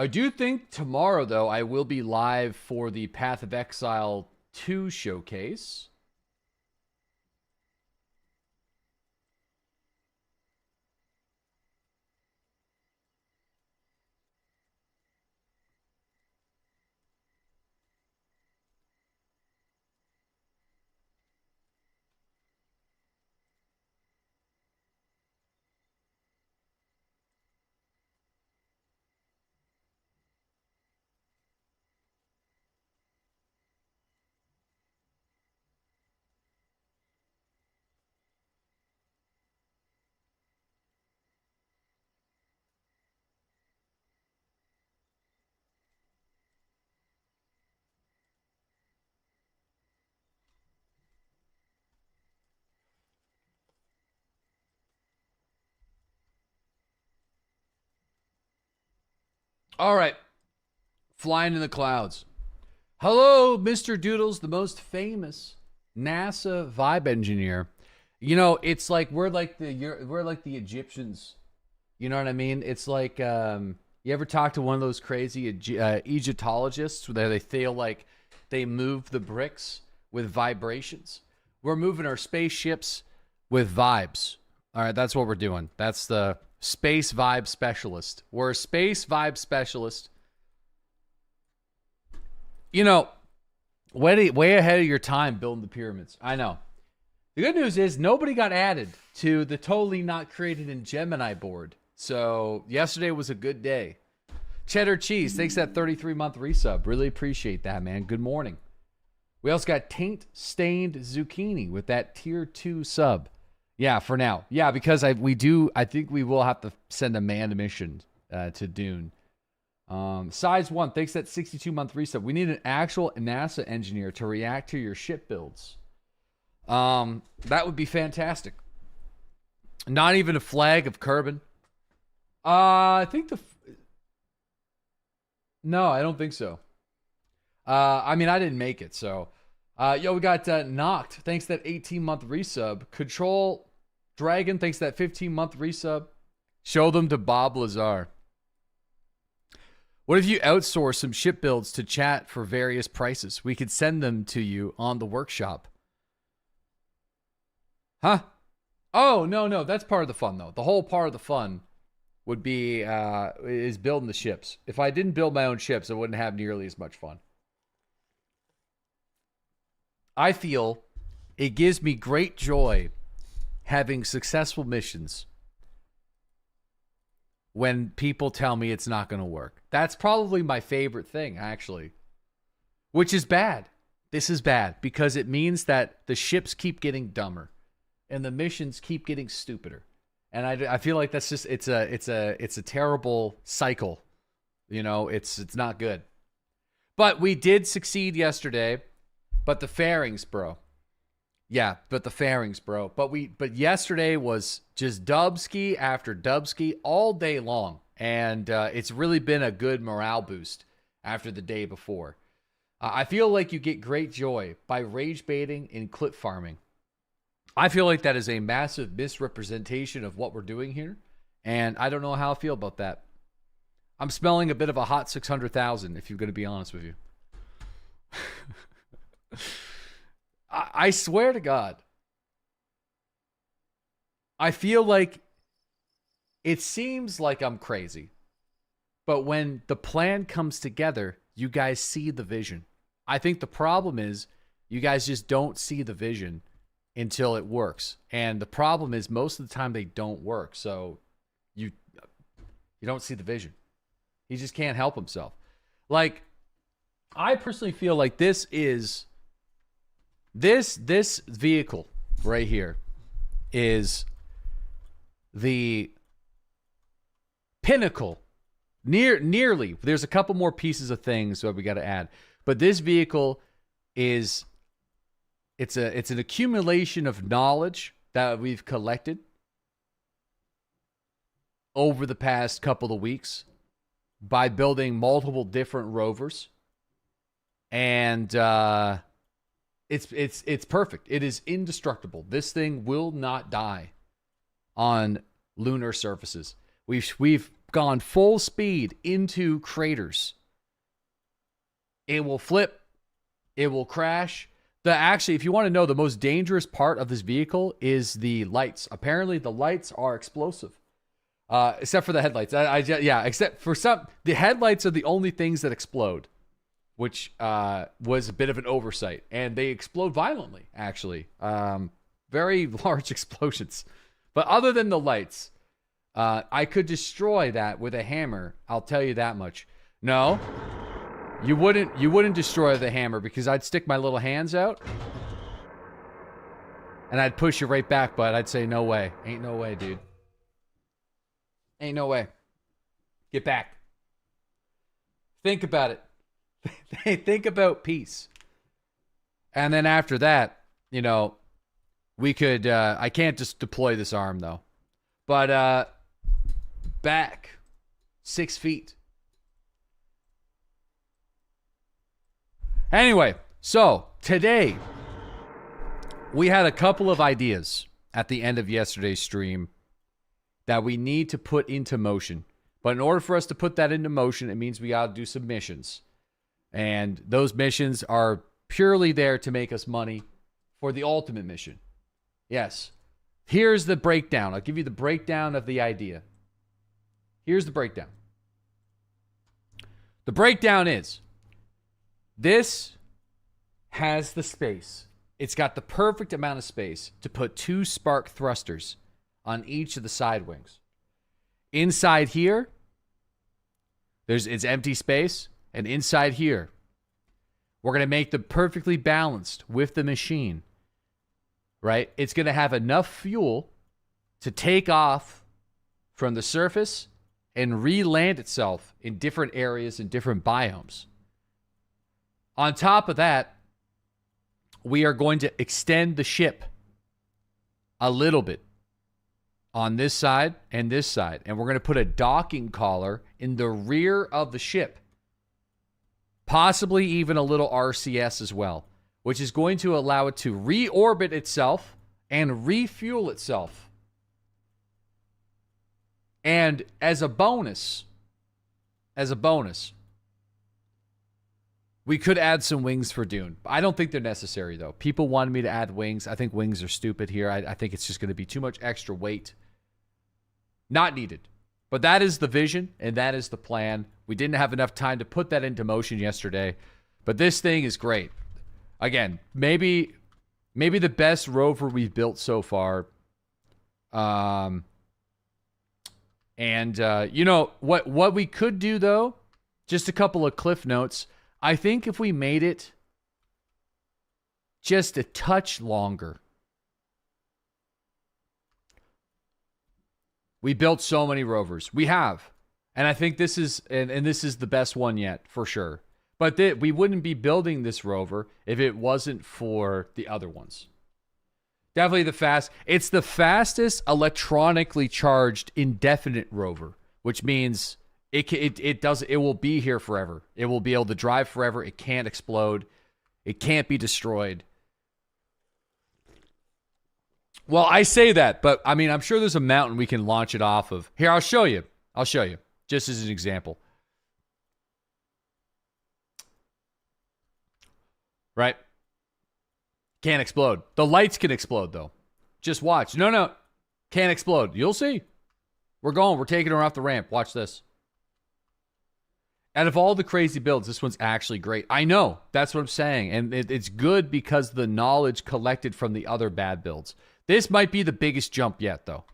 I do think tomorrow, though, I will be live for the Path of Exile 2 showcase. All right. Flying in the clouds. Hello, Mr. Doodles, the most famous NASA vibe engineer. You know, it's like we're like the Egyptians. You know what I mean? It's like you ever talk to one of those crazy Egyptologists where they feel like they move the bricks with vibrations? We're moving our spaceships with vibes. All right, that's what we're doing. That's the space vibe specialist. We're a space vibe specialist. You know, way ahead of your time building the pyramids. I know. The good news is nobody got added to the totally not created in Gemini board. So yesterday was a good day. Cheddar Cheese, thanks for that 33-month resub. Really appreciate that, man. Good morning. We also got Taint Stained Zucchini with that tier 2 sub. Yeah, for now. Yeah, because I think we will have to send a manned mission to Dune. Size 1, thanks for that 62-month resub. We need an actual NASA engineer to react to your ship builds. That would be fantastic. Not even a flag of Kerbal. I think no, I don't think so. I mean, I didn't make it, so. Yo, we got Knocked. Thanks to that 18-month resub. Control Dragon. Thanks to that 15-month resub. Show them to Bob Lazar. What if you outsource some ship builds to chat for various prices? We could send them to you on the workshop. Huh? Oh, no. That's part of the fun, though. The whole part of the fun would be is building the ships. If I didn't build my own ships, I wouldn't have nearly as much fun. I feel it gives me great joy having successful missions when people tell me it's not going to work. That's probably my favorite thing, actually. Which is bad. This is bad because it means that the ships keep getting dumber and the missions keep getting stupider. And I feel like that's just it's a terrible cycle. You know, it's not good. But we did succeed yesterday. But the fairings, bro. Yeah, but the fairings, bro. But yesterday was just dubski after dubski all day long. And it's really been a good morale boost after the day before. I feel like you get great joy by rage baiting and clip farming. I feel like that is a massive misrepresentation of what we're doing here. And I don't know how I feel about that. I'm smelling a bit of a hot 600,000, if you're going to be honest with you. I swear to God, I feel like it seems like I'm crazy, but when the plan comes together, you guys see the vision. I think the problem is you guys just don't see the vision until it works. And the problem is most of the time they don't work. So you don't see the vision. He just can't help himself. Like, I personally feel like this vehicle right here is the pinnacle. Nearly. There's a couple more pieces of things that we got to add. But this vehicle is it's an accumulation of knowledge that we've collected over the past couple of weeks by building multiple different rovers. And it's perfect. It is indestructible. This thing will not die on lunar surfaces. We've gone full speed into craters, it will flip, it will crash. Actually, if you want to know, the most dangerous part of this vehicle is the lights. Apparently, the lights are explosive. Except for the headlights. Except for the headlights are the only things that explode, which was a bit of an oversight. And they explode violently, actually. Very large explosions. But other than the lights, I could destroy that with a hammer. I'll tell you that much. No, you wouldn't destroy the hammer, because I'd stick my little hands out and I'd push you right back, but I'd say, no way. Ain't no way, dude. Ain't no way. Get back. Think about it. Think about peace. And then after that, you know, we could, I can't just deploy this arm though, but back 6 feet. Anyway, so today we had a couple of ideas at the end of yesterday's stream that we need to put into motion. But in order for us to put that into motion, it means we got to do some missions. And those missions are purely there to make us money for the ultimate mission. Yes. Here's the breakdown. I'll give you the breakdown of the idea. Here's the breakdown. The breakdown is, this has the space. It's got the perfect amount of space to put 2 spark thrusters on each of the side wings. Inside here, it's empty space. And inside here, we're going to make them perfectly balanced with the machine. Right? It's going to have enough fuel to take off from the surface and re-land itself in different areas and different biomes. On top of that, we are going to extend the ship a little bit on this side and this side. And we're going to put a docking collar in the rear of the ship. Possibly even a little RCS as well, which is going to allow it to reorbit itself and refuel itself. And as a bonus, we could add some wings for Dune. I don't think they're necessary, though. People wanted me to add wings. I think wings are stupid here. I think it's just going to be too much extra weight. Not needed. But that is the vision, and that is the plan. We didn't have enough time to put that into motion yesterday. But this thing is great. Again, maybe the best rover we've built so far. You know, what we could do, though, just a couple of cliff notes. I think if we made it just a touch longer. We built so many rovers. We have. And I think this is and this is the best one yet, for sure. But we wouldn't be building this rover if it wasn't for the other ones. Definitely it's the fastest electronically charged indefinite rover, which means it will be here forever. It will be able to drive forever. It can't explode. It can't be destroyed. Well, I say that, but I mean, I'm sure there's a mountain we can launch it off of. Here, I'll show you. Just as an example. Right? Can't explode. The lights can explode, though. Just watch. No. Can't explode. You'll see. We're going. We're taking her off the ramp. Watch this. Out of all the crazy builds, this one's actually great. I know. That's what I'm saying. And it's good because the knowledge collected from the other bad builds. This might be the biggest jump yet, though.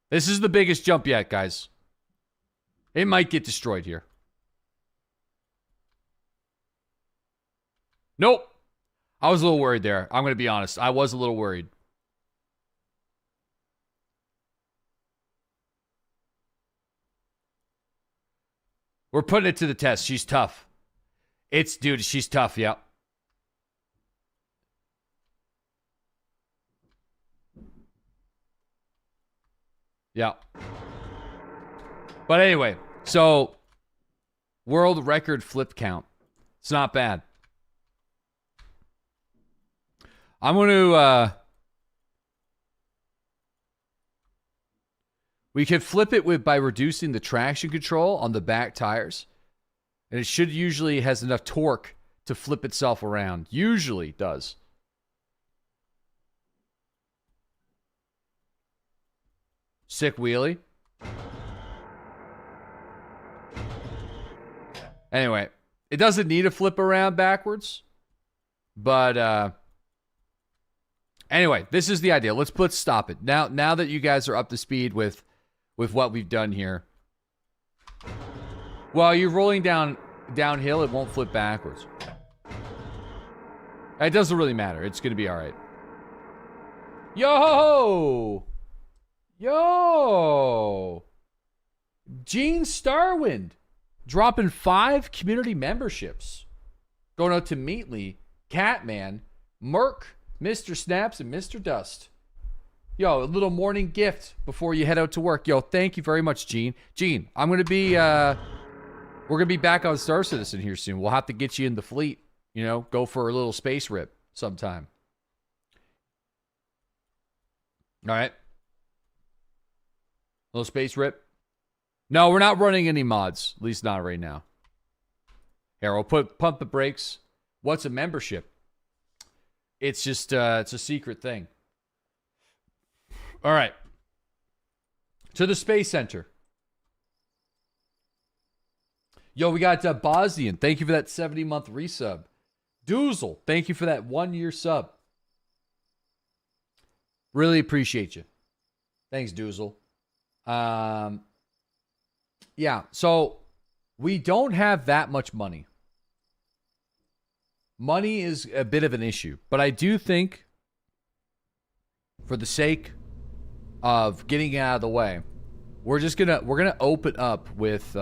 This is the biggest jump yet, guys. It might get destroyed here. Nope. I was a little worried there. I'm going to be honest. I was a little worried. We're putting it to the test. She's tough. Dude, she's tough, yeah. Yeah. But anyway, so world record flip count. It's not bad. I'm going to... we could flip it by reducing the traction control on the back tires. And it should usually has enough torque to flip itself around. Usually does. Sick wheelie. Anyway, it doesn't need to flip around backwards. But, anyway, this is the idea. Let's stop it. Now that you guys are up to speed with what we've done here. While you're rolling downhill, it won't flip backwards. It doesn't really matter. It's going to be all right. Yo! Yo! Gene Starwind dropping 5 community memberships. Going out to Meatly, Catman, Merc, Mr. Snaps, and Mr. Dust. Yo, a little morning gift before you head out to work. Yo, thank you very much, Gene. Gene, I'm going to be, we're going to be back on Star Citizen here soon. We'll have to get you in the fleet. You know, go for a little space rip sometime. All right. Little space rip. No, we're not running any mods. At least not right now. Here, we'll pump the brakes. What's a membership? It's just, it's a secret thing. All right. To the Space Center. Yo, we got Bosnian. Thank you for that 70-month resub. Doozle, thank you for that 1-year sub. Really appreciate you. Thanks, Doozle. Yeah, so we don't have that much money. Money is a bit of an issue, but I do think for the sake of getting it out of the way, we're gonna open up with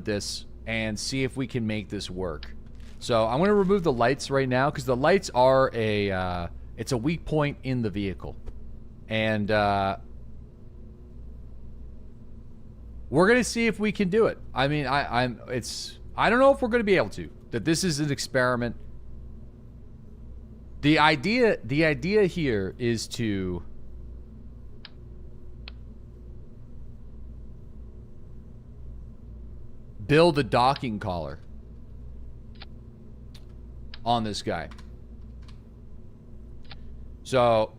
this and see if we can make this work. So I'm going to remove the lights right now because the lights are it's a weak point in the vehicle. And we're going to see if we can do it. I mean, I don't know if we're going to be able to. That this is an experiment. The idea here is to build a docking collar on this guy. So,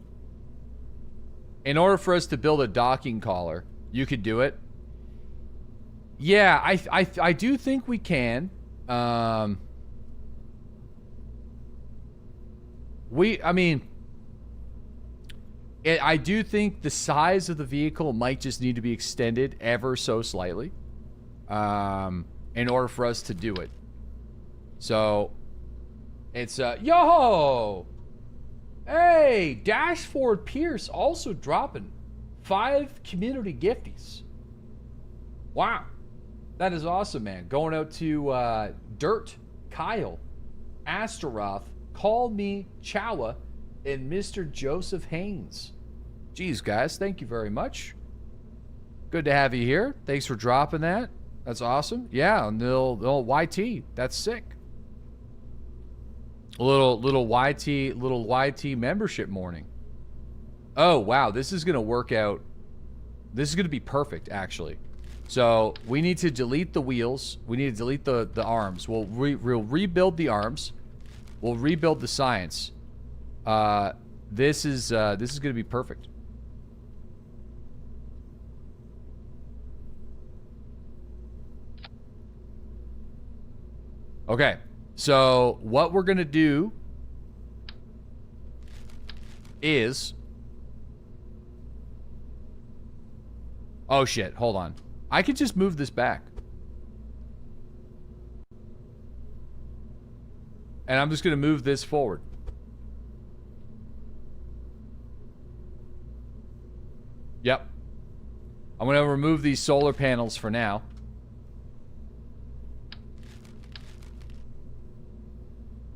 in order for us to build a docking collar, you could do it. Yeah, I do think we can. I do think the size of the vehicle might just need to be extended ever so slightly. In order for us to do it. So, it's, yo! Hey, Dashford Pierce also dropping 5 community gifties. Wow. That is awesome, man. Going out to, Dirt, Kyle, Astaroth, Call Me Chowa, and Mr. Joseph Haynes. Jeez, guys, thank you very much. Good to have you here. Thanks for dropping that. That's awesome. Yeah, and the little YT. That's sick. A little YT membership morning. Oh, wow. This is going to work out. This is going to be perfect, actually. So, we need to delete the wheels. We need to delete the arms. We'll rebuild the arms. We'll rebuild the science. This is going to be perfect. Okay, so what we're going to do is... Oh, shit, hold on. I could just move this back. And I'm just going to move this forward. Yep. I'm going to remove these solar panels for now.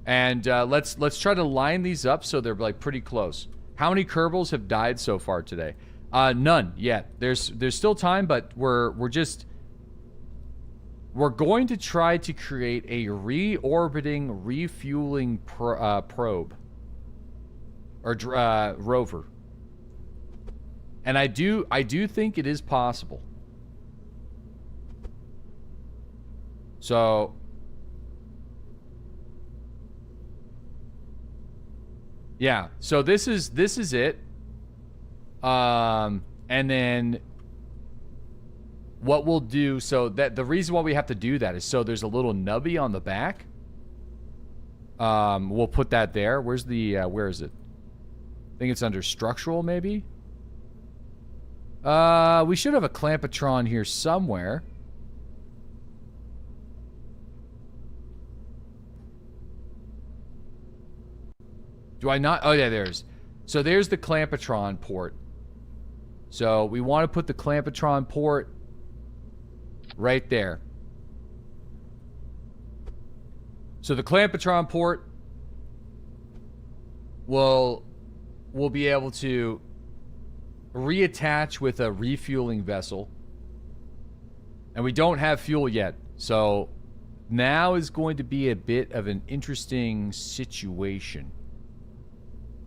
And let's try to line these up so they're like pretty close. How many Kerbals have died so far today? None yet. There's still time, but we're just we're going to try to create a reorbiting, refueling probe. Or rover. And I do think it is possible. So yeah, so this is it. And then what we'll do, so that the reason why we have to do that is so there's a little nubby on the back. We'll put that there. Where's the where is it? I think it's under structural, maybe. We should have a clampatron here somewhere. Do I not? Oh, yeah, there's. So there's the clampatron port. So we want to put the clampatron port right there. So the clampatron port will be able to reattach with a refueling vessel. And we don't have fuel yet. So now is going to be a bit of an interesting situation.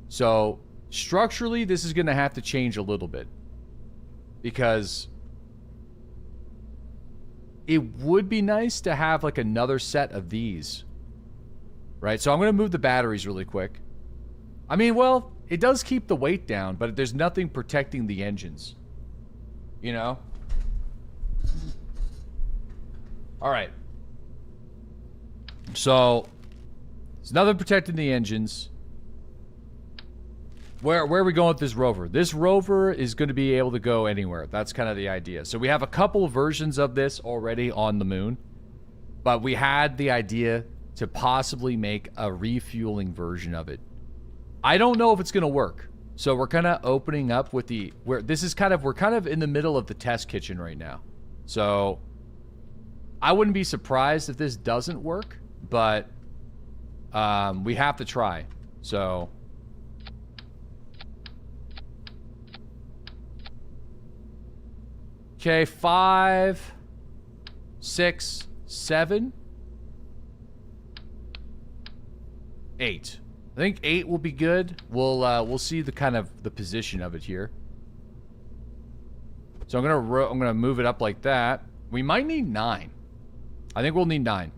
So, structurally, this is going to have to change a little bit. Because it would be nice to have, like, another set of these. Right? So I'm going to move the batteries really quick. I mean, well, it does keep the weight down, but there's nothing protecting the engines. You know? Alright. So, there's nothing protecting the engines. Where are we going with this rover? This rover is going to be able to go anywhere. That's kind of the idea. So we have a couple versions of this already on the moon. But we had the idea to possibly make a refueling version of it. I don't know if it's going to work. So we're kind of opening up with the... we're kind of in the middle of the test kitchen right now. So I wouldn't be surprised if this doesn't work. But we have to try. So... okay, 5, 6, 7, 8. I think 8 will be good. We'll see the kind of the position of it here. So I'm gonna move it up like that. We might need 9. I think we'll need 9.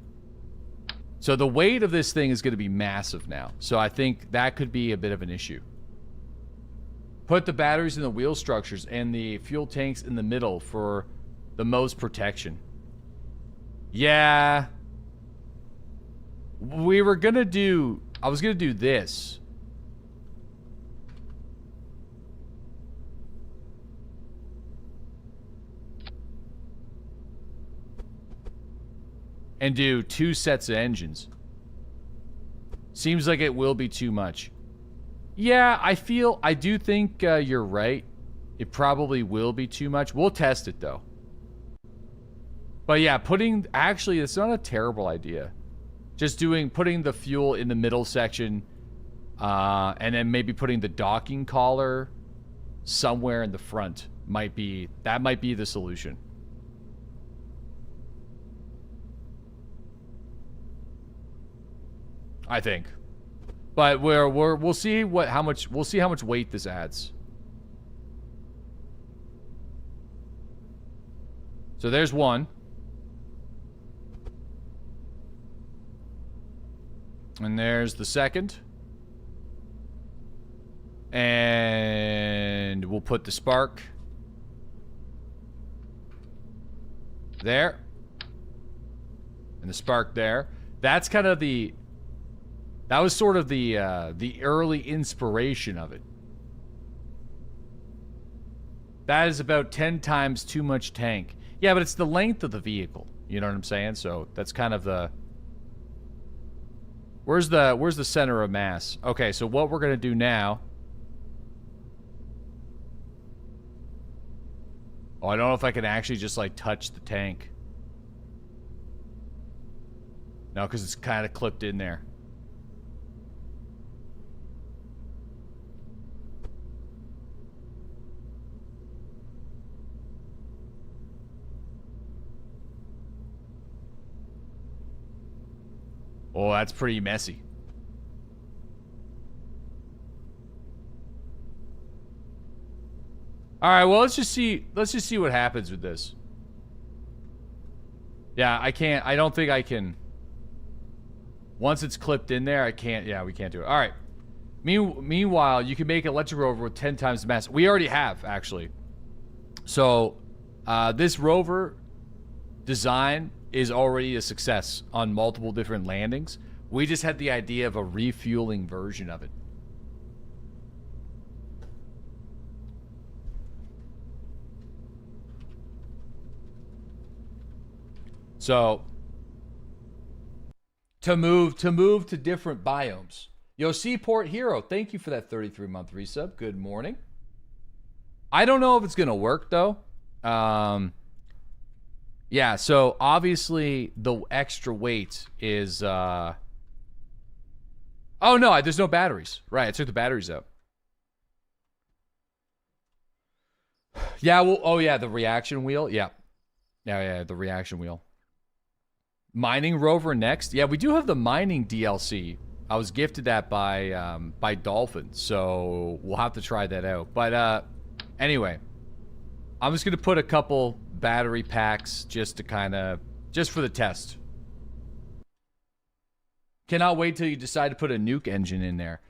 So the weight of this thing is going to be massive now. So I think that could be a bit of an issue. Put the batteries in the wheel structures and the fuel tanks in the middle for the most protection. Yeah. We were gonna do... I was gonna do this. And do 2 sets of engines. Seems like it will be too much. Yeah, I do think you're right. It probably will be too much. We'll test it, though. But yeah, actually, it's not a terrible idea. Just putting the fuel in the middle section, and then maybe putting the docking collar somewhere in the front might be the solution. I think. But we'll see how much weight this adds. So there's one. And there's the second. And we'll put the spark there. And the spark there. That's kind of the... that was sort of the early inspiration of it. That is about 10 times too much tank. Yeah, but it's the length of the vehicle. You know what I'm saying? So that's kind of the... Where's the center of mass? Okay, so what we're gonna do now... oh, I don't know if I can actually just, like, touch the tank. No, because it's kind of clipped in there. Oh, that's pretty messy. All right, well, let's just see what happens with this. Yeah, I don't think I can. Once it's clipped in there, I can't. Yeah, we can't do it. All right. Meanwhile, you can make an electric rover with 10 times the mass. We already have, actually. So, this rover design is already a success on multiple different landings. We just had the idea of a refueling version of it. So, to move to different biomes. Yo, Seaport Hero, thank you for that 33-month resub. Good morning. I don't know if it's going to work, though. Yeah, so obviously the extra weight is... Oh, no, there's no batteries. Right, I took the batteries out. Yeah, well, oh, yeah, the reaction wheel. Yeah. Yeah, the reaction wheel. Mining rover next. Yeah, we do have the mining DLC. I was gifted that by Dolphin, so we'll have to try that out. But anyway, I'm just gonna put a couple battery packs just for the test. Cannot wait till you decide to put a nuke engine in there.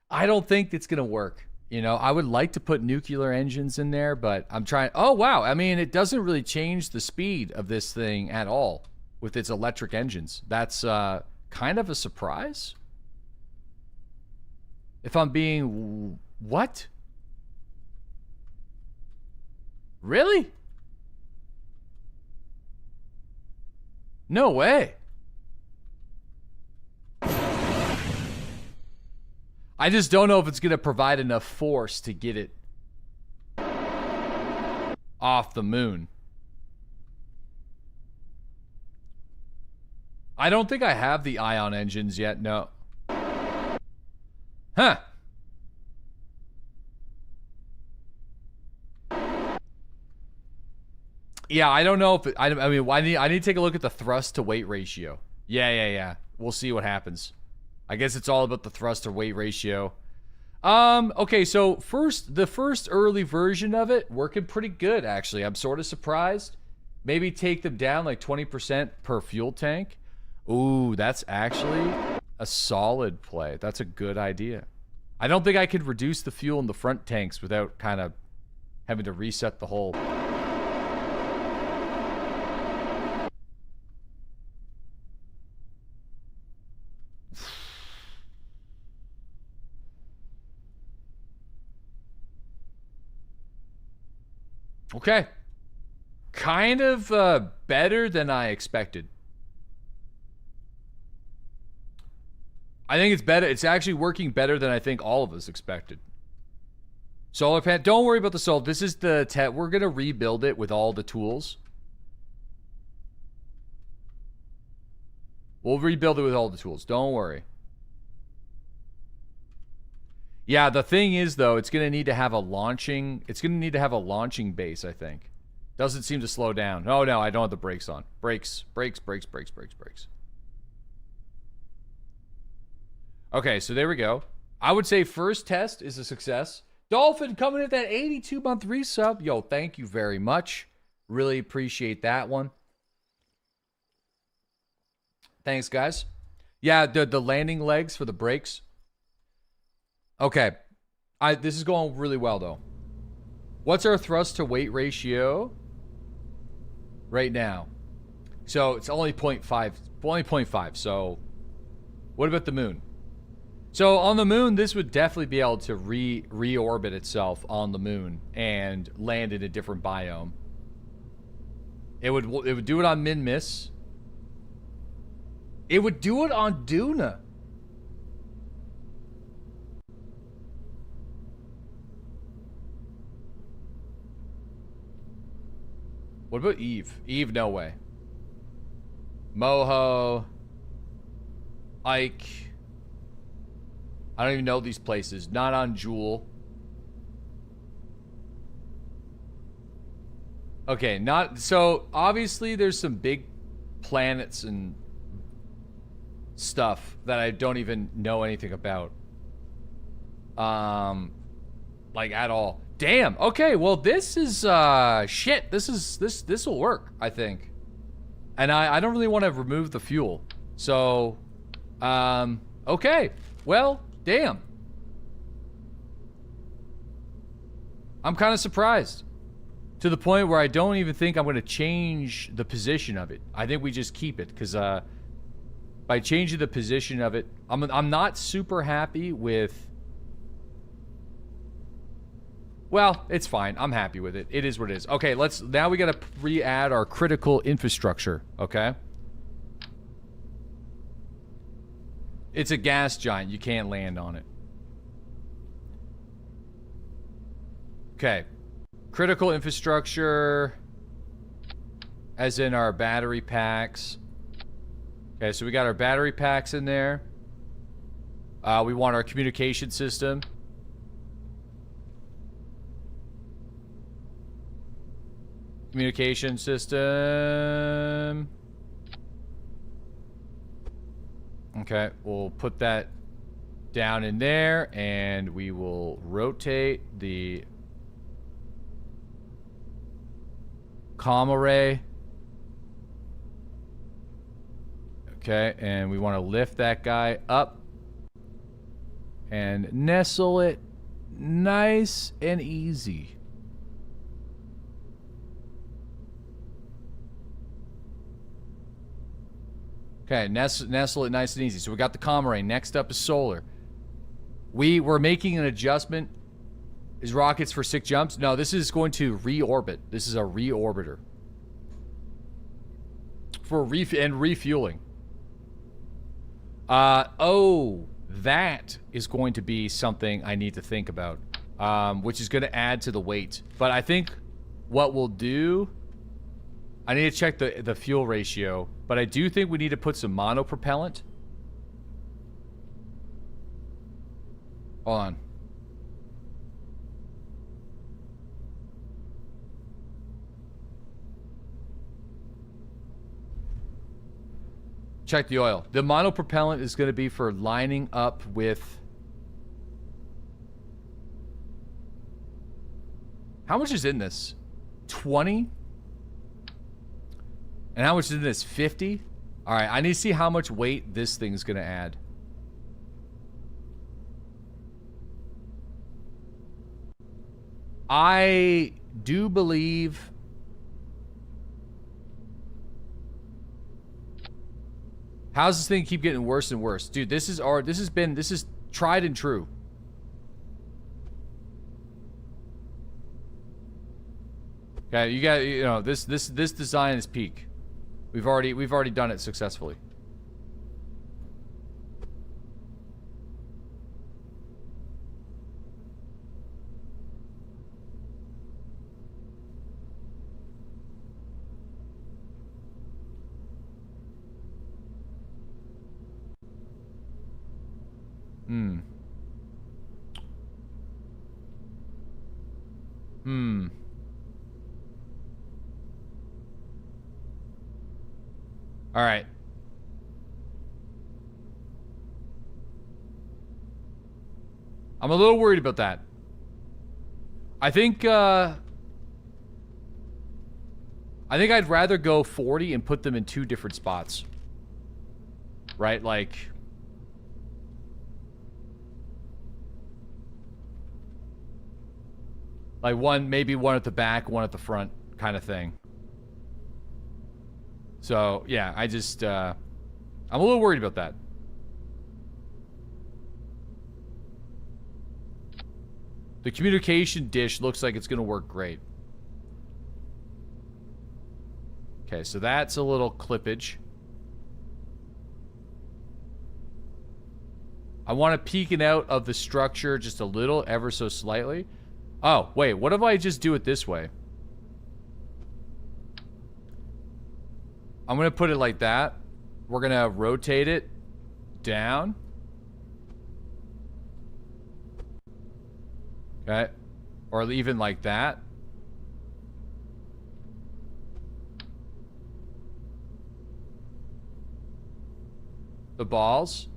I don't think it's gonna work. You know, I would like to put nuclear engines in there, but I'm trying. Oh wow, I mean, it doesn't really change the speed of this thing at all with its electric engines. That's kind of a surprise. If I'm being... What? Really? No way. I just don't know if it's going to provide enough force to get it off the moon. I don't think I have the ion engines yet, no. Huh. Yeah, I don't know if I mean, I need to take a look at the thrust to weight ratio. Yeah. We'll see what happens. I guess it's all about the thrust to weight ratio. Okay, so the first early version of it working pretty good, actually. I'm sort of surprised. Maybe take them down like 20% per fuel tank. Ooh, that's actually a solid play. That's a good idea. I don't think I could reduce the fuel in the front tanks without kind of having to reset the whole... Okay. Kind of better than I expected. I think it's better. It's actually working better than I think all of us expected. Solar panel. Don't worry about the solar. This is the we're going to rebuild it with all the tools. We'll rebuild it with all the tools. Don't worry. Yeah, the thing is, though, it's going to need to have a launching... It's going to need to have a launching base, I think. Doesn't seem to slow down. Oh, no, I don't have the brakes on. Brakes. Okay, so there we go. I would say first test is a success. Dolphin coming at that 82-month resub. Yo, thank you very much. Really appreciate that one. Thanks, guys. Yeah, the landing legs for the brakes. Okay. This is going really well, though. What's our thrust to weight ratio right now? So it's only 0.5. Only 0.5. So what about the moon? So on the moon, this would definitely be able to reorbit itself on the moon and land in a different biome. It would do it on Minmus. It would do it on Duna. What about Eve? Eve, no way. Moho. Ike. I don't even know these places. Not on Jewel. Okay, not... So, obviously, there's some big planets and stuff that I don't even know anything about. Like at all. Damn. Okay, well this is shit. This will work, I think. And I don't really want to remove the fuel. So okay. Well, damn. I'm kind of surprised. To the point where I don't even think I'm going to change the position of it. I think we just keep it, because by changing the position of it, I'm not super happy with... Well, it's fine. I'm happy with it. It is what it is. Okay, now we got to re-add our critical infrastructure, okay? It's a gas giant. You can't land on it. Okay. Critical infrastructure, as in our battery packs. Okay, so we got our battery packs in there. We want our communication system. Communication system. Okay, we'll put that down in there, and we will rotate the comm array. Okay, and we want to lift that guy up and nestle it nice and easy. Okay, nestle it nice and easy. So we got the comm array. Next up is solar. We're making an adjustment. Is rockets for 6 jumps? No, this is going to reorbit. This is a reorbiter. For refueling. Oh, that is going to be something I need to think about. Which is going to add to the weight. But I think what we'll do... I need to check the fuel ratio. But I do think we need to put some monopropellant. Hold on. Check the oil. The monopropellant is going to be for lining up with... How much is in this? 20? And how much is in this? 50? Alright, I need to see how much weight this thing's going to add. I do believe... How's this thing keep getting worse and worse? Dude, this is tried and true. Okay, you know, this design is peak. We've already done it successfully. All right. I'm a little worried about that. I think I'd rather go 40 and put them in 2 different spots. Right? Like... maybe one at the back, one at the front, kind of thing. So, yeah, I'm a little worried about that. The communication dish looks like it's going to work great. Okay, so that's a little clippage. I want to peek it out of the structure just a little, ever so slightly. Oh, wait, what if I just do it this way? I'm going to put it like that. We're going to rotate it down. Okay. Or even like that. the balls.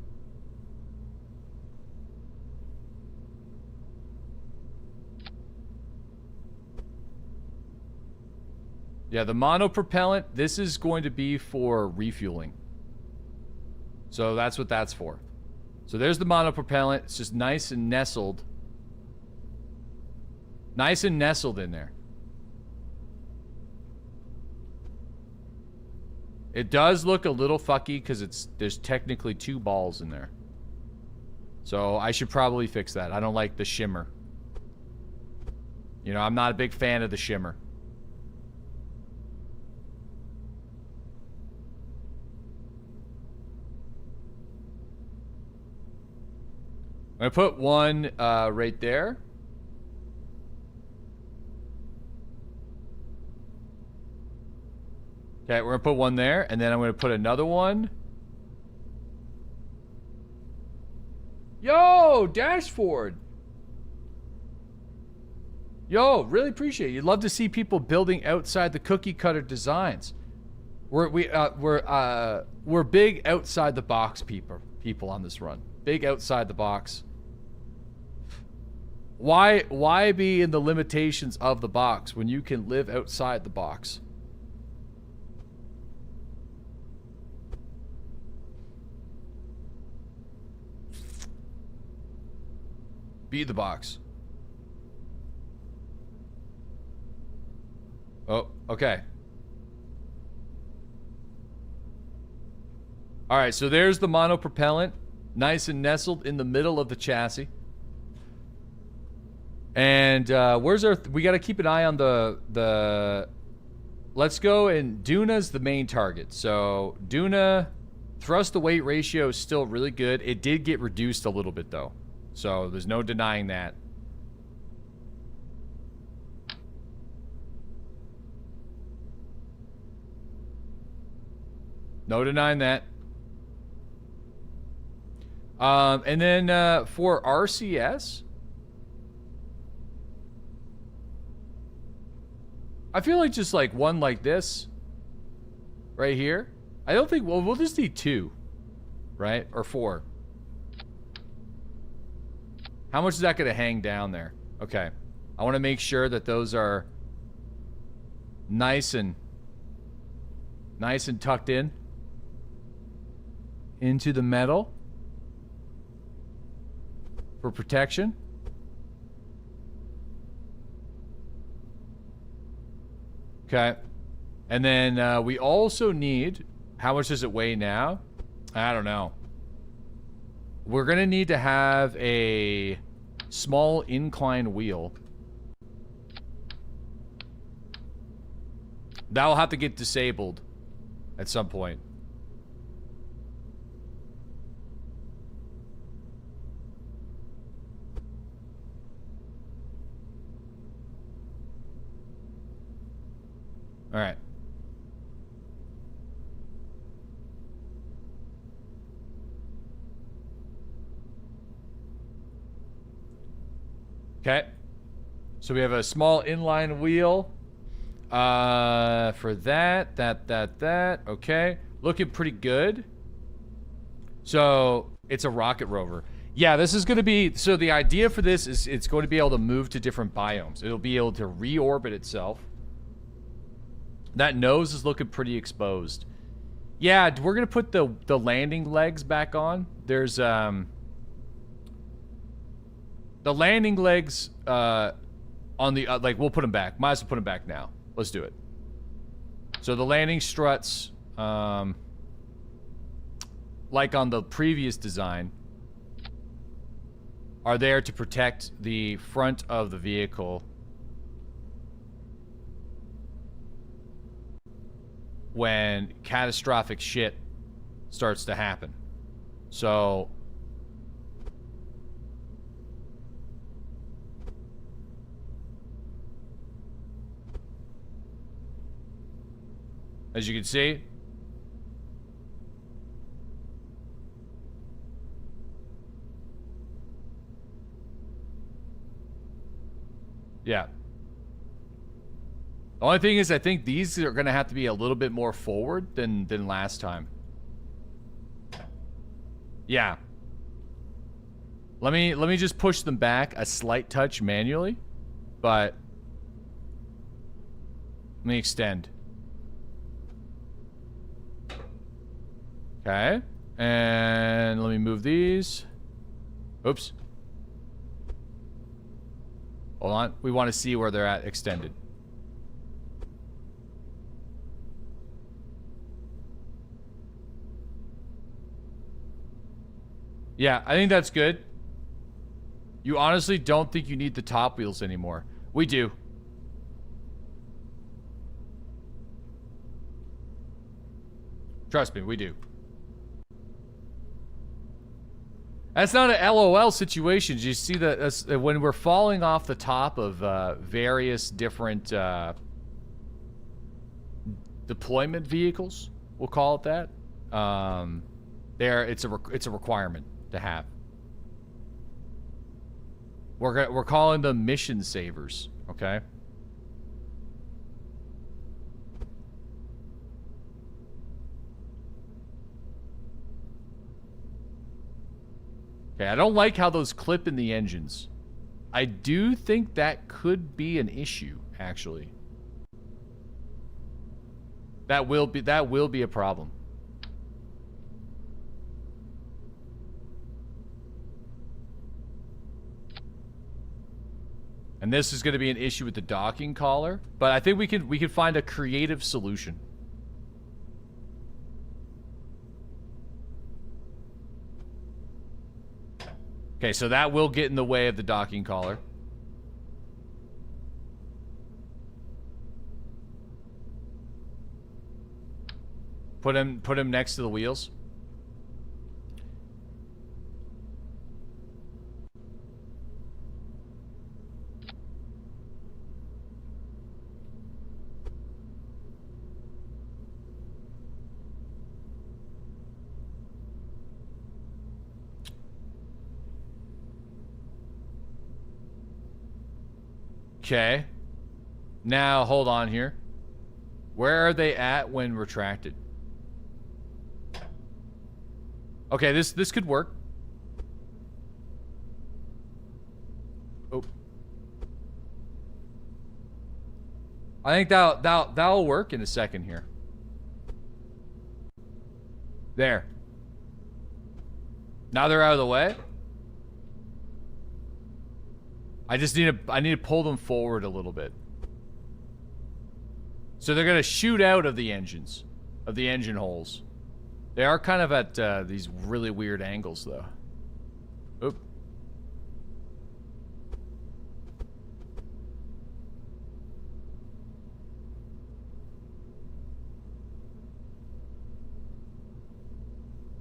Yeah, the monopropellant, this is going to be for refueling. So that's what that's for. So there's the monopropellant. It's just nice and nestled. Nice and nestled in there. It does look a little fucky because there's technically 2 balls in there. So I should probably fix that. I don't like the shimmer. You know, I'm not a big fan of the shimmer. I'm going to put one right there. Okay, we're going to put one there, and then I'm going to put another one. Yo, Dashford. Yo, really appreciate it. You'd love to see people building outside the cookie cutter designs. We're big outside the box people on this run. Big outside the box. Why be in the limitations of the box when you can live outside the box? Be the box. Oh, okay. All right, so there's the monopropellant, nice and nestled in the middle of the chassis. And where's our... we got to keep an eye on the... Let's go, and Duna's the main target. So Duna, thrust to weight ratio is still really good. It did get reduced a little bit though. So there's no denying that. No denying that. And then for RCS, I feel like just like one like this right here. I don't think we'll just need 2, right? Or 4. How much is that going to hang down there? Okay. I want to make sure that those are nice and tucked in into the metal for protection. Okay. And then we also need... how much does it weigh now? I don't know. We're going to need to have a small incline wheel. That will have to get disabled at some point. All right. Okay. So we have a small inline wheel for that. Okay. Looking pretty good. So it's a rocket rover. Yeah, this is going to be... so the idea for this is it's going to be able to move to different biomes. It'll be able to reorbit itself. That nose is looking pretty exposed. Yeah, we're going to put the landing legs back on. There's... the landing legs on the... like, we'll put them back. Might as well put them back now. Let's do it. So the landing struts, like on the previous design, are there to protect the front of the vehicle when catastrophic shit starts to happen. So... as you can see, yeah. The only thing is, I think these are going to have to be a little bit more forward than last time. Yeah. Let me just push them back a slight touch manually, but let me extend. Okay. And let me move these. Oops. Hold on. We want to see where they're at extended. Yeah, I think that's good. You honestly don't think you need the top wheels anymore. We do. Trust me, we do. That's not an LOL situation. You see that when we're falling off the top of various different deployment vehicles, we'll call it that. It's a requirement to have. We're calling them mission savers, okay? Okay, I don't like how those clip in the engines. I do think that could be an issue, actually. That will be a problem. And this is going to be an issue with the docking collar, but I think we could find a creative solution. Okay, so that will get in the way of the docking collar. Put him next to the wheels. Okay. Now, hold on here. Where are they at when retracted? Okay, this could work. Oh. I think that'll work in a second here. There. Now they're out of the way. I need to pull them forward a little bit. So they're gonna shoot out of the engines, of the engine holes. They are kind of at these really weird angles, though. Oop.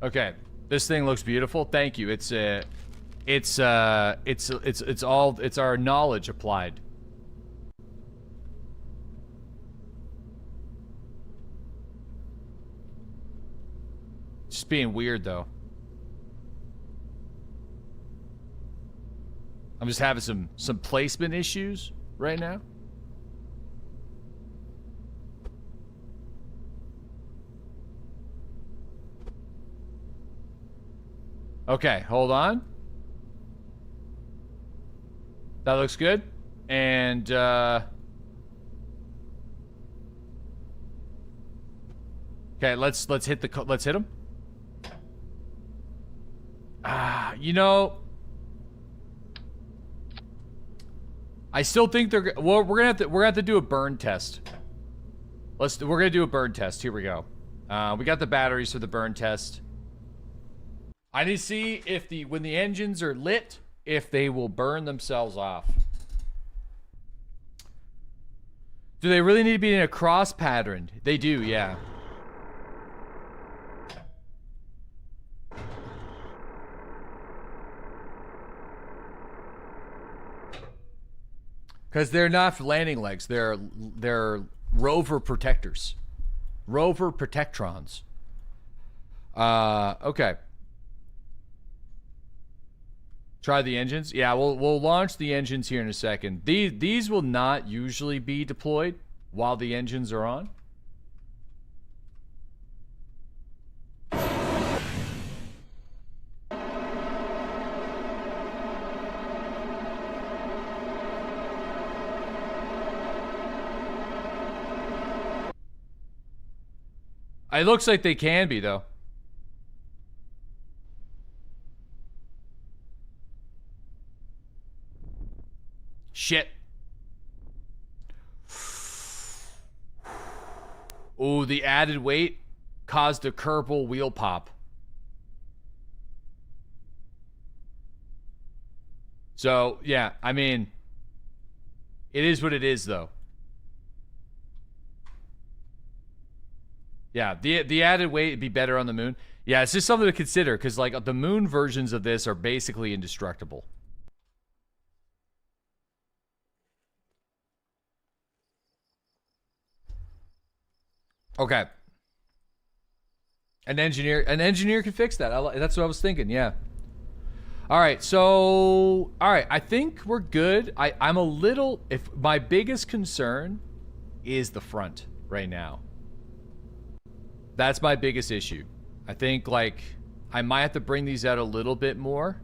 Okay, this thing looks beautiful. Thank you. It's our knowledge applied. Just being weird, though. I'm just having some placement issues right now. Okay, hold on. That looks good. And okay, let's hit him. You know, I still think they're well. We're gonna have to do a burn test. We're gonna do a burn test. Here we go. We got the batteries for the burn test. I need to see if when the engines are lit, if they will burn themselves off. Do they really need to be in a cross pattern? They do, yeah. Because they're not landing legs. They're rover protectors. Rover protectrons. Okay. Try the engines. Yeah, we'll launch the engines here in a second. These will not usually be deployed while the engines are on. It looks like they can be, though. Shit. Oh, the added weight caused a Kerbal wheel pop. So, yeah, I mean, it is what it is, though. Yeah, the added weight would be better on the moon. Yeah, it's just something to consider, because, like, the moon versions of this are basically indestructible. Okay. An engineer could fix that. That's what I was thinking, yeah. All right, so I think we're good. I'm a little, if my biggest concern is the front right now. That's my biggest issue. I think, like, I might have to bring these out a little bit more,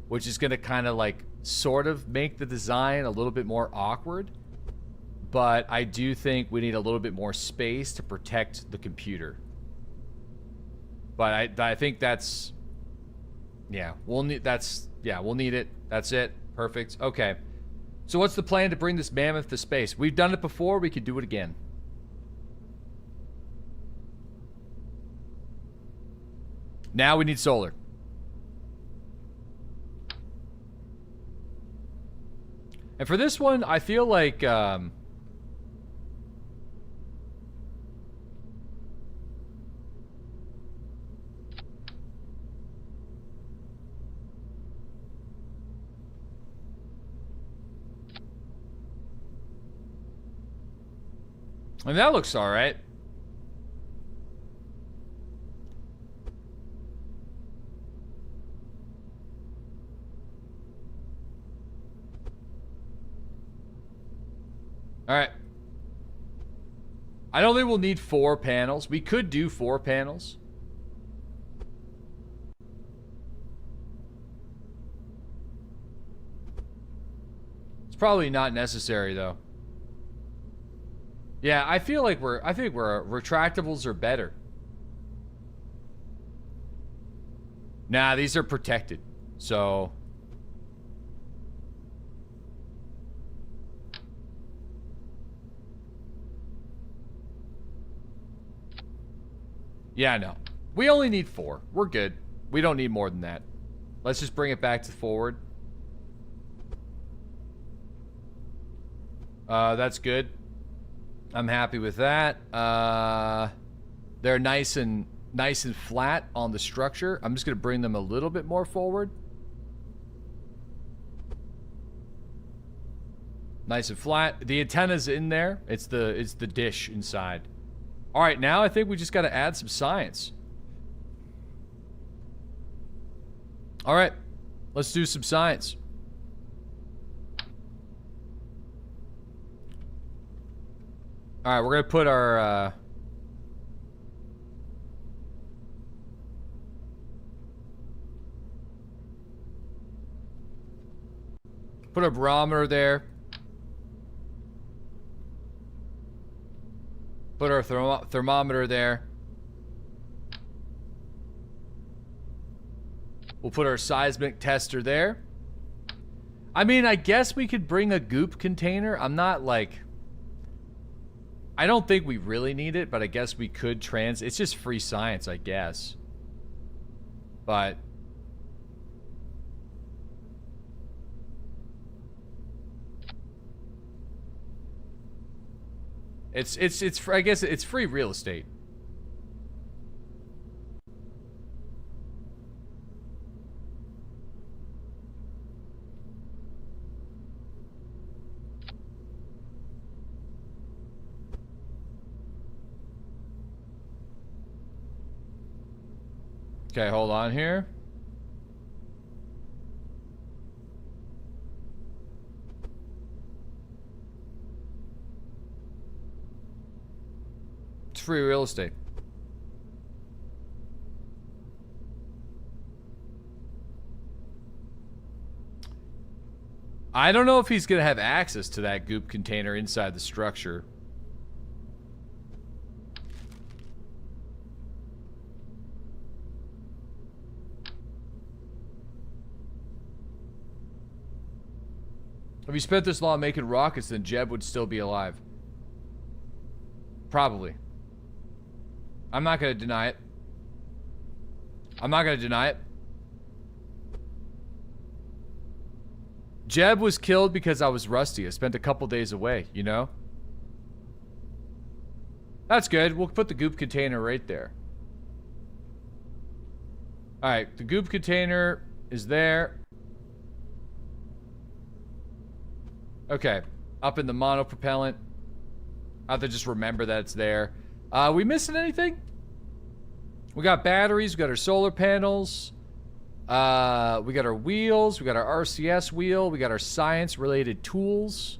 which is going to kind of, like, sort of make the design a little bit more awkward. But I do think we need a little bit more space to protect the computer. But I think that's, yeah, we'll need it. That's it. Perfect. Okay. So what's the plan to bring this mammoth to space? We've done it before. We could do it again. Now we need solar. And for this one, I feel like, and that looks all right. All right. I don't think we'll need 4 panels. We could do 4 panels. It's probably not necessary, though. Yeah, I feel like I think retractables are better. Nah, these are protected. So yeah, no. We only need 4. We're good. We don't need more than that. Let's just bring it back to forward. That's good. I'm happy with that. They're nice and flat on the structure. I'm just gonna bring them a little bit more forward. Nice and flat. The antenna's in there. It's the dish inside. All right, now I think we just got to add some science. All right, let's do some science. All right, we're gonna put our barometer there. Put our thermometer there. We'll put our seismic tester there. I mean, I guess we could bring a goop container. I'm not like, I don't think we really need it, but I guess we could it's just free science, I guess. But I guess it's free real estate. Okay, hold on here. It's free real estate. I don't know if he's going to have access to that goop container inside the structure. If you spent this long making rockets, then Jeb would still be alive. Probably. I'm not going to deny it. I'm not going to deny it. Jeb was killed because I was rusty. I spent a couple days away, you know? That's good. We'll put the goop container right there. Alright, the goop container is there. Okay, up in the monopropellant. I have to just remember that it's there. We missing anything? We got batteries, we got our solar panels. We got our wheels, we got our RCS wheel, we got our science-related tools.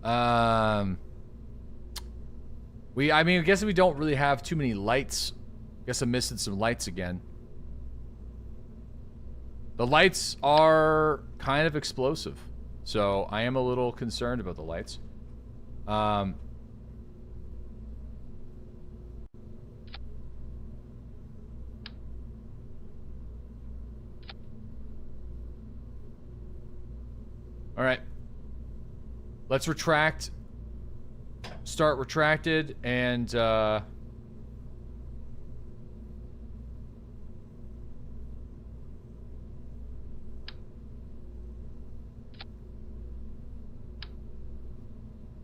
I guess we don't really have too many lights. Guess I'm missing some lights again. The lights are kind of explosive, so I am a little concerned about the lights. All right. Let's retract. Start retracted and it's gonna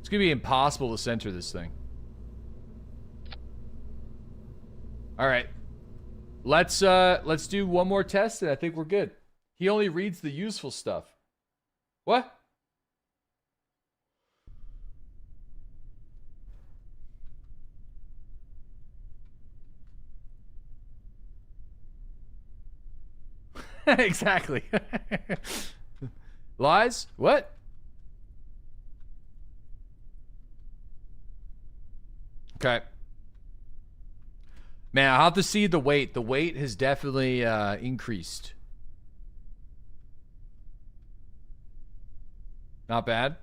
be impossible to center this thing. All right. Let's do one more test and I think we're good. He only reads the useful stuff. What? Exactly. Lies? What? Okay. Man, I'll have to see the weight. The weight has definitely increased. Not bad.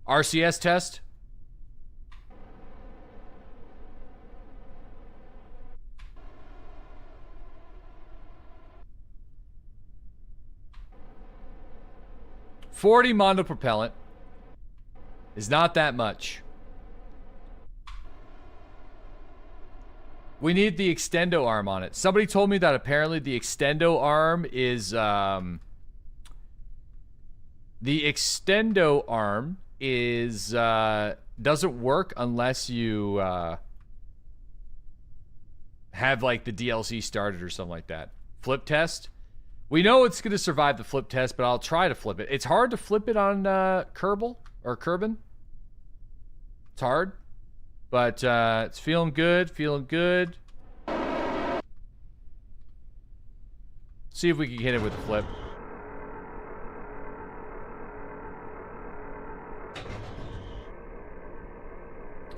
RCS test. $40 monopropellant is not that much. We need the extendo arm on it. Somebody told me that apparently the extendo arm is doesn't work unless you have like the DLC started or something like that. Flip test. We know it's going to survive the flip test, but I'll try to flip it. It's hard to flip it on Kerbal or Kerbin. It's hard. But it's feeling good, feeling good. See if we can hit it with a flip.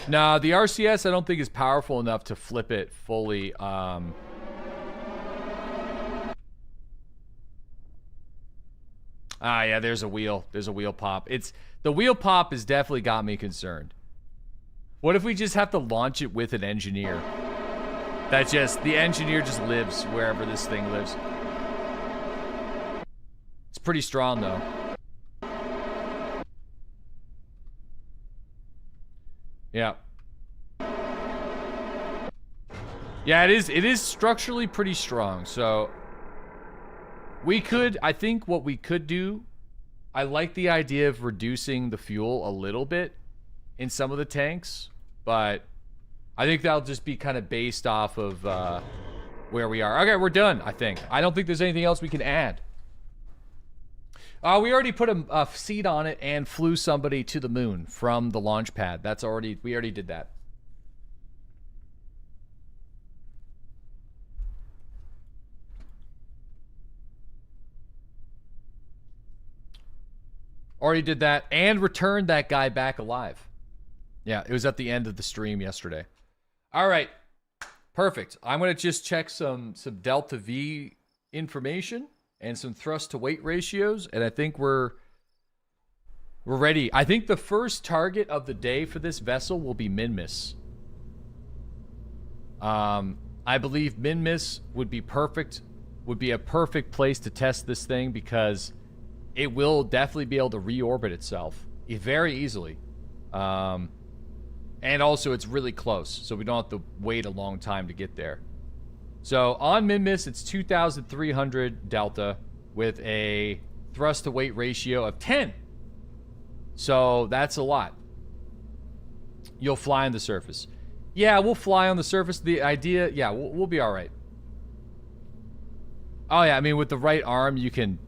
Nah, the RCS I don't think is powerful enough to flip it fully. Yeah, there's a wheel. There's a wheel pop. The wheel pop has definitely got me concerned. What if we just have to launch it with an engineer? The engineer just lives wherever this thing lives. It's pretty strong though. Yeah. Yeah, it is structurally pretty strong, so I think what we could do, I like the idea of reducing the fuel a little bit in some of the tanks, but I think that'll just be kind of based off of where we are. Okay, we're done, I think. I don't think there's anything else we can add. We already put a seat on it and flew somebody to the moon from the launch pad. We already did that. Already did that and returned that guy back alive. Yeah, it was at the end of the stream yesterday. All right. Perfect. I'm going to just check some delta V information and some thrust to weight ratios, and I think we're ready. I think the first target of the day for this vessel will be Minmus. I believe Minmus would be perfect would be a perfect place to test this thing because it will definitely be able to reorbit itself very easily. And also, it's really close, so we don't have to wait a long time to get there. So on Minmus, it's 2,300 delta with a thrust to weight ratio of 10. So that's a lot. You'll fly on the surface. Yeah, we'll fly on the surface. The idea, yeah, we'll be all right. Oh yeah, I mean with the right arm, you can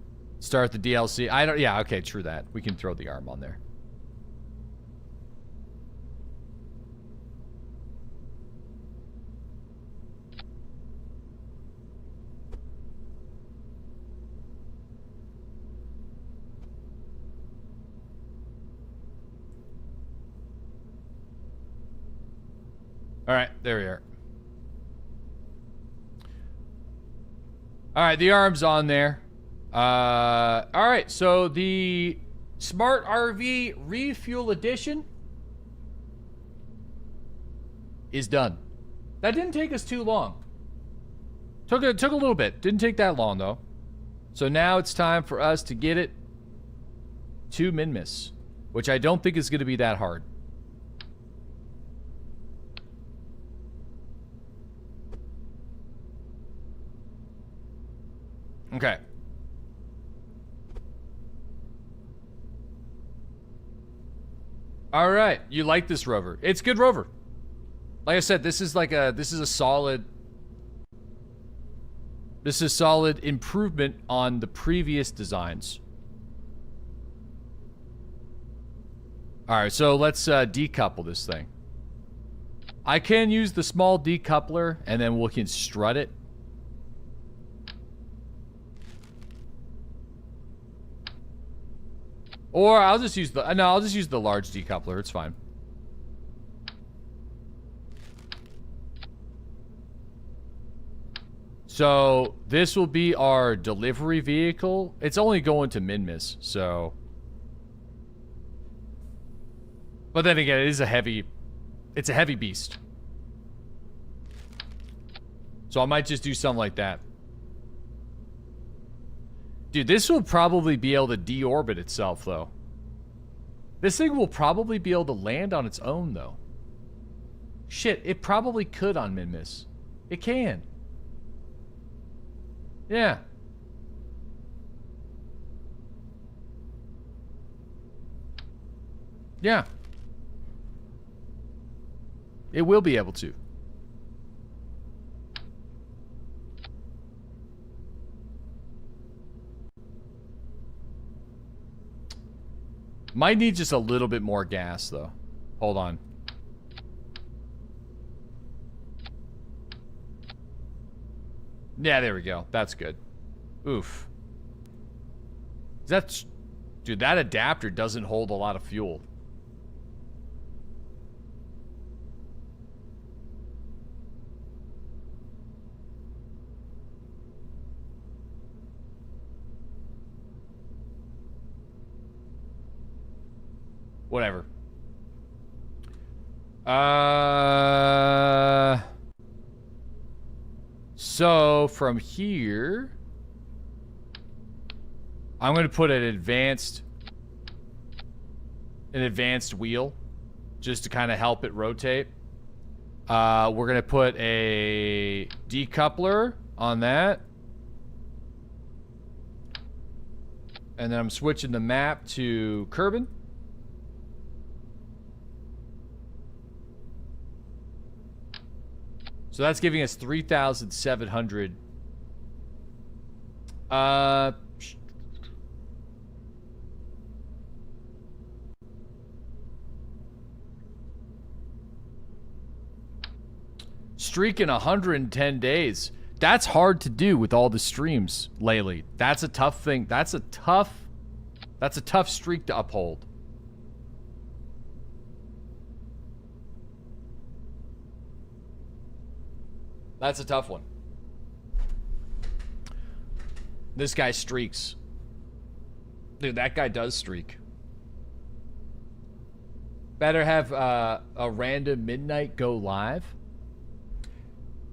start the DLC. Yeah, okay, true that. We can throw the arm on there. All right, there we are. All right, the arm's on there. All right, so the Smart RV Refuel Edition is done. That didn't take us too long. Took a little bit. Didn't take that long, though. So now it's time for us to get it to Minmus, which I don't think is going to be that hard. Okay. All right, you like this Rover? It's good Rover. Like I said, this is a solid improvement on the previous designs. All right, so let's decouple this thing. I can use the small decoupler, and then we can strut it. Or I'll just use the large decoupler. It's fine. So this will be our delivery vehicle. It's only going to Minmus, so. But then again, it's a heavy beast. So I might just do something like that. Dude, this will probably be able to deorbit itself, though. This thing will probably be able to land on its own, though. Shit, it probably could on Minmus. It can. Yeah. Yeah. It will be able to. Might need just a little bit more gas, though. Hold on. Yeah, there we go. That's good. Oof. Dude, that adapter doesn't hold a lot of fuel. Whatever. So from here, I'm going to put an advanced wheel just to kind of help it rotate. We're going to put a decoupler on that. And then I'm switching the map to Kerbal. So that's giving us 3,700. Streaking 110 days. That's hard to do with all the streams lately. That's a tough thing. That's a tough streak to uphold. That's a tough one. This guy streaks. Dude, that guy does streak. Better have a random midnight go live.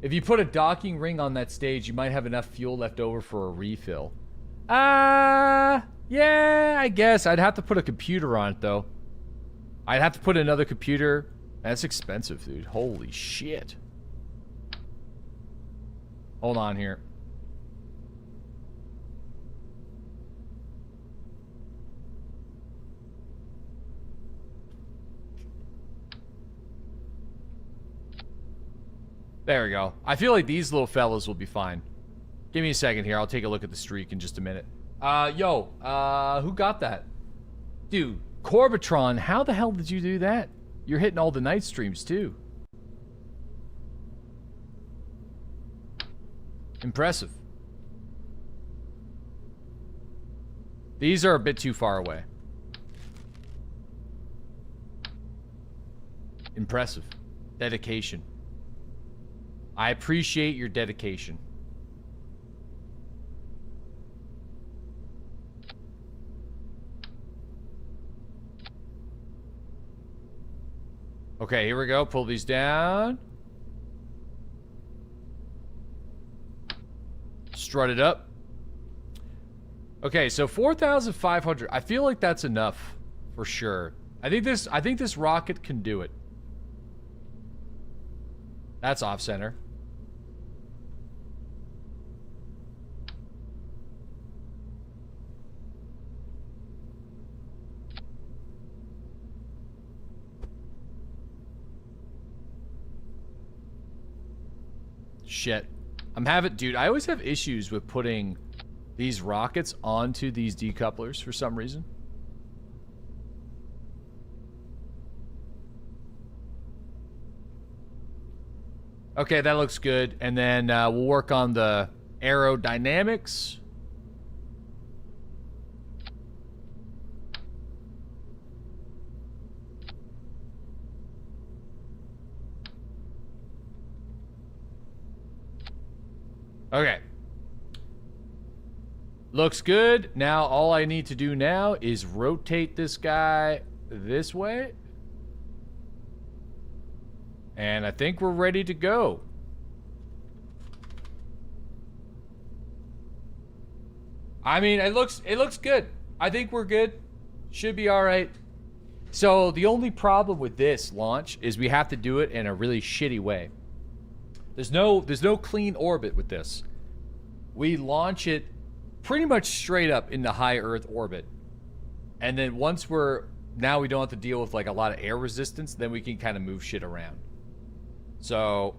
If you put a docking ring on that stage, you might have enough fuel left over for a refill. Yeah, I guess. I'd have to put a computer on it, though. I'd have to put another computer. That's expensive, dude. Holy shit. Hold on here. There we go. I feel like these little fellas will be fine. Give me a second here. I'll take a look at the streak in just a minute. Who got that? Dude, Corbatron, how the hell did you do that? You're hitting all the night streams, too. Impressive. These are a bit too far away. Impressive. Dedication. I appreciate your dedication. Okay, here we go. Pull these down. Strut it up. Okay, so 4,500. I feel like that's enough for sure. I think this rocket can do it. That's off center. Shit. Dude, I always have issues with putting these rockets onto these decouplers for some reason. Okay, that looks good. And then we'll work on the aerodynamics. Okay. Looks good. Now, all I need to do now is rotate this guy this way. And I think we're ready to go. I mean, it looks good. I think we're good. Should be all right. So the only problem with this launch is we have to do it in a really shitty way. There's no clean orbit with this. We launch it pretty much straight up into high Earth orbit. And then once now we don't have to deal with like a lot of air resistance, then we can kind of move shit around. So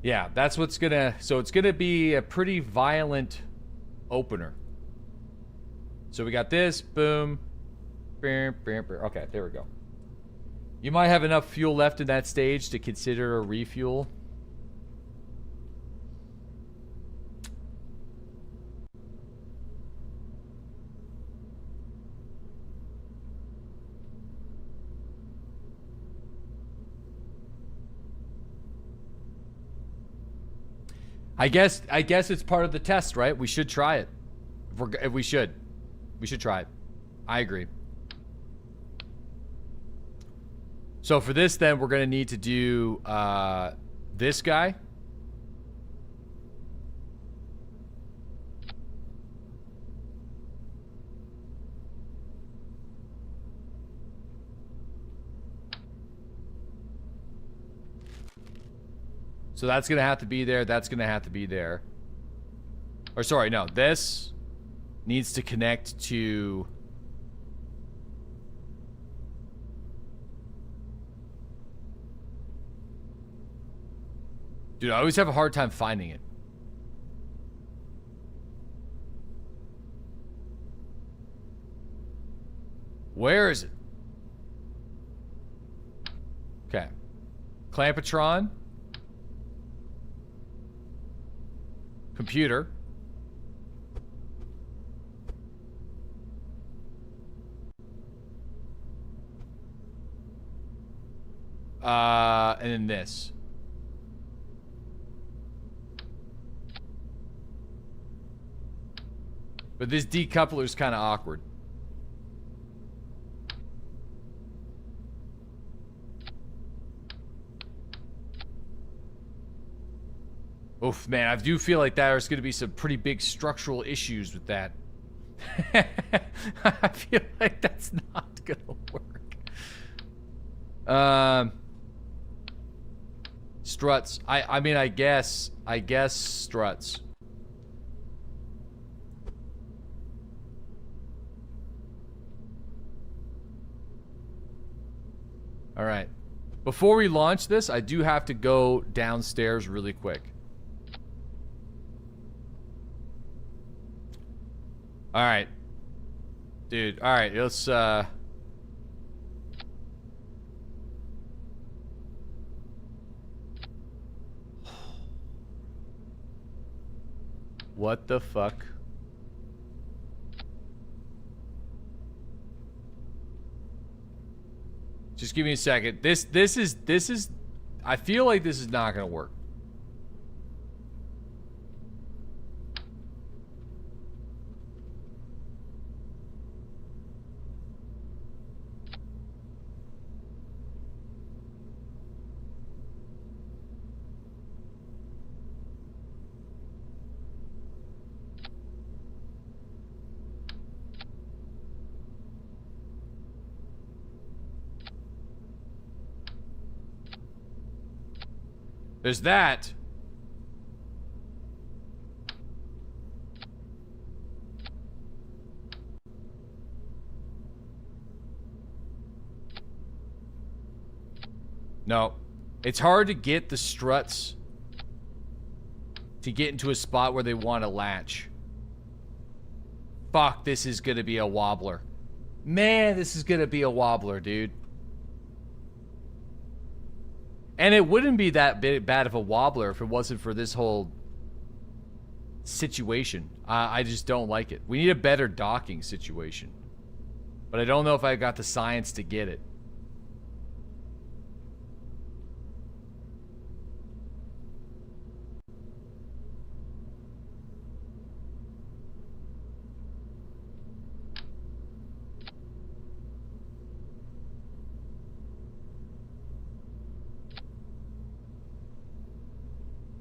yeah, that's what's so it's gonna be a pretty violent opener. So we got this, boom. Okay, there we go. You might have enough fuel left in that stage to consider a refuel. I guess it's part of the test, right? We should try it. We should try it. I agree. So for this, then, we're going to need to do this guy. So that's going to have to be there. That's going to have to be there. Or sorry, no. This needs to connect to... Dude, I always have a hard time finding it. Where is it? Okay. Clampatron. Computer. And then this. But this decoupler is kind of awkward. Oof, man, I do feel like there's going to be some pretty big structural issues with that. I feel like that's not going to work. Struts. I mean, I guess struts. All right. Before we launch this, I do have to go downstairs really quick. All right. Dude, all right, let's what the fuck? Just give me a second. This is I feel like this is not gonna work. There's that. No. It's hard to get the struts to get into a spot where they want to latch. Fuck, this is gonna be a wobbler. Man, this is gonna be a wobbler, dude. And it wouldn't be that bad of a wobbler if it wasn't for this whole situation. I just don't like it. We need a better docking situation. But I don't know if I got the science to get it.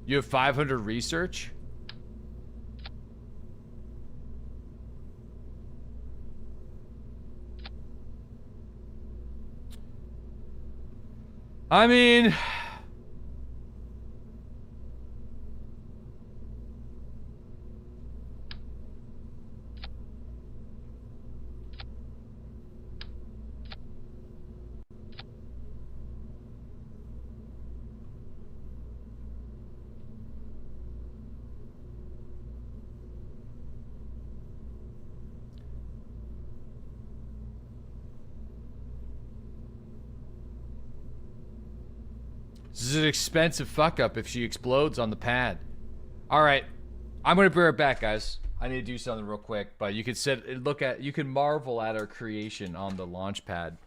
You have 500 research? I mean... This is an expensive fuck up if she explodes on the pad. Alright. I'm gonna be right back, guys. I need to do something real quick, but you can you can marvel at our creation on the launch pad.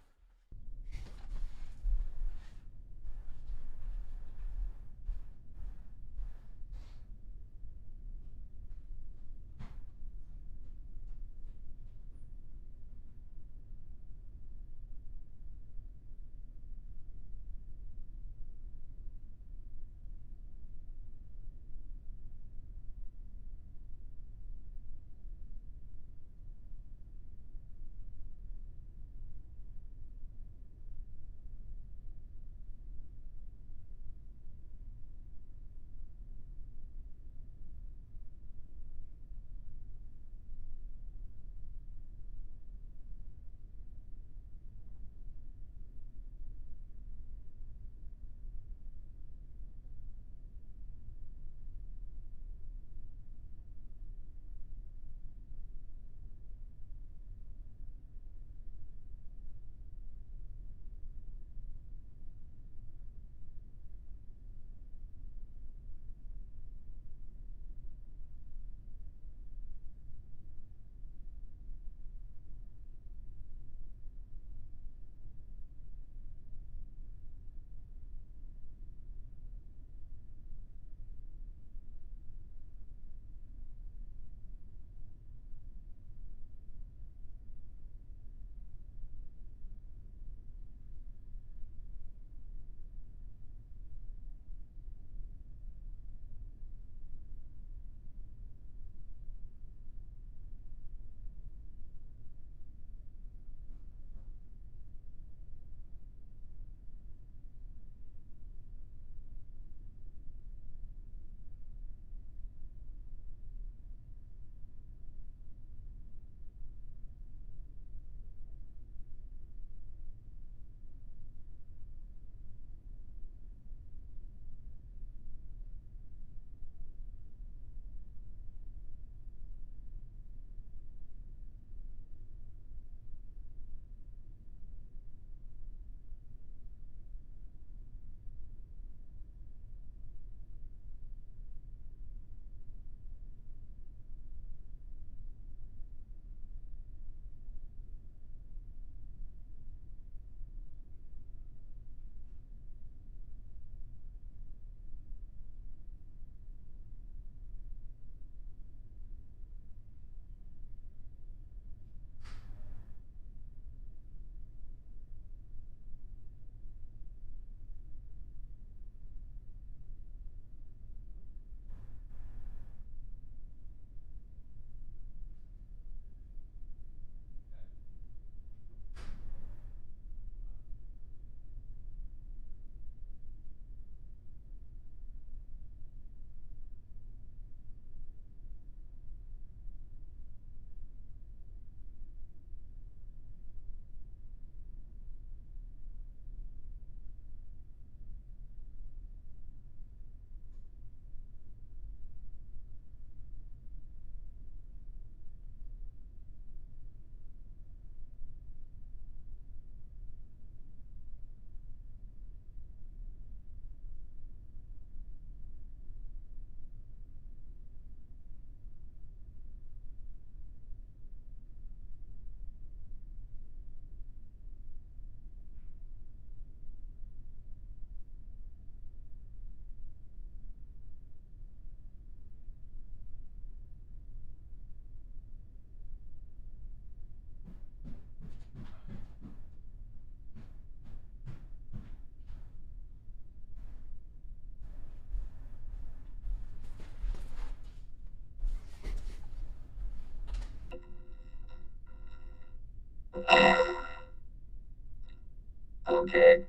Okay.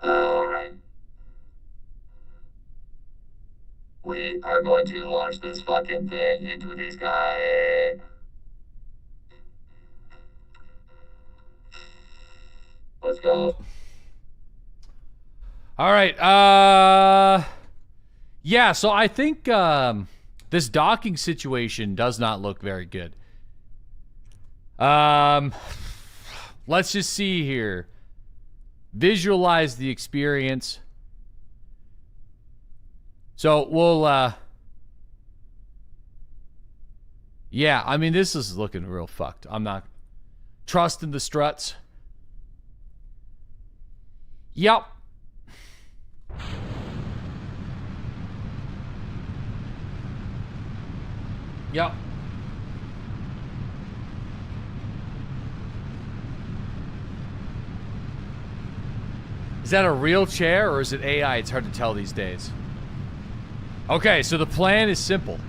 Alright. We are going to launch this fucking thing into the sky. Let's go. All right. Yeah, so I think this docking situation does not look very good. Let's just see here. Visualize the experience. So we'll yeah, I mean this is looking real fucked. I'm not trusting the struts. Yep. Yep. Is that a real chair or is it AI? It's hard to tell these days. Okay, so the plan is simple.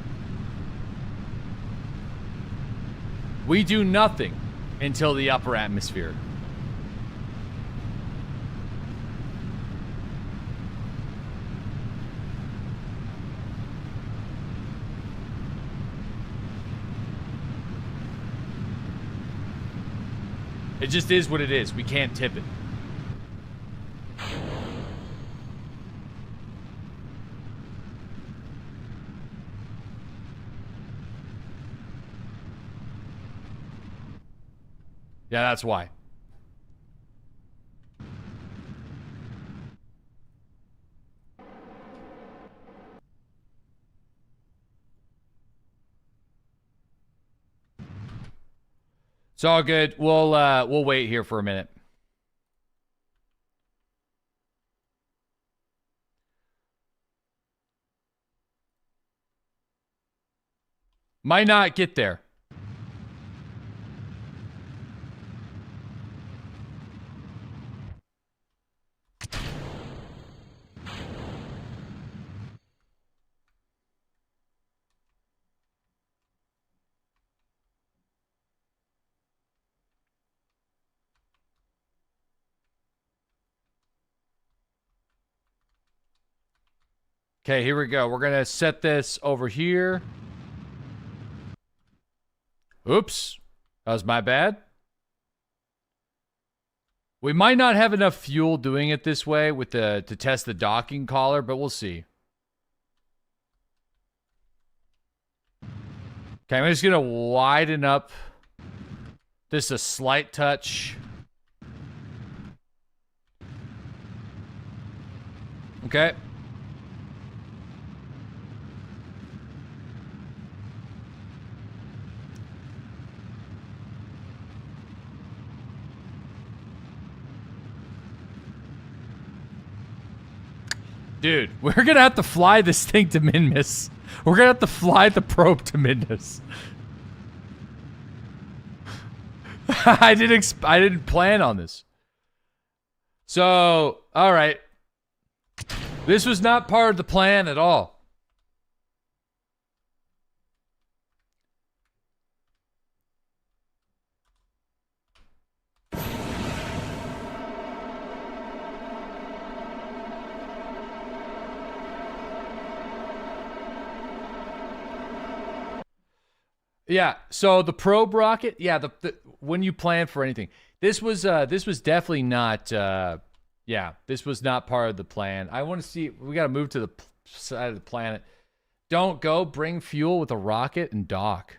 We do nothing until the upper atmosphere. It just is what it is. We can't tip it. Yeah, that's why. It's all good. We'll wait here for a minute. Might not get there. Okay, here we go. We're going to set this over here. Oops. That was my bad. We might not have enough fuel doing it this way with to test the docking collar, but we'll see. Okay, I'm just going to widen up this a slight touch. Okay. Dude, we're gonna have to fly this thing to Minmus. We're gonna have to fly the probe to Minmus. I didn't plan on this. So, all right. This was not part of the plan at all. Yeah, so the probe rocket, yeah, the when you plan for anything. This was definitely not yeah, this was not part of the plan. I want to see, we got to move to the side of the planet. Don't go bring fuel with a rocket and dock.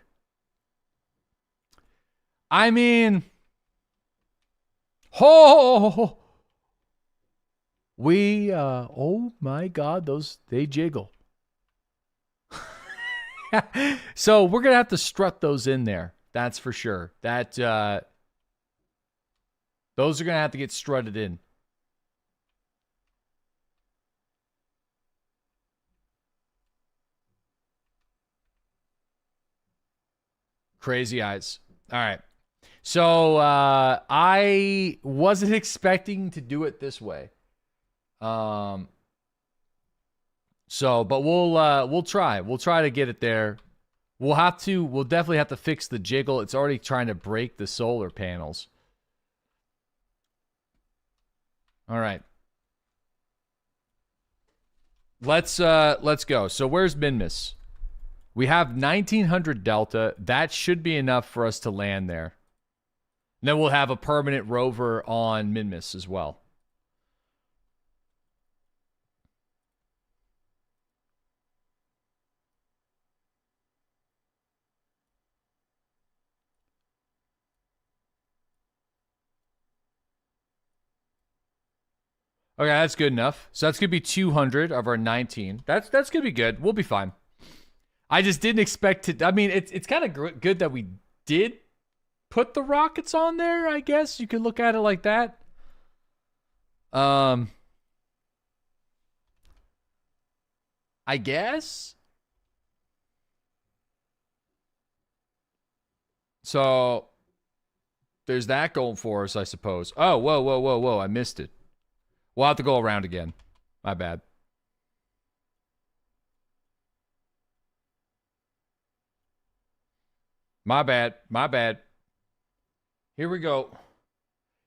I mean, oh, oh my God, they jiggle. So we're gonna have to strut those in there. That's for sure. Those are gonna have to get strutted in. Crazy eyes. All right. So I wasn't expecting to do it this way. So, but we'll try. We'll try to get it there. We'll definitely have to fix the jiggle. It's already trying to break the solar panels. All right. Let's go. So where's Minmus? We have 1900 Delta. That should be enough for us to land there. And then we'll have a permanent rover on Minmus as well. Okay, that's good enough. So that's going to be 200 of our 19. That's going to be good. We'll be fine. I just didn't expect to... I mean, it's kind of good that we did put the rockets on there, I guess. You could look at it like that. I guess. So, there's that going for us, I suppose. Oh, whoa. I missed it. We'll have to go around again. My bad. My bad. Here we go.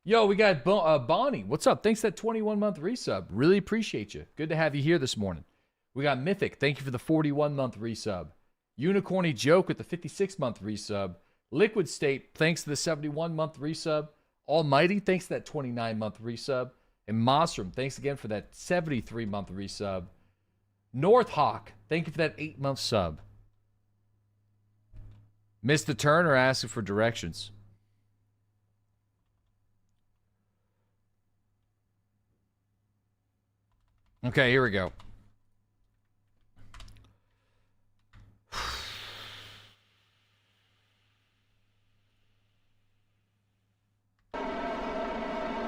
Yo, we got Bonnie. What's up? Thanks for that 21-month resub. Really appreciate you. Good to have you here this morning. We got Mythic. Thank you for the 41-month resub. Unicorny Joke with the 56-month resub. Liquid State, thanks to the 71-month resub. Almighty, thanks to that 29-month resub. And Mosrum, thanks again for that 73-month resub. Northhawk, thank you for that 8-month sub. Missed the turn or asking for directions? Okay, here we go.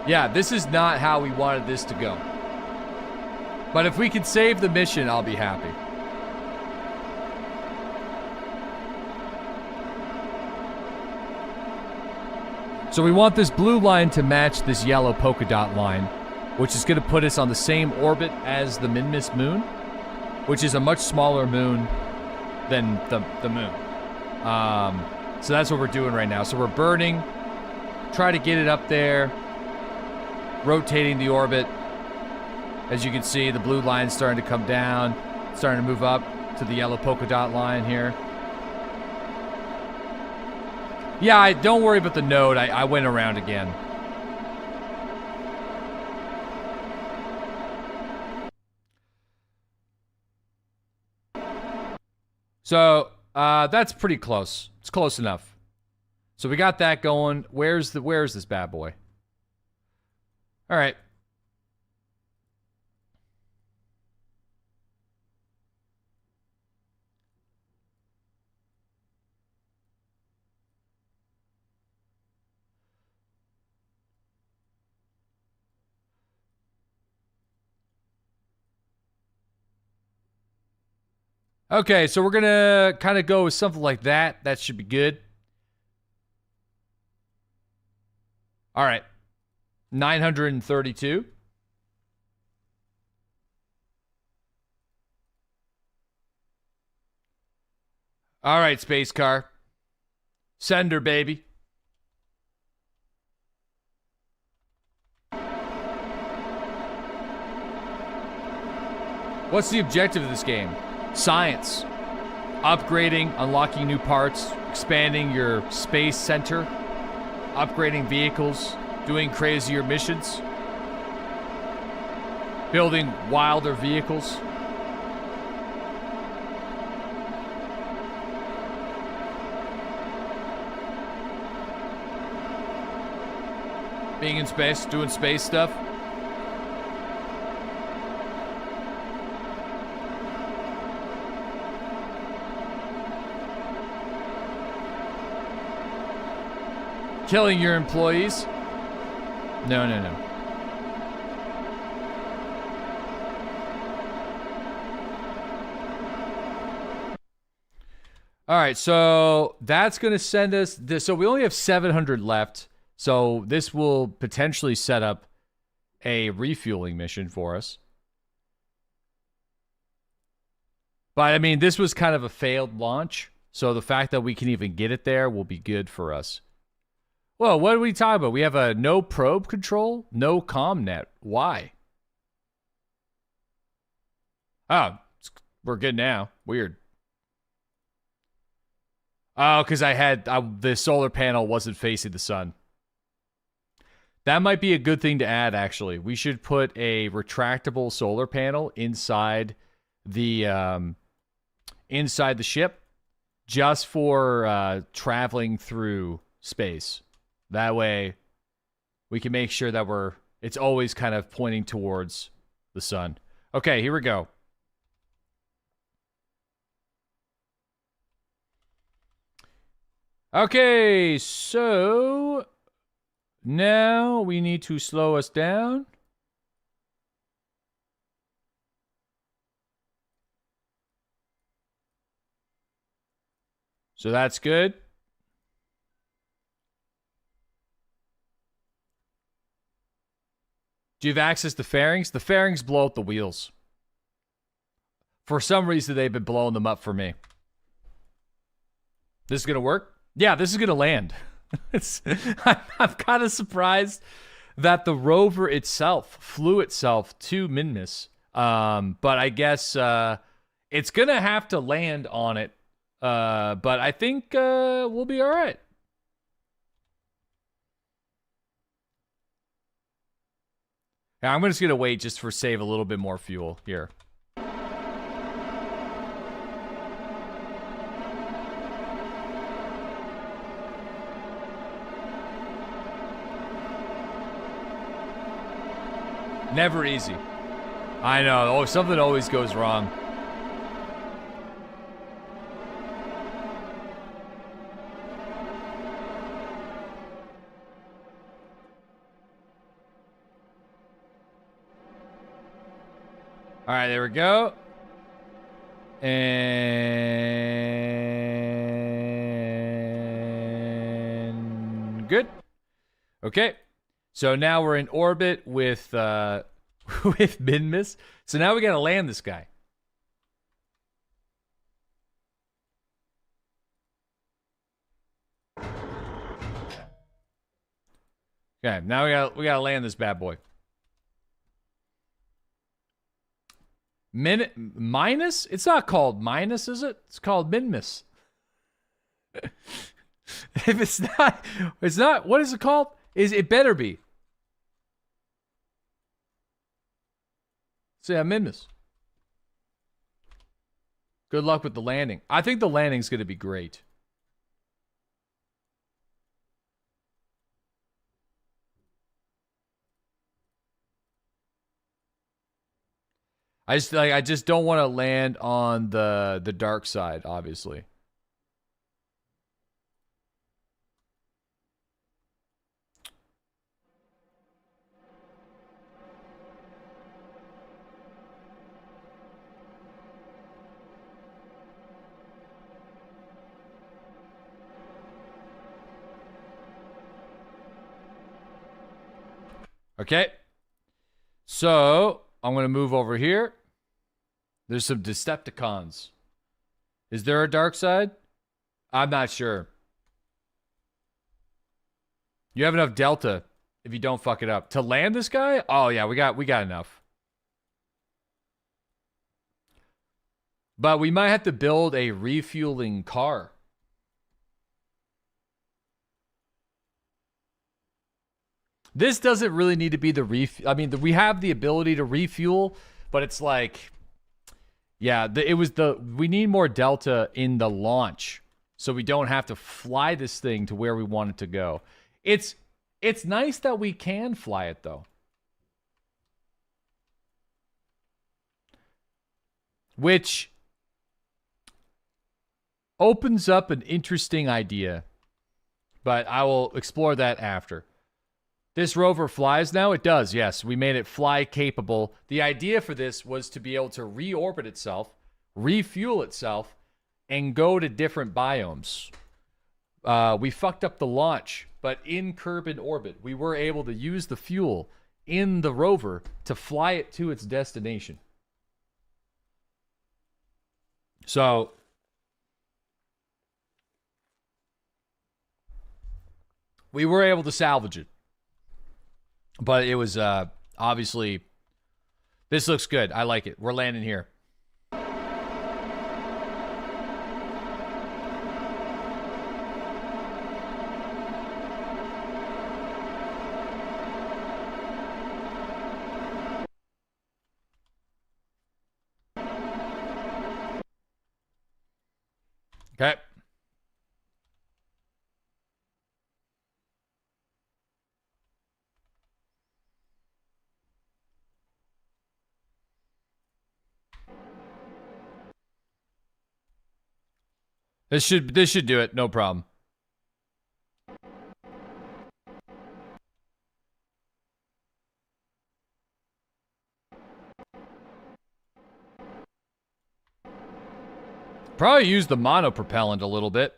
Yeah, this is not how we wanted this to go. But if we can save the mission, I'll be happy. So we want this blue line to match this yellow polka dot line, which is going to put us on the same orbit as the Minmus moon, which is a much smaller moon than the moon. So that's what we're doing right now. So we're burning, try to get it up there, rotating the orbit. As you can see, the blue line's starting to come down, starting to move up to the yellow polka dot line here. Yeah, don't worry about the node. I went around again. So, that's pretty close. It's close enough. So we got that going. Where's this bad boy? All right. Okay, so we're gonna kind of go with something like that. That should be good. All right. 932. All right, space car. Send her, baby. What's the objective of this game? Science. Upgrading, unlocking new parts, expanding your space center, upgrading vehicles, doing crazier missions, building wilder vehicles. Being in space, doing space stuff. Killing your employees. No. All right, so that's going to send us this. So we only have 700 left. So this will potentially set up a refueling mission for us. But I mean, this was kind of a failed launch. So the fact that we can even get it there will be good for us. Well, what are we talking about? We have a no probe control, no comm Why? Oh, we're good now. Weird. Oh, because the solar panel wasn't facing the sun. That might be a good thing to add, actually. We should put a retractable solar panel inside the ship just for traveling through space. That way, we can make sure that it's always kind of pointing towards the sun. Okay, here we go. Okay, so now we need to slow us down. So that's good. Do you have access to fairings? The fairings blow up the wheels. For some reason, they've been blowing them up for me. This is going to work? Yeah, this is going to land. I'm kind of surprised that the rover itself flew itself to Minmus. But I guess it's going to have to land on it. But I think we'll be all right. Yeah, I'm just going to wait just for save a little bit more fuel here. Never easy. I know. Oh, something always goes wrong. All right, there we go. And good. Okay. So now we're in orbit with with Minmus. So now we got to land this guy. Okay, now we got to land this bad boy. Minus? It's not called Minus, is it? It's called Minmus. If it's not, what is it called? It better be. So yeah, Minmus. Good luck with the landing. I think the landing's going to be great. I just don't want to land on the dark side, obviously. Okay. So, I'm going to move over here. There's some Decepticons. Is there a dark side? I'm not sure. You have enough delta if you don't fuck it up. To land this guy? Oh yeah, we got enough. But we might have to build a refueling car. This doesn't really need to be the I mean, we have the ability to refuel, but it's like, yeah, we need more delta in the launch, so we don't have to fly this thing to where we want it to go. It's nice that we can fly it though, which opens up an interesting idea, but I will explore that after. This rover flies now? It does, yes. We made it fly capable. The idea for this was to be able to reorbit itself, refuel itself, and go to different biomes. We fucked up the launch, but in Kerbal orbit, we were able to use the fuel in the rover to fly it to its destination. So, We were able to salvage it. But it was obviously... This looks good. I like it. We're landing here. Okay. This should do it. No problem. Probably use the mono propellant a little bit.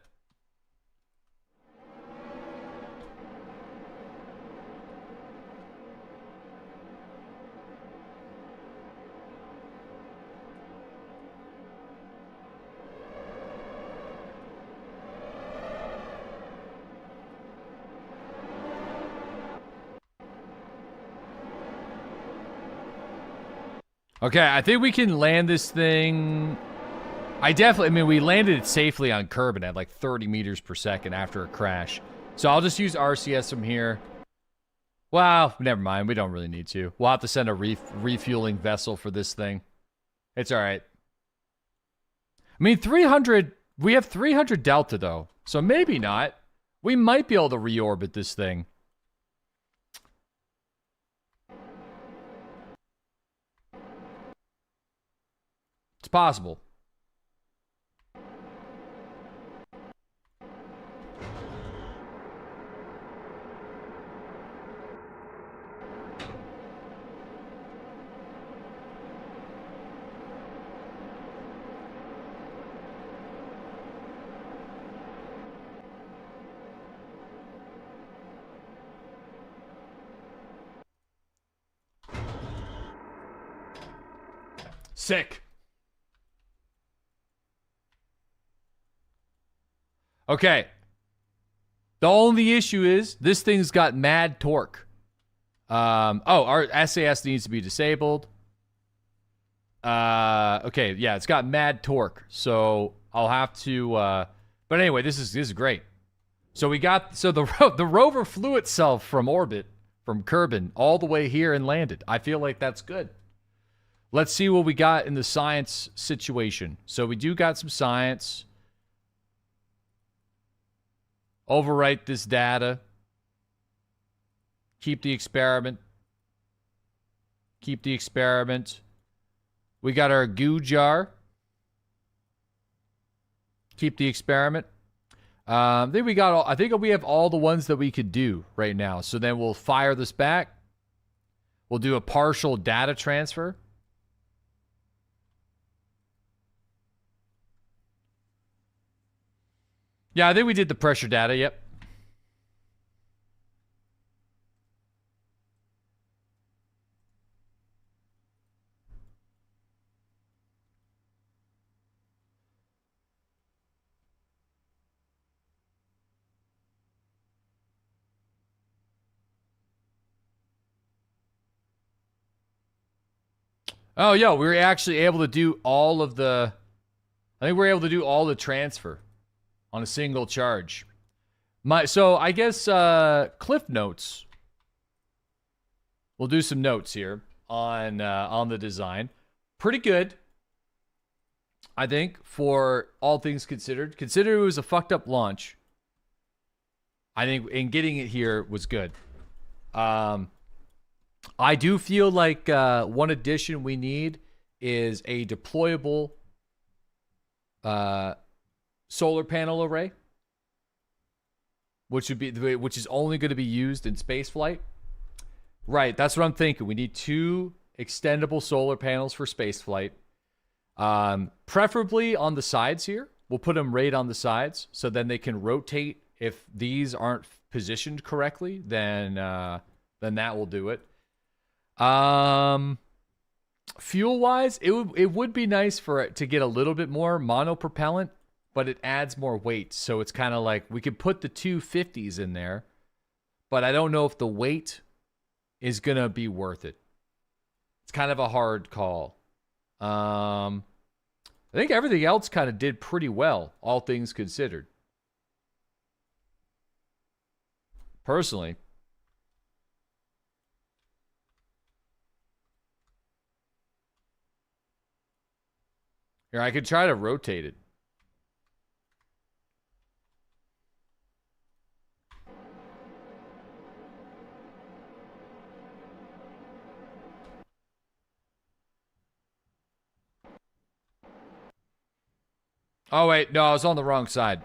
Okay, I think we can land this thing. I mean, we landed it safely on Kerbal at like 30 meters per second after a crash. So I'll just use RCS from here. Well, never mind. We don't really need to. We'll have to send a refueling vessel for this thing. It's all right. I mean, 300... We have 300 delta, though. So maybe not. We might be able to reorbit this thing. It's possible. Sick. Okay. The only issue is this thing's got mad torque. Our SAS needs to be disabled. Okay, yeah, it's got mad torque. So I'll have to but anyway, this is great. So the rover flew itself from orbit, from Kerbal, all the way here and landed. I feel like that's good. Let's see what we got in the science situation. So we do got some science. Overwrite this data. Keep the experiment. Keep the experiment. We got our goo jar. Keep the experiment. I think we have all the ones that we could do right now. So then we'll fire this back. We'll do a partial data transfer. Yeah, I think we did the pressure data, yep. Oh, yeah, we were actually able to do all of the... I think we were able to do all the transfer on a single charge. So I guess cliff notes. We'll do some notes here on the design. Pretty good, I think, for all things considered. Consider it was a fucked up launch. I think in getting it here was good. I do feel like one addition we need is a deployable solar panel array, which is only going to be used in space flight. Right, that's what I'm thinking. We need 2 extendable solar panels for space flight. Preferably on the sides here. We'll put them right on the sides so then they can rotate. If these aren't positioned correctly, then that will do it. Fuel wise, it would be nice for it to get a little bit more monopropellant, but it adds more weight. So it's kind of like we could put the 250s in there, but I don't know if the weight is going to be worth it. It's kind of a hard call. I think everything else kind of did pretty well, all things considered. Personally. Here, I could try to rotate it. Oh, wait. No, I was on the wrong side.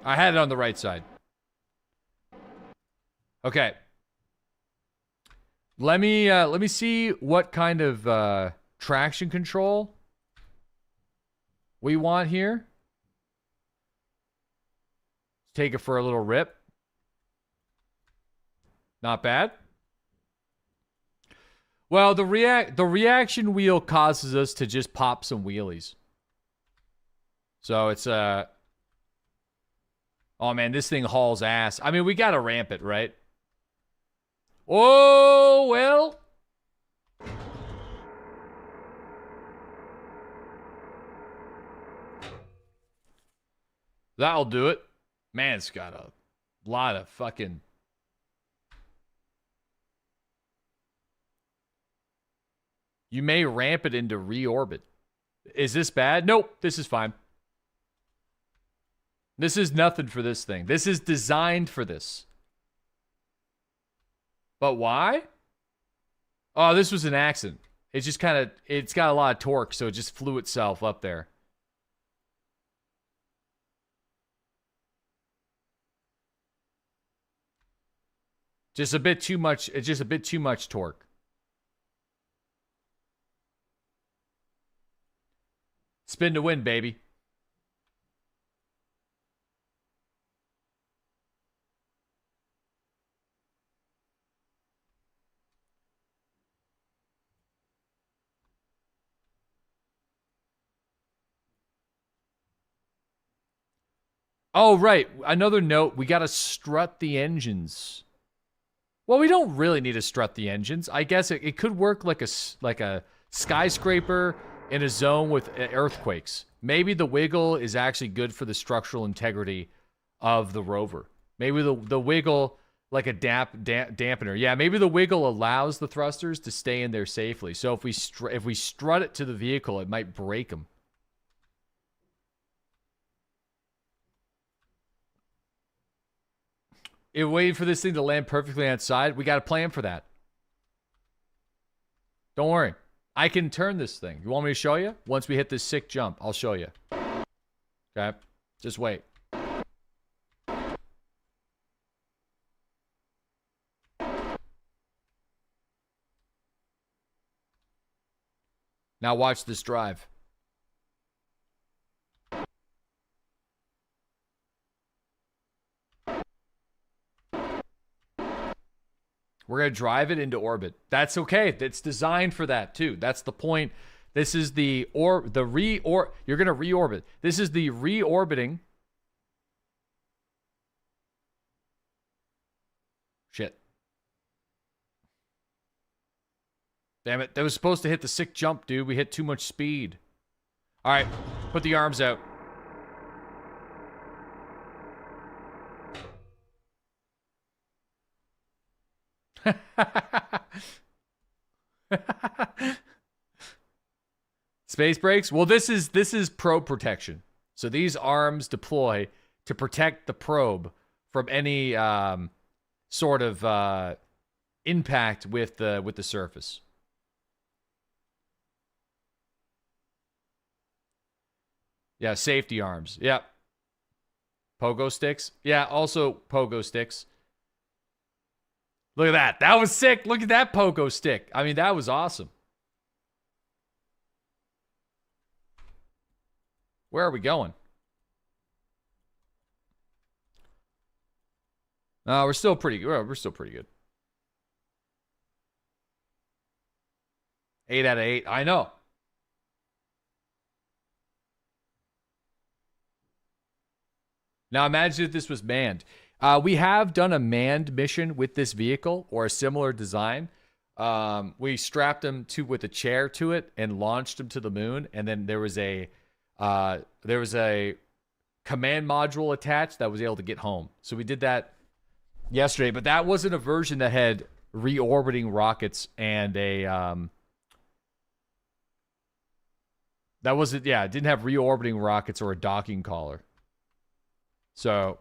I had it on the right side. Okay. Let me see what kind of traction control we want here. Take it for a little rip. Not bad. Well, the reaction wheel causes us to just pop some wheelies. So it's oh man, this thing hauls ass. I mean, we gotta ramp it, right? Oh well. That'll do it. Man, it's got a lot of fucking... You may ramp it into reorbit. Is this bad? Nope, this is fine. This is nothing for this thing. This is designed for this. But why? Oh, this was an accident. It's just kind of... It's got a lot of torque, so it just flew itself up there. Just a bit too much. It's just a bit too much torque. Spin to win, baby. Oh, right. Another note. We got to strut the engines. Well, we don't really need to strut the engines. I guess it could work like a skyscraper in a zone with earthquakes. Maybe the wiggle is actually good for the structural integrity of the rover. Maybe the wiggle, like a dampener. Yeah, maybe the wiggle allows the thrusters to stay in there safely. So if we strut it to the vehicle, it might break them. If waiting for this thing to land perfectly outside, we got a plan for that. Don't worry. I can turn this thing. You want me to show you? Once we hit this sick jump, I'll show you. Okay? Just wait. Now watch this drive. We're going to drive it into orbit. That's okay. It's designed for that too. That's the point. This is you're going to reorbit. This is the reorbiting. Shit. Damn it. That was supposed to hit the sick jump, dude. We hit too much speed. All right. Put the arms out. Space brakes? Well, this is probe protection. So these arms deploy to protect the probe from any sort of impact with the surface. Yeah, safety arms. Yep. Pogo sticks. Yeah, also pogo sticks. Look at that. That was sick. Look at that pogo stick. I mean, that was awesome. Where are we going? We're still pretty good. We're still pretty good. 8 out of 8. I know. Now imagine if this was manned. We have done a manned mission with this vehicle or a similar design. We strapped him with a chair to it and launched him to the moon, and then there was a command module attached that was able to get home. So we did that yesterday, but that wasn't a version that had reorbiting rockets and a that wasn't, yeah, it didn't have reorbiting rockets or a docking collar. So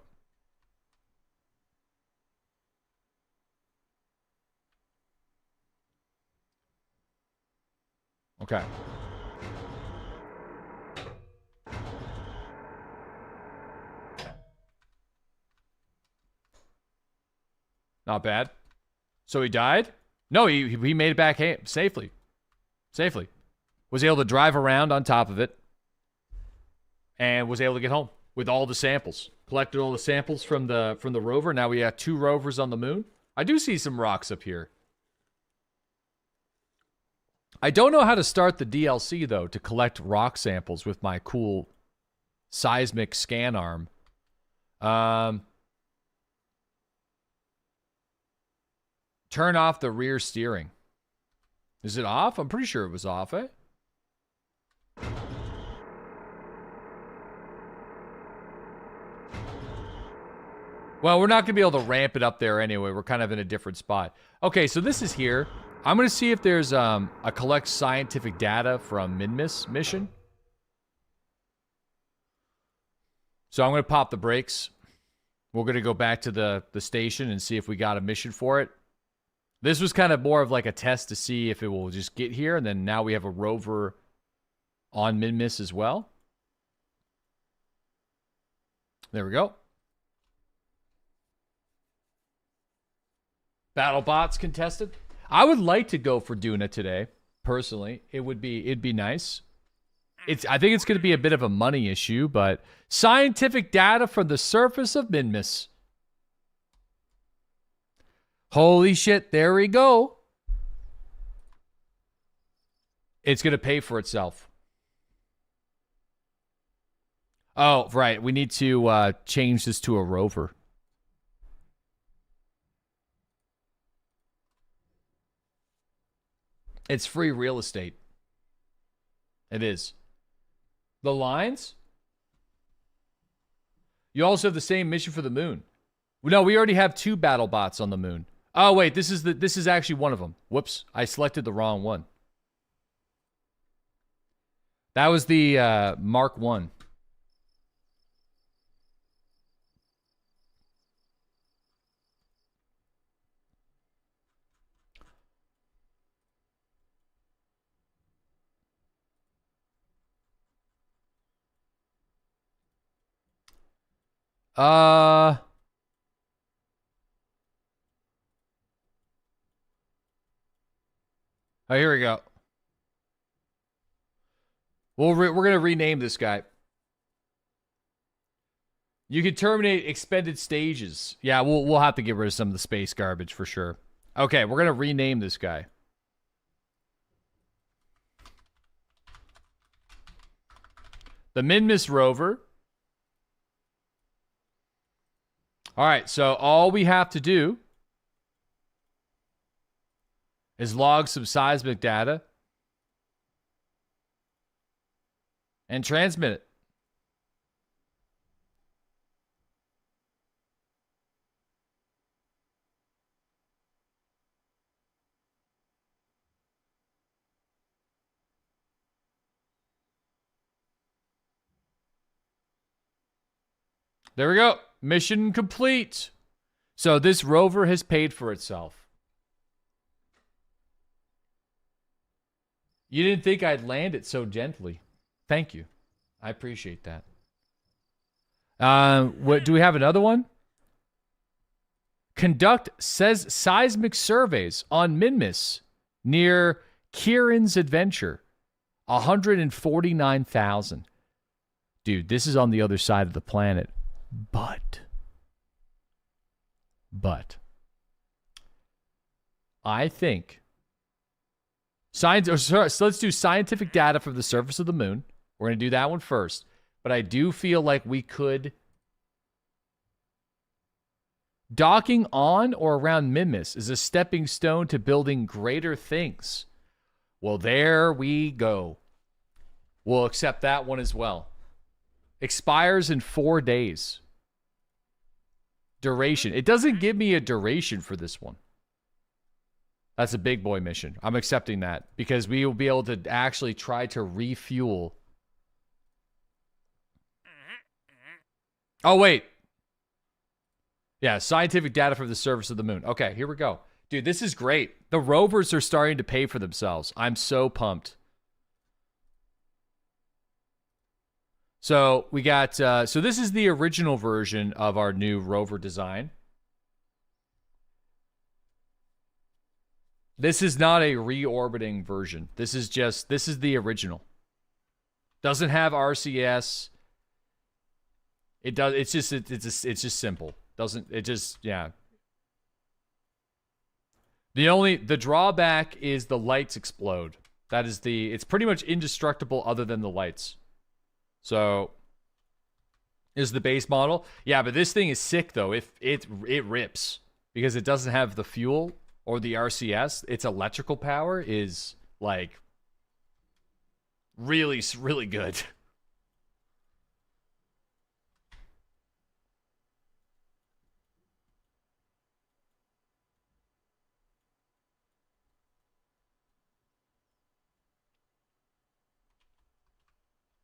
okay. Not bad. So he died? No, he made it back safely. Safely. Was able to drive around on top of it. And was able to get home with all the samples. Collected all the samples from the rover. Now we have 2 rovers on the moon. I do see some rocks up here. I don't know how to start the DLC, though, to collect rock samples with my cool seismic scan arm. Turn off the rear steering. Is it off? I'm pretty sure it was off, eh? Well, we're not going to be able to ramp it up there anyway. We're kind of in a different spot. Okay, so this is here. I'm going to see if there's a collect scientific data from Minmus mission. So I'm going to pop the brakes. We're going to go back to the station and see if we got a mission for it. This was kind of more of like a test to see if it will just get here. And then now we have a rover on Minmus as well. There we go. Battle bots contested. I would like to go for Duna today, personally. It'd be nice. I think it's going to be a bit of a money issue, but scientific data from the surface of Minmus. Holy shit, there we go. It's going to pay for itself. Oh, right. We need to change this to a rover. It's free real estate. It is. The lines? You also have the same mission for the moon. No, we already have 2 battle bots on the moon. Oh wait, this is actually one of them. Whoops, I selected the wrong one. That was the Mark 1. Oh, here we go. Well, we're going to rename this guy. You can terminate expended stages. Yeah, we'll have to get rid of some of the space garbage for sure. Okay, we're going to rename this guy. The Minmus rover. All right, so all we have to do is log some seismic data and transmit it. There we go. Mission complete. So this rover has paid for itself. You didn't think I'd land it so gently. Thank you. I appreciate that. What do we have another one? Conduct says seismic surveys on Minmus near Kieran's Adventure. 149,000. Dude, this is on the other side of the planet. But I think so let's do scientific data from the surface of the moon. We're going to do that one first. But I do feel like we could Docking on or around Minmus is a stepping stone to building greater things. Well, there we go. We'll accept that one as well. Expires in 4 days. Duration. It doesn't give me a duration for this one. That's a big boy mission. I'm accepting that because we will be able to actually try to refuel. Oh, wait. Yeah, scientific data from the surface of the moon. Okay, here we go. Dude, this is great. The rovers are starting to pay for themselves. I'm so pumped. So we got, so this is the original version of our new rover design. This is not a reorbiting version. This is the original. Doesn't have RCS. It does, it's just simple. Yeah. The drawback is the lights explode. It's pretty much indestructible other than the lights. So, is the base model. Yeah, but this thing is sick though. It rips because it doesn't have the fuel or the RCS. Its electrical power is like really, really good.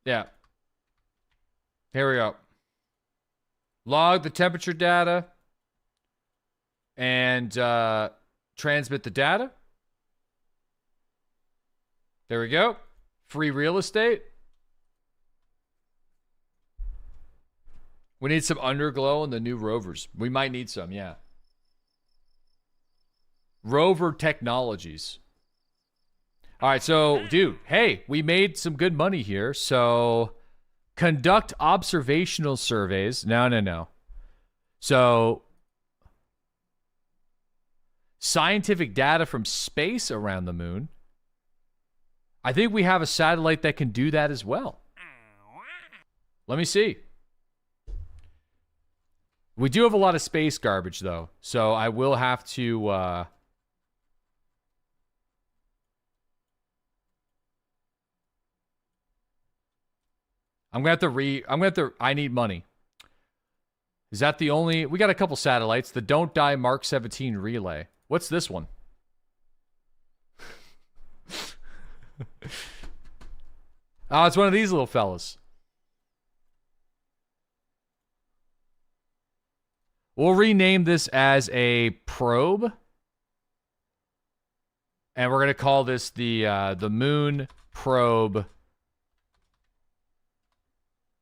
Yeah. Here we go. Log the temperature data and transmit the data. There we go. Free real estate. We need some underglow in the new rovers. We might need some, yeah. Rover Technologies. All right, so, dude, hey, we made some good money here. So, conduct observational surveys. No. So, scientific data from space around the moon. I think we have a satellite that can do that as well. Let me see. We do have a lot of space garbage, though. So, I will have to... I need money. Is that the only... We got a couple satellites. The Don't Die Mark 17 relay. What's this one? Oh, it's one of these little fellas. We'll rename this as a probe. And we're going to call this the Moon Probe...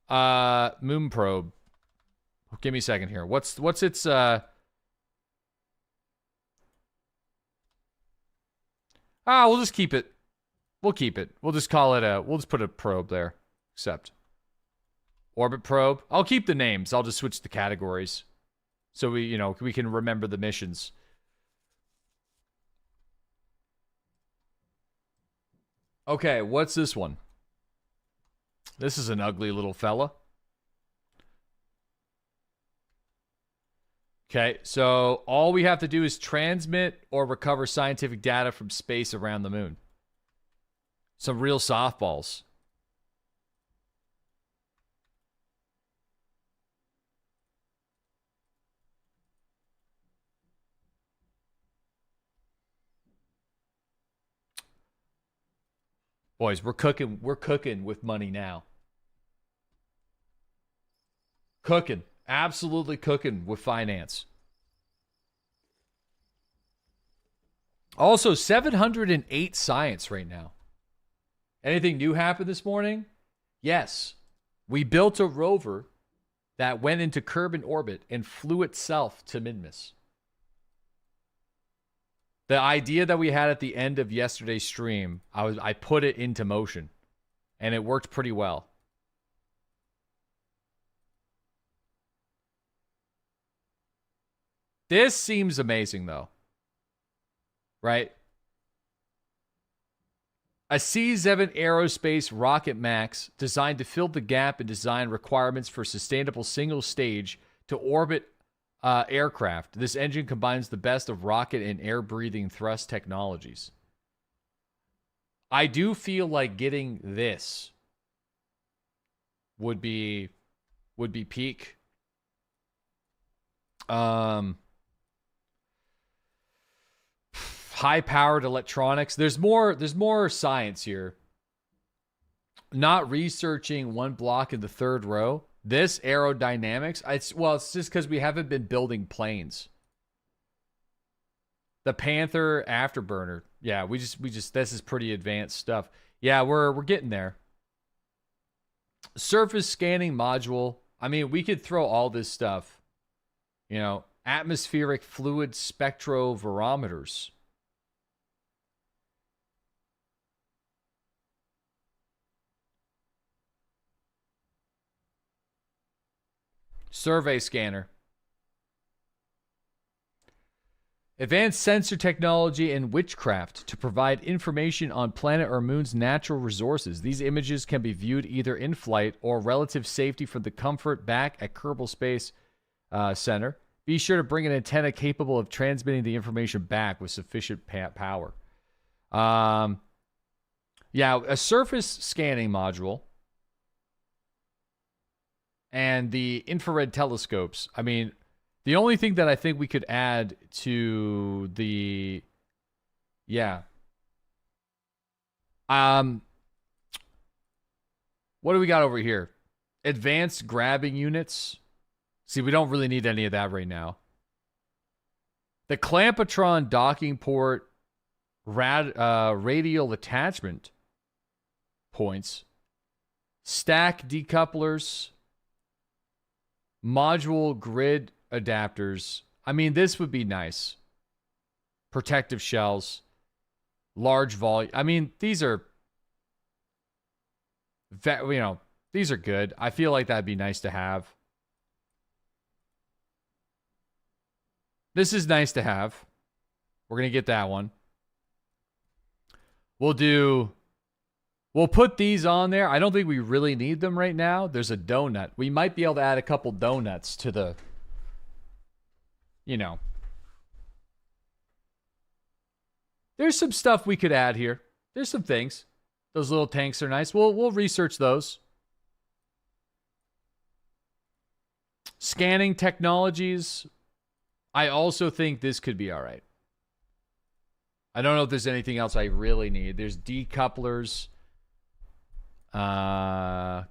Moon probe. Give me a second here. What's its we'll just keep it. We'll keep it. We'll just call it we'll just put a probe there. Accept. Orbit probe. I'll keep the names. I'll just switch the categories. So we can remember the missions. Okay, what's this one? This is an ugly little fella. Okay, so all we have to do is transmit or recover scientific data from space around the moon. Some real softballs. Boys, we're cooking with money now. Cooking. Absolutely cooking with finance. Also, 708 science right now. Anything new happened this morning? Yes. We built a rover that went into Kerbal orbit and flew itself to Minmus. The idea that we had at the end of yesterday's stream, I put it into motion, and it worked pretty well. This seems amazing, though. Right? A C-7 Aerospace Rocket Max designed to fill the gap in design requirements for sustainable single stage to orbit aircraft. This engine combines the best of rocket and air-breathing thrust technologies. I do feel like getting this would be peak. High-powered electronics. There's more science here. Not researching one block in the third row. This aerodynamics. It's just because we haven't been building planes. The Panther afterburner. Yeah, we just this is pretty advanced stuff. Yeah, we're getting there. Surface scanning module. I mean, we could throw all this stuff. You know, atmospheric fluid spectrophotometers. Survey scanner. Advanced sensor technology and witchcraft to provide information on planet or moon's natural resources. These images can be viewed either in flight or relative safety from the comfort back at Kerbal Space Center. Be sure to bring an antenna capable of transmitting the information back with sufficient power. Yeah, a surface scanning module. And the infrared telescopes. I mean, the only thing that I think we could add to the... Yeah. What do we got over here? Advanced grabbing units. See, we don't really need any of that right now. The Clampatron docking port radial attachment points. Stack decouplers. Module grid adapters. I mean, this would be nice. Protective shells. Large volume. I mean, these are... these are good. I feel like that'd be nice to have. This is nice to have. We're going to get that one. We'll put these on there. I don't think we really need them right now. There's a donut. We might be able to add a couple donuts to the, There's some stuff we could add here. There's some things. Those little tanks are nice. We'll research those. Scanning technologies. I also think this could be all right. I don't know if there's anything else I really need. There's decouplers.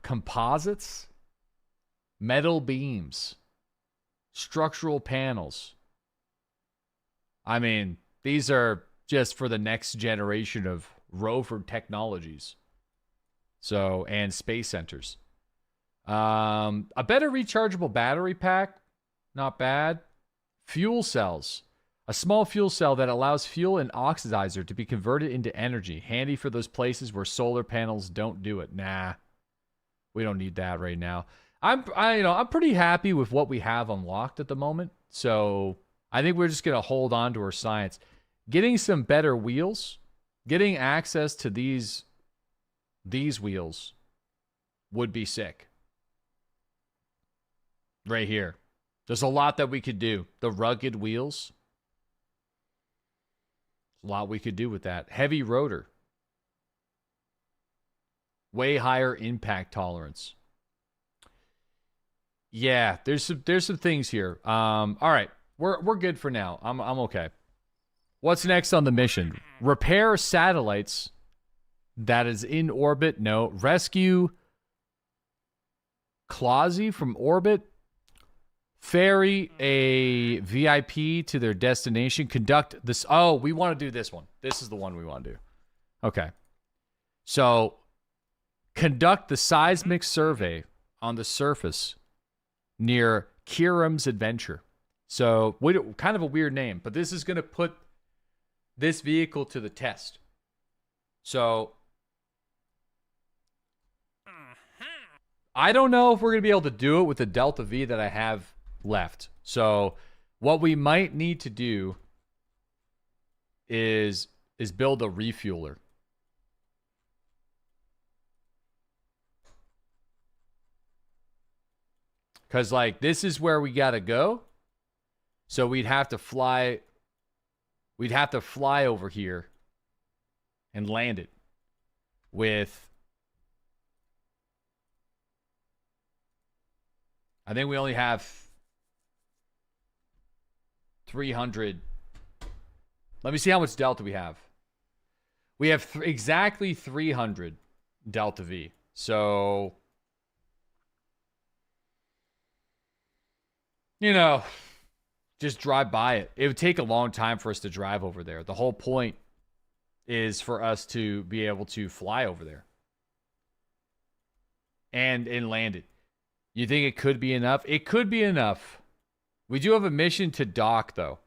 Composites, metal beams, structural panels. I mean, these are just for the next generation of rover technologies. So, and space centers. A better rechargeable battery pack, not bad. Fuel cells. A small fuel cell that allows fuel and oxidizer to be converted into energy. Handy for those places where solar panels don't do it. Nah, we don't need that right now. I'm pretty happy with what we have unlocked at the moment. So I think we're just gonna hold on to our science. Getting some better wheels, getting access to these wheels would be sick. Right here. There's a lot that we could do. The rugged wheels. A lot we could do with that. Heavy rotor. Way higher impact tolerance. Yeah, there's some things here. All right, we're good for now. I'm okay. What's next on the mission? Repair satellites that is in orbit. No. Rescue Clausy from orbit. Ferry a VIP to their destination. Conduct this. Oh, we want to do this one. This is the one we want to do. Okay. So, conduct the seismic survey on the surface near Kiram's Adventure. So, kind of a weird name, but this is going to put this vehicle to the test. So, I don't know if we're going to be able to do it with the Delta V that I have left. So what we might need to do is build a refueler. Because, like, this is where we got to go. So we'd have to fly over here and land it with, I think we only have 300. Let me see how much delta we have. We have exactly 300 delta V. So, you know, just drive by it. It would take a long time for us to drive over there. The whole point is for us to be able to fly over there and land it. You think it could be enough? It could be enough. We do have a mission to dock, though.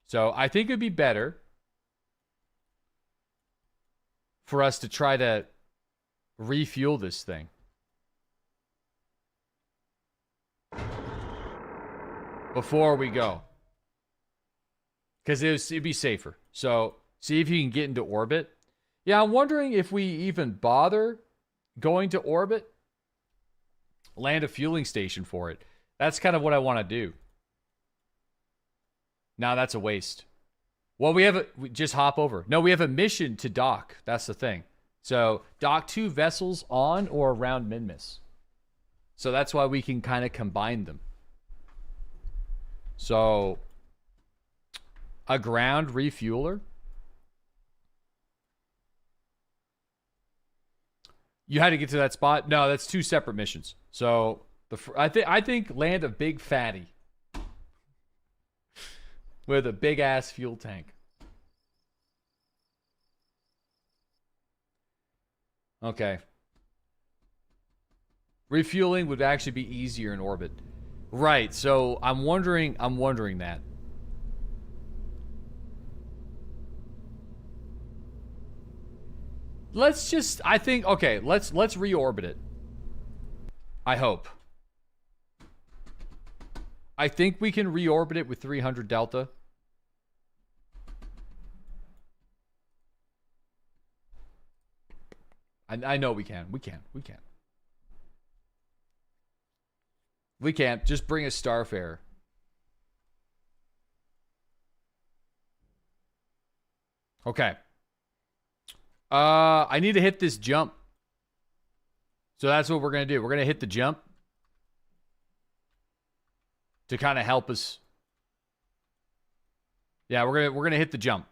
So I think it'd be better for us to try to refuel this thing before we go. Because it'd be safer. So see if you can get into orbit. Yeah, I'm wondering if we even bother going to orbit. Land a fueling station for it. That's kind of what I want to do. Now that's a waste. Well, we just hop over. No, we have a mission to dock. That's the thing. So dock 2 vessels on or around Minmus. So that's why we can kind of combine them. So a ground refueler. You had to get to that spot? No, that's 2 separate missions. So I think land a big fatty with a big ass fuel tank. Okay. Refueling would actually be easier in orbit. Right. So I'm wondering that. Let's just, I think, okay, let's reorbit it. I hope. I think we can reorbit it with 300 delta. I know we can. We can. We can't. Just bring a Starfarer. Okay. I need to hit this jump. So that's what we're going to do. We're going to hit the jump to kind of help us. Yeah, we're going to hit the jump.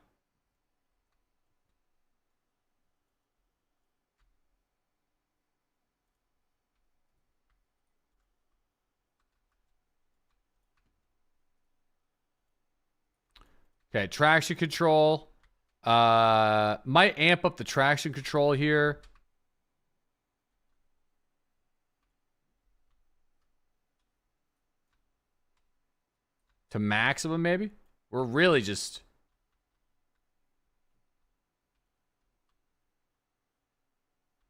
Okay, traction control. Might amp up the traction control here. To maximum, maybe? We're really just...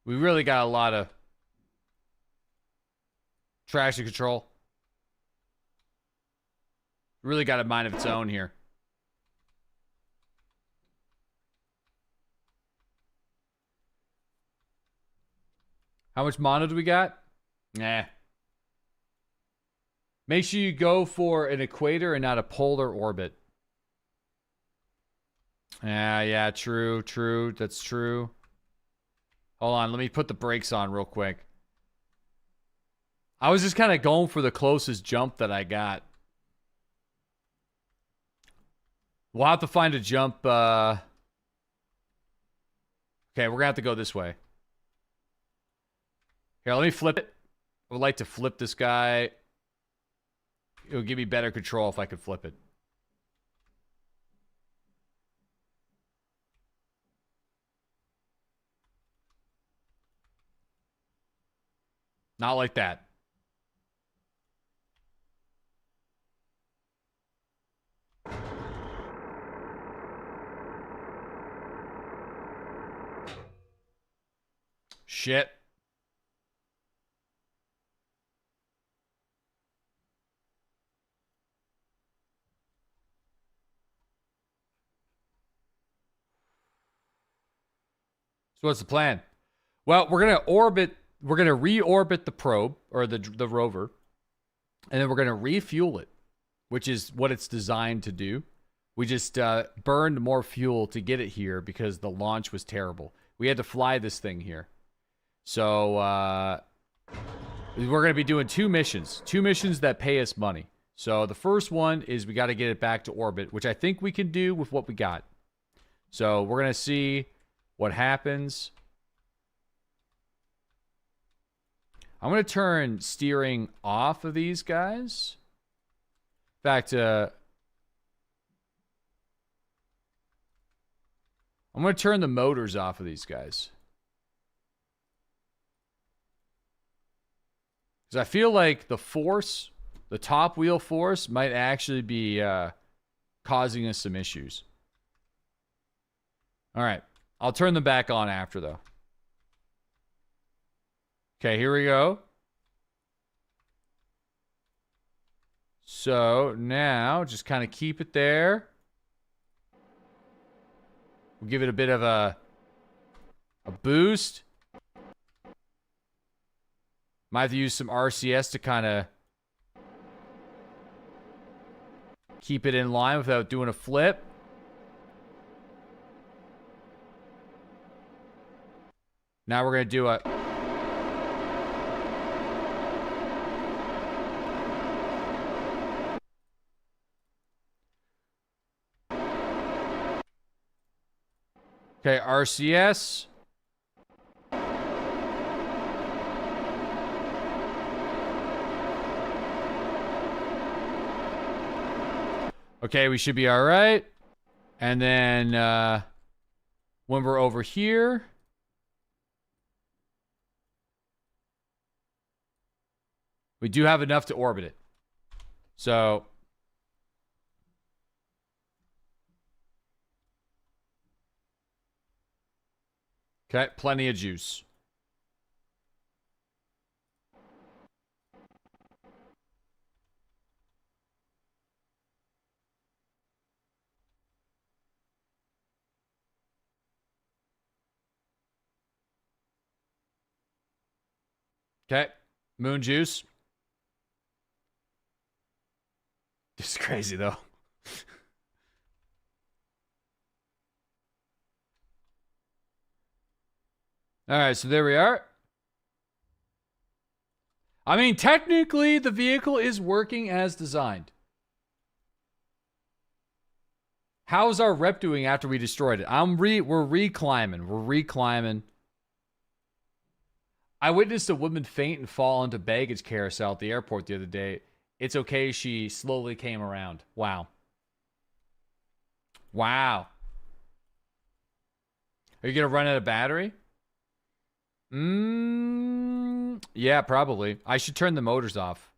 We really got a lot of traction control. Really got a mind of its own here. How much mono do we got? Nah. Make sure you go for an equator and not a polar orbit. Yeah, true. That's true. Hold on, let me put the brakes on real quick. I was just kind of going for the closest jump that I got. We'll have to find a jump. Okay, we're going to have to go this way. Here, let me flip it. I would like to flip this guy. It would give me better control if I could flip it. Not like that. Shit. So what's the plan? Well, we're going to reorbit the probe or the rover, and then we're going to refuel it. which is what it's designed to do. We just burned more fuel to get it here because the launch was terrible. We had to fly this thing here. So we're going to be doing 2 missions. 2 missions that pay us money. So the first one is we got to get it back to orbit, which I think we can do with what we got. So we're going to see what happens. I'm going to turn steering off of these guys. Back to... I'm going to turn the motors off of these guys. Because I feel like the force, the top wheel force, might actually be causing us some issues. All right. I'll turn them back on after, though. Okay, here we go. So now, just kind of keep it there. We'll give it a bit of a boost. Might have to use some RCS to kind of keep it in line without doing a flip. Now we're going to do a... Okay, RCS. Okay, we should be all right. And then when we're over here, we do have enough to orbit it. So okay, plenty of juice. Okay, moon juice. This is crazy, though. All right, so there we are. I mean, technically, the vehicle is working as designed. How's our rep doing after we destroyed it? We're reclimbing. We're reclimbing. I witnessed a woman faint and fall into baggage carousel at the airport the other day. It's okay, she slowly came around. Wow. Wow. Are you going to run out of battery? Yeah, probably. I should turn the motors off.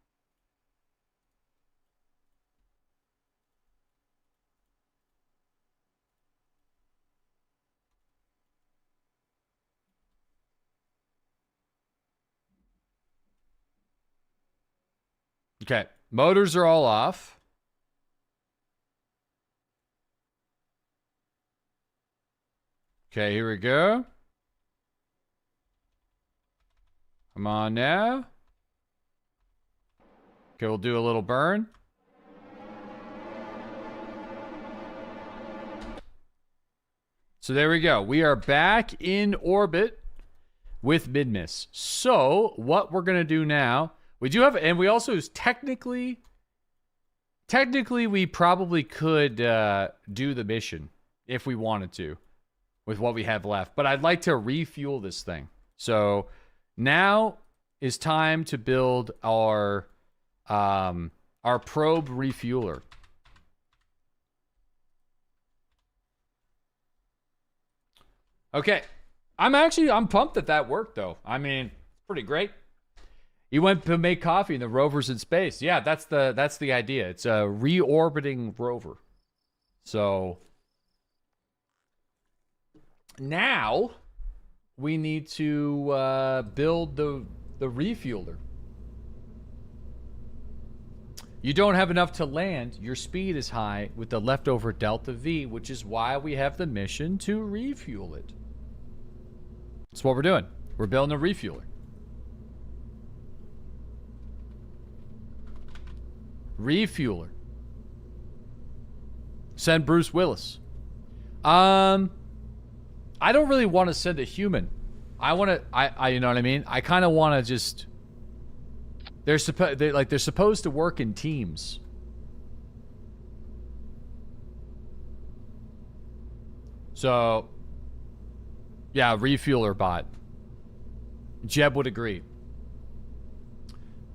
Okay, motors are all off. Okay, here we go. Come on now. Okay, we'll do a little burn. So there we go. We are back in orbit with Minmus. So what we're going to do now, we do have, and we also technically we probably could do the mission if we wanted to with what we have left. But I'd like to refuel this thing. So now is time to build our probe refueler. Okay. I'm pumped that worked, though. I mean, it's pretty great. You went to make coffee and the rover's in space. Yeah, that's the idea. It's a reorbiting rover. So now we need to build the refueler. You don't have enough to land. Your speed is high with the leftover Delta V, which is why we have the mission to refuel it. That's what we're doing. We're building a refueler. Refueler. Send Bruce Willis. I don't really want to send a human. I want to. I you know what I mean. I kind of want to just. They're supposed to work in teams. So, yeah, refueler bot. Jeb would agree.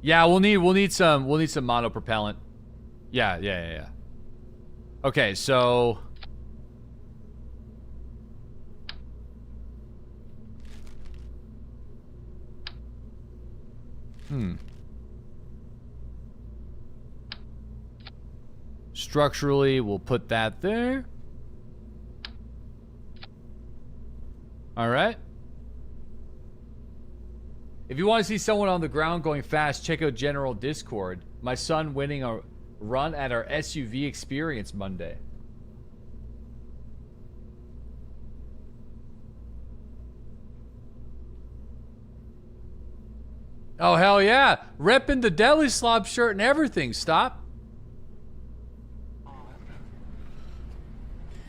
Yeah, we'll need some monopropellant. Yeah. Okay, so structurally, we'll put that there. All right. If you want to see someone on the ground going fast, check out General Discord. My son winning a run at our SUV experience Monday. Oh, hell yeah. Repping the DeadlySlob shirt and everything. Stop.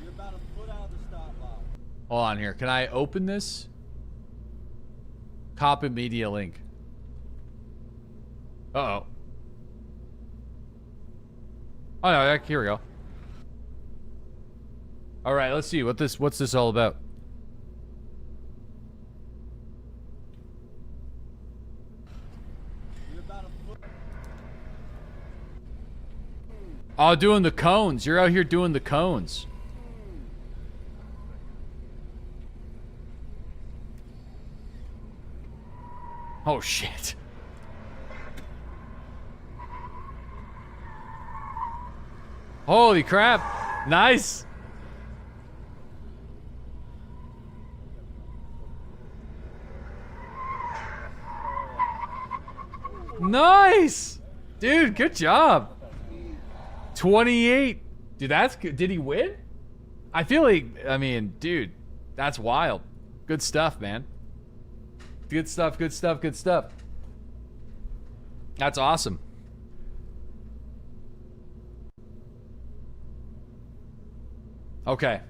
You're about a foot out of the stop line. Hold on here. Can I open this? Copy media link. Uh-oh. Oh no, here we go. All right, let's see what's this all about. Oh, doing the cones. You're out here doing the cones. Oh, shit. Holy crap. Nice. Nice. Dude, good job. 28. Dude, that's good. Did he win? I feel like, I mean, dude, that's wild. Good stuff, man. Good stuff, good stuff, good stuff. That's awesome. Okay.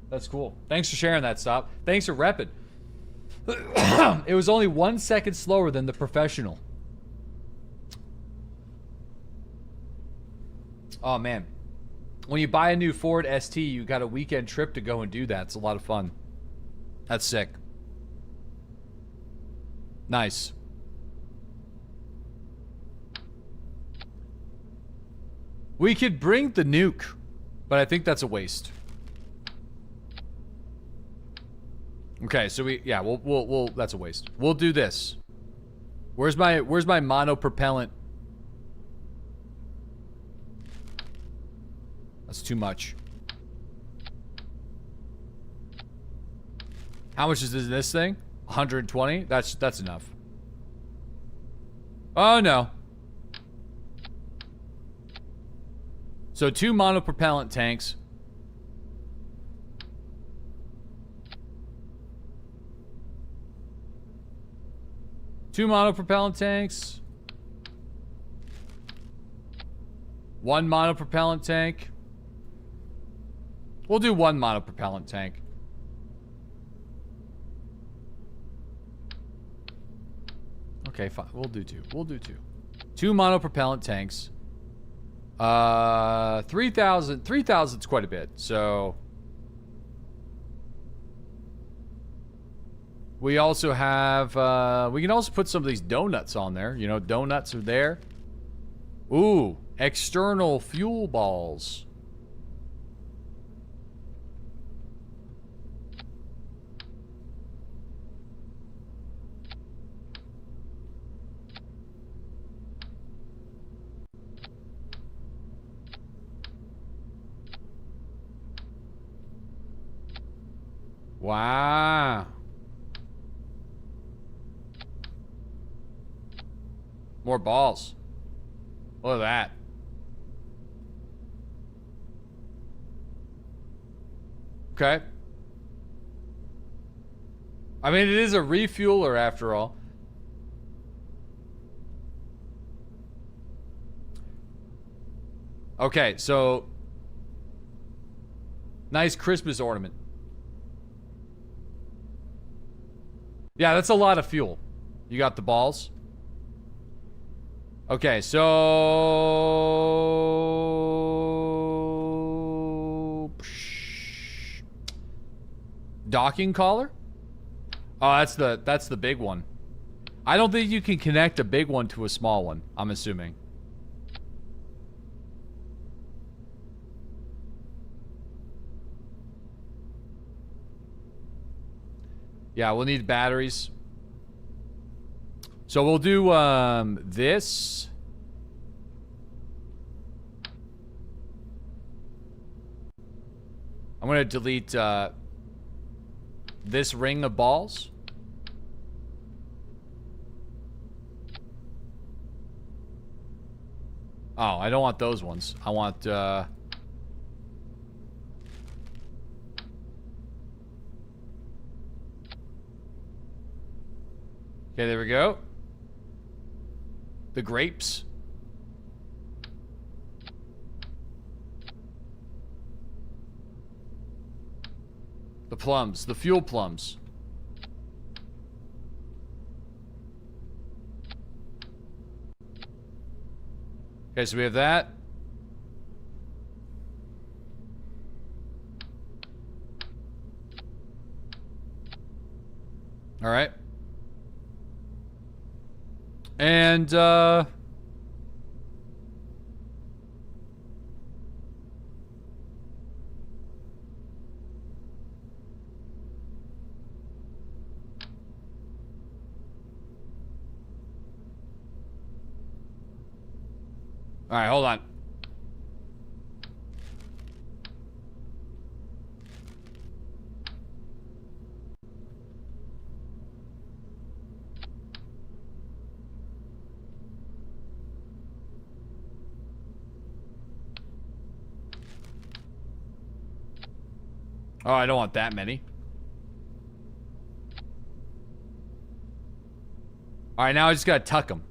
That's cool. Thanks for sharing that, Stop. Thanks for repping. It was only 1 second slower than the professional. Oh, man. When you buy a new Ford ST, you got a weekend trip to go and do that. It's a lot of fun. That's sick. Nice. We could bring the nuke, but I think that's a waste. Okay, so we'll that's a waste. We'll do this. Where's my monopropellant? That's too much. How much is this thing? 120? That's enough. Oh no. So 2 monopropellant tanks. Two monopropellant tanks. 1 monopropellant tank. We'll do 1 monopropellant tank. Okay, fine. We'll do 2. We'll do 2. 2 monopropellant tanks. 3,000. 3,000 is quite a bit. So we also have. We can also put some of these donuts on there. You know, donuts are there. Ooh, external fuel balls. Wow. More balls. Look at that. Okay. I mean, it is a refueler after all. Okay, so Nice Christmas ornament. Yeah, that's a lot of fuel. You got the balls? Okay, so... Docking collar? Oh, that's the big one. I don't think you can connect a big one to a small one, I'm assuming. Yeah, we'll need batteries. So we'll do this. I'm gonna delete this ring of balls. Oh, I don't want those ones. I want okay, there we go. The grapes. The plums. The fuel plums. Okay, so we have that. All right. And, all right, hold on. Oh, I don't want that many. All right, now I just gotta tuck them.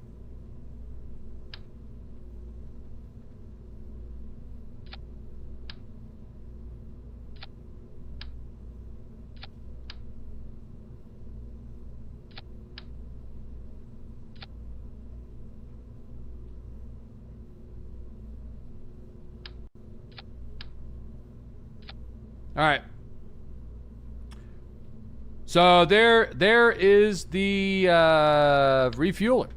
All right. So there is the refueler.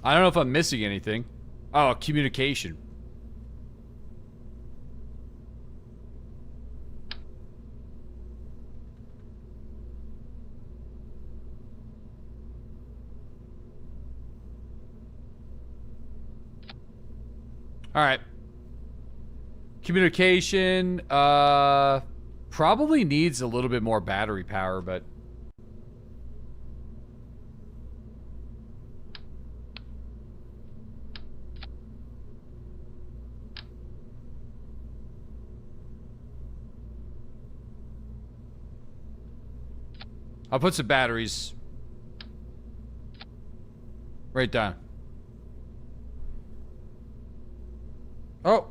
I don't know if I'm missing anything. Oh, communication. All right. Communication, probably needs a little bit more battery power, but... I'll put some batteries right down. Oh.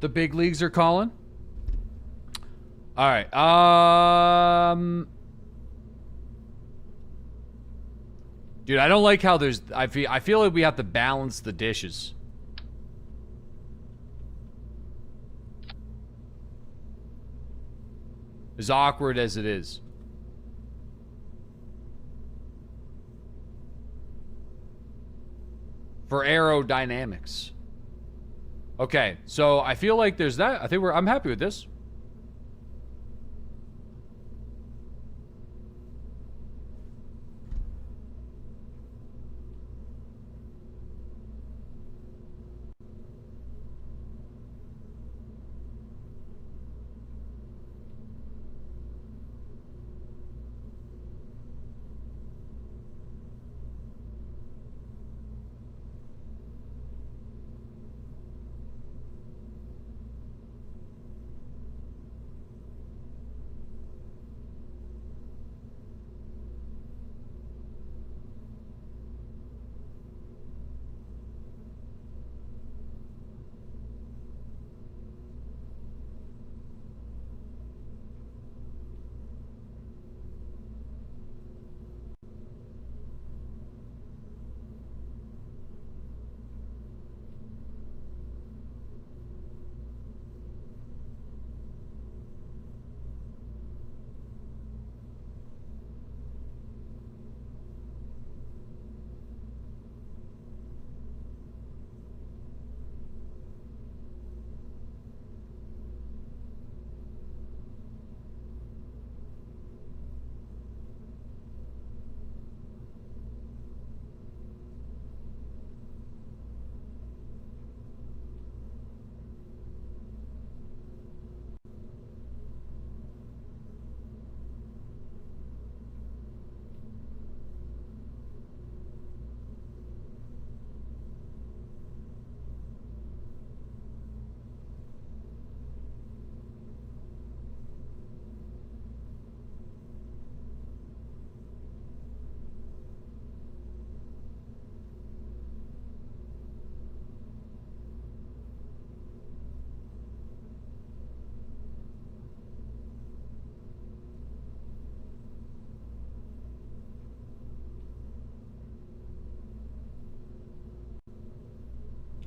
The big leagues are calling. All right. Dude, I don't like how there's... I feel like we have to balance the dishes. As awkward as it is. for aerodynamics. Okay, so I feel like there's that. I think I'm happy with this.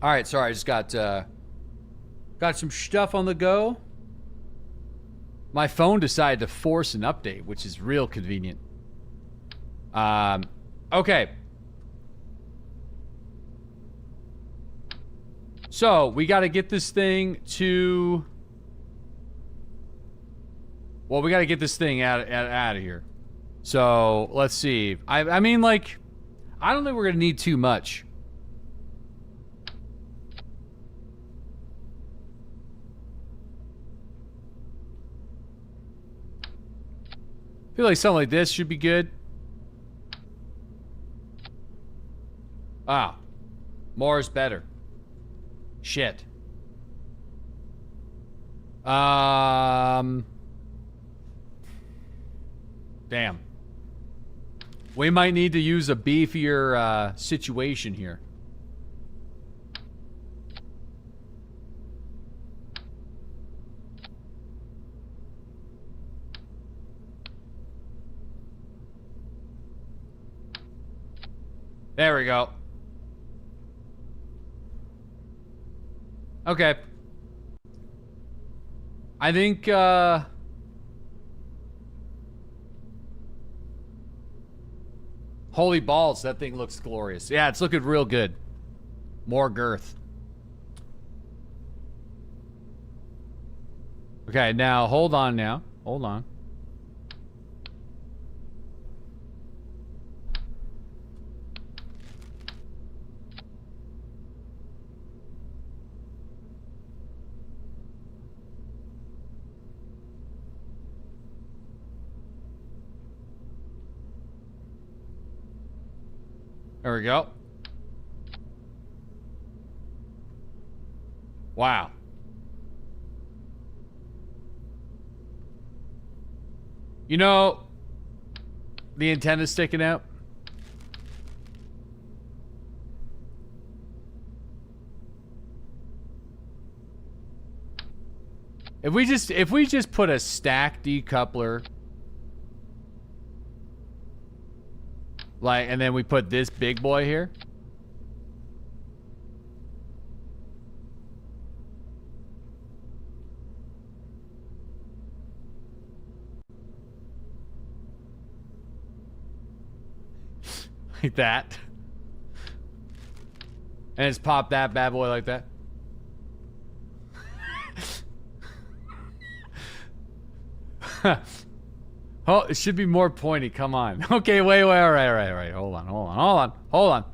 All right, sorry, I just got some stuff on the go. My phone decided to force an update, which is real convenient. Okay. So, we got to get this thing to... Well, we got to get this thing out of here. So, let's see. I mean, like, I don't think we're going to need too much. I feel like something like this should be good. Ah. More is better. Shit. Damn. We might need to use a beefier situation here. There we go. Okay. I think, holy balls, that thing looks glorious. Yeah, it's looking real good. More girth. Okay, now, hold on now. Hold on. There we go. Wow. You know, the antenna's sticking out. If we just put a stack decoupler, like, and then we put this big boy here. Like that. And it's popped that bad boy like that. Oh, it should be more pointy. Come on. Okay, wait. All right. Hold on.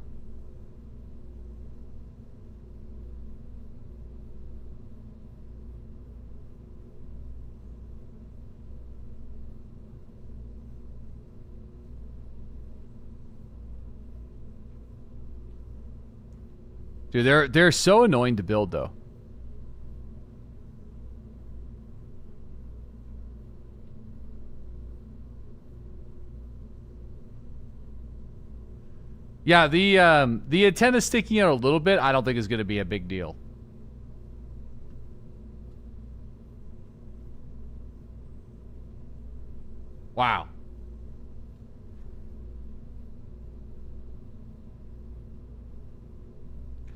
Dude, they're so annoying to build, though. Yeah, the antenna sticking out a little bit, I don't think is going to be a big deal. Wow.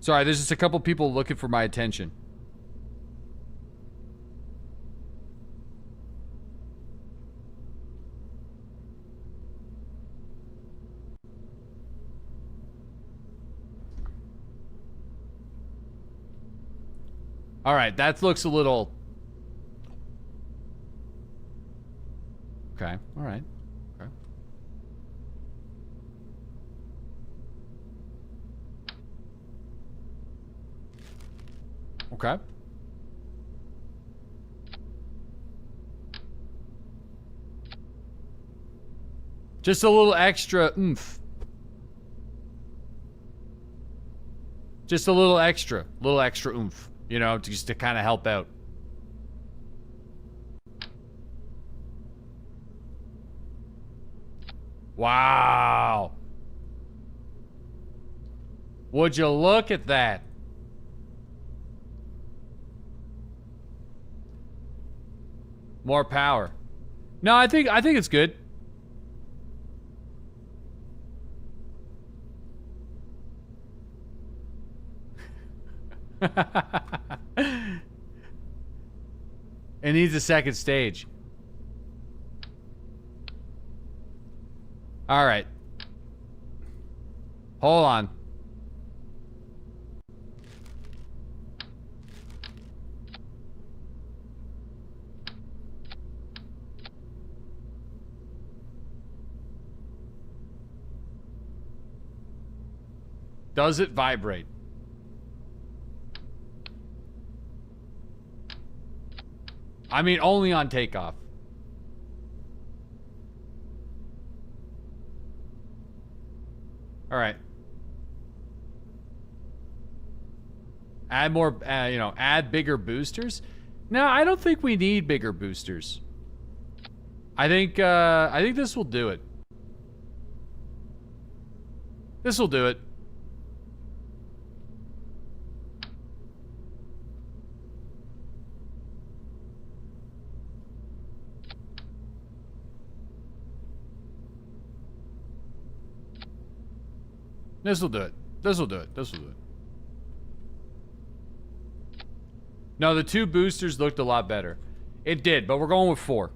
Sorry, there's just a couple people looking for my attention. All right, that looks a little... Okay, all right. Okay. Okay. Just a little extra oomph. Just a little extra oomph, you know, just to kind of help out. Wow. Would you look at that? More power. No, I think it's good. It needs a second stage. All right. Hold on. Does it vibrate? I mean, only on takeoff. All right. Add more, you know, add bigger boosters. No, I don't think we need bigger boosters. I think this will do it. This will do it. This will do it. This will do it. This will do it. No, the 2 boosters looked a lot better. It did, but we're going with 4.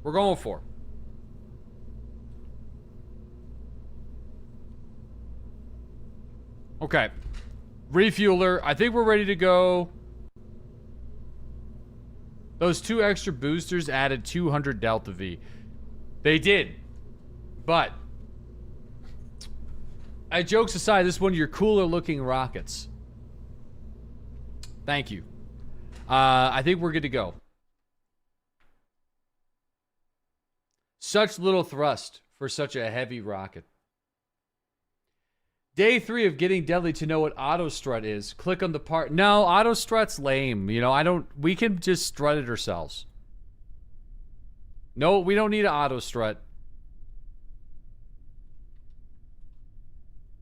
We're going with 4. Okay. Refueler. I think we're ready to go. Those 2 extra boosters added 200 Delta V. They did. But... jokes aside, this is one of your cooler looking rockets. Thank you. I think we're good to go. Such little thrust for such a heavy rocket. Day 3 of getting deadly to know what auto strut is. Click on the part. No, auto strut's lame. You know, we can just strut it ourselves. No, we don't need an auto strut.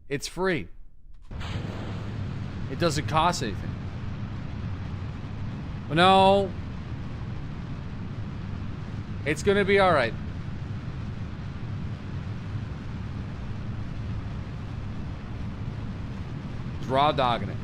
It's free. It doesn't cost anything. No. It's gonna be alright. It's raw dogging it.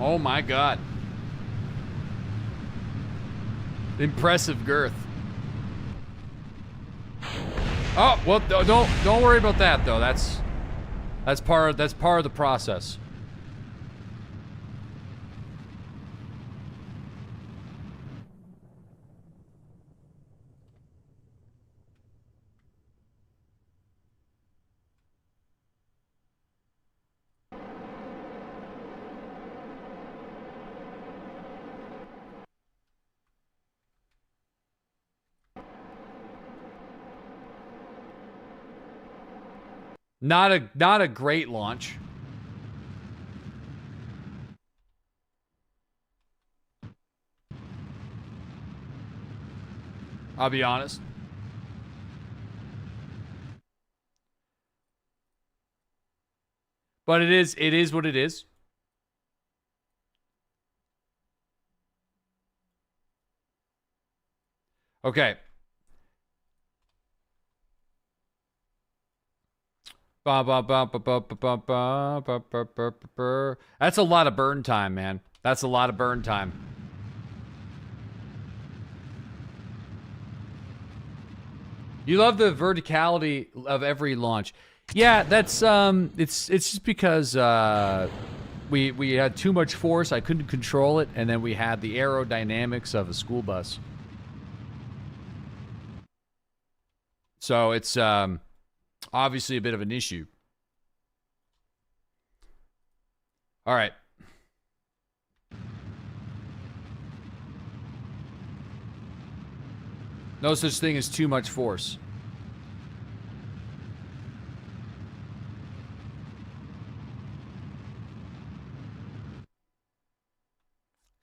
Oh my god. Impressive girth. Oh, well, don't worry about that though. That's part of the process. Not a great launch. I'll be honest. But it is what it is. Okay. That's a lot of burn time, man. That's a lot of burn time. You love the verticality of every launch. Yeah, that's it's just because we had too much force, I couldn't control it, and then we had the aerodynamics of a school bus. So it's obviously a bit of an issue. All right. No such thing as too much force.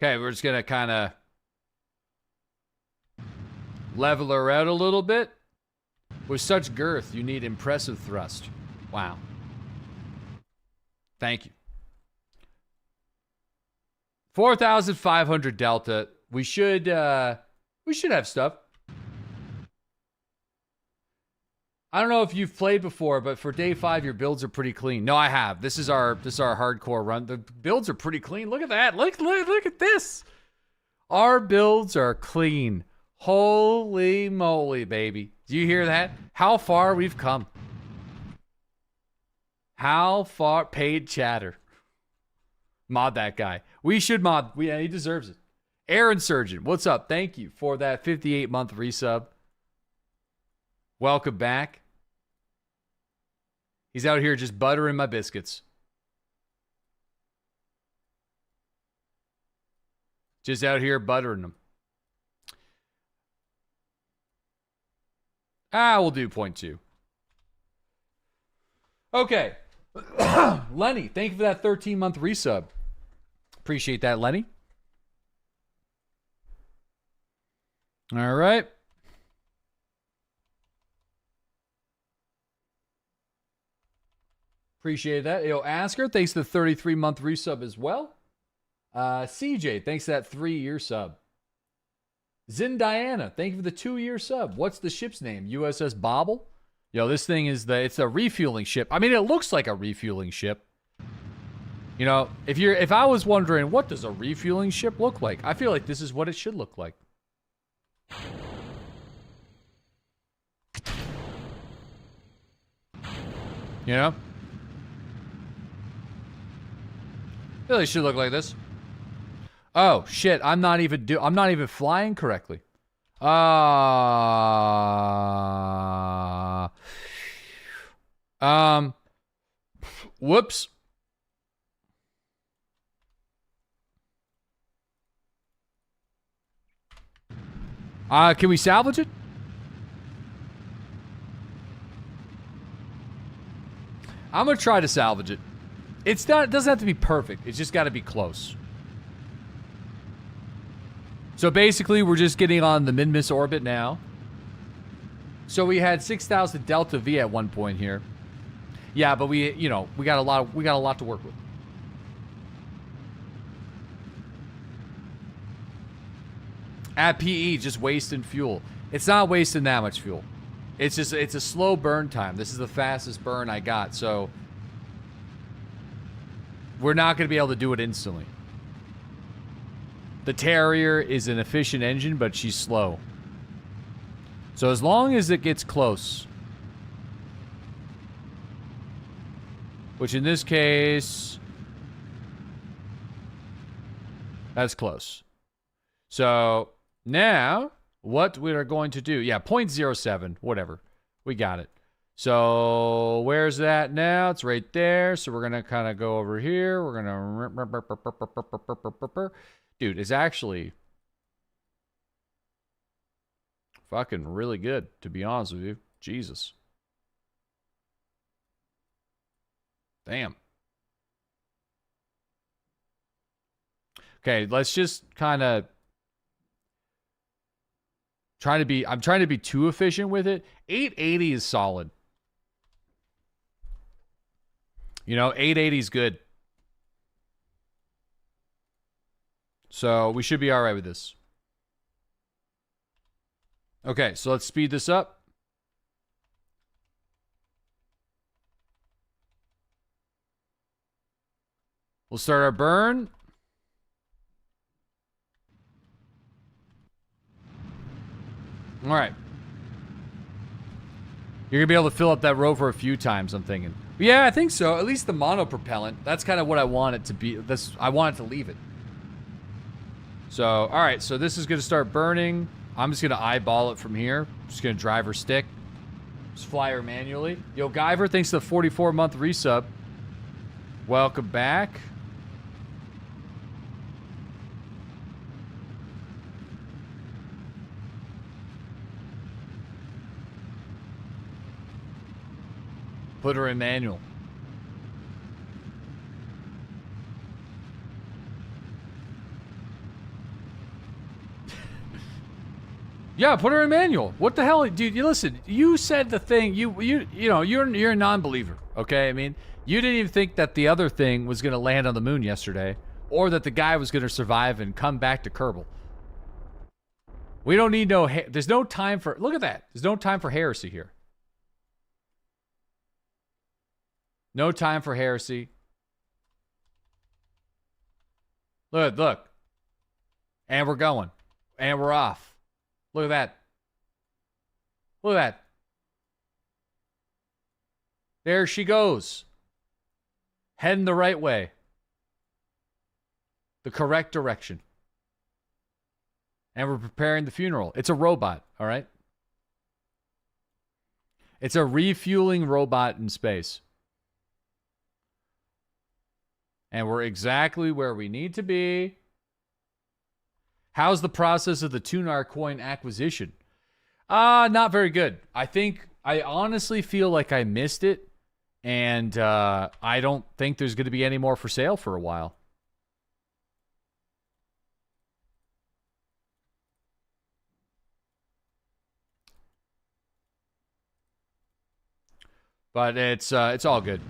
Okay, we're just gonna kind of level her out a little bit. With such girth, you need impressive thrust. Wow. Thank you. 4,500 delta. We should have stuff. I don't know if you've played before, but for day 5, your builds are pretty clean. No, I have. This is our hardcore run. The builds are pretty clean. Look at that. Look at this. Our builds are clean. Holy moly, baby. Do you hear that? How far we've come. How far? Paid chatter. Mod that guy. We should mod. Yeah, he deserves it. Aaron Surgeon, what's up? Thank you for that 58-month resub. Welcome back. He's out here just buttering my biscuits. Just out here buttering them. We'll do 0.2. Okay. Lenny, thank you for that 13-month resub. Appreciate that, Lenny. All right. Appreciate that. Yo, Asker, thanks to the 33-month resub as well. CJ, thanks to that 3-year sub. Zin Diana, thank you for the 2-year sub. What's the ship's name? USS Bobble? Yo, this thing is it's a refueling ship. I mean, it looks like a refueling ship. You know, if I was wondering what does a refueling ship look like, I feel like this is what it should look like. You know? I feel like it should look like this. Oh shit, I'm not even flying correctly. Whoops. Can we salvage it? I'm gonna try to salvage it. It doesn't have to be perfect. It's just got to be close. So basically, we're just getting on the Minmus orbit now. So we had 6,000 Delta V at one point here. Yeah, but we got a lot to work with. At PE, just wasting fuel. It's not wasting that much fuel. It's a slow burn time. This is the fastest burn I got, so we're not going to be able to do it instantly. The Terrier is an efficient engine, but she's slow. So as long as it gets close, which in this case, that's close. So now what we are going to do, yeah, 0.07, whatever. We got it. So where's that now? It's right there. So we're going to kind of go over here. We're going to... Dude, it's actually fucking really good, to be honest with you. Jesus. Damn. Okay, let's just kind of I'm trying to be too efficient with it. 880 is solid. You know, 880 is good. So we should be all right with this. Okay, so let's speed this up. We'll start our burn. All right. You're going to be able to fill up that Rover a few times, I'm thinking. Yeah, I think so. At least the monopropellant. That's kind of what I want it to be. I want it to leave it. So, all right. So this is going to start burning. I'm just going to eyeball it from here. Just going to drive her stick. Just fly her manually. Yo, Guyver, thanks to the 44-month resub. Welcome back. Put her in manual. Yeah, put her in manual. What the hell, dude? You listen. You said the thing. You know you're a non-believer. Okay, I mean you didn't even think that the other thing was gonna land on the moon yesterday, or that the guy was gonna survive and come back to Kerbal. We don't need no. There's no time for. Look at that. There's no time for heresy here. No time for heresy. Look. And we're going. And we're off. Look at that. Look at that. There she goes. Heading the right way. The correct direction. And we're preparing the funeral. It's a robot, all right? It's a refueling robot in space. And we're exactly where we need to be. How's the process of the Tunar coin acquisition? Not very good. I honestly feel like I missed it. And I don't think there's going to be any more for sale for a while. But it's all good.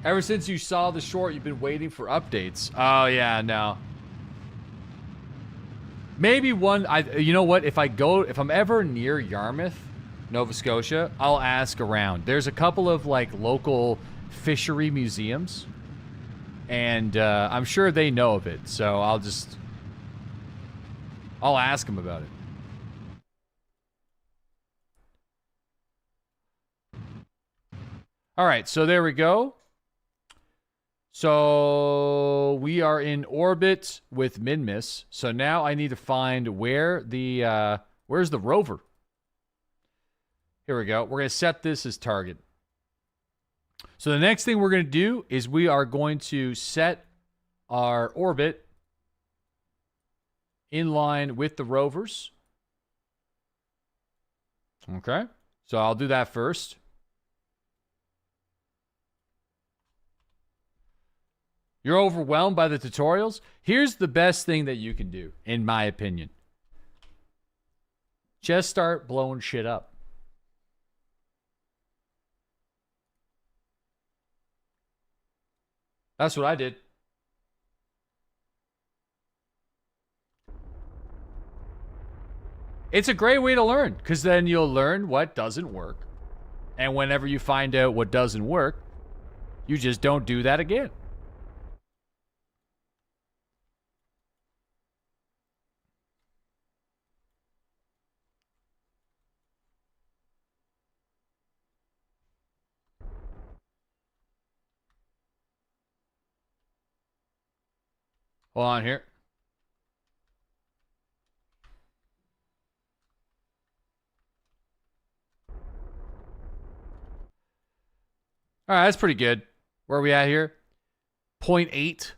Ever since you saw the short, you've been waiting for updates. Oh yeah, no. Maybe one. You know what? If I'm ever near Yarmouth, Nova Scotia, I'll ask around. There's a couple of like local fishery museums, and I'm sure they know of it. So I'll ask them about it. All right, so there we go. So we are in orbit with Minmus. So now I need to find where's the rover? Here we go. We're going to set this as target. So the next thing we're going to do is we are going to set our orbit in line with the rovers. Okay. So I'll do that first. You're overwhelmed by the tutorials? Here's the best thing that you can do, in my opinion. Just start blowing shit up. That's what I did. It's a great way to learn, because then you'll learn what doesn't work. And whenever you find out what doesn't work, You just don't do that again. Hold on here. All right, that's pretty good. Where are we at here? 0.8.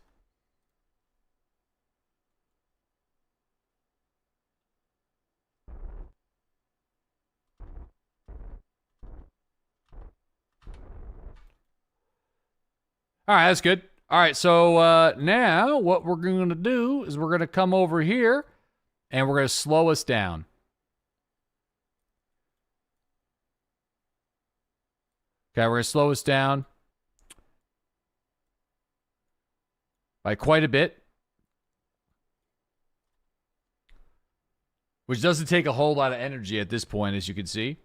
All right, that's good. All right, so now what we're going to do is we're going to come over here and we're going to slow us down. Okay, we're going to slow us down by quite a bit, which doesn't take a whole lot of energy at this point, as you can see.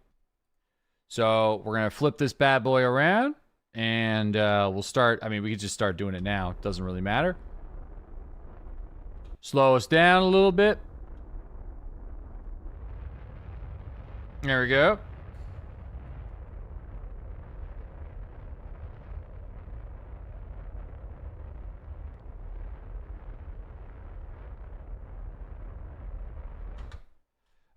So we're going to flip this bad boy around. And we'll start. I mean, we could just start doing it now. It doesn't really matter. Slow us down a little bit. There we go.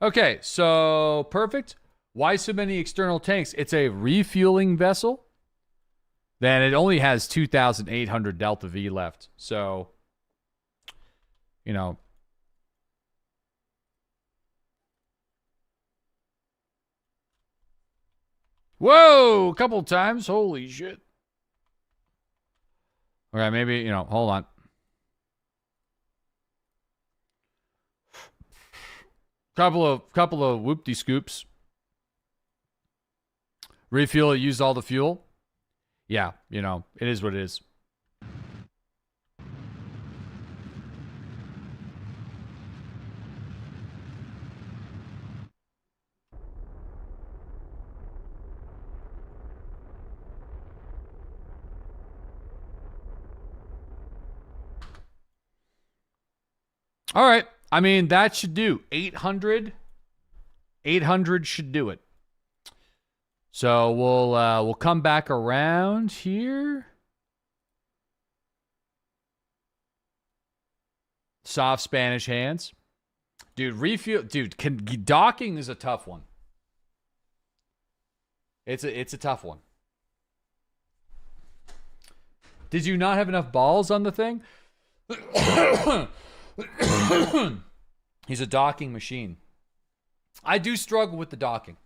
Okay, so perfect. Why so many external tanks? It's a refueling vessel. Then it only has 2,800 Delta V left. So, you know. Whoa! A couple times. Holy shit. Okay, maybe, you know, hold on. Couple of whoop-de-scoops. Refuel it, used all the fuel. Yeah, you know, it is what it is. All right. I mean, that should do 800. 800 should do it. So we'll come back around here. Soft Spanish hands. Dude, refuel. Dude, docking is a tough one. It's a tough one. Did you not have enough balls on the thing? He's a docking machine. I do struggle with the docking.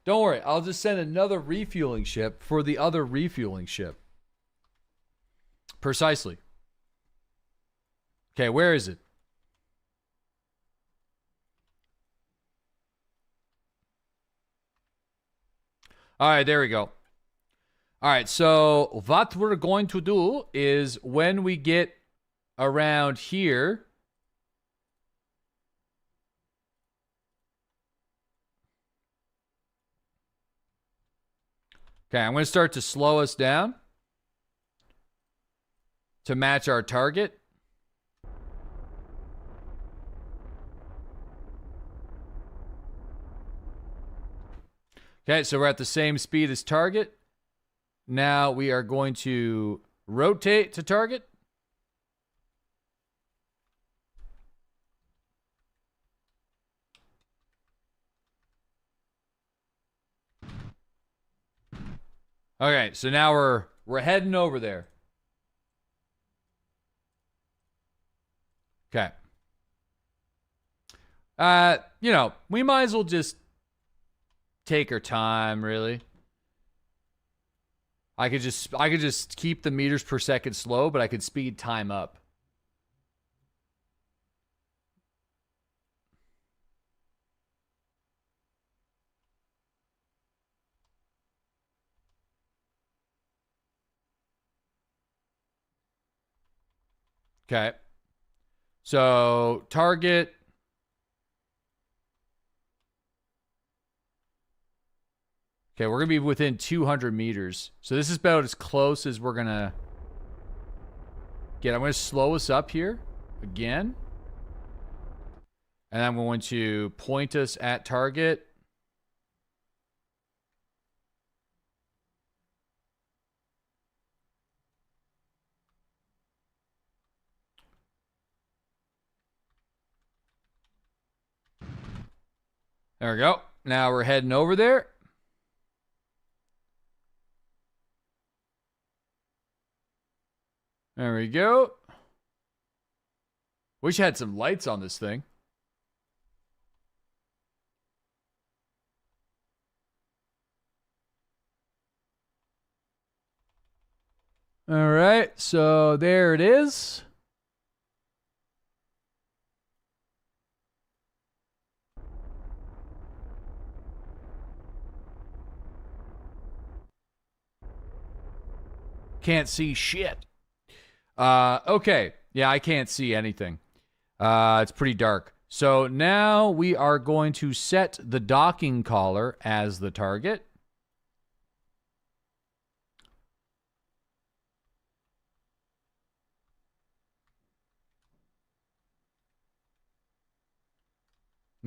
Don't worry, I'll just send another refueling ship for the other refueling ship. Precisely. Okay, where is it? All right, there we go. All right, so what we're going to do is when we get around here, okay, I'm going to start to slow us down to match our target. Okay, so we're at the same speed as target. Now we are going to rotate to target. Okay, so now we're heading over there. Okay. You know, we might as well just take our time, really. I could just keep the meters per second slow, but I could speed time up. Okay. So, target. Okay, we're going to be within 200 meters. So this is about as close as we're going to get. I'm going to slow us up here again. And I'm going to point us at target. There we go. Now we're heading over there. There we go. Wish I had some lights on this thing. All right, so there it is. Can't see shit. Okay. Yeah, I can't see anything. It's pretty dark. So now we are going to set the docking collar as the target.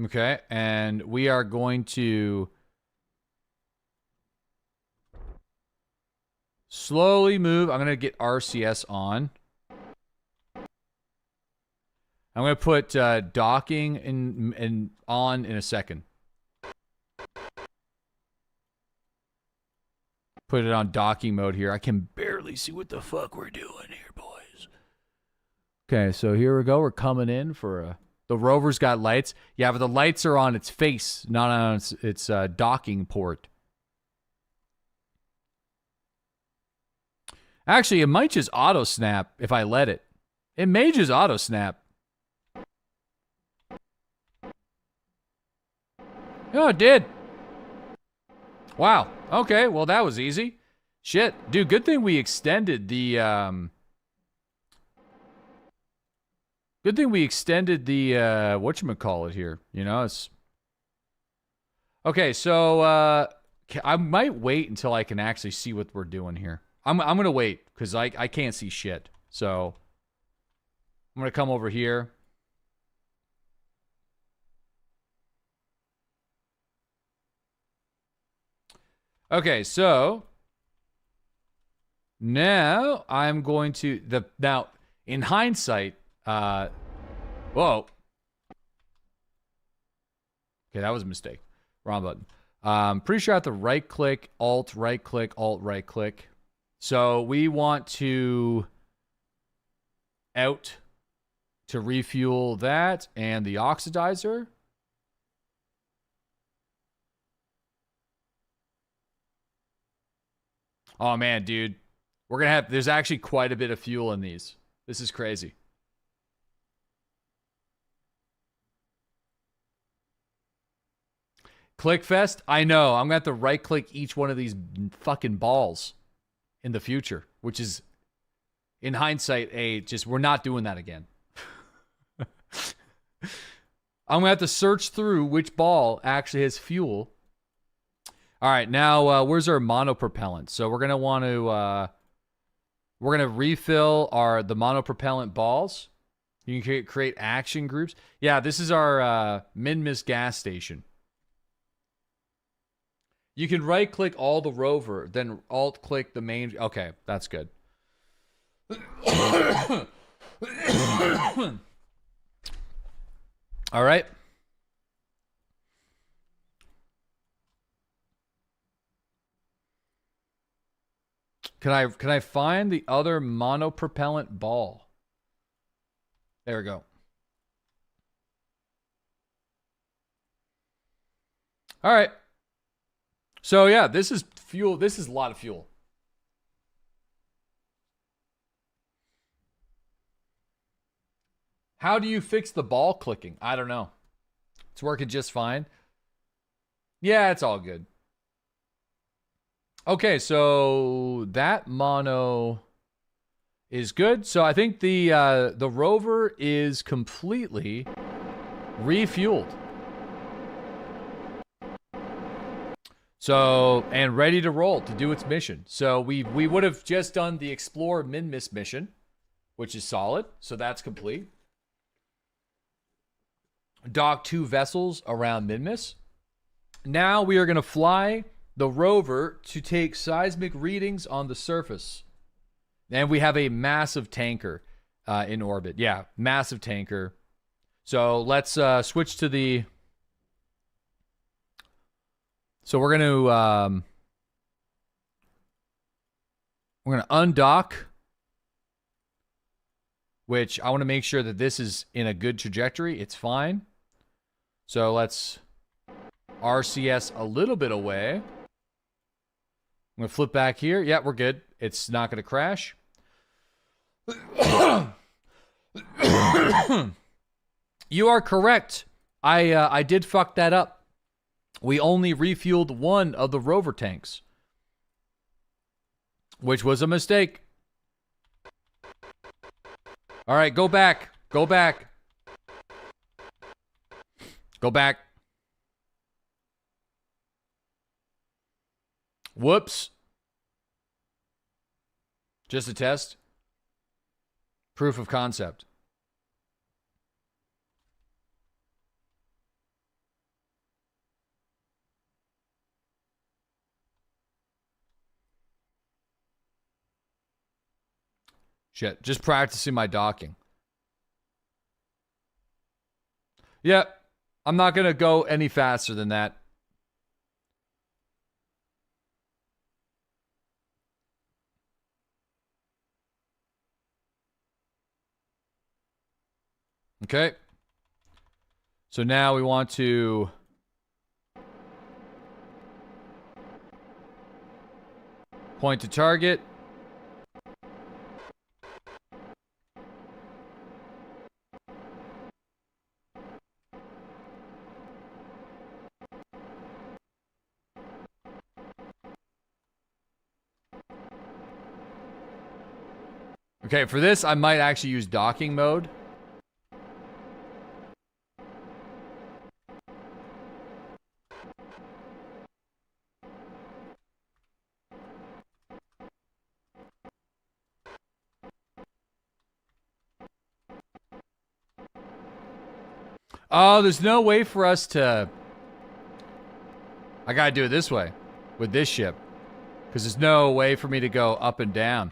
Okay, and we are going to slowly move. I'm going to get RCS on. I'm going to put docking in on in a second. Put it on docking mode here. I can barely see what the fuck we're doing here, boys. Okay, so here we go. We're coming in for a... The Rover's got lights. Yeah, but the lights are on its face, not on its docking port. Actually, it might just auto-snap if I let it. It may just auto-snap. Oh, it did. Wow. Okay, well, that was easy. Shit. Dude, good thing we extended the, Good thing we extended the, whatchamacallit here. You know, it's... Okay, so, I might wait until I can actually see what we're doing here. I'm gonna wait, because I can't see shit. So, I'm gonna come over here. Okay, so now I'm going to now in hindsight, whoa. Okay, that was a mistake. Wrong button. Pretty sure I have to right click, alt, right click, alt, right click. So we want to out to refuel that and the oxidizer. Oh man, dude. We're gonna have, there's actually quite a bit of fuel in these. This is crazy. ClickFest? I know. I'm gonna have to right click each one of these fucking balls in the future, which is, in hindsight, we're not doing that again. I'm gonna have to search through which ball actually has fuel. All right, now where's our monopropellant? So we're gonna want to refill the monopropellant balls. You can create action groups. Yeah, this is our Minmus gas station. You can right click all the Rover, then alt click the main. Okay, that's good. All right. Can I find the other monopropellant ball? There we go. All right. So yeah, this is fuel. This is a lot of fuel. How do you fix the ball clicking? I don't know. It's working just fine. Yeah, it's all good. Okay, so that mono is good. So I think the Rover is completely refueled. So, and ready to roll to do its mission. So we would have just done the Explore Minmus mission, which is solid. So that's complete. Dock 2 vessels around Minmus. Now we are going to fly the rover to take seismic readings on the surface. And we have a massive tanker in orbit. Yeah, massive tanker. So let's switch to the... So we're going to undock, which I want to make sure that this is in a good trajectory. It's fine. So let's RCS a little bit away. I'm going to flip back here. Yeah, we're good. It's not going to crash. You are correct. I did fuck that up. We only refueled one of the rover tanks, which was a mistake. All right, go back. Go back. Go back. Whoops. Just a test. Proof of concept. Shit, just practicing my docking. Yep, I'm not going to go any faster than that. Okay. So now we want to... point to target. Okay, for this, I might actually use docking mode. Oh, there's no way for us to... I gotta do it this way. With this ship. Because there's no way for me to go up and down.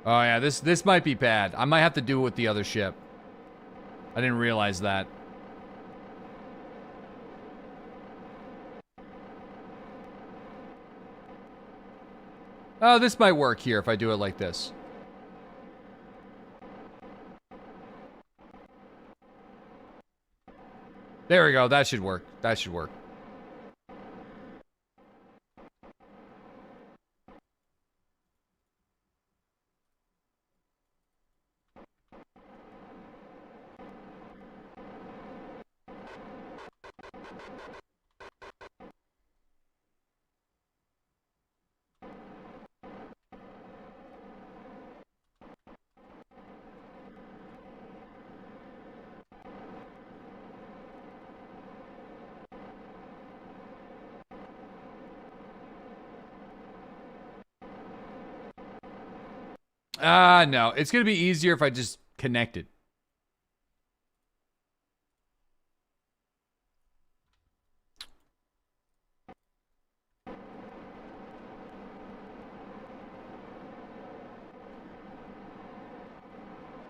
Oh yeah, this might be bad. I might have to do it with the other ship. I didn't realize that. Oh, this might work here if I do it like this. There we go. That should work. That should work. No. It's going to be easier if I just connect it.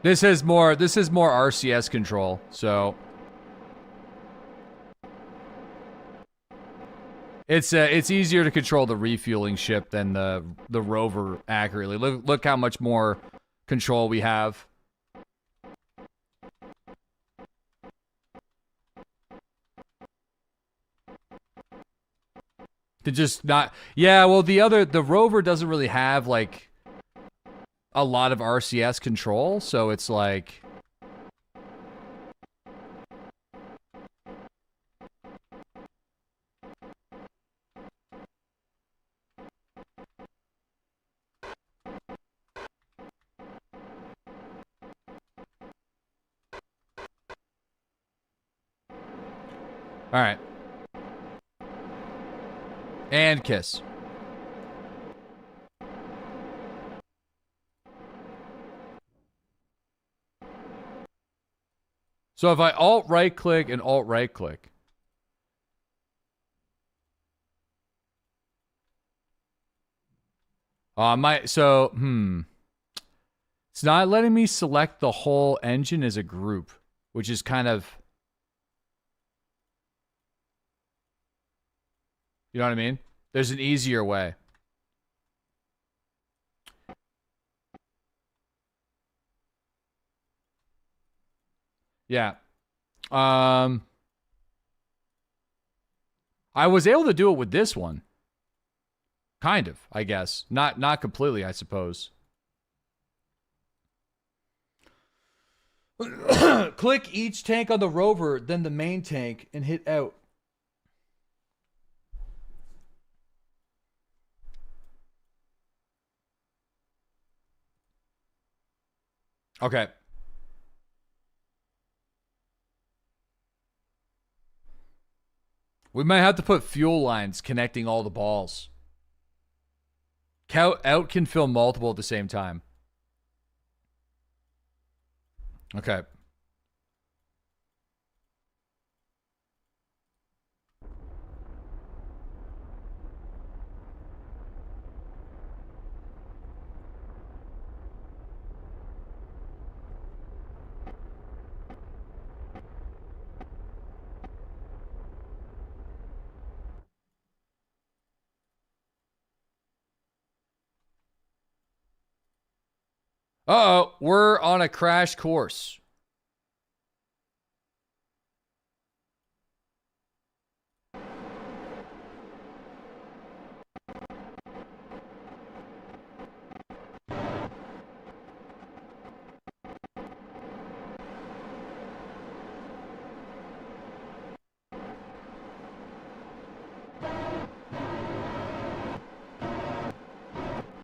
This is more RCS control, so it's easier to control the refueling ship than the rover accurately. Look how much more control we have. To just not... Yeah, well, the rover doesn't really have, like, a lot of RCS control, so it's like... All right. And kiss. So if I alt right click and alt right click. It's not letting me select the whole engine as a group, which is kind of, you know what I mean? There's an easier way. Yeah. I was able to do it with this one. Kind of, I guess. Not completely, I suppose. Click each tank on the Rover, then the main tank, and hit out. Okay. We might have to put fuel lines connecting all the balls. Out can fill multiple at the same time. Okay. Uh-oh, we're on a crash course.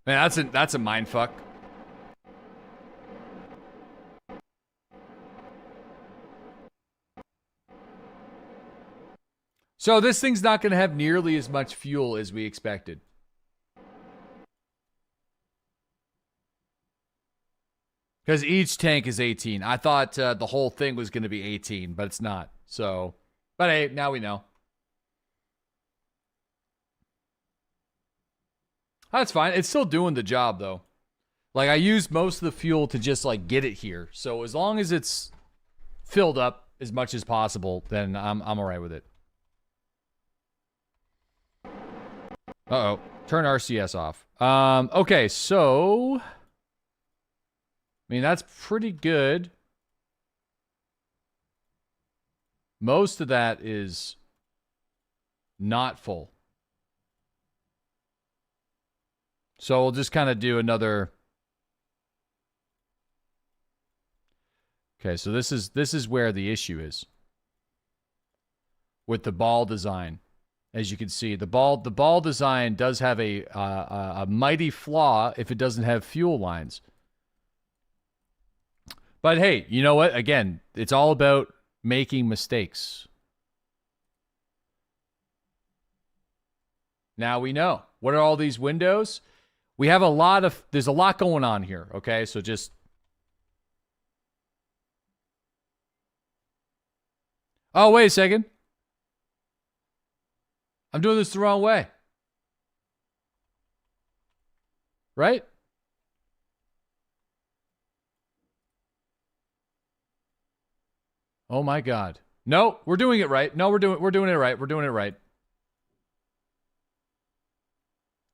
Man, that's a mind fuck. So this thing's not going to have nearly as much fuel as we expected. Because each tank is 18. I thought the whole thing was going to be 18, but it's not. So, but hey, now we know. That's fine. It's still doing the job, though. Like, I used most of the fuel to just, like, get it here. So as long as it's filled up as much as possible, then I'm all right with it. Uh-oh. Turn RCS off. Okay, so... I mean, that's pretty good. Most of that is not full. So we'll just kind of do another... Okay, so this is where the issue is. With the ball design. As you can see, the ball design does have a mighty flaw if it doesn't have fuel lines. But hey, you know what? Again, it's all about making mistakes. Now we know. What are all these windows? We have there's a lot going on here, okay? So just... Oh, wait a second. I'm doing this the wrong way. Right? Oh my god. No, we're doing it right. No, we're doing it right. We're doing it right.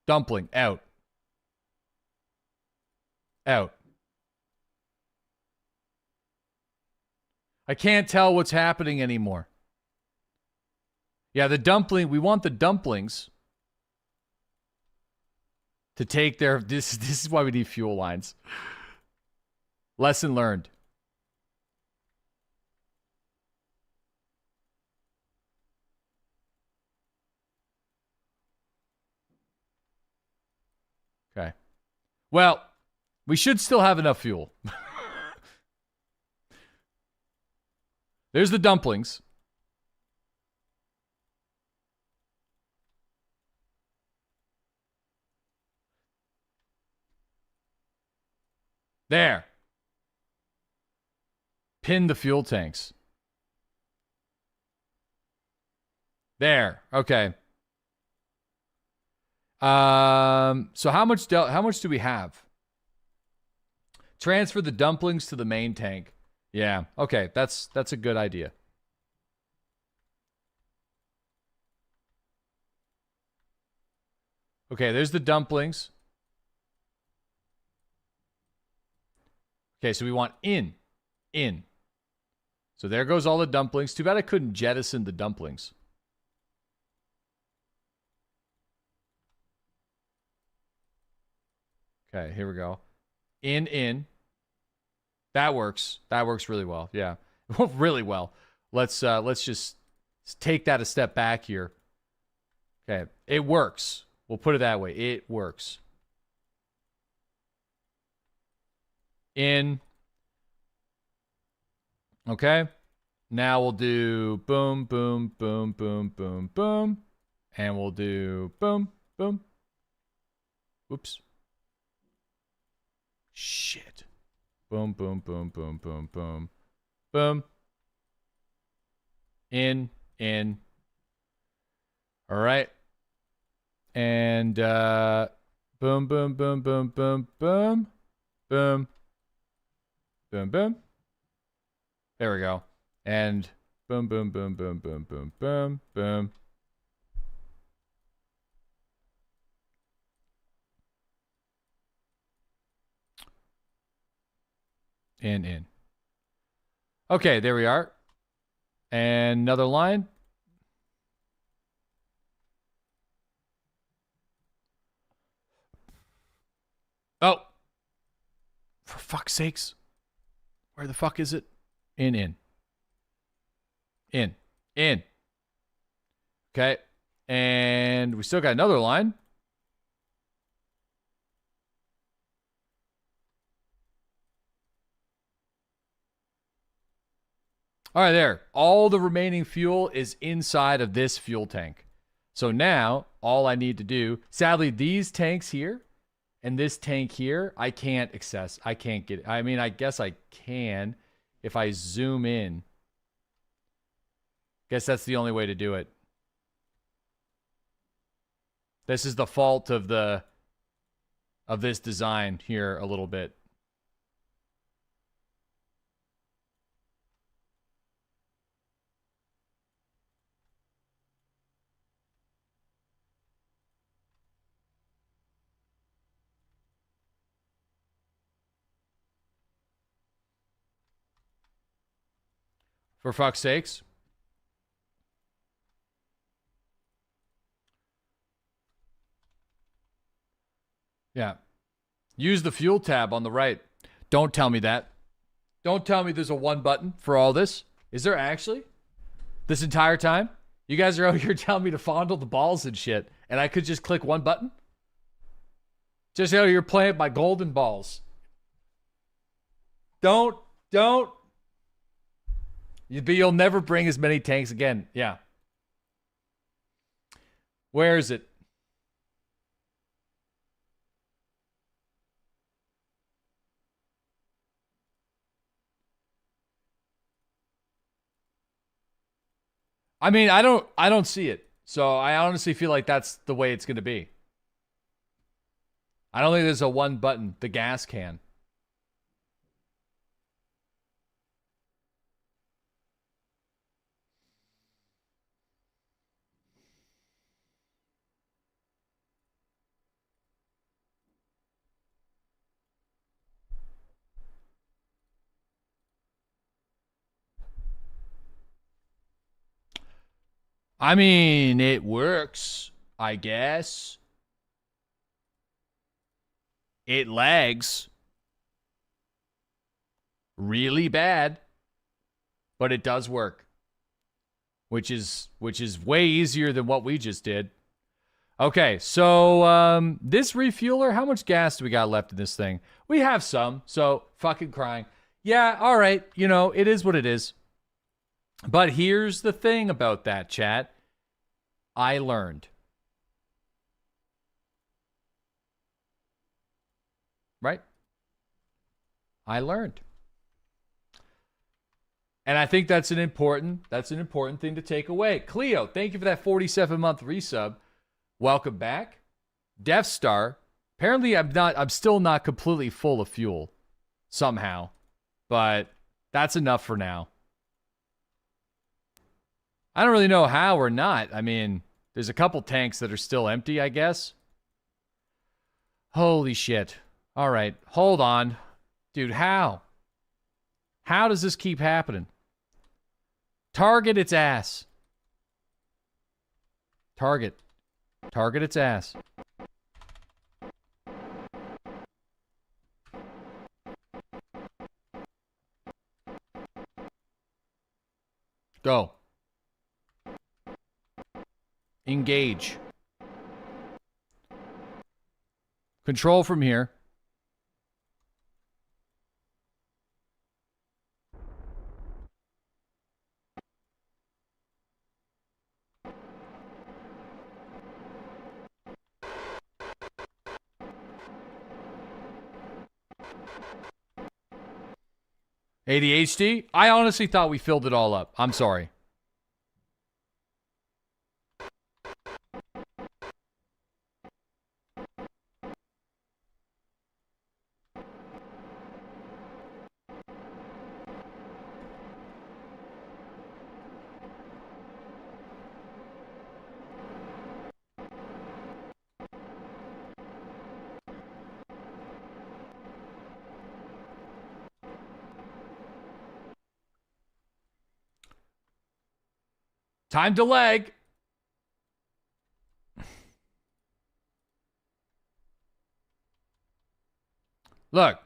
Dumpling out. Out. I can't tell what's happening anymore. Yeah, the dumpling, we want the dumplings to take their... This is why we need fuel lines. Lesson learned. Okay. Well, we should still have enough fuel. There's the dumplings. There. Pin the fuel tanks. There. Okay. So how much do we have? Transfer the dumplings to the main tank. Yeah. Okay, that's a good idea. Okay, there's the dumplings. Okay, so we want in. So there goes all the dumplings. Too bad I couldn't jettison the dumplings. Okay, here we go. In. That works. That works really well. Yeah. Really well. Let's just take that a step back here. Okay. It works. We'll put it that way. It works. In. Okay. Now we'll do boom, boom, boom, boom, boom, boom. And we'll do boom, boom. Whoops. Shit. Boom, boom, boom, boom, boom, boom. Boom. In. All right. And boom, boom, boom, boom, boom, boom. Boom. Boom, boom. There we go. And boom, boom, boom, boom, boom, boom, boom, boom. In. Okay, there we are. And another line. Oh. For fuck's sakes. Where the fuck is it? In. Okay. And we still got another line. All right, there. All the remaining fuel is inside of this fuel tank. So now, all I need to do... Sadly, these tanks here and this tank here, I can't access. I can't get... I mean, I guess I can if I zoom in. Guess that's the only way to do it. This is the fault of this design here a little bit. For fuck's sakes. Yeah. Use the fuel tab on the right. Don't tell me that. Don't tell me there's a one button for all this. Is there actually? This entire time? You guys are out here telling me to fondle the balls and shit, and I could just click one button? Just out here playing with my golden balls. Don't. You'll never bring as many tanks again. Yeah. Where is it? I mean, I don't see it. So I honestly feel like that's the way it's going to be. I don't think there's a one button, the gas can. I mean, it works, I guess. It lags really bad, but it does work, which is way easier than what we just did. Okay, so this refueler, how much gas do we got left in this thing? We have some, so fucking crying. Yeah, all right, you know, it is what it is. But here's the thing about that, chat. I learned. Right? I learned. And I think that's an important thing to take away. Cleo, thank you for that 47-month resub. Welcome back. Death Star. Apparently I'm still not completely full of fuel somehow. But that's enough for now. I don't really know how or not. I mean, there's a couple tanks that are still empty, I guess. Holy shit. All right, hold on. Dude, how? How does this keep happening? Target its ass. Target its ass. Go. Engage. Control from here. ADHD? I honestly thought we filled it all up. I'm sorry. Time to leg. Look.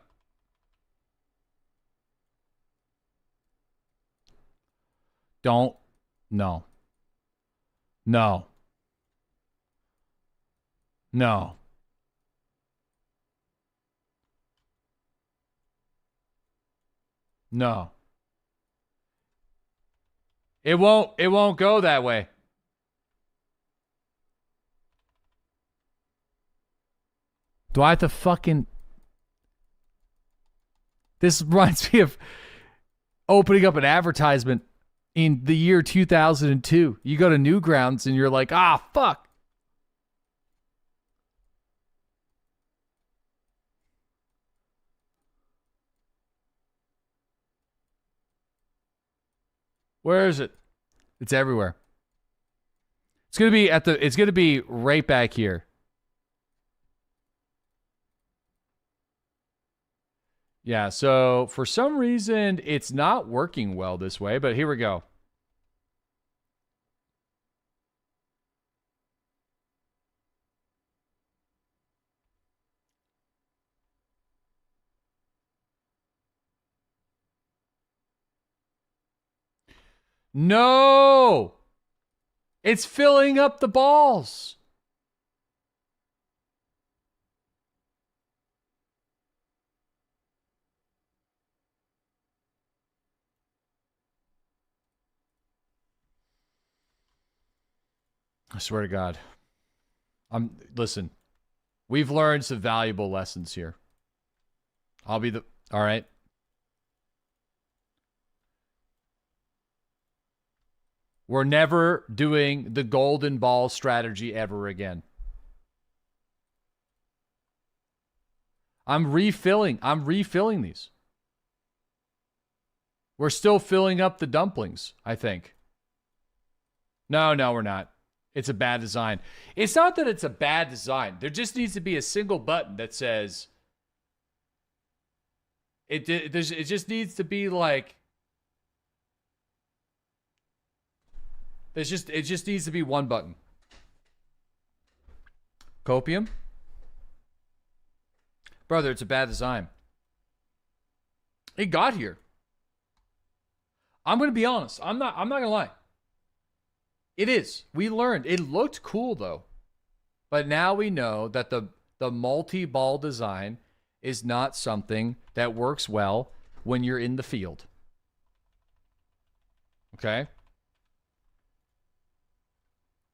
Don't. No. No. No. No. It won't go that way. Do I have to fucking... This reminds me of opening up an advertisement in the year 2002. You go to Newgrounds and you're like, ah, fuck. Where is it? It's everywhere. It's gonna be it's gonna be right back here. Yeah, so for some reason it's not working well this way, but here we go. No! It's filling up the balls. I swear to God. Listen. We've learned some valuable lessons here. All right. We're never doing the golden ball strategy ever again. I'm refilling these. We're still filling up the dumplings, I think. No, we're not. It's a bad design. It's not that it's a bad design. There just needs to be a single button that says... It just needs to be like... It just needs to be one button. Copium? Brother, it's a bad design. It got here. I'm going to be honest. I'm not going to lie. It is. We learned. It looked cool though. But now we know that the multi-ball design is not something that works well when you're in the field. Okay?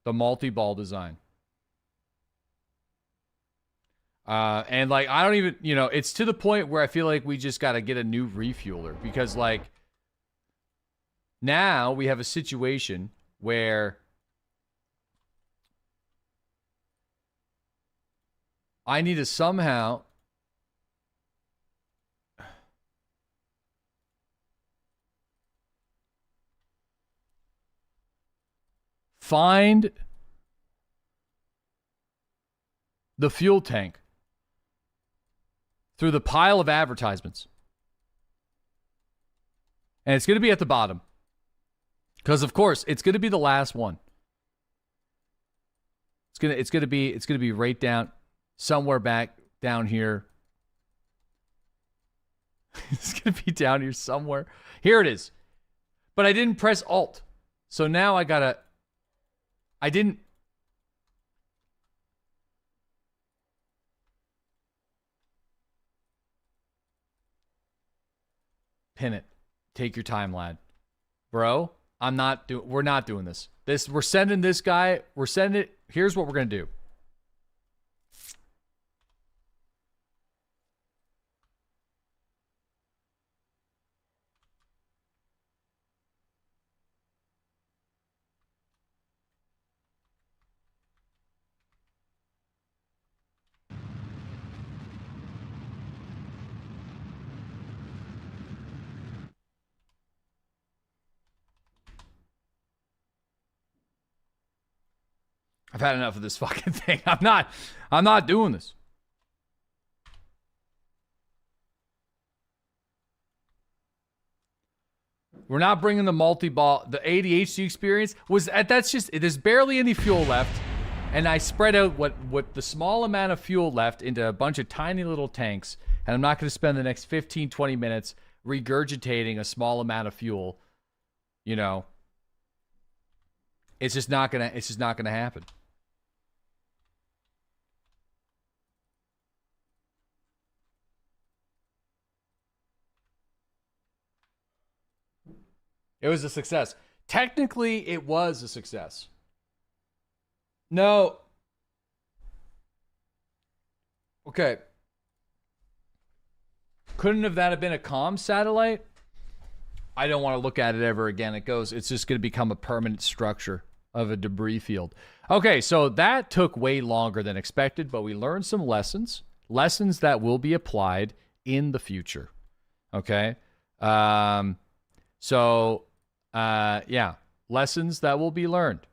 The multi-ball design. And like, I don't even, you know, it's to the point where I feel like we just got to get a new refueler because like now we have a situation where I need to somehow find the fuel tank through the pile of advertisements. And it's going to be at the bottom. Because of course, it's going to be the last one. It's going to be right down somewhere back down here. It's going to be down here somewhere. Here it is. But I didn't press Alt. So now I didn't pin it. Take your time, lad. Bro, we're not doing this. We're sending this guy, here's what we're going to do. I've had enough of this fucking thing. I'm not doing this. We're not bringing the multi-ball. The ADHD experience there's barely any fuel left. And I spread out what the small amount of fuel left into a bunch of tiny little tanks. And I'm not going to spend the next 15, 20 minutes regurgitating a small amount of fuel. You know, it's just not going to happen. It was a success. Technically, it was a success. No. Okay. Couldn't have that have been a comm satellite? I don't want to look at it ever again. It's just going to become a permanent structure of a debris field. Okay, so that took way longer than expected, but we learned some lessons that will be applied in the future. Okay? Yeah, lessons that will be learned.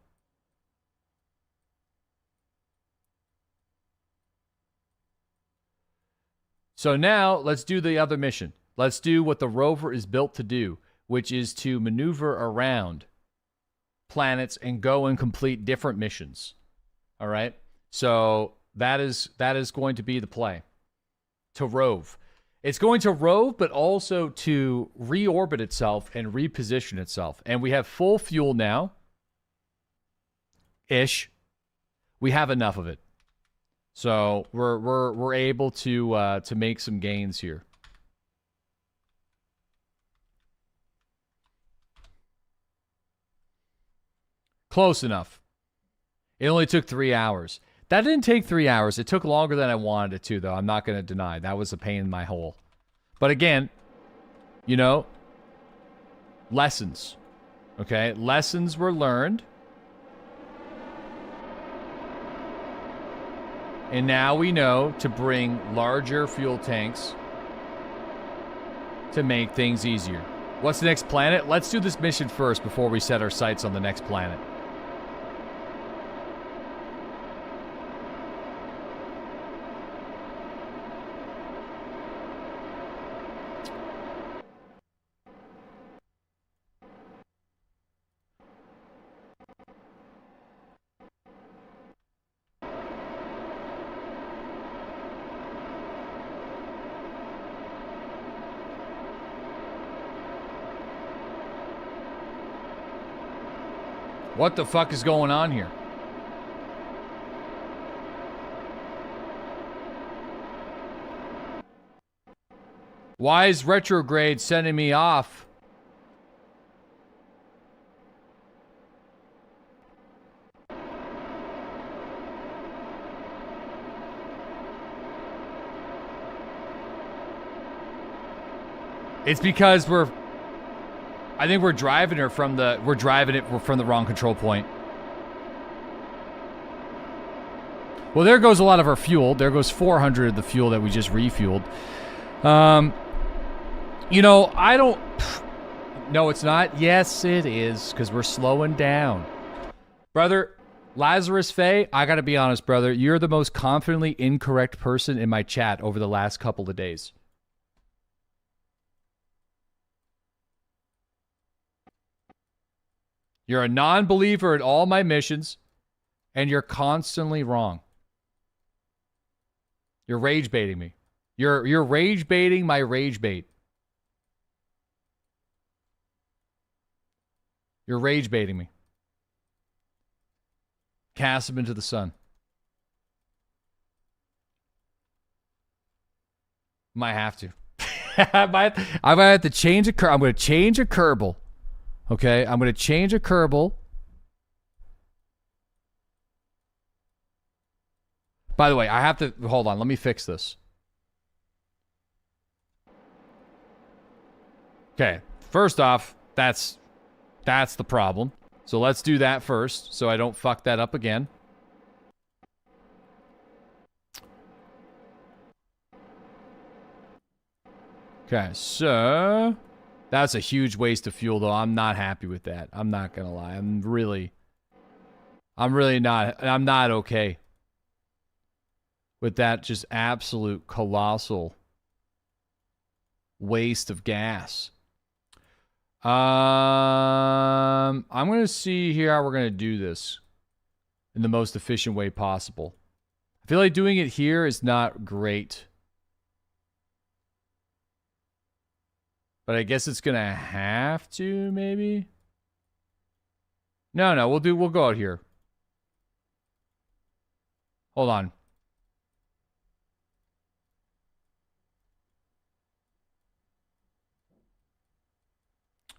So now let's do the other mission. Let's do what the rover is built to do, which is to maneuver around planets and go and complete different missions. All right? So that is going to be the play. To rove. It's going to rove, but also to reorbit itself and reposition itself. And we have full fuel now. Ish. We have enough of it. So we're able to make some gains here. Close enough. It only took 3 hours. That didn't take 3 hours. It took longer than I wanted it to, though. I'm not going to deny. That was a pain in my hole. But again, you know, lessons. Okay? Lessons were learned. And now we know to bring larger fuel tanks to make things easier. What's the next planet? Let's do this mission first before we set our sights on the next planet. What the fuck is going on here? Why is retrograde sending me off? It's because I think we're driving it from the wrong control point. Well, there goes a lot of our fuel. There goes 400 of the fuel that we just refueled. You know, I don't... No, it's not. Yes, it is, because we're slowing down. Brother, Lazarus Faye, I gotta be honest, brother. You're the most confidently incorrect person in my chat over the last couple of days. You're a non-believer in all my missions, and you're constantly wrong. You're rage baiting me. You're rage baiting my rage bait. You're rage baiting me. Cast him into the sun. Might have to. I might have to change a I'm going to change a Kerbal. Okay, I'm going to change a Kerbal. By the way, I have to... Hold on, let me fix this. Okay, first off, that's the problem. So let's do that first, so I don't fuck that up again. Okay, so... That's a huge waste of fuel, though. I'm not happy with that. I'm not gonna lie. I'm really not. I'm not okay with that just absolute colossal waste of gas. I'm going to see here how we're going to do this in the most efficient way possible. I feel like doing it here is not great. But I guess it's going to have to, maybe? No, we'll go out here. Hold on.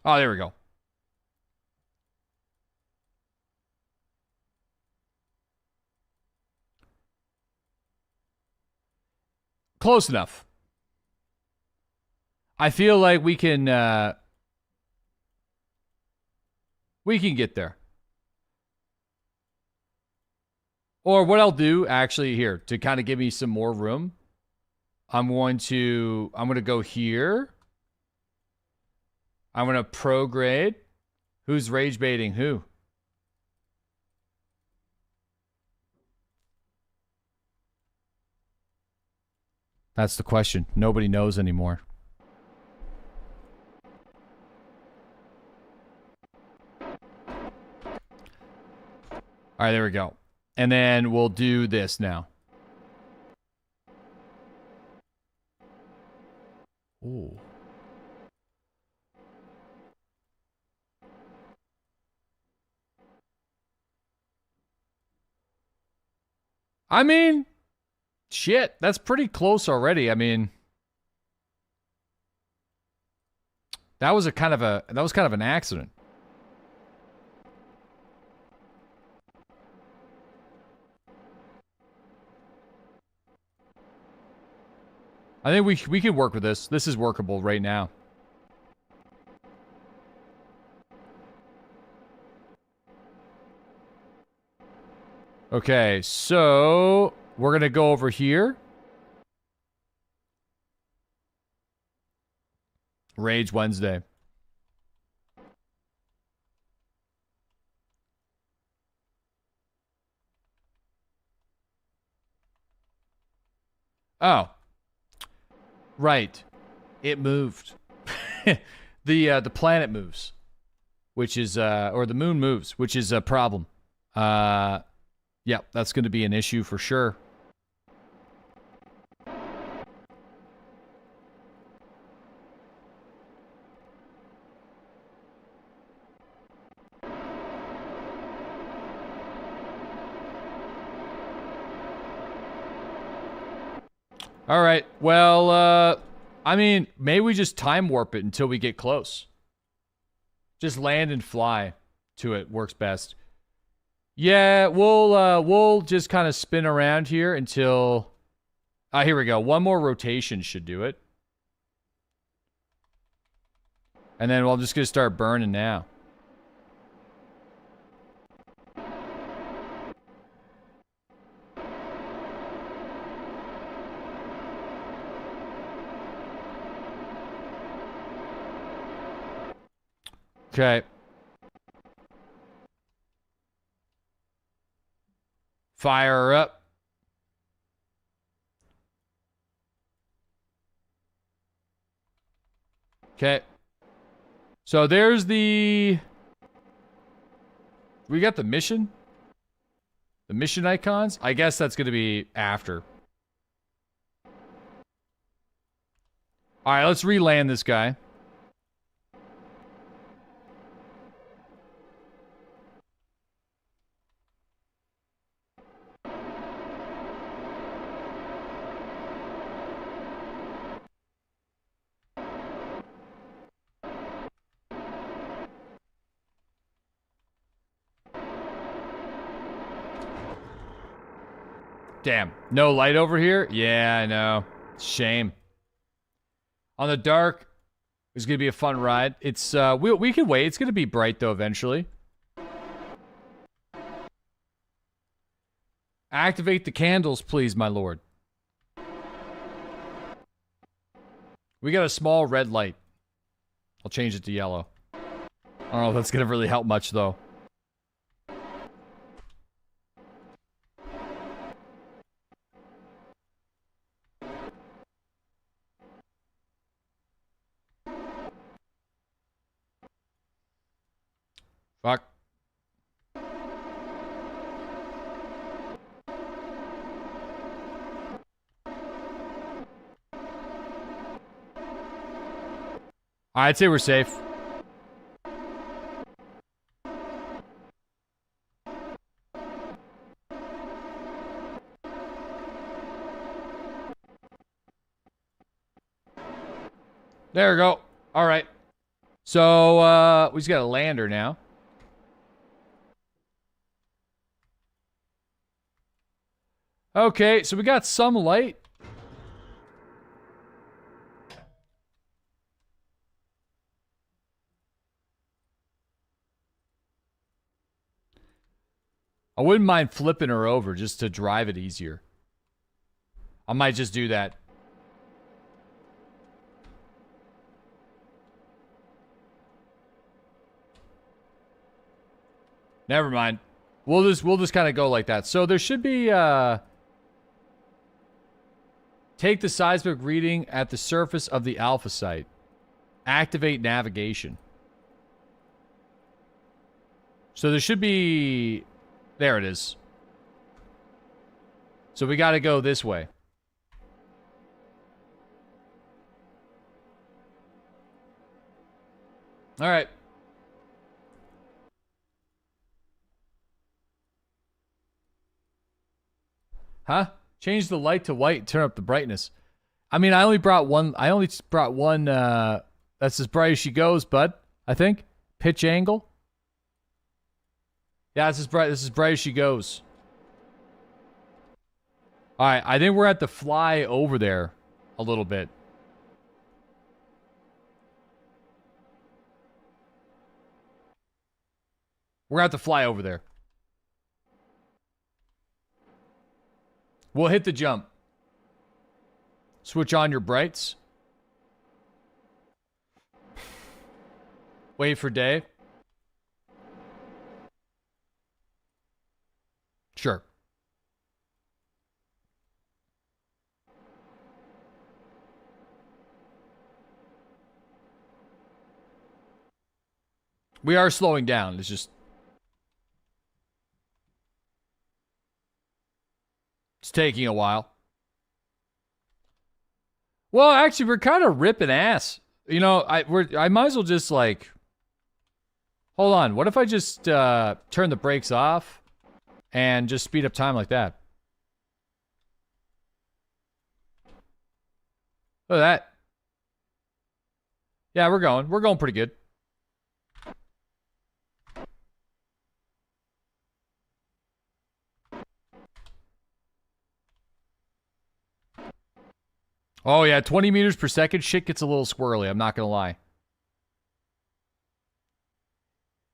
Oh, there we go. Close enough. I feel like we can get there. Or what I'll do, actually, here, to kind of give me some more room, I'm going to go here. I'm going to prograde. Who's rage baiting who? That's the question. Nobody knows anymore. All right, there we go. And then we'll do this now. Ooh. I mean, shit, that's pretty close already. I mean, that was kind of an accident. I think we can work with this. This is workable right now. Okay, so we're going to go over here. Rage Wednesday. Oh. Right. It moved. The planet moves, which is or the moon moves, which is a problem. Yeah, that's going to be an issue for sure. All right. Well, I mean, maybe we just time warp it until we get close. Just land and fly to it works best. Yeah, we'll just kind of spin around here until... here we go. One more rotation should do it. And then I'm just gonna start burning now. Okay. Fire her up. Okay. So there's the... We got the mission? The mission icons? I guess that's going to be after. Alright, let's re-land this guy. Damn. No light over here? Yeah, I know. Shame. On the dark, it's going to be a fun ride. It's, we can wait. It's going to be bright, though, eventually. Activate the candles, please, my lord. We got a small red light. I'll change it to yellow. I don't know if that's going to really help much, though. Fuck. I'd say we're safe. There we go. All right. So, we just got a lander now. Okay, so we got some light. I wouldn't mind flipping her over just to drive it easier. I might just do that. Never mind. We'll just kind of go like that. So there should be take the seismic reading at the surface of the alpha site. Activate navigation. So there should be... There it is. So we got to go this way. All right. Huh? Change the light to white and turn up the brightness. I mean, I only brought one. That's as bright as she goes, bud. I think. Pitch angle. Yeah, it's as bright. This is as bright as she goes. All right, I think we're at the fly over there a little bit. We're at the fly over there. We'll hit the jump. Switch on your brights. Wait for day. Sure. We are slowing down. It's just... It's taking a while. Well, actually, we're kind of ripping ass. You know, I might as well just, like... Hold on. What if I just turn the brakes off and just speed up time like that? Look at that. Yeah, we're going. We're going pretty good. Oh, yeah. 20 meters per second. Shit gets a little squirrely. I'm not going to lie.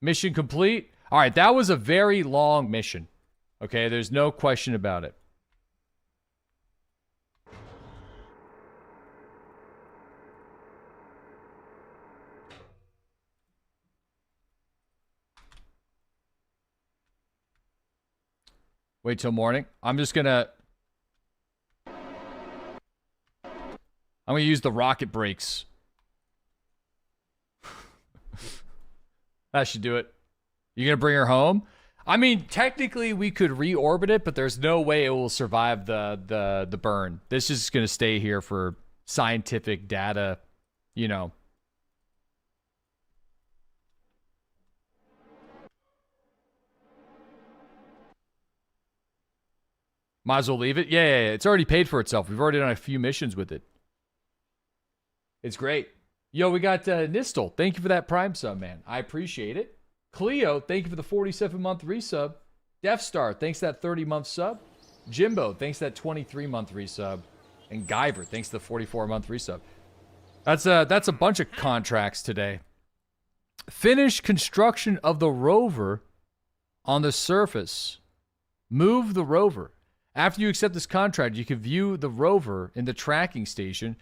Mission complete. All right, that was a very long mission. Okay, there's no question about it. Wait till morning. I'm gonna use the rocket brakes. That should do it. You gonna bring her home? I mean, technically we could reorbit it, but there's no way it will survive the burn. This is gonna stay here for scientific data, you know. Might as well leave it. Yeah. It's already paid for itself. We've already done a few missions with it. It's great. Yo, we got Nistel. Thank you for that Prime sub, man. I appreciate it. Cleo, thank you for the 47-month resub. Death Star, thanks for that 30-month sub. Jimbo, thanks for that 23-month resub. And Guyver, thanks for the 44-month resub. That's a bunch of contracts today. Finish construction of the rover on the surface. Move the rover. After you accept this contract, you can view the rover in the tracking station,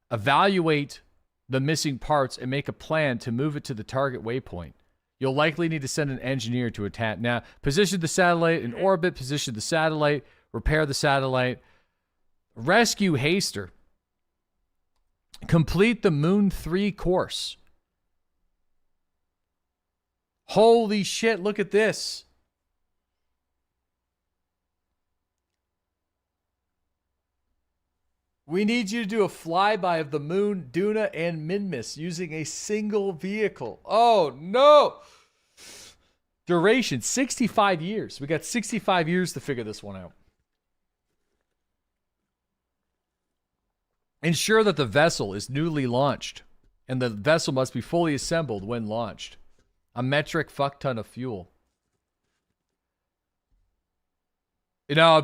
evaluate the missing parts, and make a plan to move it to the target waypoint. You'll likely need to send an engineer to attack. Now, position the satellite in orbit, position the satellite, repair the satellite, rescue Haster, complete the Moon 3 course. Holy shit, look at this. We need you to do a flyby of the moon, Duna, and Minmus using a single vehicle. Oh, no. Duration, 65 years. We got 65 years to figure this one out. Ensure that the vessel is newly launched, and the vessel must be fully assembled when launched. A metric fuck ton of fuel. You know,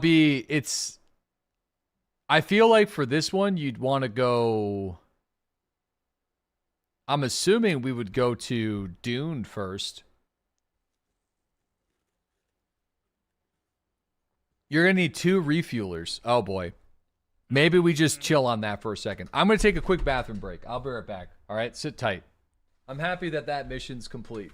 I feel like for this one, you'd want to go... I'm assuming we would go to Dune first. You're going to need 2 refuelers. Oh, boy. Maybe we just chill on that for a second. I'm going to take a quick bathroom break. I'll be right back. All right? Sit tight. I'm happy that that mission's complete.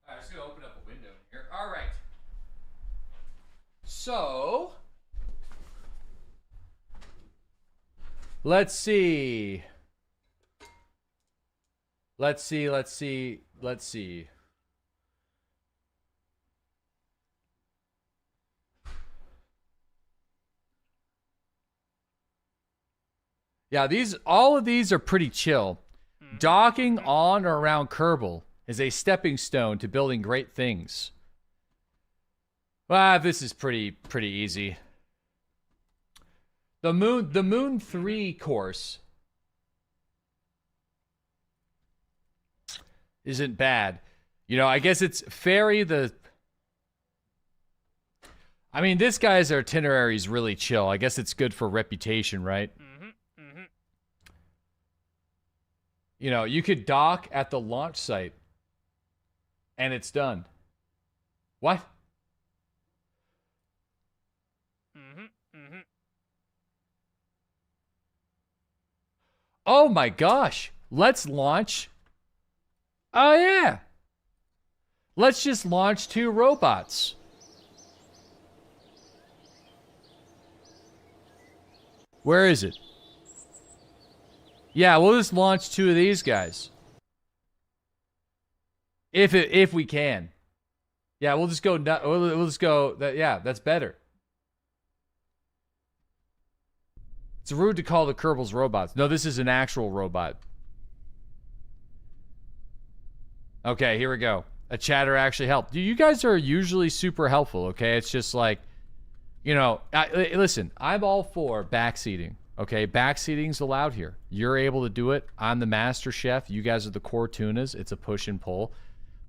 I'm just going to open up a window here. All right. So, let's see. Let's see. let's see. Yeah, all of these are pretty chill. Docking on or around Kerbal is a stepping stone to building great things. This is pretty easy. The Moon 3 course isn't bad. You know, I guess it's ferry the... I mean, this guy's itinerary is really chill. I guess it's good for reputation, right? You know, you could dock at the launch site and it's done. What? Oh my gosh. Let's launch. Oh yeah. Let's just launch 2 robots. Where is it? Yeah, we'll just launch 2 of these guys. If we can. Yeah, we'll just go. We'll just go. Yeah, that's better. It's rude to call the Kerbals robots. No, this is an actual robot. Okay, here we go. A chatter actually helped. You guys are usually super helpful, okay? It's just like, you know, listen, I'm all for backseating, okay? Backseating's allowed here. You're able to do it. I'm the master chef. You guys are the core tunas. It's a push and pull.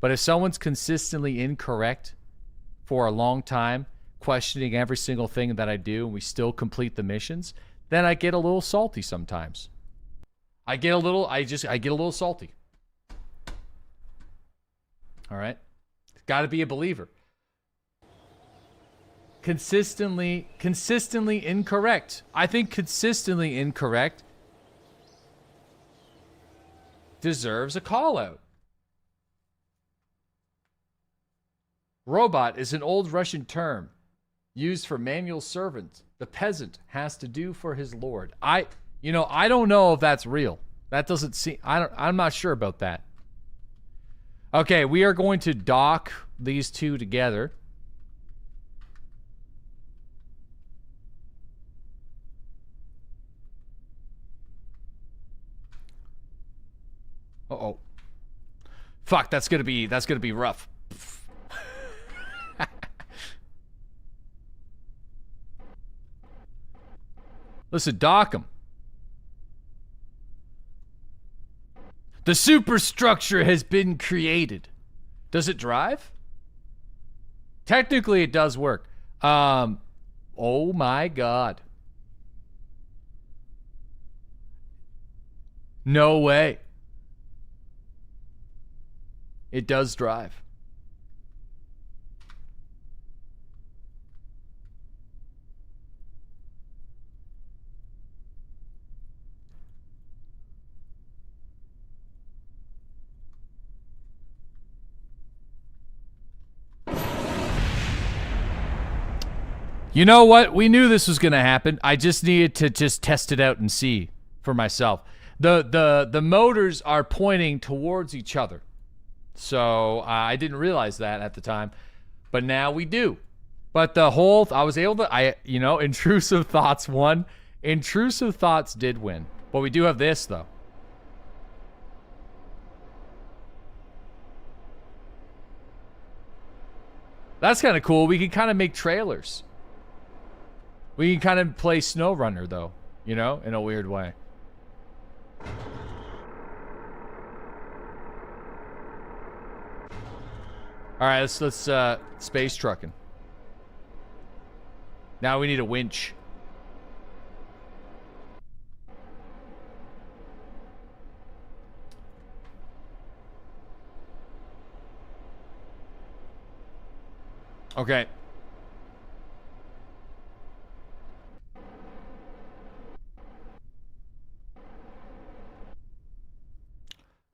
But if someone's consistently incorrect for a long time, questioning every single thing that I do, and we still complete the missions, then I get a little salty sometimes. I get a little salty. All right? Got to be a believer. Consistently incorrect. I think consistently incorrect deserves a call out. Robot is an old Russian term used for manual servant the peasant has to do for his lord. I don't know if that's real. That doesn't seem, I'm not sure about that. Okay, we are going to dock these 2 together. Uh-oh. Fuck, that's gonna be rough. Listen, dock them. The superstructure has been created. Does it drive? Technically, it does work. Oh my god. No way. It does drive. You know what? We knew this was going to happen. I just needed to just test it out and see for myself. The motors are pointing towards each other. So I didn't realize that at the time, but now we do. But the whole, I was able to, intrusive thoughts won. Intrusive thoughts did win. But we do have this though. That's kind of cool. We can kind of make trailers. We can kind of play SnowRunner though, in a weird way. All right, let's space trucking. Now we need a winch. Okay.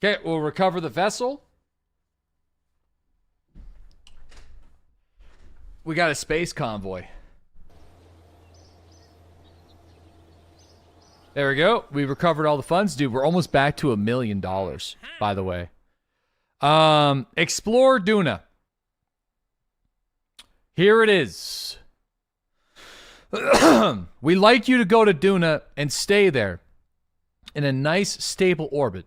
Okay, we'll recover the vessel. We got a space convoy. There we go. We recovered all the funds. Dude, we're almost back to $1 million, by the way. Explore Duna. Here it is. We'd like you to go to Duna and stay there in a nice, stable orbit.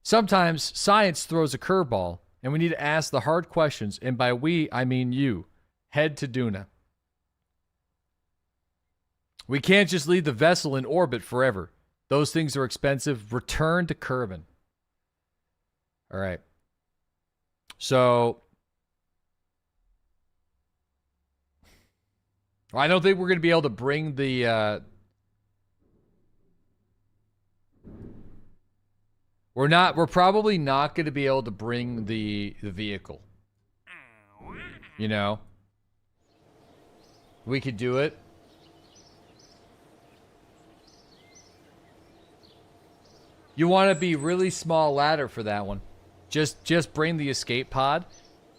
Sometimes science throws a curveball, and we need to ask the hard questions, and by we, I mean you. Head to Duna. We can't just leave the vessel in orbit forever. Those things are expensive. Return to Kerbal. All right. So, I don't think we're going to be able to bring the... We're probably not going to be able to bring the vehicle. You know? We could do it. You want to be really small ladder for that one. Just bring the escape pod.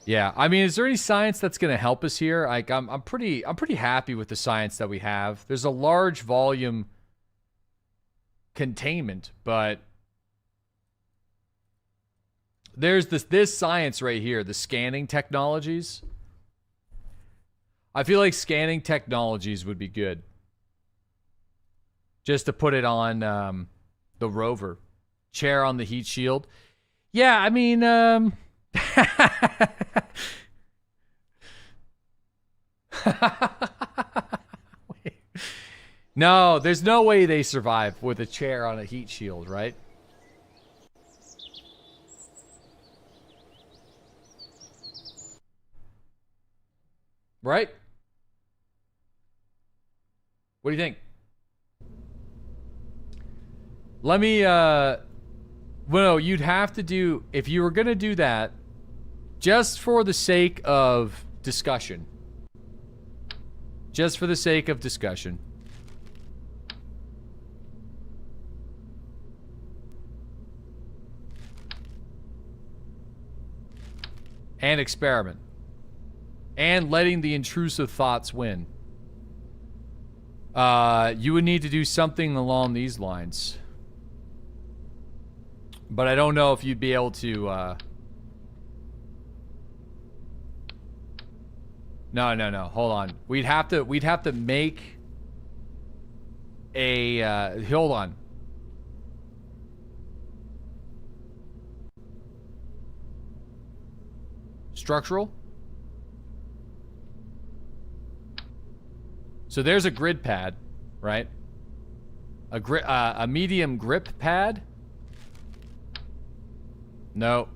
Yeah, I mean, is there any science that's going to help us here? Like, I'm pretty happy with the science that we have. There's a large volume containment, but there's this science right here, the scanning technologies. I feel like scanning technologies would be good. Just to put it on the Rover. Chair on the heat shield. Yeah, I mean, no, there's no way they survive with a chair on a heat shield, right? Right? What do you think? Let me, well, you'd have to do, if you were going to do that, just for the sake of discussion. Just for the sake of discussion. And experiment. And letting the intrusive thoughts win. You would need to do something along these lines. But I don't know if you'd be able to, No. Hold on. We'd have to make a, hold on. Structural? So there's a grid pad, right? A medium grip pad? No.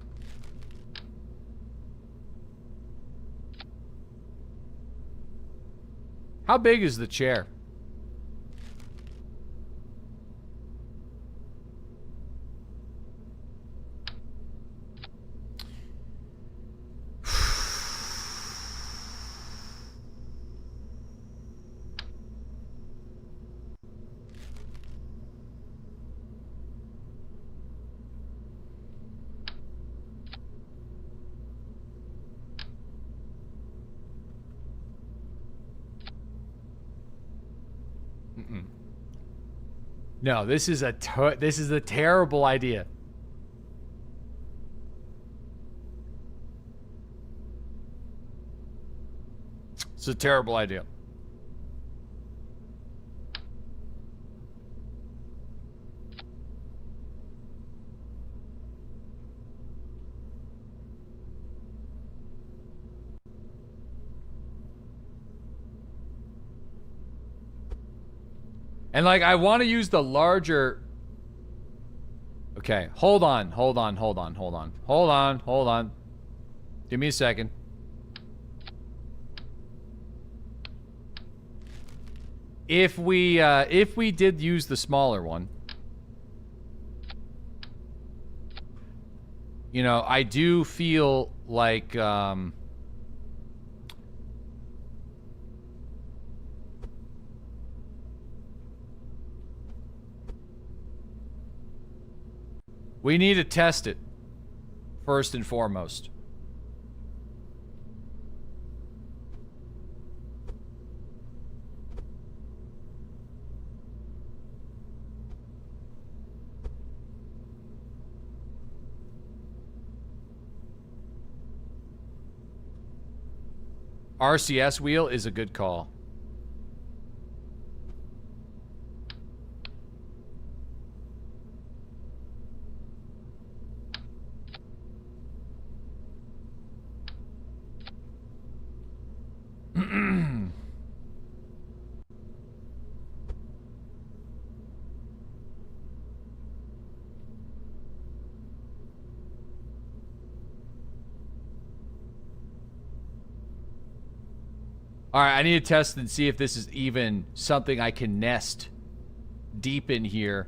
How big is the chair? No, this is a terrible idea. It's a terrible idea. And like, I want to use the larger... Okay, hold on. Give me a second. If we did use the smaller one, you know, I do feel like, we need to test it, first and foremost. RCS wheel is a good call. All right, I need to test and see if this is even something I can nest deep in here.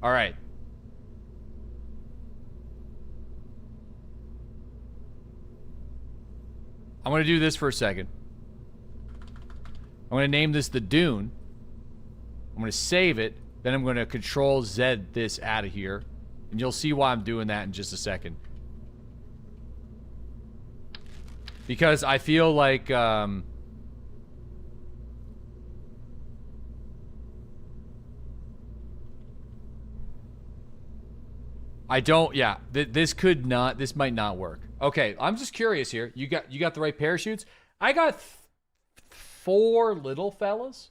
All right. I'm going to do this for a second. I'm going to name this the Dune. I'm going to save it. Then I'm going to Control Z this out of here. And you'll see why I'm doing that in just a second. Because I feel like, I don't, yeah, this might not work. Okay, I'm just curious here. You got the right parachutes? I got 4 little fellas.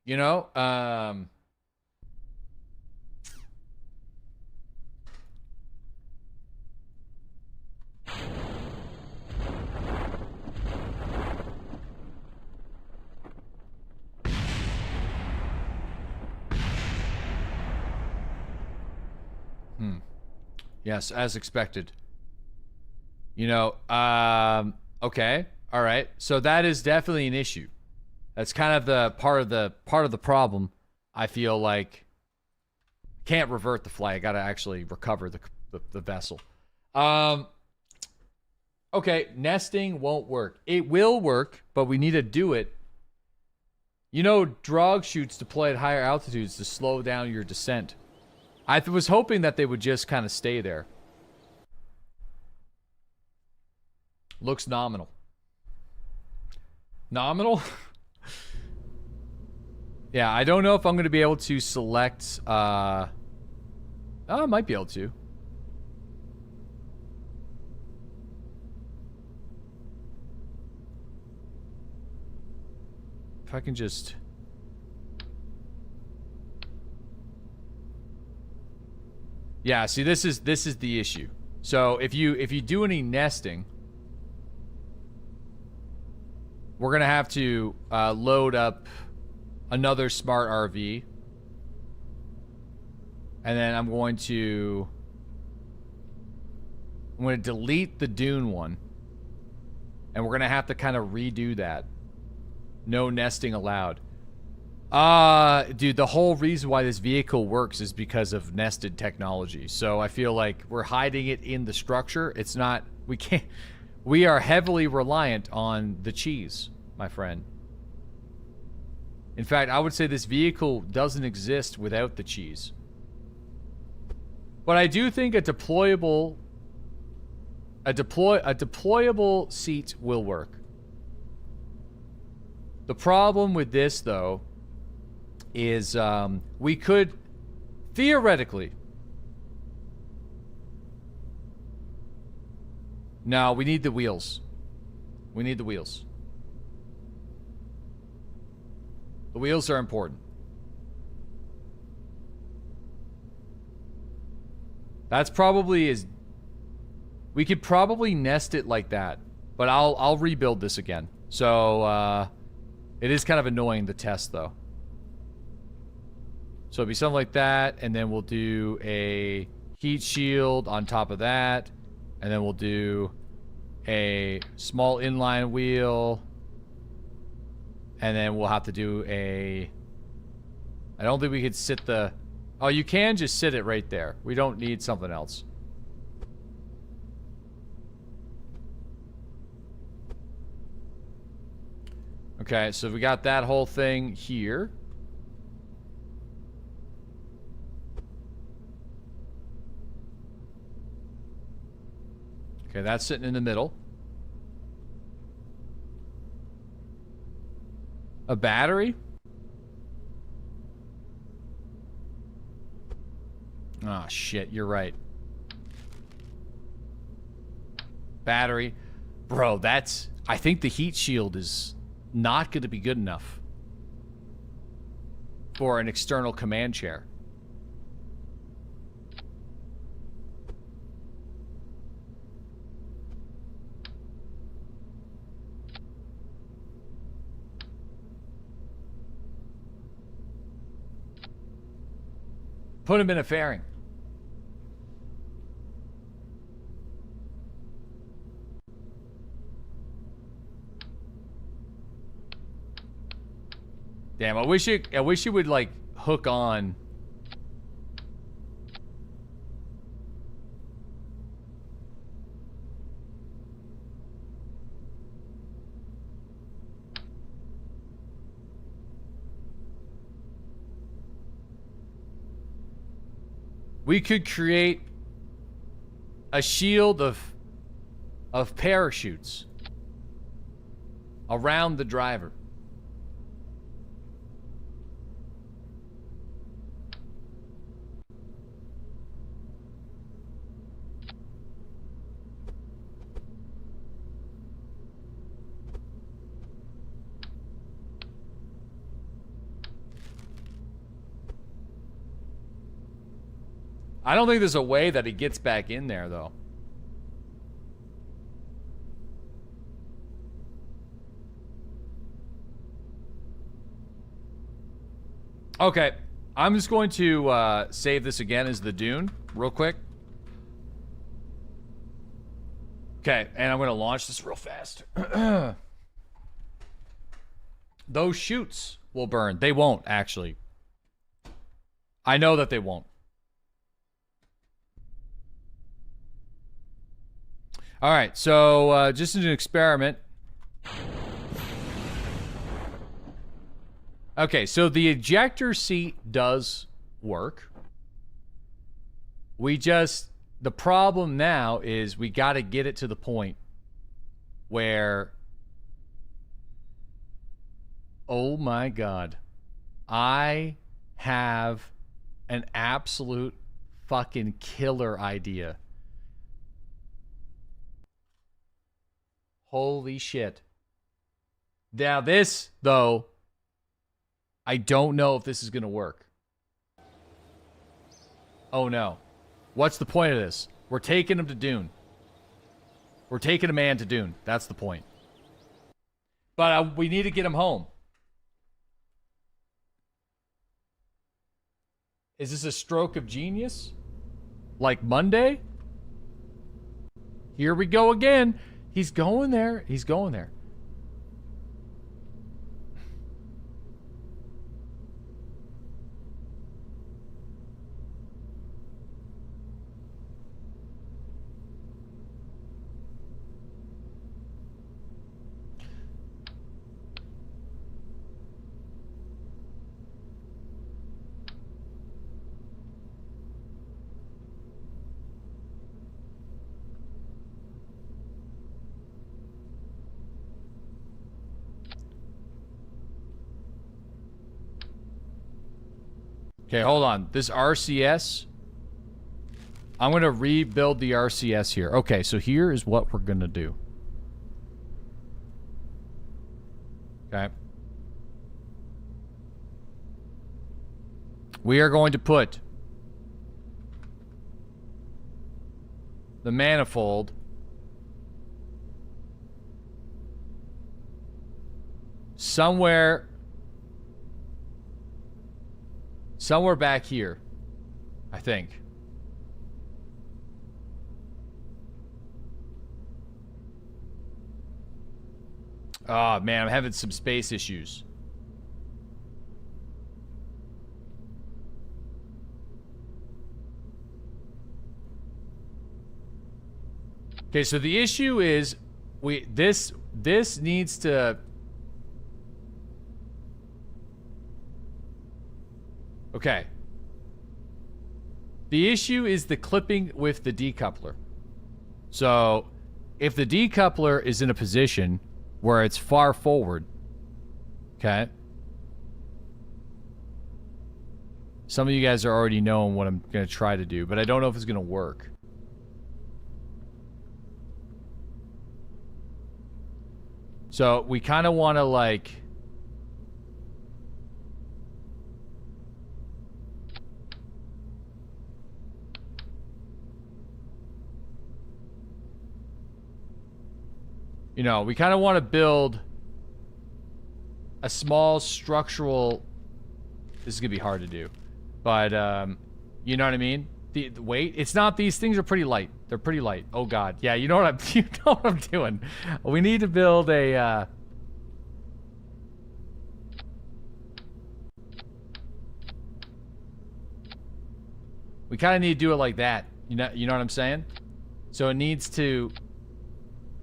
You know, Yes, as expected. You know, okay. All right. So that is definitely an issue. That's kind of the part of the problem. I feel like can't revert the flight. I got to actually recover the vessel. Okay, nesting won't work. It will work, but we need to do it. You know, drag chutes deploy at higher altitudes to slow down your descent. I was hoping that they would just kind of stay there. Looks nominal. Nominal? Yeah, I don't know if I'm going to be able to select... Oh, I might be able to. If I can just... Yeah, see, this is the issue. So if you do any nesting, we're gonna have to load up another smart RV, and then I'm going to delete the Dune one, and we're gonna have to kind of redo that. No nesting allowed. Dude, the whole reason why this vehicle works is because of nested technology. So I feel like we're hiding it in the structure. It's not, we are heavily reliant on the cheese, my friend. In fact, I would say this vehicle doesn't exist without the cheese. But I do think a deployable seat will work. The problem with this, though, is we could theoretically... No, we need the wheels. We need the wheels. The wheels are important. That's probably is... We could probably nest it like that, but I'll rebuild this again. So, it is kind of annoying, the test, though. So it'll be something like that, and then we'll do a heat shield on top of that, and then we'll do a small inline wheel, and then we'll have to do a... I don't think we could sit the... Oh, you can just sit it right there. We don't need something else. Okay, so we got that whole thing here. Okay, that's sitting in the middle. A battery? Ah, shit, you're right. Battery. Bro, that's... I think the heat shield is not going to be good enough for an external command chair. Put him in a fairing. Damn, I wish it would like hook on. We could create a shield of parachutes around the driver. I don't think there's a way that he gets back in there, though. Okay, I'm just going to save this again as the Dune, real quick. Okay, and I'm going to launch this real fast. Those chutes will burn. They won't, actually. I know that they won't. All right, so just as an experiment. Okay, so the ejector seat does work. The problem now is we got to get it to the point where, oh my God, I have an absolute fucking killer idea. Holy shit. Now this, though, I don't know if this is going to work. Oh no. What's the point of this? We're taking him to Dune. We're taking a man to Dune. That's the point. But we need to get him home. Is this a stroke of genius? Like Monday? Here we go again. He's going there. He's going there. Okay, hold on. This RCS, I'm going to rebuild the RCS here. Okay, so here is what we're going to do. Okay. We are going to put the manifold somewhere back here, I think. Oh man, I'm having some space issues. Okay, so the issue is this needs to... Okay. The issue is the clipping with the decoupler. So, if the decoupler is in a position where it's far forward, okay? Some of you guys are already knowing what I'm going to try to do, but I don't know if it's going to work. So we kind of want to like... You know, we kind of want to build a small structural... This is going to be hard to do. But, you know what I mean? The weight, it's not, these things are pretty light. They're pretty light. Oh God. Yeah, you know what I'm doing. We need to build a, we kind of need to do it like that. You know what I'm saying? So it needs to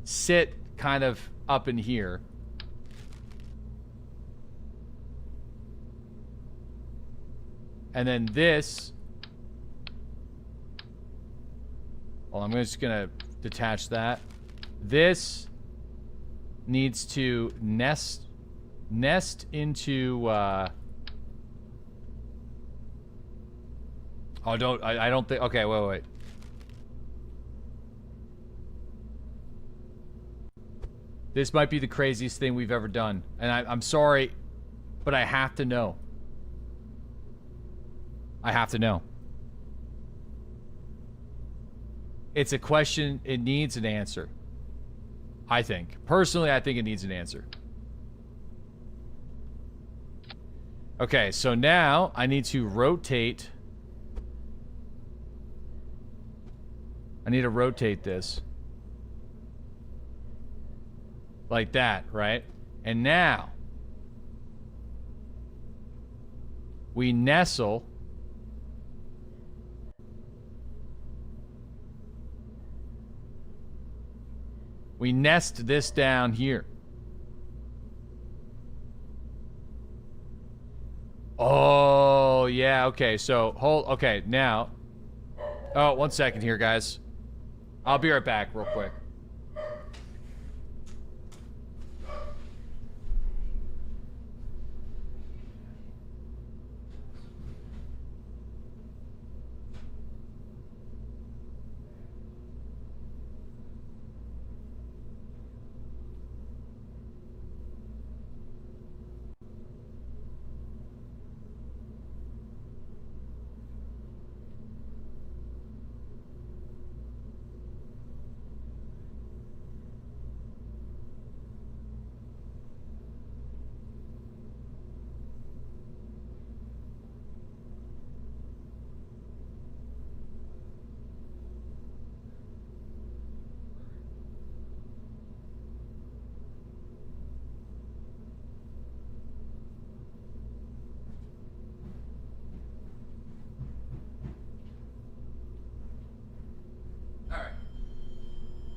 sit kind of up in here. And then this... Well, I'm just gonna detach that. This needs to nest into, Oh, I don't think... Okay, wait. This might be the craziest thing we've ever done. And I'm sorry, but I have to know. I have to know. It's a question, it needs an answer. I think. Personally, I think it needs an answer. Okay, so now I need to rotate. I need to rotate this. Like that, right? And now we nestle we nest this down here. Oh, yeah, okay. So, okay, now. Oh, 1 second here, guys. I'll be right back real quick.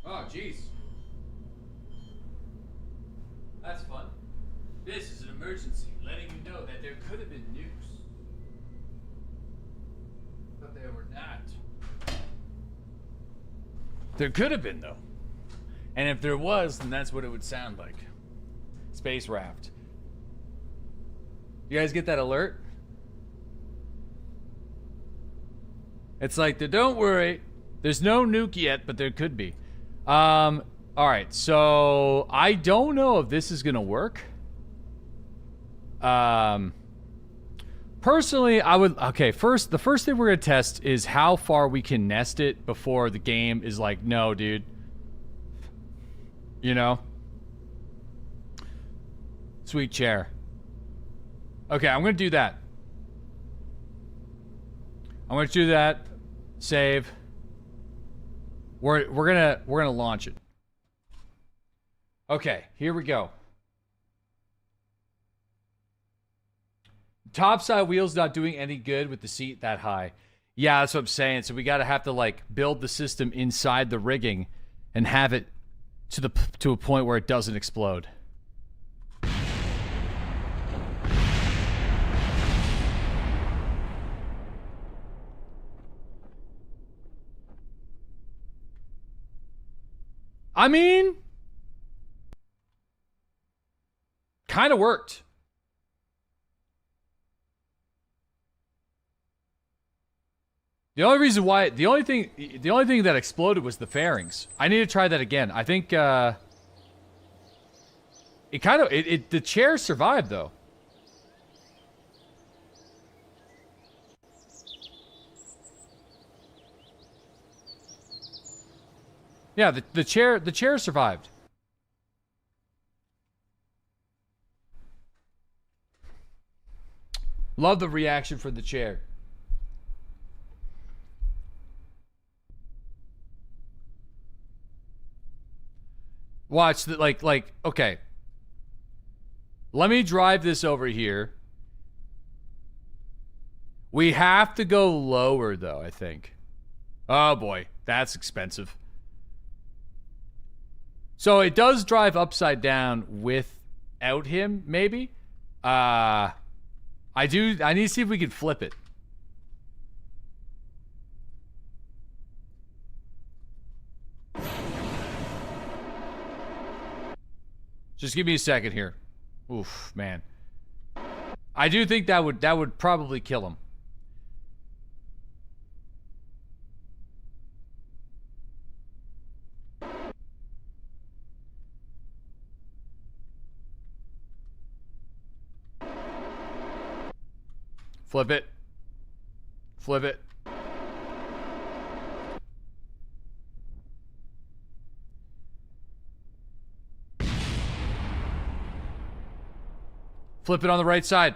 Oh, jeez. That's fun. This is an emergency, letting you know that there could have been nukes. But there were not. There could have been, though. And if there was, then that's what it would sound like. Space raft. You guys get that alert? It's like, don't worry. There's no nuke yet, but there could be. Alright, so I don't know if this is gonna work. Personally, I would... Okay, the first thing we're gonna test is how far we can nest it before the game is like, no, dude. You know? Sweet chair. Okay, I'm gonna do that. I'm gonna do that. Save. We're gonna launch it. Okay, here we go. Topside wheel's not doing any good with the seat that high. Yeah, that's what I'm saying. So we gotta have to like build the system inside the rigging and have it to a point where it doesn't explode. I mean, kind of worked. The only thing that exploded was the fairings. I need to try that again. I think, It kind of, the chair survived though. Yeah, the chair survived. Love the reaction for the chair. Watch the like okay. Let me drive this over here. We have to go lower though, I think. Oh boy, that's expensive. So it does drive upside down without him, maybe. I need to see if we can flip it. Just give me a second here. Oof, man. I do think that would probably kill him. Flip it. Flip it. Flip it on the right side.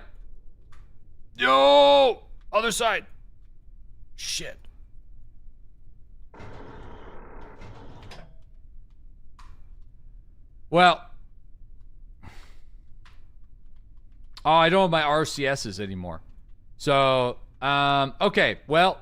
Yo! Other side. Shit. Well. Oh, I don't have my RCSs anymore. So, okay, well.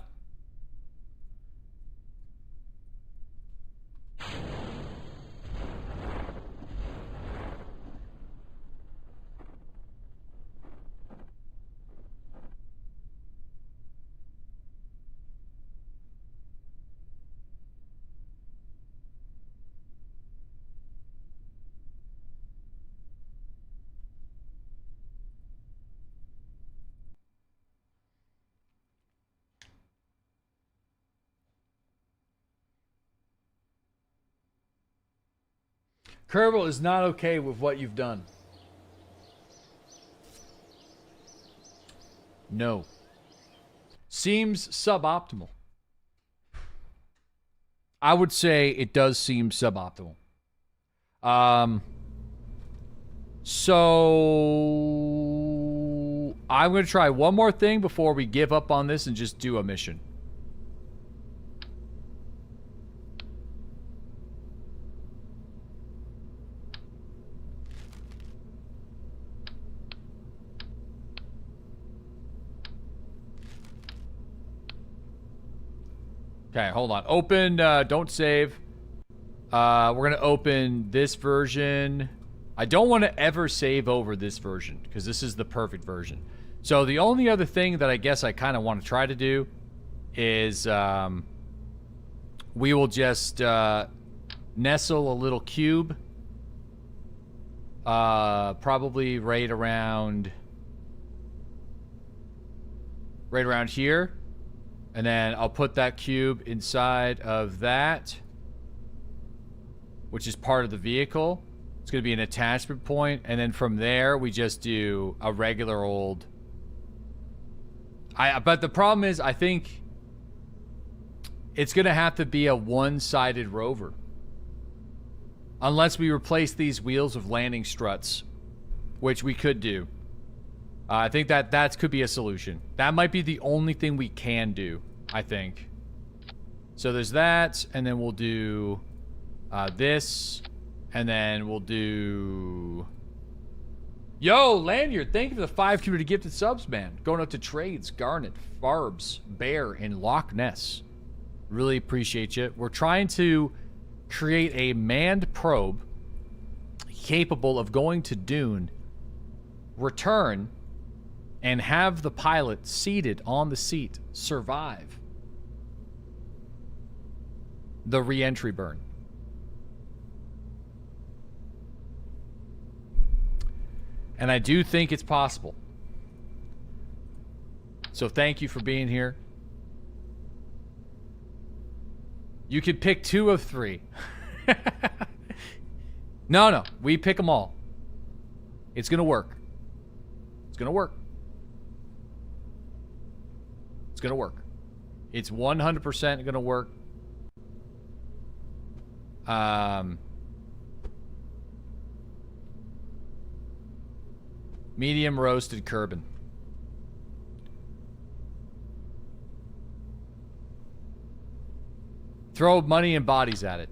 Kerbal is not okay with what you've done. No. Seems suboptimal. I would say it does seem suboptimal. So I'm going to try one more thing before we give up on this and just do a mission. Okay, hold on. Open, don't save. We're going to open this version. I don't want to ever save over this version because this is the perfect version. So the only other thing that I guess I kind of want to try to do is we will just nestle a little cube. Probably right around here. And then I'll put that cube inside of that, which is part of the vehicle. It's going to be an attachment point. And then from there, we just do a regular old... But the problem is, I think it's going to have to be a one-sided Rover. Unless we replace these wheels with landing struts, which we could do. I think that could be a solution. That might be the only thing we can do, I think. So there's that, and then we'll do this, and then we'll do... Yo, Lanyard, thank you for the 5 community gifted subs, man. Going out to Trades, Garnet, Farbs, Bear, and Loch Ness. Really appreciate you. We're trying to create a manned probe capable of going to Dune, return, and have the pilot seated on the seat survive the re-entry burn. And I do think it's possible. So thank you for being here. You could pick 2 of 3. No, we pick them all. It's gonna work. It's gonna work. It's gonna work. It's 100% gonna work. Medium roasted Kerbal. Throw money and bodies at it.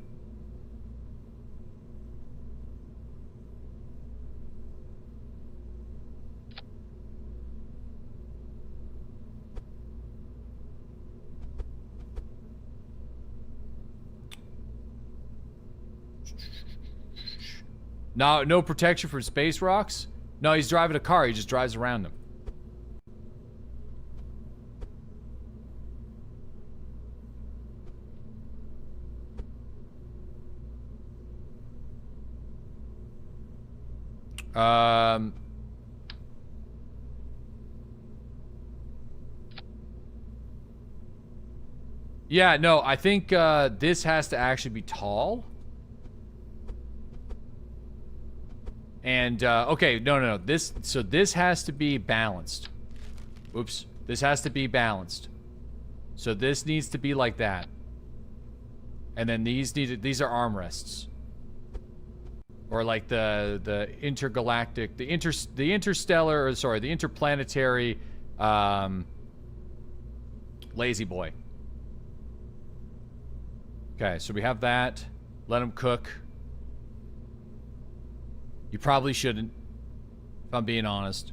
No protection for space rocks? No, he's driving a car. He just drives around them. Yeah, no, I think this has to actually be tall. And, okay, no. This has to be balanced. Oops. This has to be balanced. So this needs to be like that. And then these are armrests. Or like the intergalactic, the interplanetary, lazy boy. Okay, so we have that. Let him cook. You probably shouldn't, if I'm being honest.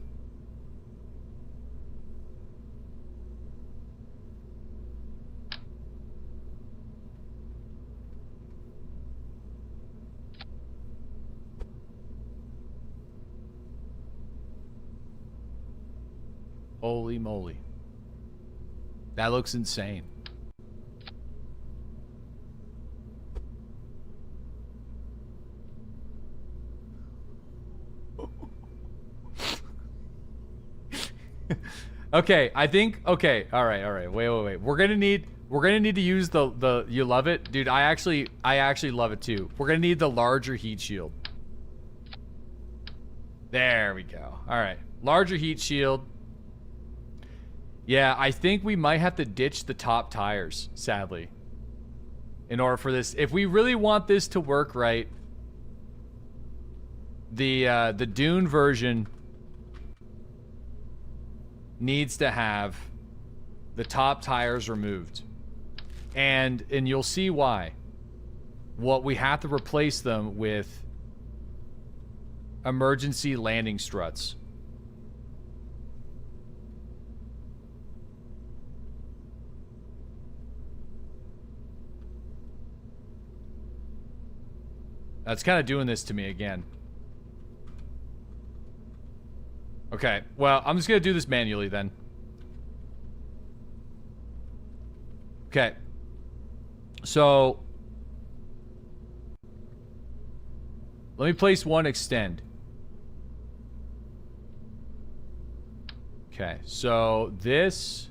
Holy moly. That looks insane. Okay, I think, okay, all right. Wait. We're gonna need to use the you love it? Dude, I actually love it too. We're gonna need the larger heat shield. There we go. All right, larger heat shield. Yeah, I think we might have to ditch the top tires, sadly. In order for this, if we really want this to work right, the Dune version needs to have the top tires removed. And you'll see why. What we have to replace them with emergency landing struts. That's kind of doing this to me again. Okay, well, I'm just gonna do this manually then. Okay. So, let me place one extend. Okay, so this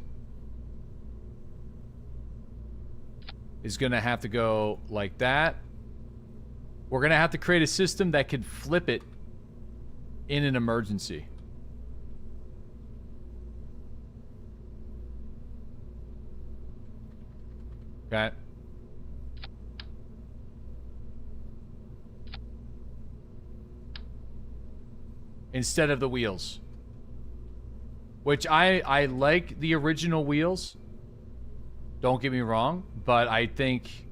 is gonna have to go like that. We're gonna have to create a system that can flip it in an emergency. Okay. Instead of the wheels. Which I like the original wheels. Don't get me wrong, but I think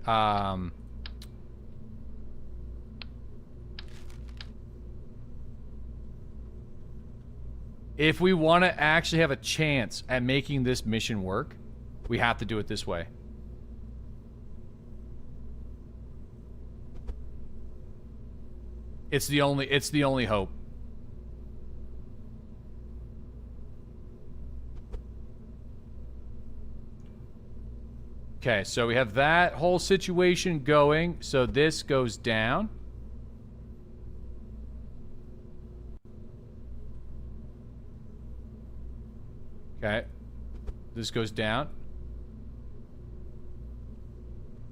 if we want to actually have a chance at making this mission work, we have to do it this way. It's the only hope. Okay, so we have that whole situation going. So this goes down. Okay. This goes down.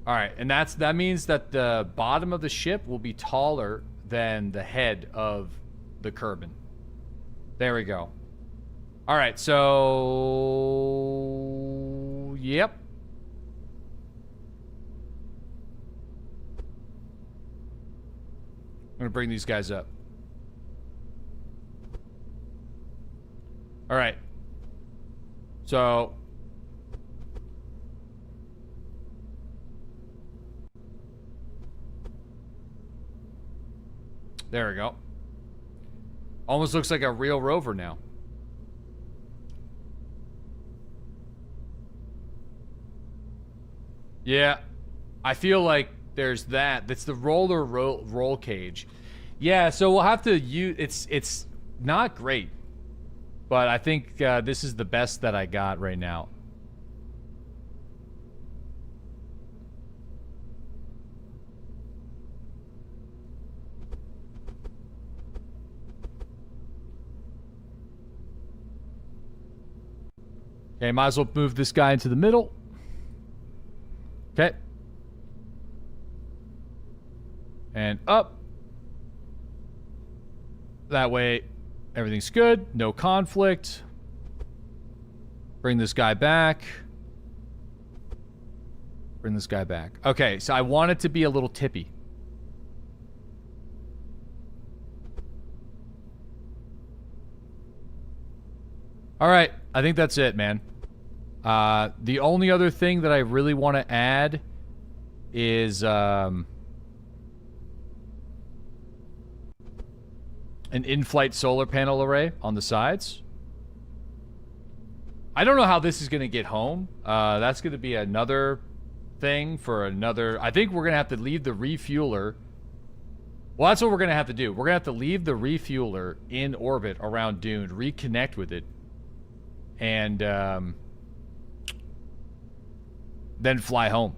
All right, and that means that the bottom of the ship will be taller than the head of the Kerbal. There we go. All right, so... Yep. I'm going to bring these guys up. All right. So... There we go. Almost looks like a real rover now. Yeah. I feel like there's that. That's the roll cage. Yeah, so we'll have to use... It's not great. But I think this is the best that I got right now. Okay, might as well move this guy into the middle. Okay. And up. That way, everything's good. No conflict. Bring this guy back. Bring this guy back. Okay, so I want it to be a little tippy. All right, I think that's it, man. The only other thing that I really want to add is an in-flight solar panel array on the sides. I don't know how this is going to get home. That's going to be another thing for another... I think we're going to have to leave the refueler... Well, that's what we're going to have to do. We're going to have to leave the refueler in orbit around Dune, reconnect with it, and then fly home.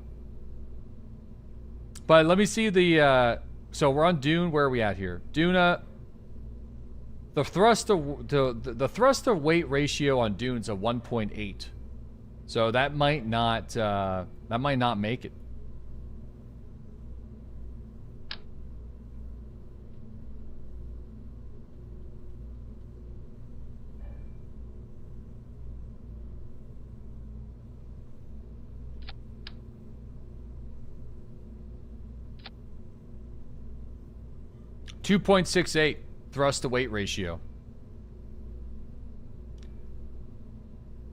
But let me see the... so we're on Dune. Where are we at here? Duna... The thrust to weight ratio on Dune's a 1.8, so that might not make it. .68 thrust to weight ratio.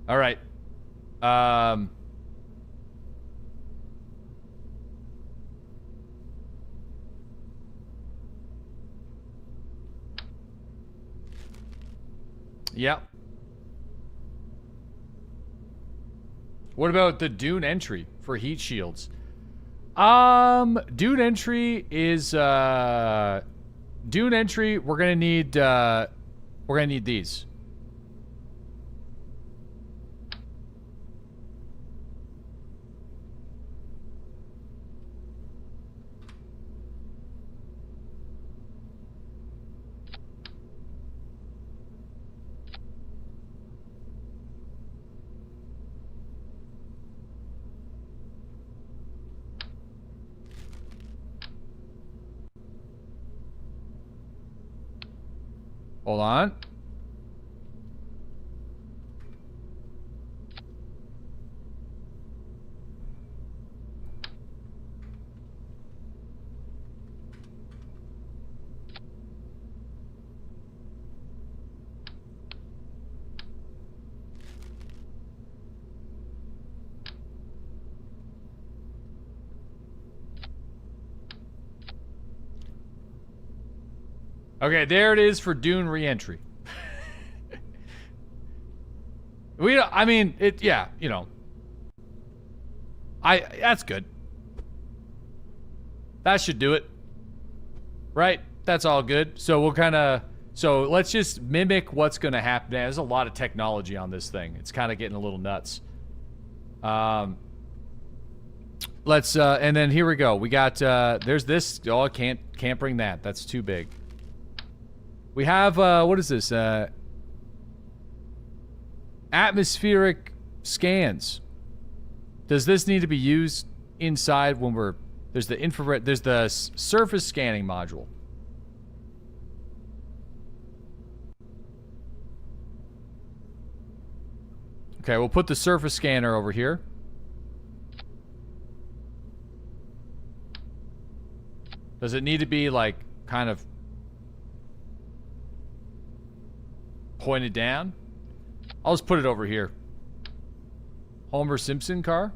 All right. Yeah. What about the Dune entry for heat shields? Dune entry is Dune entry, we're gonna need these. Hold on. Okay, there it is for Dune re-entry. I mean, yeah, you know. That's good. That should do it. Right? That's all good. So so let's just mimic what's going to happen. There's a lot of technology on this thing. It's kind of getting a little nuts. Let's, and then here we go. We got, there's this. Oh, I can't bring that. That's too big. We have, what is this? Atmospheric scans. Does this need to be used inside when we're... There's the infrared... There's the surface scanning module. Okay, we'll put the surface scanner over here. Does it need to be, like, kind of pointed down? I'll just put it over here. Homer Simpson car?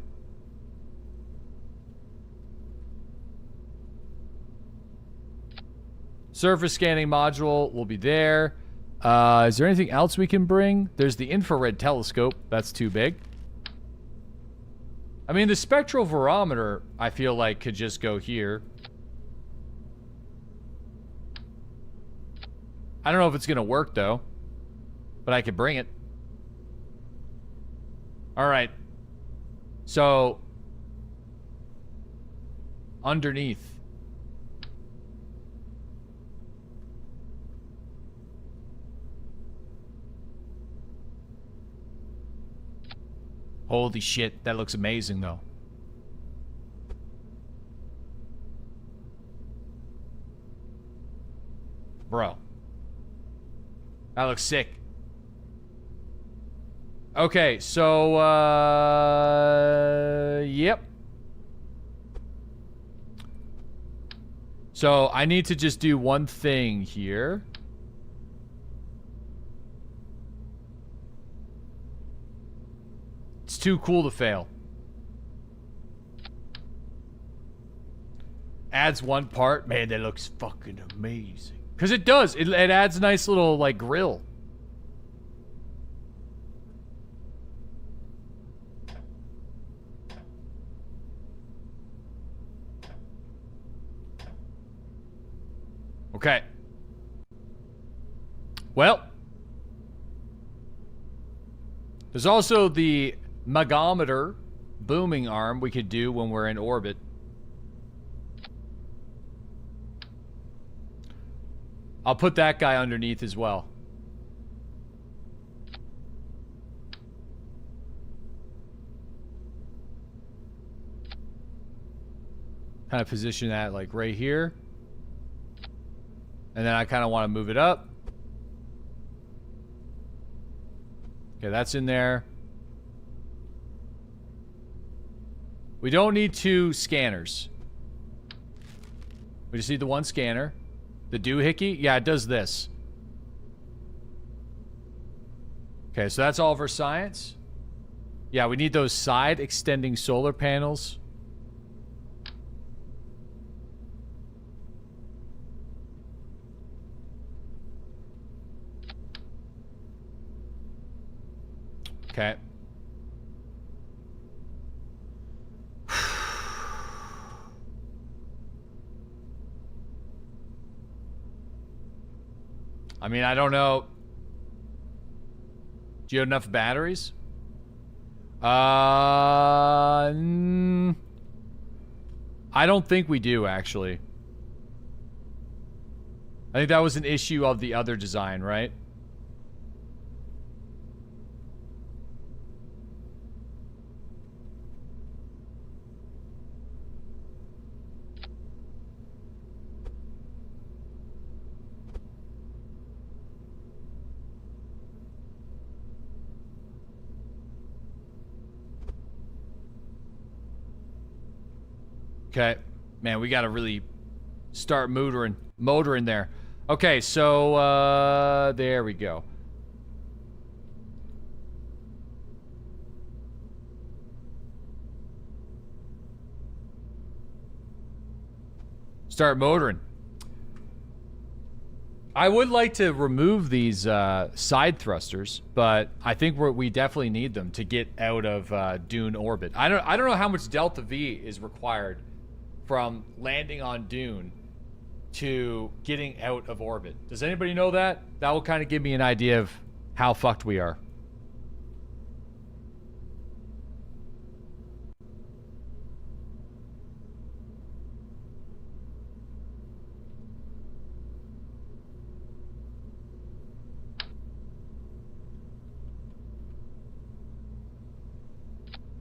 Surface scanning module will be there. Is there anything else we can bring? There's the infrared telescope. That's too big. I mean, the spectral barometer, I feel like, could just go here. I don't know if it's gonna work, though. But I could bring it. Alright. So... underneath. Holy shit, that looks amazing, though. Bro. That looks sick. Okay, so, yep. So, I need to just do one thing here. It's too cool to fail. Adds one part. Man, that looks fucking amazing. Because it does. It adds a nice little, like, grill. Okay. Well. There's also the magometer booming arm we could do when we're in orbit. I'll put that guy underneath as well. Kind of position that like right here. And then I kind of want to move it up. Okay, that's in there. We don't need 2 scanners. We just need the 1 scanner. The doohickey? Yeah, it does this. Okay, so that's all of our science. Yeah, we need those side extending solar panels. Okay. I mean, I don't know. Do you have enough batteries? I don't think we do, actually. I think that was an issue of the other design, right? Okay. Man, we gotta really start motoring there. Okay, so, there we go. Start motoring. I would like to remove these side thrusters, but I think we definitely need them to get out of Dune orbit. I don't know how much delta V is required from landing on Dune to getting out of orbit. Does anybody know that? That will kind of give me an idea of how fucked we are.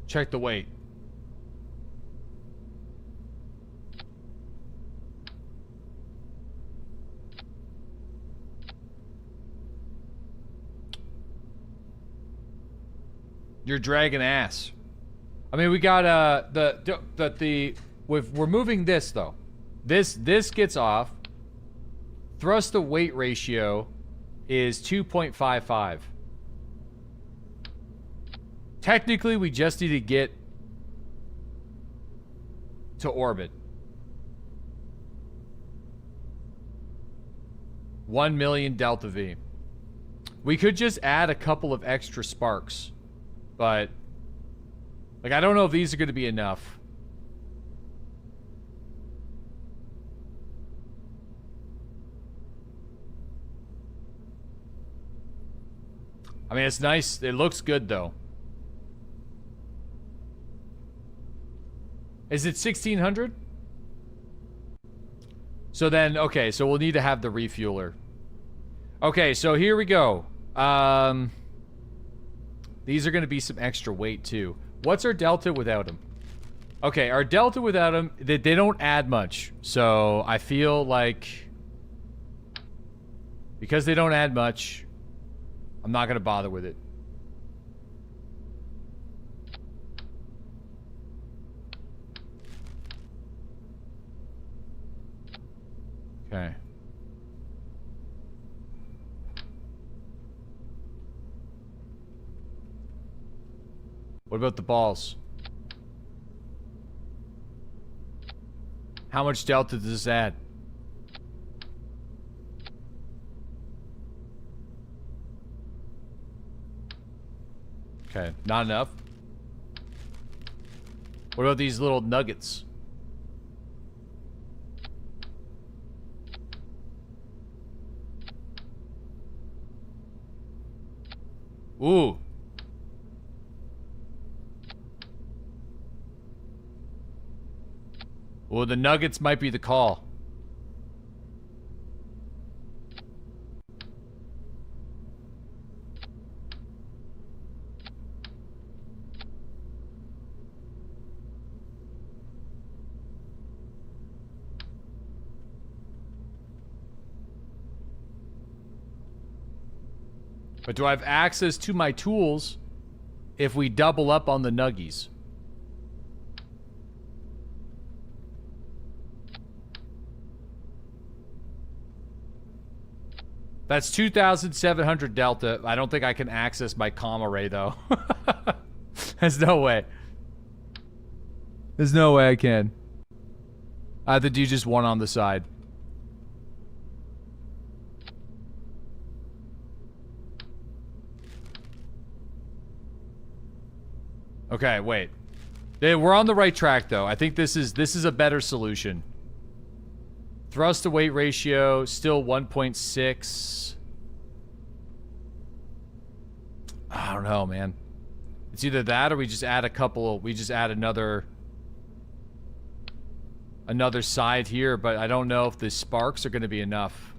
Check the weight. You're dragging ass. I mean, we got we're moving this though. This gets off. Thrust to weight ratio is 2.55. Technically, we just need to get to orbit. 1 million delta V. We could just add a couple of extra sparks, but like I don't know if these are going to be enough. I mean, it's nice. It looks good though. Is it 1600? So then, okay, so we'll need to have the refueler. Okay, so here we go. These are going to be some extra weight too. What's our delta without them? Okay, our delta without them, they don't add much. So I feel like because they don't add much, I'm not going to bother with it. Okay. What about the balls? How much delta does this add? Okay, not enough. What about these little nuggets? Ooh. Well, the nuggets might be the call. But do I have access to my tools if we double up on the nuggies? That's 2,700 delta. I don't think I can access my comm array, though. There's no way. There's no way I can. I have to do just one on the side. Okay, wait. We're on the right track, though. I think this is a better solution. Thrust to weight ratio, still 1.6. I don't know, man. It's either that or we just add a couple, we just add another side here, but I don't know if the sparks are going to be enough.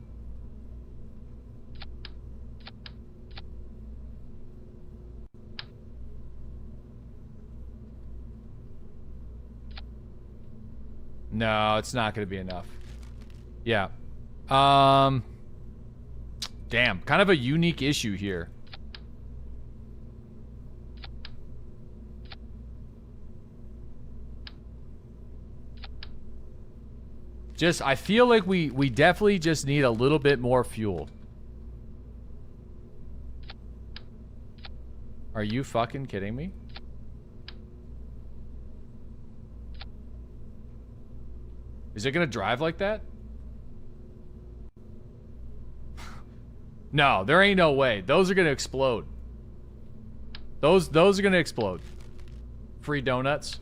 No, it's not going to be enough. Yeah. Damn, kind of a unique issue here. I feel like we definitely just need a little bit more fuel. Are you fucking kidding me? Is it gonna drive like that? No, there ain't no way. Those are gonna explode. Those are gonna explode. Free donuts.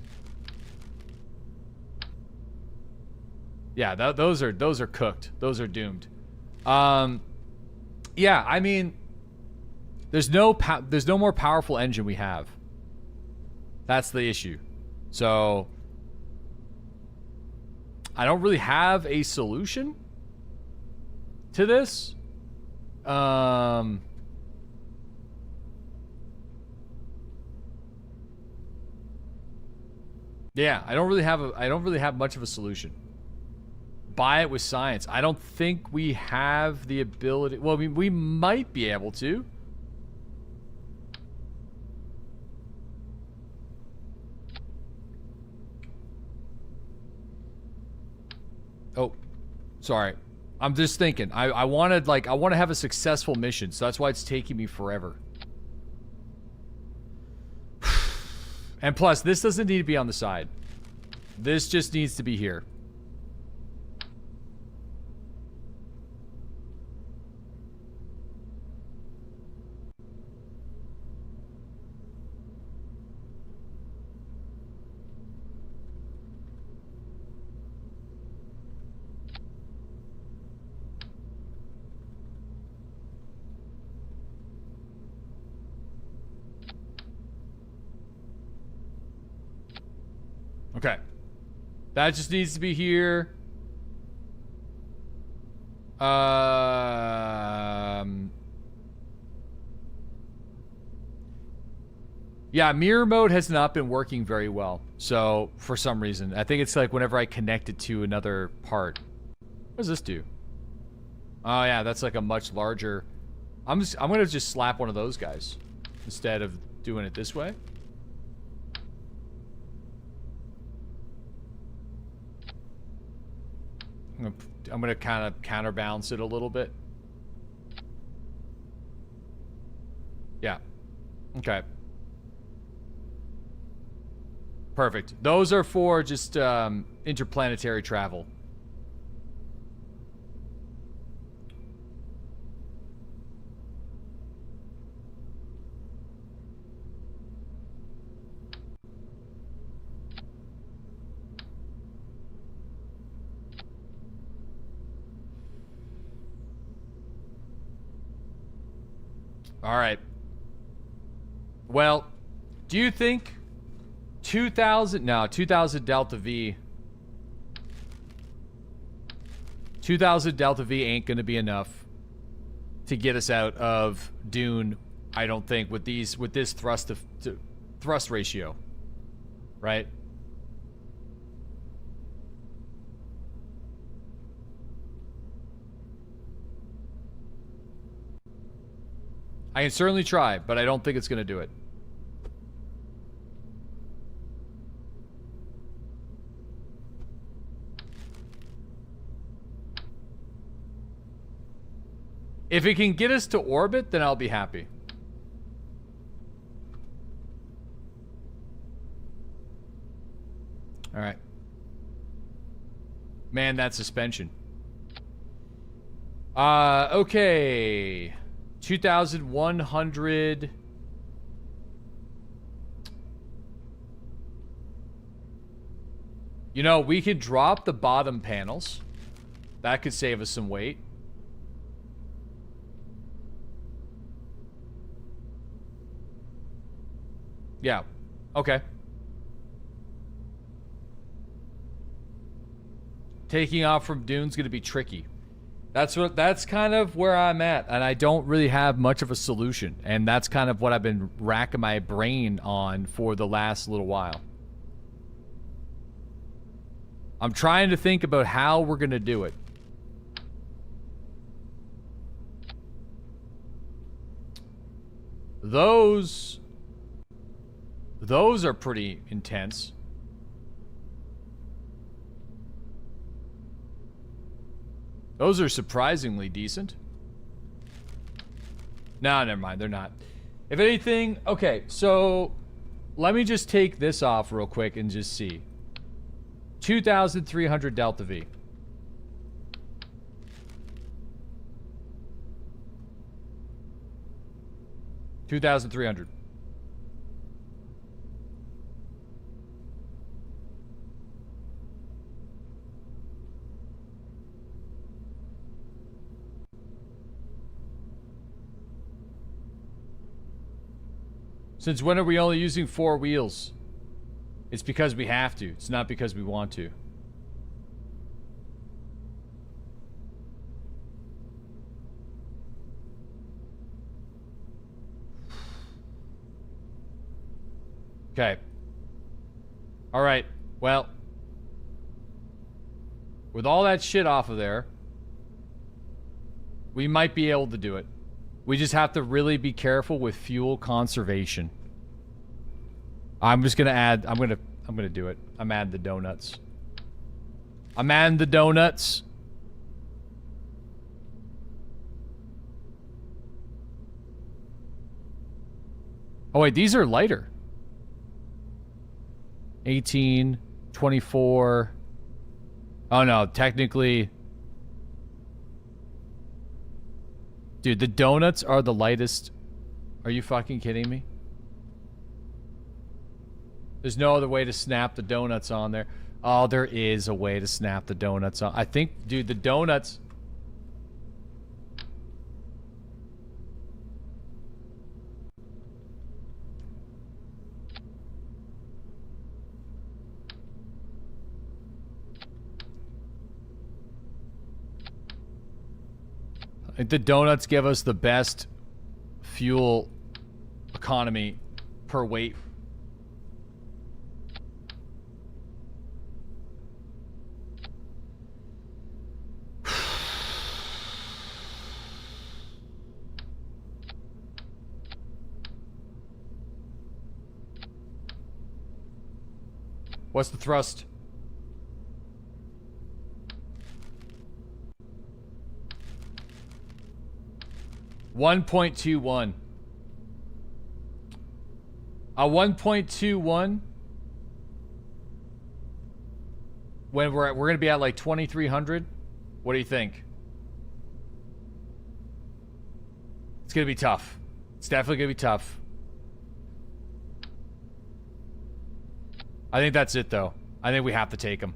Yeah, those are cooked. Those are doomed. Yeah, I mean, there's no more powerful engine we have. That's the issue. So I don't really have a solution to this. Yeah, I don't really have much of a solution. Buy it with science. I don't think we have the ability. Well, we might be able to. Oh, sorry. I'm just thinking. I wanted, like, I want to have a successful mission, so that's why it's taking me forever. And plus, this doesn't need to be on the side. This just needs to be here. Okay. That just needs to be here. Yeah, mirror mode has not been working very well. So, for some reason. I think it's like whenever I connect it to another part. What does this do? Oh yeah, that's like a much larger... I'm gonna just slap one of those guys. Instead of doing it this way. I'm gonna kind of counterbalance it a little bit. Yeah. Okay. Perfect. Those are for just interplanetary travel. All right. Well, do you think 2000 Delta V 2000 Delta V ain't gonna be enough to get us out of Dune, I don't think, with this thrust ratio. Right? I can certainly try, but I don't think it's going to do it. If it can get us to orbit, then I'll be happy. All right. Man, that suspension. Okay. 2,100. You know, we could drop the bottom panels. That could save us some weight. Yeah. Okay. Taking off from Dune's gonna be tricky. That's kind of where I'm at, and I don't really have much of a solution, and that's kind of what I've been racking my brain on for the last little while. I'm trying to think about how we're gonna do it. Those are pretty intense. Those are surprisingly decent. No, never mind. They're not. If anything... Okay, so... Let me just take this off real quick and just see. 2,300 Delta V. $2,300. Since when are we only using 4 wheels? It's because we have to. It's not because we want to. Okay. All right. Well, with all that shit off of there, we might be able to do it. We just have to really be careful with fuel conservation. I'm just gonna add. I'm gonna do it. I'm adding the donuts. I'm adding the donuts. Oh wait, these are lighter. 18, 24. Oh no, technically. Dude, the donuts are the lightest. Are you fucking kidding me? There's no other way to snap the donuts on there. Oh, there is a way to snap the donuts on. I think, dude, the donuts... I think the donuts give us the best fuel economy per weight. What's the thrust? $1.21. A 1.21 when we're gonna be at like 2,300. What do you think? It's gonna be tough. It's definitely gonna be tough. I think that's it though. I think we have to take him.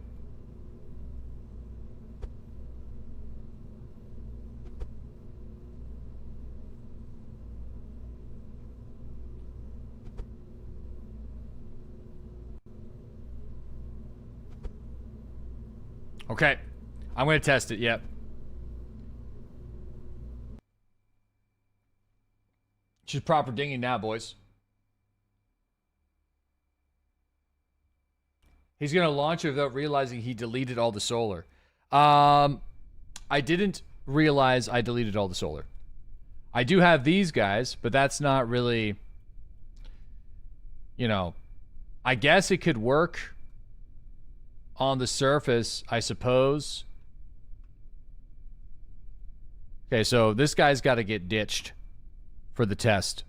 Okay. I'm going to test it, yep. Just proper dinging now, boys. He's going to launch it without realizing he deleted all the solar. I didn't realize I deleted all the solar. I do have these guys, but that's not really... You know, I guess it could work on the surface, I suppose. Okay, so this guy's got to get ditched for the test.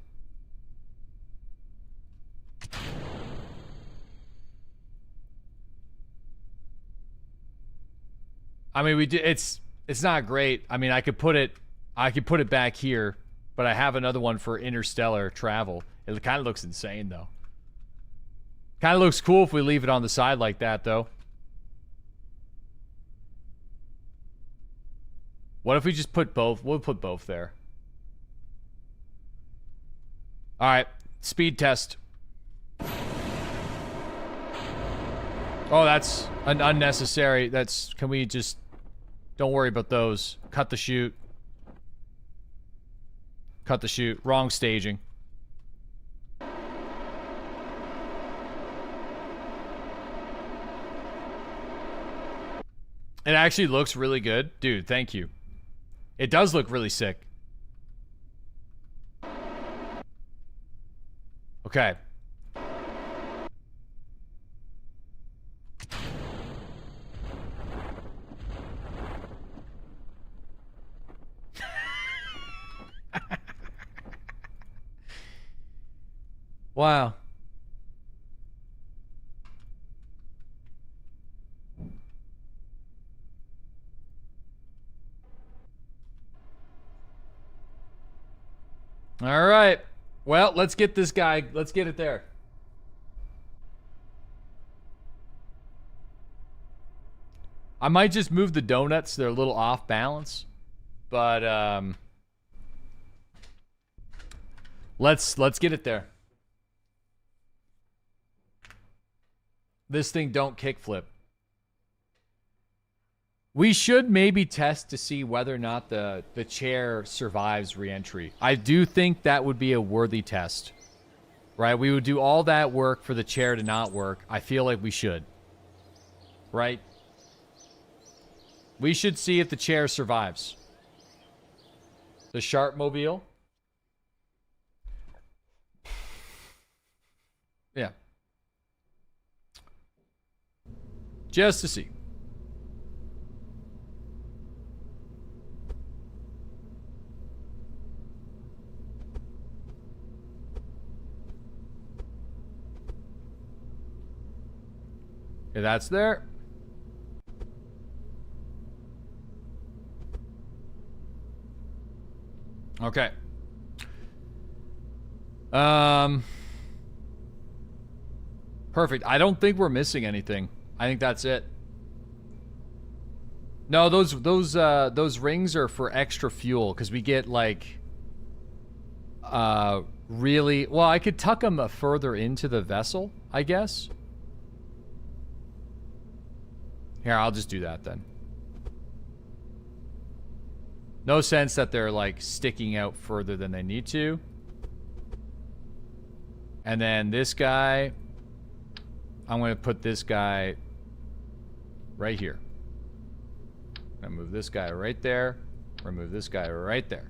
I mean, we did. It's not great. I mean, I could put it back here, but I have another one for interstellar travel. It kind of looks insane, though. Kind of looks cool if we leave it on the side like that, though. What if we just put both? We'll put both there. All right, speed test. Oh, that's an unnecessary. That's, can we just, don't worry about those. Cut the chute. Cut the chute. Wrong staging. It actually looks really good. Dude, thank you. It does look really sick. Okay. Wow. All right. Well, let's get this guy. Let's get it there. I might just move the donuts. They're a little off balance. But let's get it there. This thing don't kickflip. We should maybe test to see whether or not the chair survives re-entry. I do think that would be a worthy test. Right? We would do all that work for the chair to not work. I feel like we should. Right? We should see if the chair survives. The Sharpmobile. Yeah. Just to see. Okay, that's there. Okay. Perfect. I don't think we're missing anything. I think that's it. No, those rings are for extra fuel because we get like really well. I could tuck them further into the vessel, I guess. Here, I'll just do that then. No sense that they're like sticking out further than they need to. And then this guy, I'm going to put this guy right here. I'm going to move this guy right there. Remove this guy right there.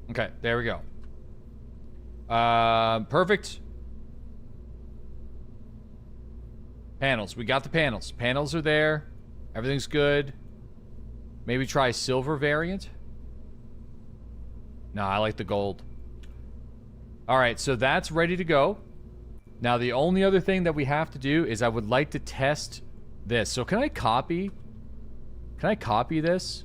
Okay, there we go. Perfect. Panels. We got the panels. Panels are there. Everything's good. Maybe try silver variant. No, I like the gold. All right, so that's ready to go. Now, the only other thing that we have to do is I would like to test this. So can I copy? Can I copy this?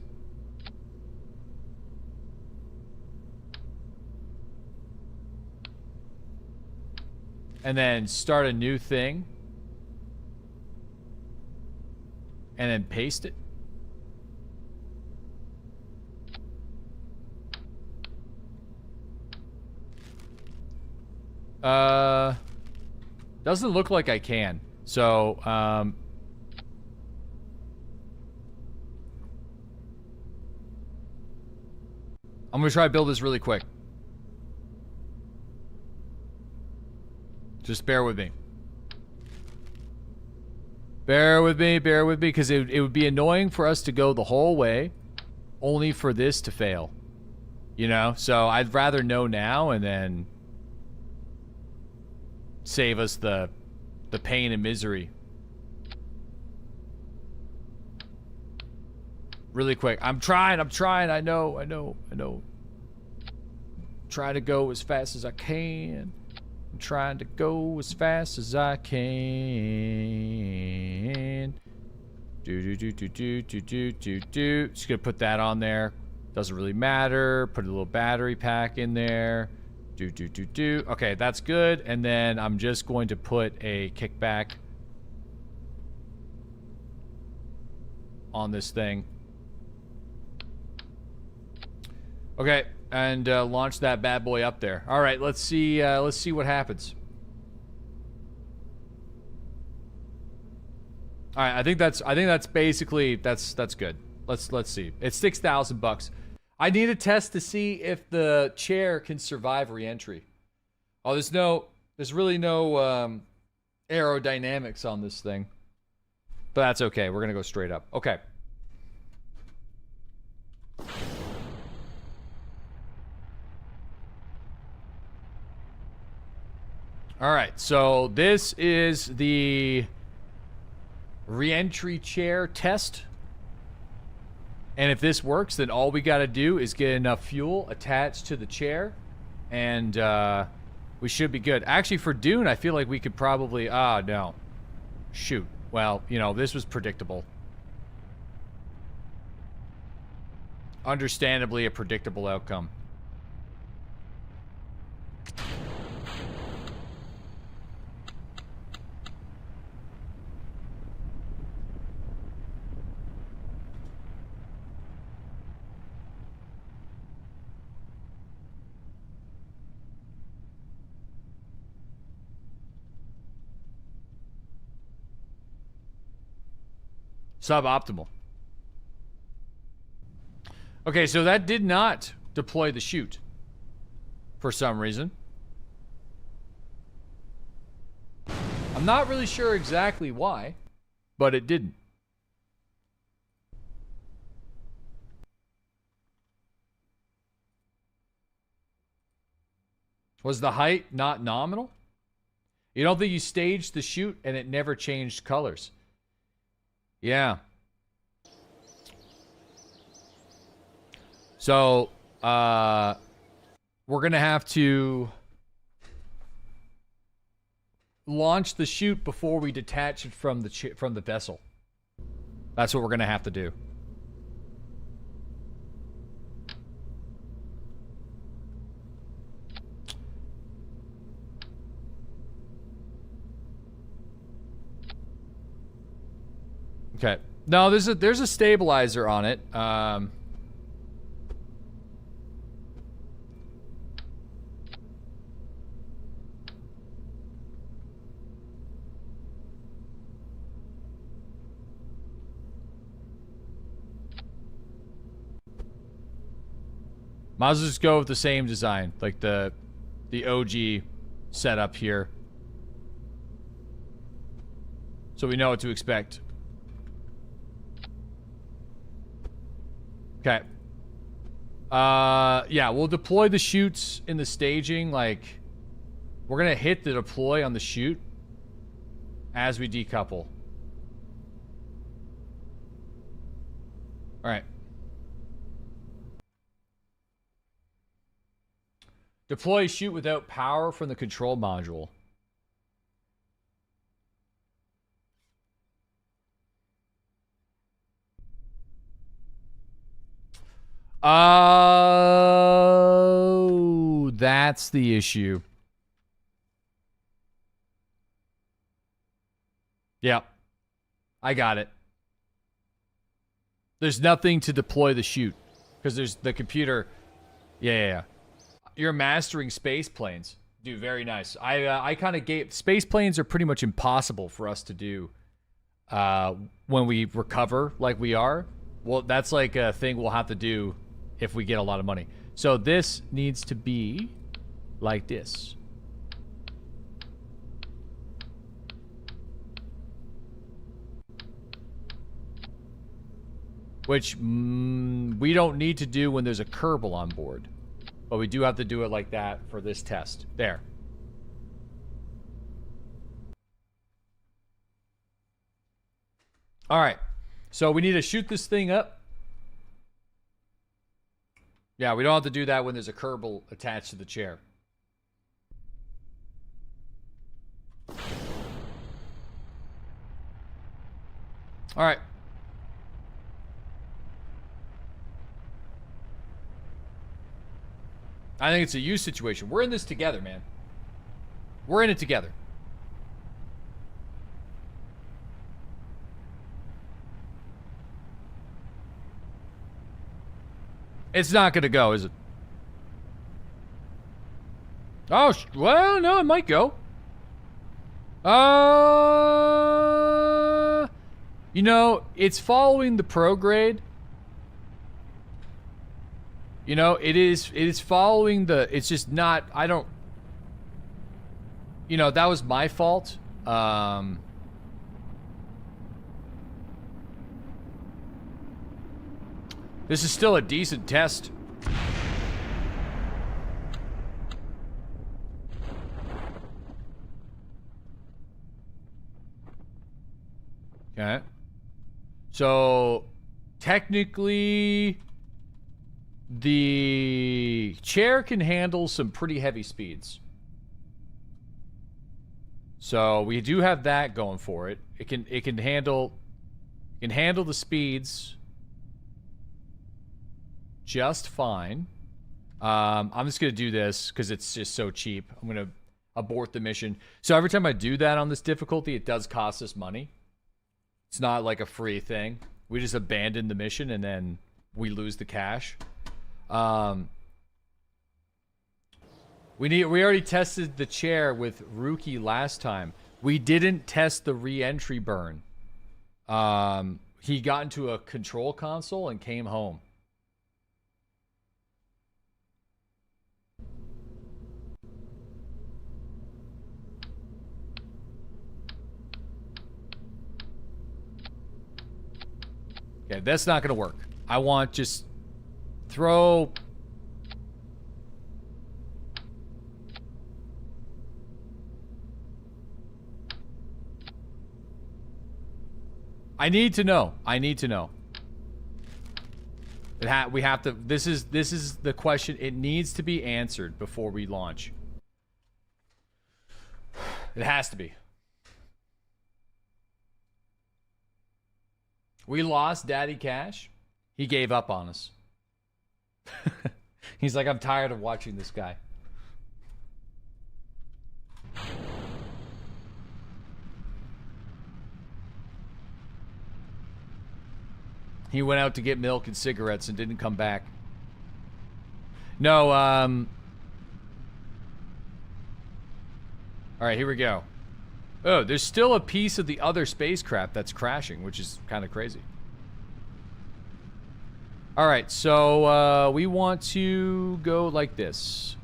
And then start a new thing. And then paste it. Doesn't look like I can. So, I'm gonna try to build this really quick. Just bear with me. Bear with me, because it would be annoying for us to go the whole way, only for this to fail. You know? So I'd rather know now and then save us the pain and misery. Really quick. I'm trying, I know. Try to go as fast as I can. I'm trying to go as fast as I can. Just gonna put that on there. Doesn't really matter. Put a little battery pack in there. Okay, that's good. And then I'm just going to put a kickback on this thing. Okay, and launch that bad boy up there. All right, let's see what happens. All right, I think that's basically that's good. Let's see. It's $6,000. I need a test to see if the chair can survive re-entry. Oh, there's really no aerodynamics on this thing. But that's okay. We're gonna go straight up. Okay. All right, so this is the re-entry chair test. And if this works, then all we got to do is get enough fuel attached to the chair, and we should be good. Actually, for Dune, I feel like we could probably... Ah, no. Shoot. Well, you know, this was predictable. Understandably a predictable outcome. Suboptimal. Okay, so that did not deploy the chute for some reason. I'm not really sure exactly why, but it didn't. Was the height not nominal? You don't think you staged the chute and it never changed colors? Yeah. So, we're gonna have to launch the chute before we detach it from the vessel. That's what we're gonna have to do. Okay. No, there's a stabilizer on it. Might as well just go with the same design, like the OG setup here. So we know what to expect. Okay. Yeah, we'll deploy the chutes in the staging, like, we're gonna hit the deploy on the chute as we decouple. Alright. Deploy chute without power from the control module. Oh, that's the issue. Yep. I got it. There's nothing to deploy the chute. Because there's the computer. Yeah. You're mastering space planes. Dude, very nice. I kind of gave... Space planes are pretty much impossible for us to do when we recover like we are. Well, that's like a thing we'll have to do if we get a lot of money. So this needs to be like this. Which we don't need to do when there's a Kerbal on board. But we do have to do it like that for this test. There. Alright. So we need to shoot this thing up. Yeah, we don't have to do that when there's a Kerbal attached to the chair. Alright. I think it's a use situation. We're in this together, man. We're in it together. It's not gonna go, is it? Oh, well, no, it might go. You know, it's following the prograde. You know, it is following the, it's just not, I don't, you know, that was my fault. This is still a decent test. Okay. So, technically, the chair can handle some pretty heavy speeds. So, we do have that going for it. It can handle the speeds just fine. I'm just gonna do this because it's just so cheap. I'm gonna abort the mission. So every time I do that on this difficulty, it does cost us money. It's not like a free thing. We just abandon the mission and then we lose the cash. We already tested the chair with Rookie last time. We didn't test the re-entry burn. He got into a control console and came home. Okay, that's not gonna work. I want just throw. I need to know. I need to know. We have to. This is the question. It needs to be answered before we launch. It has to be. We lost Daddy Cash. He gave up on us. He's like, I'm tired of watching this guy. He went out to get milk and cigarettes and didn't come back. No, all right, here we go. Oh, there's still a piece of the other spacecraft that's crashing, which is kind of crazy. All right, so we want to go like this.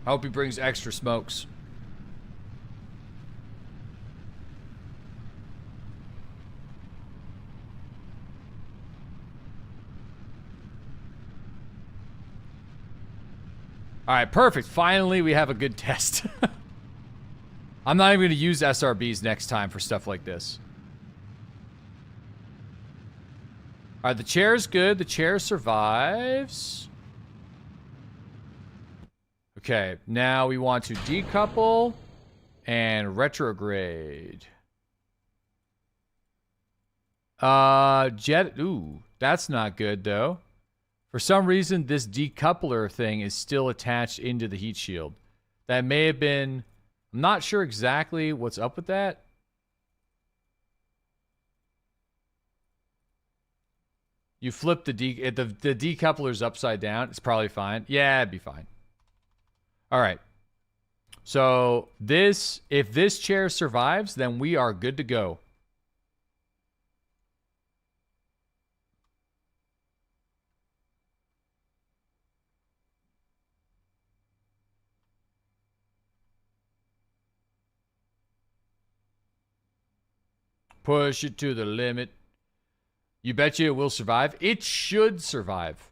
I hope he brings extra smokes. All right, perfect. Finally, we have a good test. I'm not even going to use SRBs next time for stuff like this. All right, the chair's good. The chair survives. Okay, now we want to decouple and retrograde. Ooh, that's not good though. For some reason, this decoupler thing is still attached into the heat shield. That may have been, I'm not sure exactly what's up with that. You flip the decoupler's upside down. It's probably fine. Yeah, it'd be fine. All right. So if this chair survives, then we are good to go. Push it to the limit. You bet you it will survive? It should survive.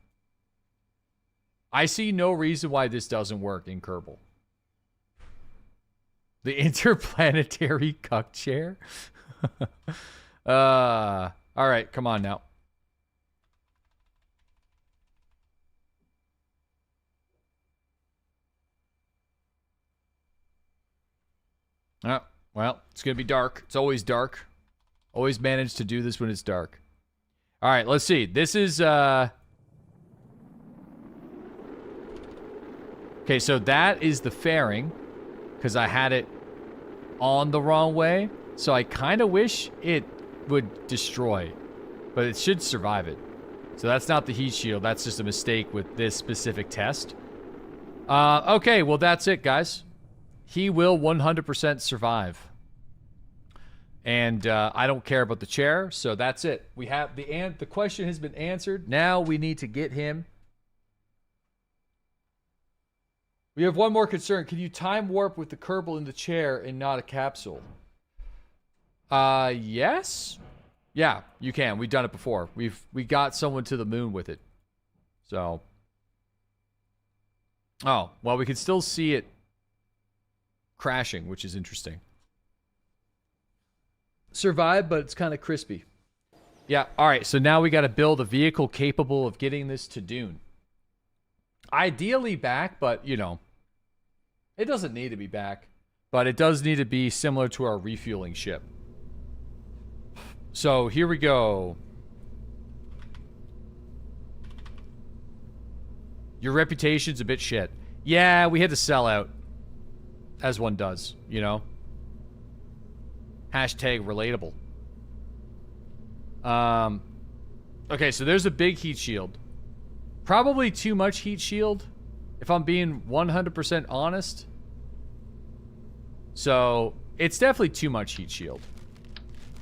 I see no reason why this doesn't work in Kerbal. The interplanetary cuck chair? All right, come on now. Oh, well, it's going to be dark. It's always dark. Always manage to do this when it's dark. All right, let's see. This is... Okay, so that is the fairing, because I had it on the wrong way. So I kind of wish it would destroy, but it should survive it. So that's not the heat shield. That's just a mistake with this specific test. Okay, well, that's it, guys. He will 100% survive. And I don't care about the chair, so that's it. We have the question has been answered. Now we need to get him. We have one more concern. Can you time warp with the Kerbal in the chair and not a capsule? Yes. Yeah, you can. We've done it before. We got someone to the moon with it. So. Oh, well, we can still see it crashing, which is interesting. Survive, but it's kind of crispy. Yeah, all right. So now we got to build a vehicle capable of getting this to Dune. Ideally back, but, you know, it doesn't need to be back. But it does need to be similar to our refueling ship. So here we go. Your reputation's a bit shit. Yeah, we had to sell out. As one does, you know. Hashtag relatable. Okay, so there's a big heat shield. Probably too much heat shield, if I'm being 100% honest. So, it's definitely too much heat shield.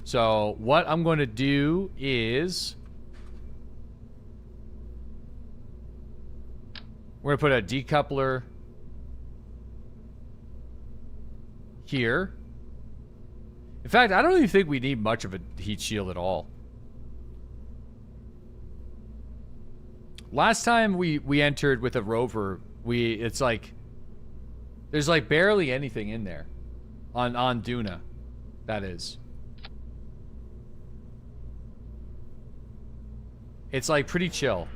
So, what I'm going to do is... we're going to put a decoupler here. In fact, I don't even think we need much of a heat shield at all. last time we entered with a rover, it's like there's like barely anything in there on Duna. That is. It's like pretty chill.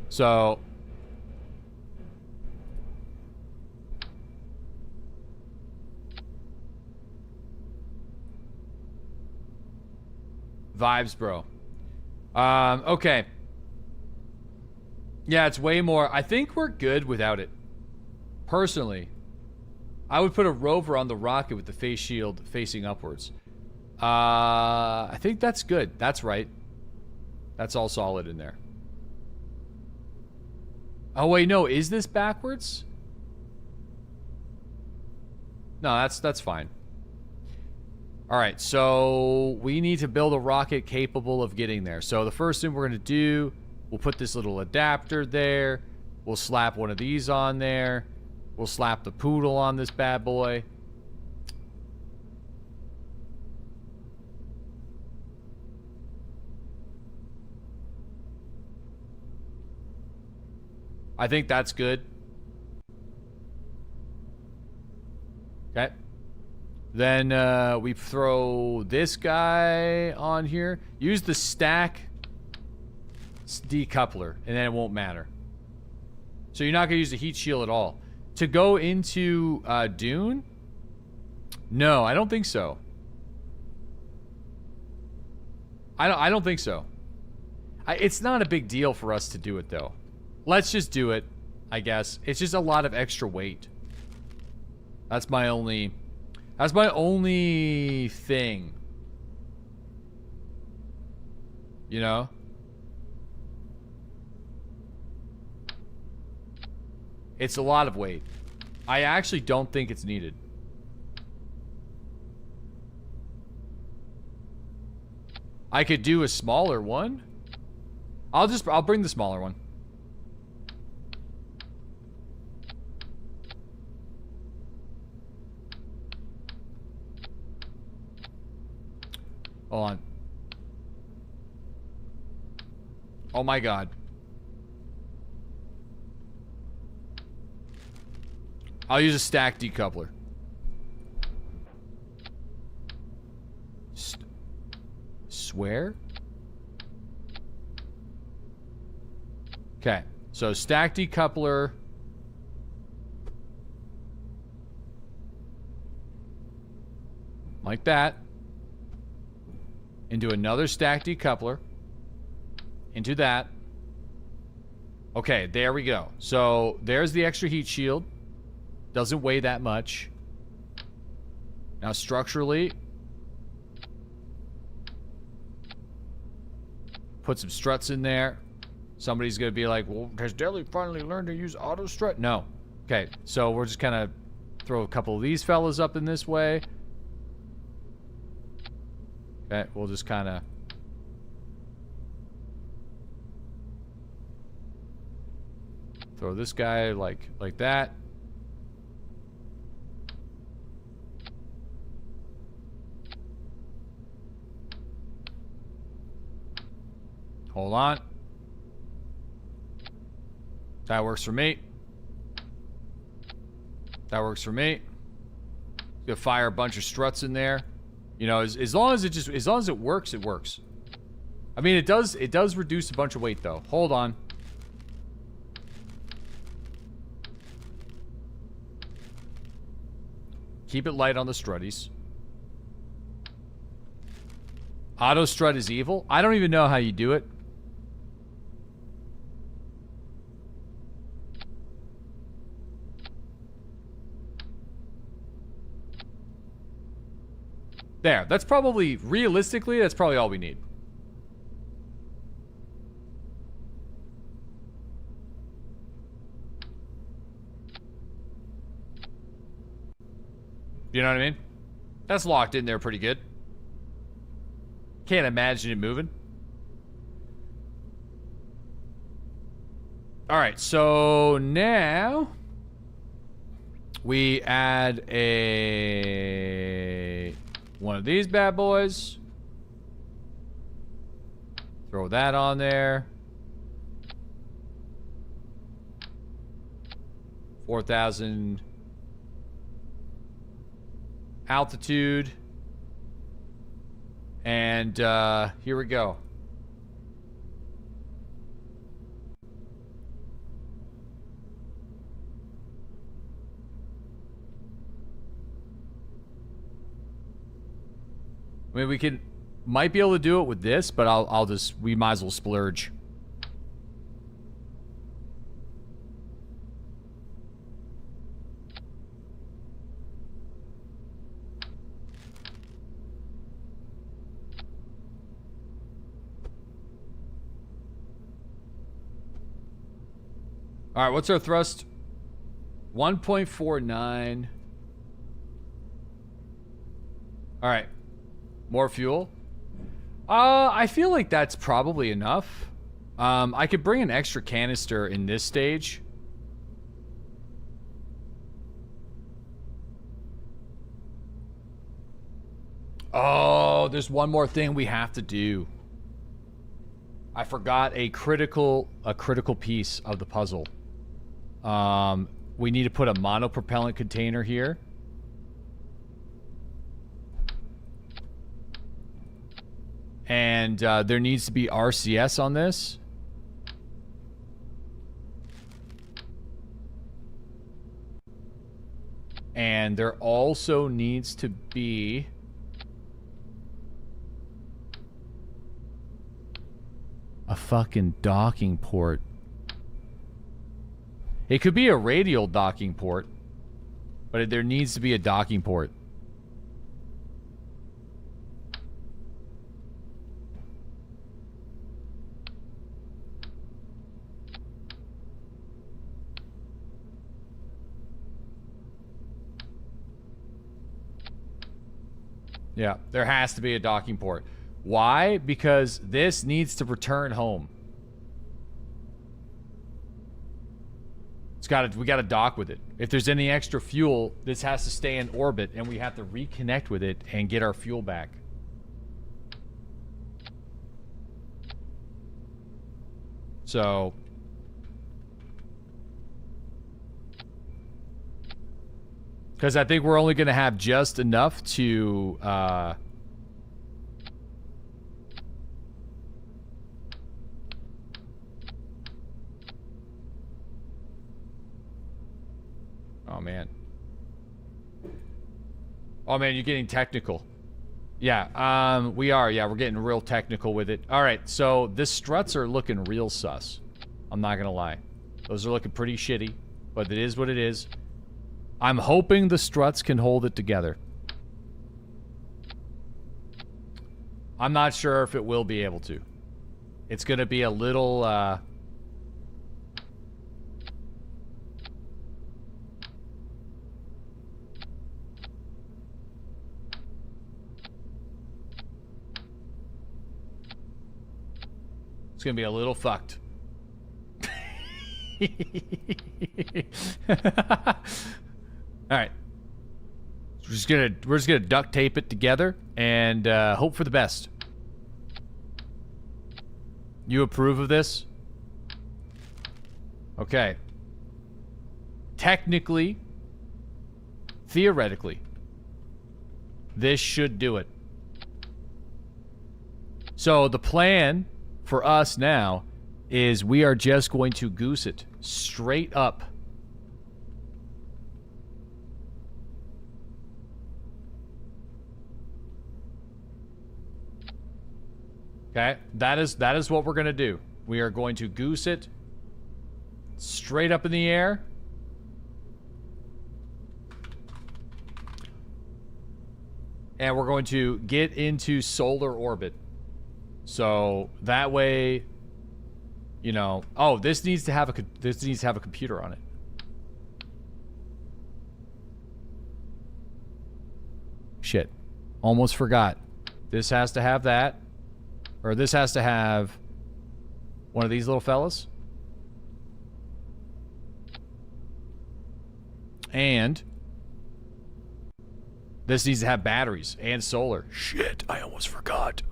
So vibes, bro. Okay. Yeah, it's way more. I think we're good without it. Personally, I would put a rover on the rocket with the face shield facing upwards. I think that's good. That's right. That's all solid in there. Oh wait, no, is this backwards? No, that's fine. All right, so we need to build a rocket capable of getting there. So the first thing we're gonna do, we'll put this little adapter there. We'll slap one of these on there. We'll slap the poodle on this bad boy. I think that's good. Okay. Then we throw this guy on here. Use the stack decoupler, and then it won't matter. So you're not going to use the heat shield at all. To go into Dune? No, I don't think so. I don't think so. It's not a big deal for us to do it, though. Let's just do it, I guess. It's just a lot of extra weight. That's my only thing. You know? It's a lot of weight. I actually don't think it's needed. I could do a smaller one. I'll bring the smaller one. Hold on. Oh my god. I'll use a stack decoupler. Swear? Okay. So stack decoupler. Like that. Into another stack decoupler. Into that. Okay, there we go. So there's the extra heat shield. Doesn't weigh that much. Now structurally, put some struts in there. Somebody's gonna be like, well, has Deadly finally learned to use auto strut? No. Okay, so we're just kind of throw a couple of these fellas up in this way. Okay, we'll just kind of throw this guy like that. Hold on. That works for me. That works for me. Gonna fire a bunch of struts in there. You know, as long as it works, it works. I mean, it does reduce a bunch of weight though. Hold on. Keep it light on the strutties. Auto strut is evil? I don't even know how you do it. There, that's probably, realistically, that's probably all we need. You know what I mean? That's locked in there pretty good. Can't imagine it moving. Alright, so now we add one of these bad boys. Throw that on there. 4,000 altitude. And here we go. I mean, might be able to do it with this, but we might as well splurge. All right, what's our thrust? 1.49. All right. More fuel? I feel like that's probably enough. I could bring an extra canister in this stage. Oh, there's one more thing we have to do. I forgot a critical piece of the puzzle. We need to put a monopropellant container here. And there needs to be RCS on this. And there also needs to be a fucking docking port. It could be a radial docking port, but there needs to be a docking port. Yeah, there has to be a docking port. Why? Because this needs to return home. We gotta dock with it. If there's any extra fuel, this has to stay in orbit, and we have to reconnect with it and get our fuel back. So... because I think we're only going to have just enough to, oh, man. Oh, man, you're getting technical. Yeah, we are. Yeah, we're getting real technical with it. All right, so the struts are looking real sus. I'm not going to lie. Those are looking pretty shitty, but it is what it is. I'm hoping the struts can hold it together. I'm not sure if it will be able to. It's going to be a little, it's going to be a little fucked. All right, we're just gonna duct tape it together and hope for the best. You approve of this? Okay. Technically, theoretically, this should do it. So the plan for us now is we are just going to goose it straight up. Okay, that is what we're gonna do. We are going to goose it straight up in the air. And we're going to get into solar orbit. So that way, you know, oh, this needs to have a computer on it. Shit. Almost forgot. This has to have that. Or this has to have one of these little fellas. And this needs to have batteries and solar. Shit, I almost forgot.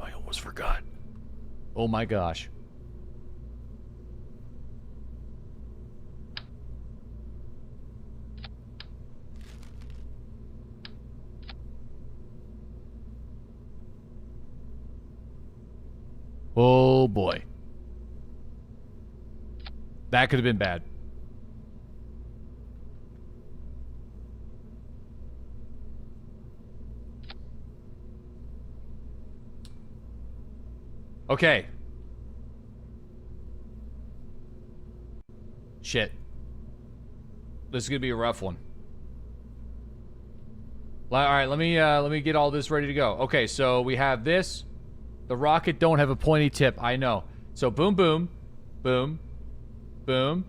Oh my gosh. Oh boy. That could have been bad. Okay. Shit. This is gonna be a rough one. All right, let me get all this ready to go. Okay, so we have this. The rocket don't have a pointy tip. I know. So boom, boom, boom, boom.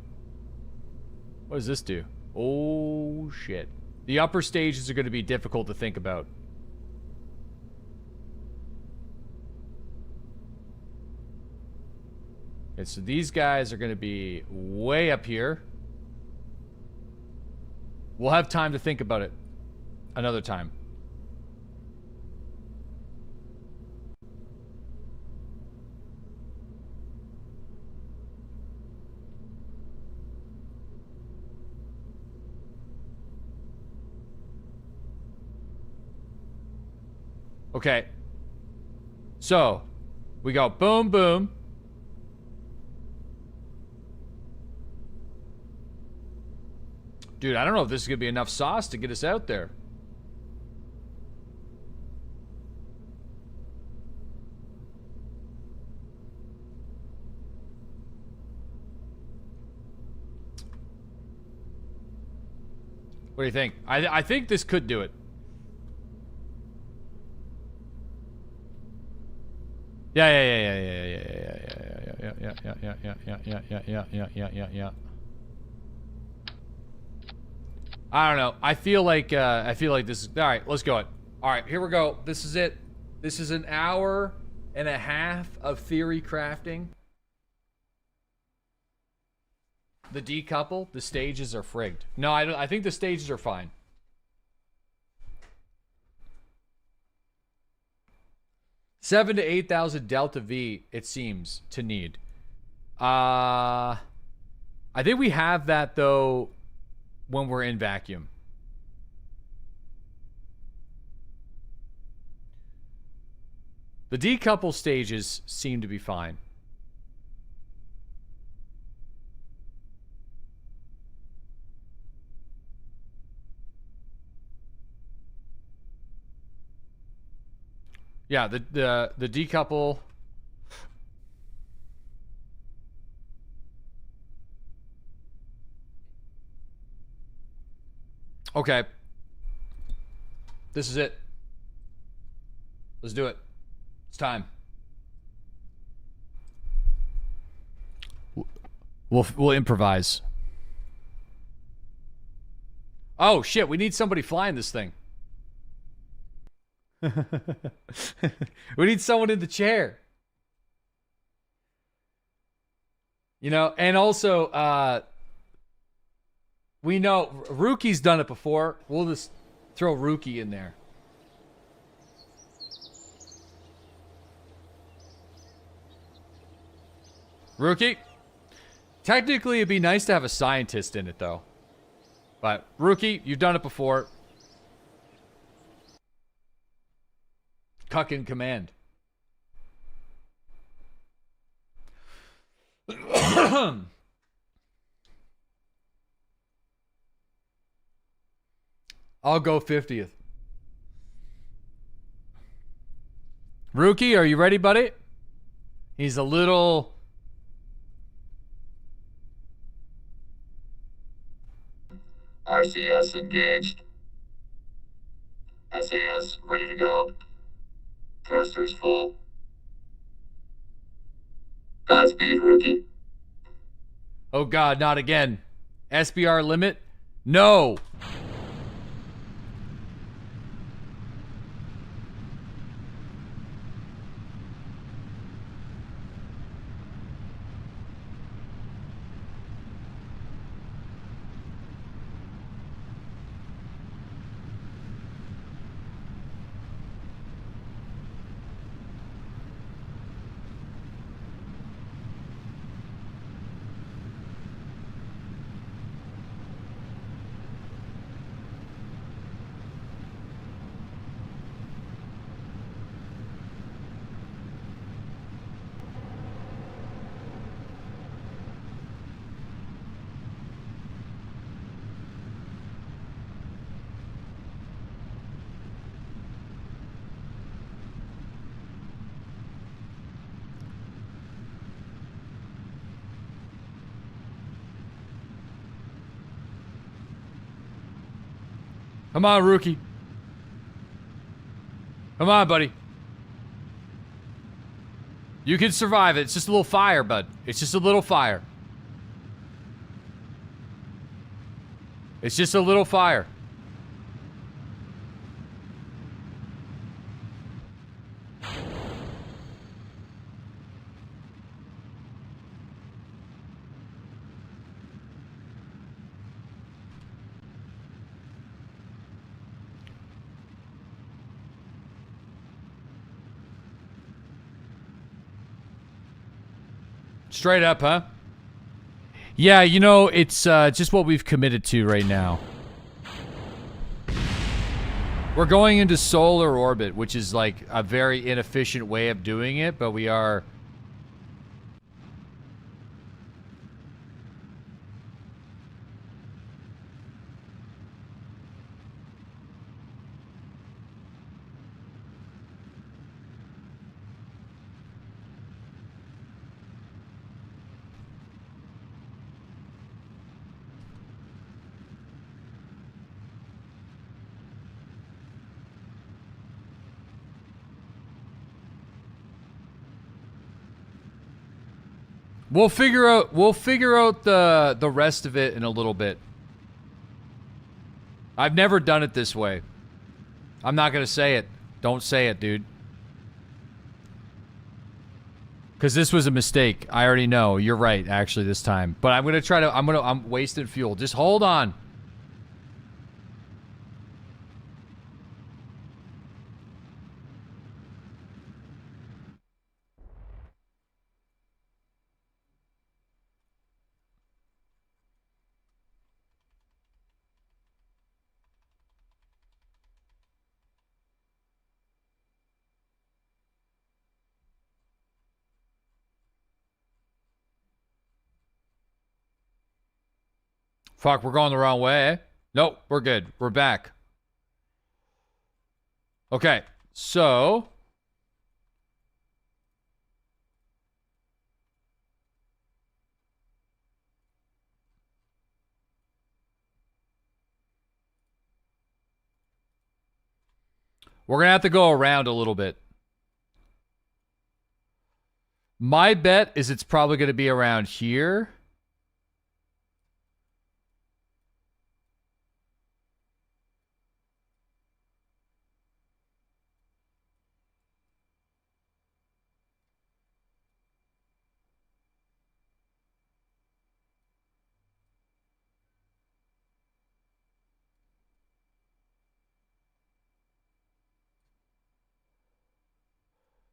What does this do? Oh shit. The upper stages are going to be difficult to think about. Okay, so these guys are going to be way up here. We'll have time to think about it another time. Okay. So, we go boom, boom. Dude, I don't know if this is going to be enough sauce to get us out there. What do you think? I think this could do it. Yeah. I don't know. I feel like this is all right. Let's go. All right, here we go. This is it. This is an hour and a half of theory crafting. The decouple, the stages are frigged. No, I don't. I think the stages are fine. $7,000 to $8,000 delta V. It seems to need. I think we have that though. When we're in vacuum. The decouple stages seem to be fine. Yeah, the decouple. Okay. This is it. Let's do it. It's time. We'll improvise. Oh shit, we need somebody flying this thing. We need someone in the chair. You know, and also we know Rookie's done it before. We'll just throw Rookie in there. Rookie? Technically, it'd be nice to have a scientist in it, though. But, Rookie, you've done it before. Cuck in command. I'll go 50th. Rookie, are you ready, buddy? He's a little... RCS engaged. SAS ready to go. Thrusters full. Godspeed, Rookie. Oh god, not again. SBR limit? No! Come on, rookie. Come on, buddy. You can survive it. It's just a little fire, bud. It's just a little fire. It's just a little fire. Straight up, huh? Yeah, you know, it's just what we've committed to right now. We're going into solar orbit, which is like a very inefficient way of doing it, but we are... We'll figure out the rest of it in a little bit. I've never done it this way. I'm not gonna say it. Don't say it, dude. Cause this was a mistake. I already know. You're right, actually, this time. But I'm gonna try to I'm wasting fuel. Just hold on. Fuck, we're going the wrong way. Nope, we're good. We're back. Okay, so... we're gonna have to go around a little bit. My bet is it's probably gonna be around here.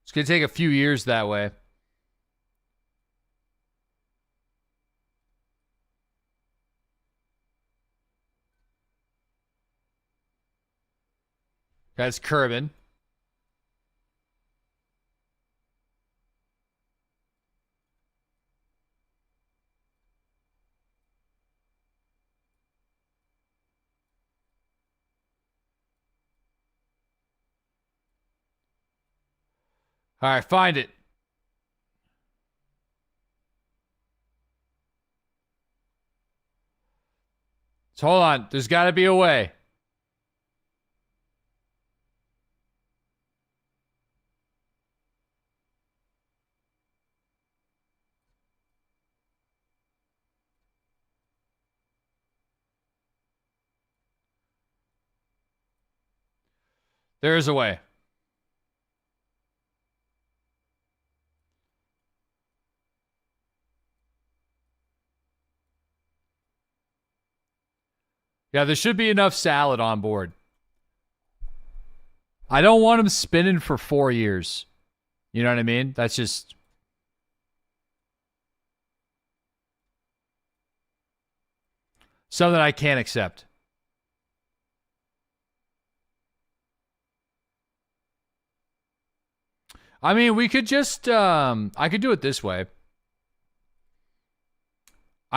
It's gonna take a few years that way. That's Kerbal. All right, find it. So hold on. There's got to be a way. There is a way. Yeah, there should be enough salad on board. I don't want him spinning for 4 years. You know what I mean? That's just... something I can't accept. I mean, we could just... I could do it this way.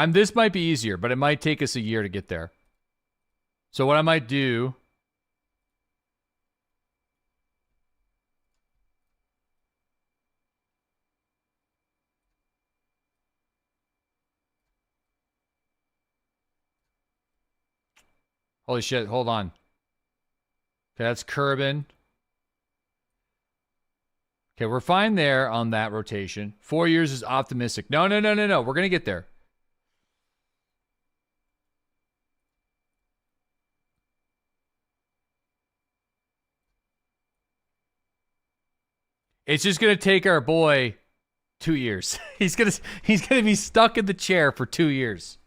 This might be easier, but it might take us a year to get there. So what I might do... holy shit, hold on. Okay, that's Kerbin. Okay, we're fine there on that rotation. 4 years is optimistic. No. We're going to get there. It's just going to take our boy 2 years. He's going to be stuck in the chair for 2 years.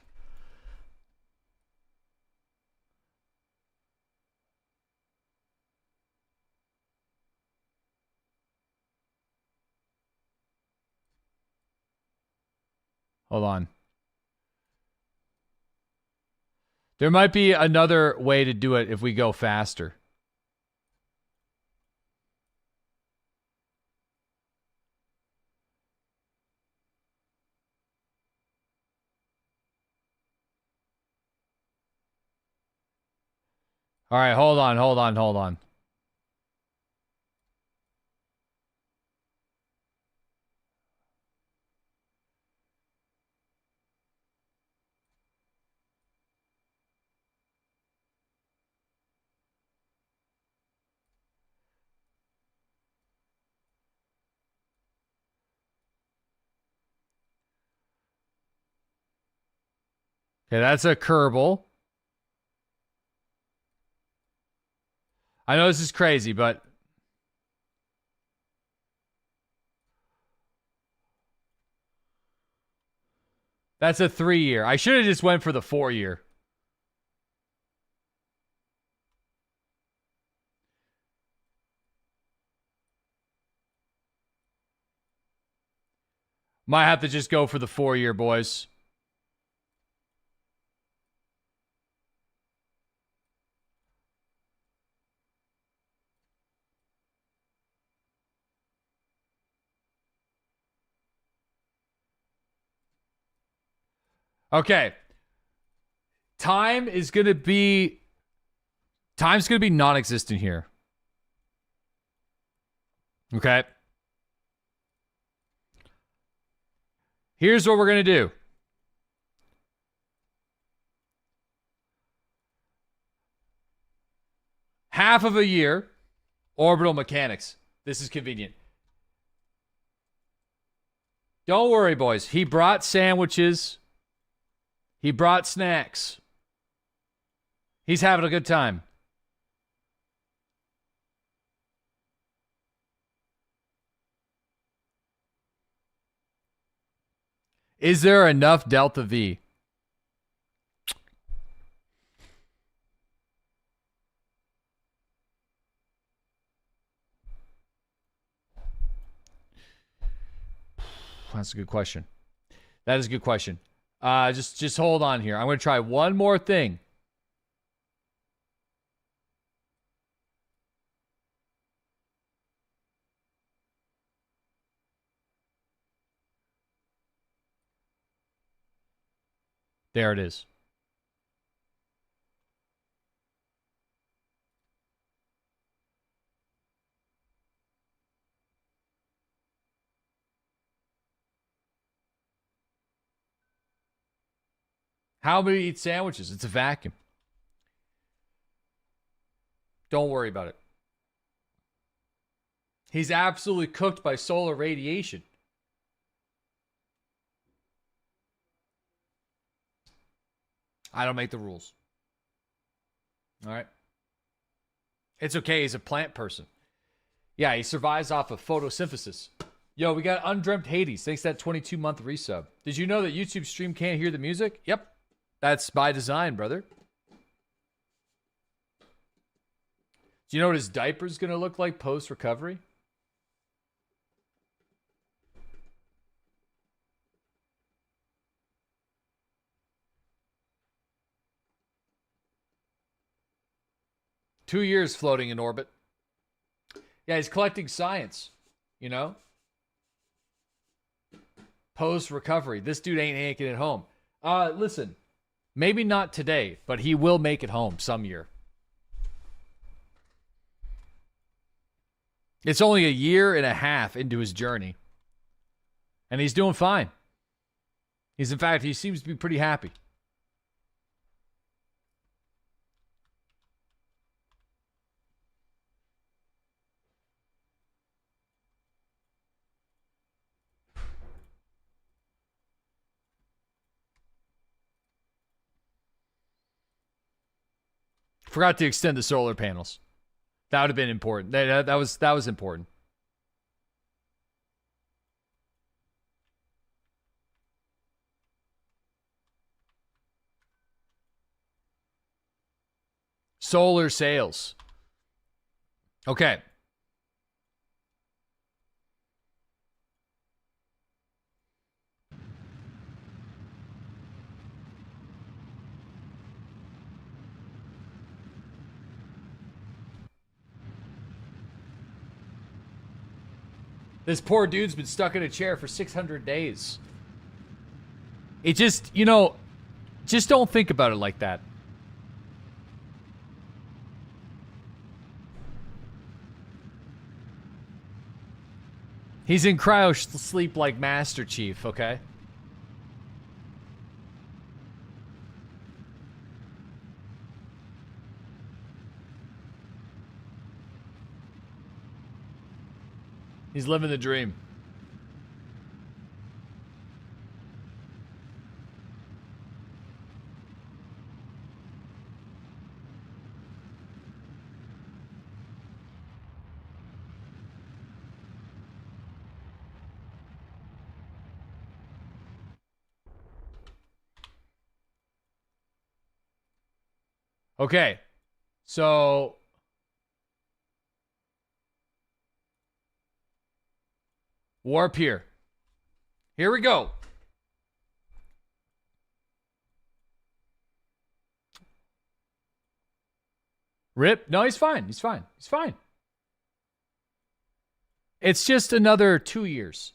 Hold on. There might be another way to do it if we go faster. All right, hold on. Okay, that's a Kerbal. I know this is crazy, but that's a 3-year. I should have just went for the 4-year. Might have to just go for the 4-year, boys. Okay. Time's going to be non-existent here. Okay. Here's what we're going to do. Half of a year, orbital mechanics. This is convenient. Don't worry, boys. He brought sandwiches. He brought snacks. He's having a good time. Is there enough Delta V? That's a good question. That is a good question. Just hold on here. I'm going to try one more thing. There it is. How many eat sandwiches? It's a vacuum. Don't worry about it. He's absolutely cooked by solar radiation. I don't make the rules. All right. It's okay. He's a plant person. Yeah, he survives off of photosynthesis. Yo, we got Undreamt Hades. Thanks to that 22-month resub. Did you know that YouTube stream can't hear the music? Yep. That's by design, brother. Do you know what his diaper's going to look like post-recovery? Two years floating in orbit. Yeah, he's collecting science, you know? Post-recovery. This dude ain't making it home. Listen, maybe not today, but he will make it home some year. It's only a year and a half into his journey. And he's doing fine. In fact, he seems to be pretty happy. Forgot to extend the solar panels. That would have been important. That was important. Solar sails. Okay. This poor dude's been stuck in a chair for 600 days. It just, you know, just don't think about it like that. He's in cryo sleep like Master Chief, okay? He's living the dream. Okay. So warp here. Here we go. Rip? No, he's fine. He's fine. He's fine. It's just another 2 years.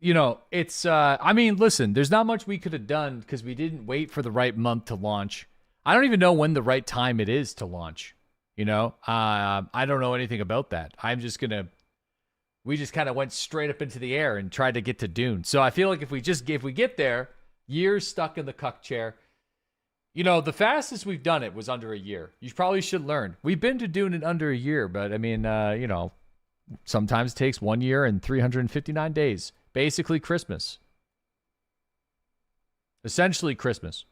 You know, it's, I mean, listen, there's not much we could have done because we didn't wait for the right month to launch. I don't even know when the right time it is to launch. You know, I don't know anything about that. I'm just going to, we just kind of went straight up into the air and tried to get to Dune. So I feel like if we get there, years stuck in the cuck chair, you know, the fastest we've done it was under a year. You probably should learn. We've been to Dune in under a year, but I mean, you know, sometimes it takes 1 year and 359 days. Basically Christmas. Essentially Christmas.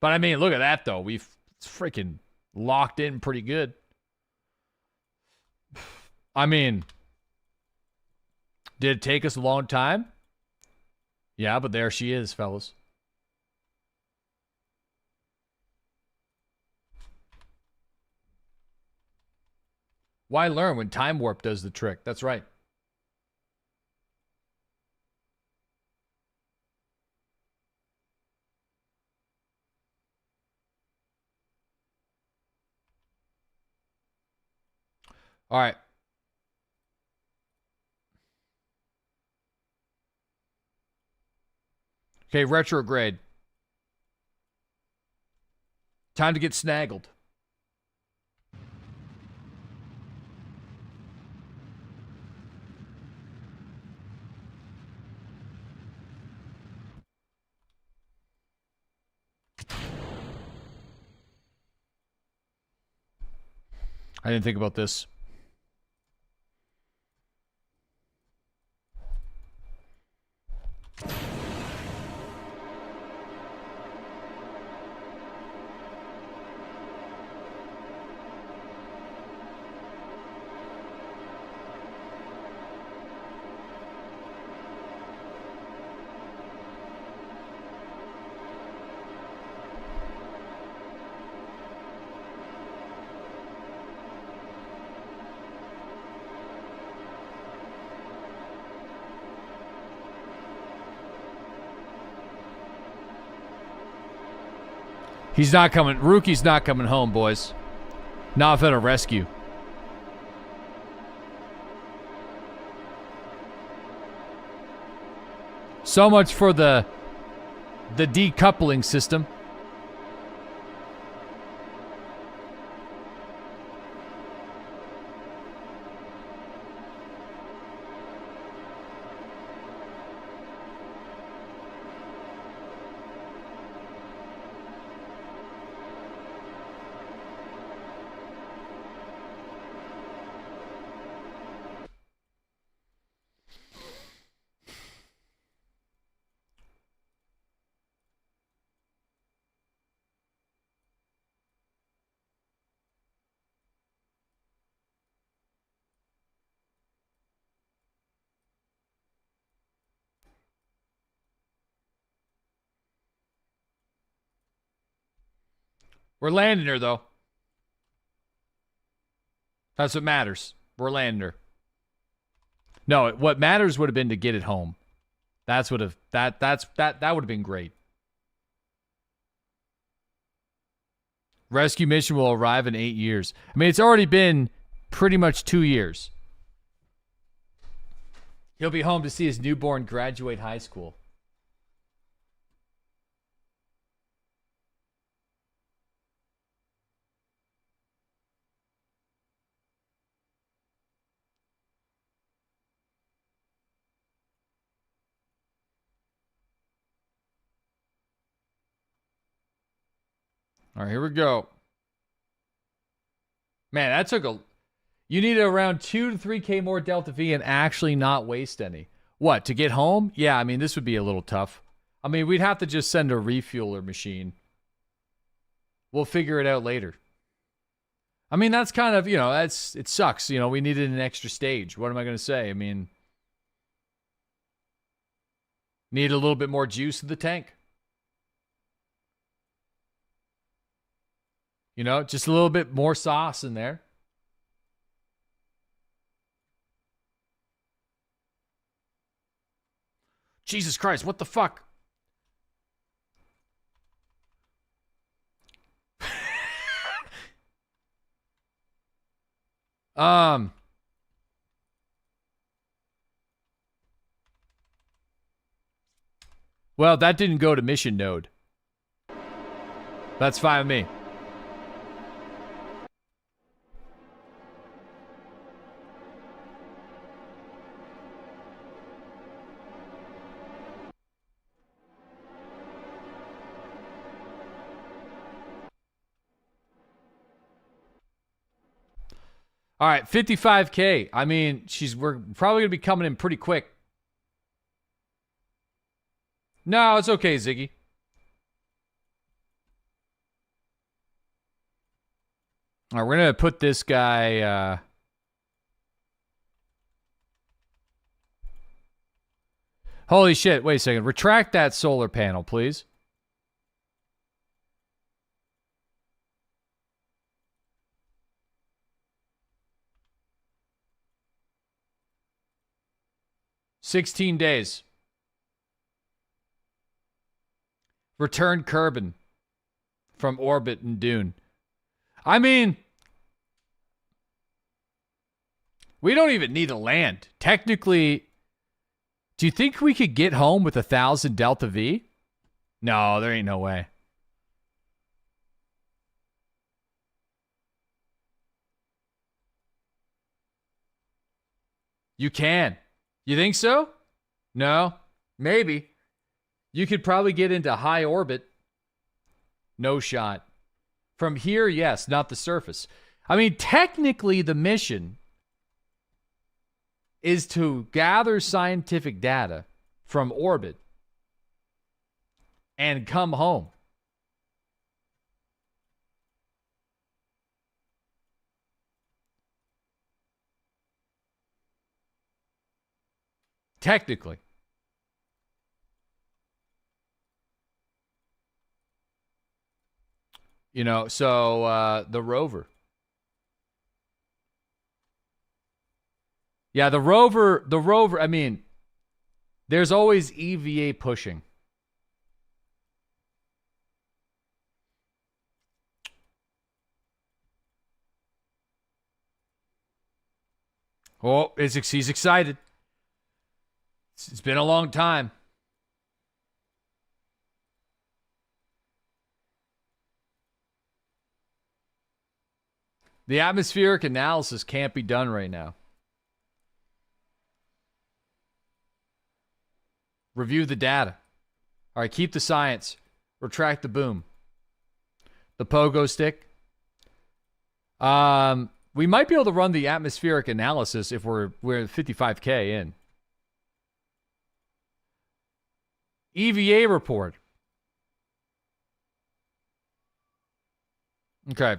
But I mean, look at that though. We've freaking locked in pretty good. I mean, did it take us a long time? Yeah, but there she is, fellas. Why learn when time warp does the trick? That's right. All right. Okay, retrograde. Time to get snaggled. I didn't think about this. He's not coming. Rookie's not coming home, boys. Not for a rescue. So much for the decoupling system. We're landing her, though. That's what matters. We're landing her. No, what matters would have been to get it home. That would have been great. Rescue mission will arrive in 8 years. I mean, it's already been pretty much 2 years. He'll be home to see his newborn graduate high school. All right, here we go. Man, that took a... You needed around 2 to 3K more Delta V and actually not waste any. What, to get home? Yeah, I mean, this would be a little tough. I mean, we'd have to just send a refueler machine. We'll figure it out later. I mean, that's kind of, it sucks. We needed an extra stage. What am I going to say? I mean, need a little bit more juice in the tank. Just a little bit more sauce in there. Jesus Christ, what the fuck? Well, that didn't go to mission node. That's fine with me. All right, 55K. I mean, we're probably going to be coming in pretty quick. No, it's okay, Ziggy. All right, we're going to put this guy... Holy shit, wait a second. Retract that solar panel, please. $16 days. Return Kerbal from orbit and Dune. I mean, we don't even need to land. Technically, do you think we could get home with 1,000 Delta V? No, there ain't no way. You can. You think so? No? Maybe. You could probably get into high orbit. No shot. From here, yes, not the surface. I mean, technically, the mission is to gather scientific data from orbit and come home. Technically. So the Rover. Yeah, the Rover, I mean, there's always EVA pushing. Oh, he's excited. It's been a long time. The atmospheric analysis can't be done right now. Review the data. All right, keep the science. Retract the boom. The pogo stick. We might be able to run the atmospheric analysis if we're 55K in. EVA report. Okay.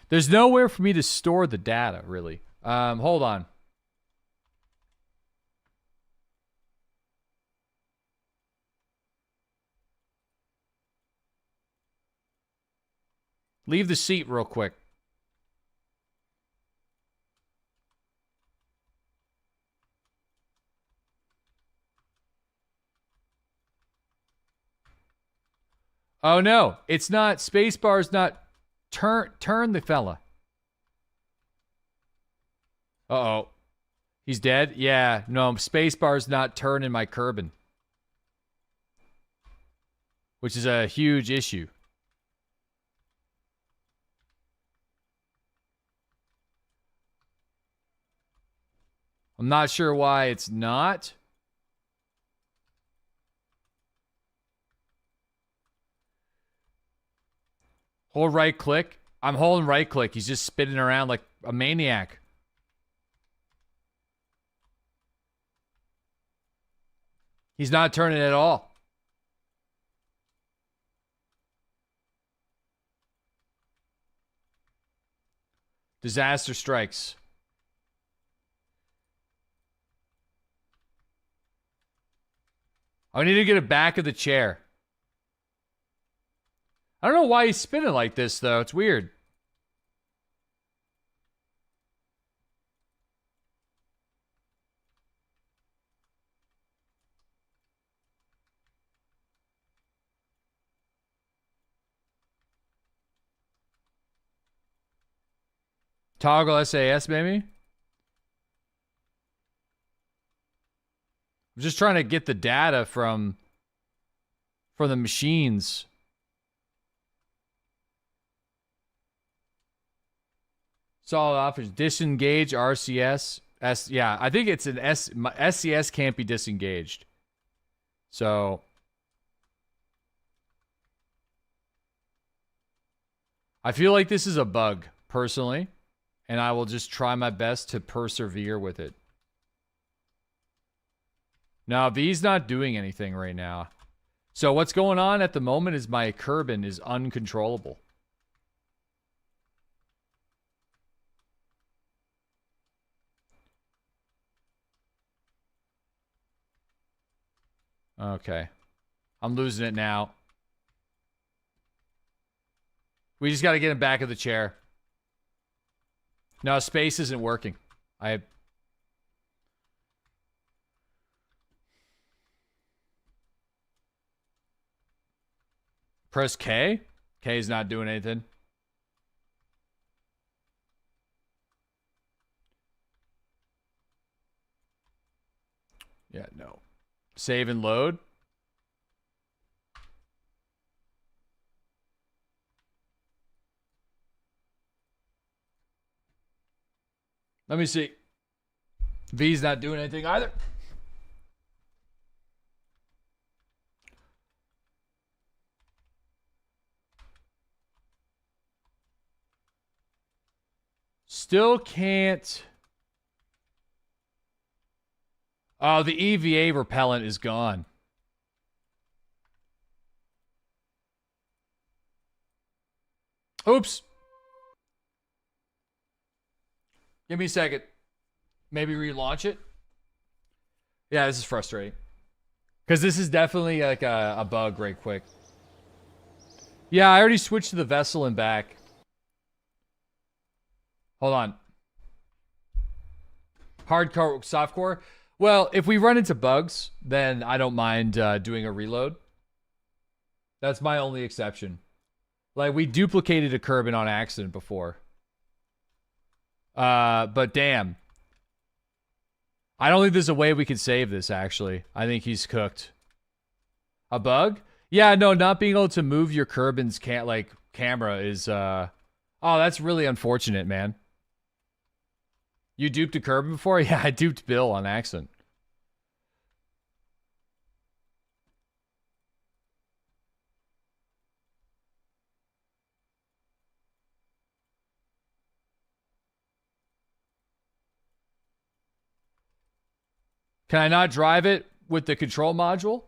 There's nowhere for me to store the data, really. Hold on. Leave the seat real quick. Oh no, it's not. Spacebar's not. Turn the fella. Uh-oh. He's dead? Yeah, no, spacebar's not turning my Kerbin. Which is a huge issue. I'm not sure why it's not. Hold right click. I'm holding right click. He's just spinning around like a maniac. He's not turning at all. Disaster strikes. I need to get it back of the chair. I don't know why he's spinning like this, though. It's weird. Toggle SAS, maybe? I'm just trying to get the data from the machines. Solid options. Disengage RCS. Yeah, I think it's an SCS can't be disengaged. So I feel like this is a bug, personally, and I will just try my best to persevere with it. Now, V's not doing anything right now. So what's going on at the moment is my Kerbin is uncontrollable. Okay. I'm losing it now. We just got to get him back of the chair. No, space isn't working. Press K? K is not doing anything. Yeah, no. Save and load. Let me see. V's not doing anything either. Still can't. Oh, the EVA repellent is gone. Oops. Give me a second. Maybe relaunch it. Yeah, this is frustrating. Because this is definitely like a bug right quick. Yeah, I already switched to the vessel and back. Hold on. Hardcore, softcore. Well, if we run into bugs, then I don't mind doing a reload. That's my only exception. Like, we duplicated a Kerbin on accident before. But damn. I don't think there's a way we can save this, actually. I think he's cooked. A bug? Yeah, no, not being able to move your Kerbin's camera is, oh, that's really unfortunate, man. You duped a Kerbin before? Yeah, I duped Bill on accident. Can I not drive it with the control module?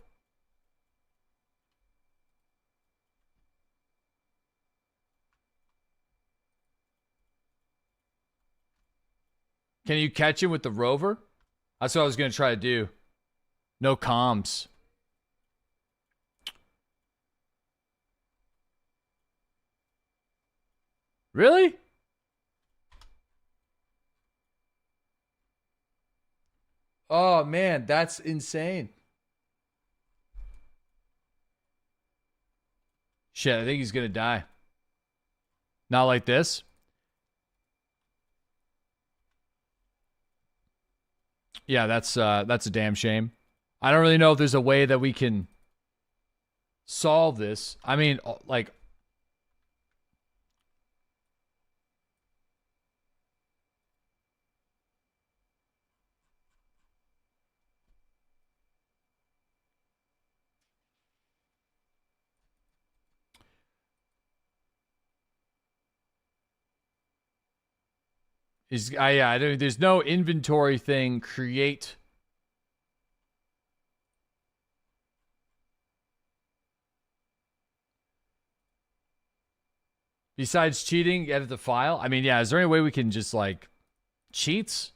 Can you catch him with the Rover? That's what I was going to try to do. No comms. Really? Oh man, that's insane. Shit, I think he's gonna die. Not like this. Yeah, that's a damn shame. I don't really know if there's a way that we can solve this. I mean, like, yeah, there's no inventory thing. Create. Besides cheating, edit the file. I mean, yeah, is there any way we can just like cheats?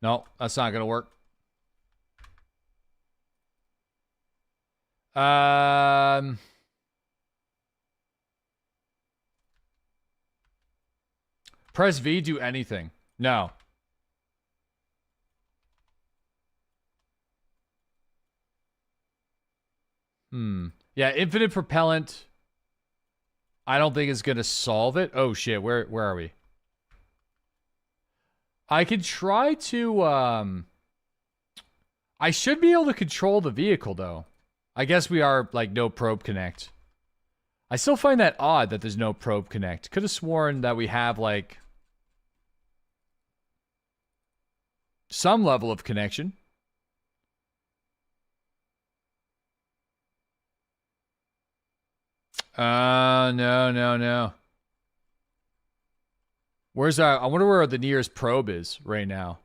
No, that's not gonna work. Press V, do anything. No. Yeah, infinite propellant. I don't think is gonna solve it. Oh shit, where are we? I could try to I should be able to control the vehicle though. I guess we are like no probe connect. I still find that odd that there's no probe connect. Could have sworn that we have like some level of connection. No. Where's our, I wonder where the nearest probe is right now.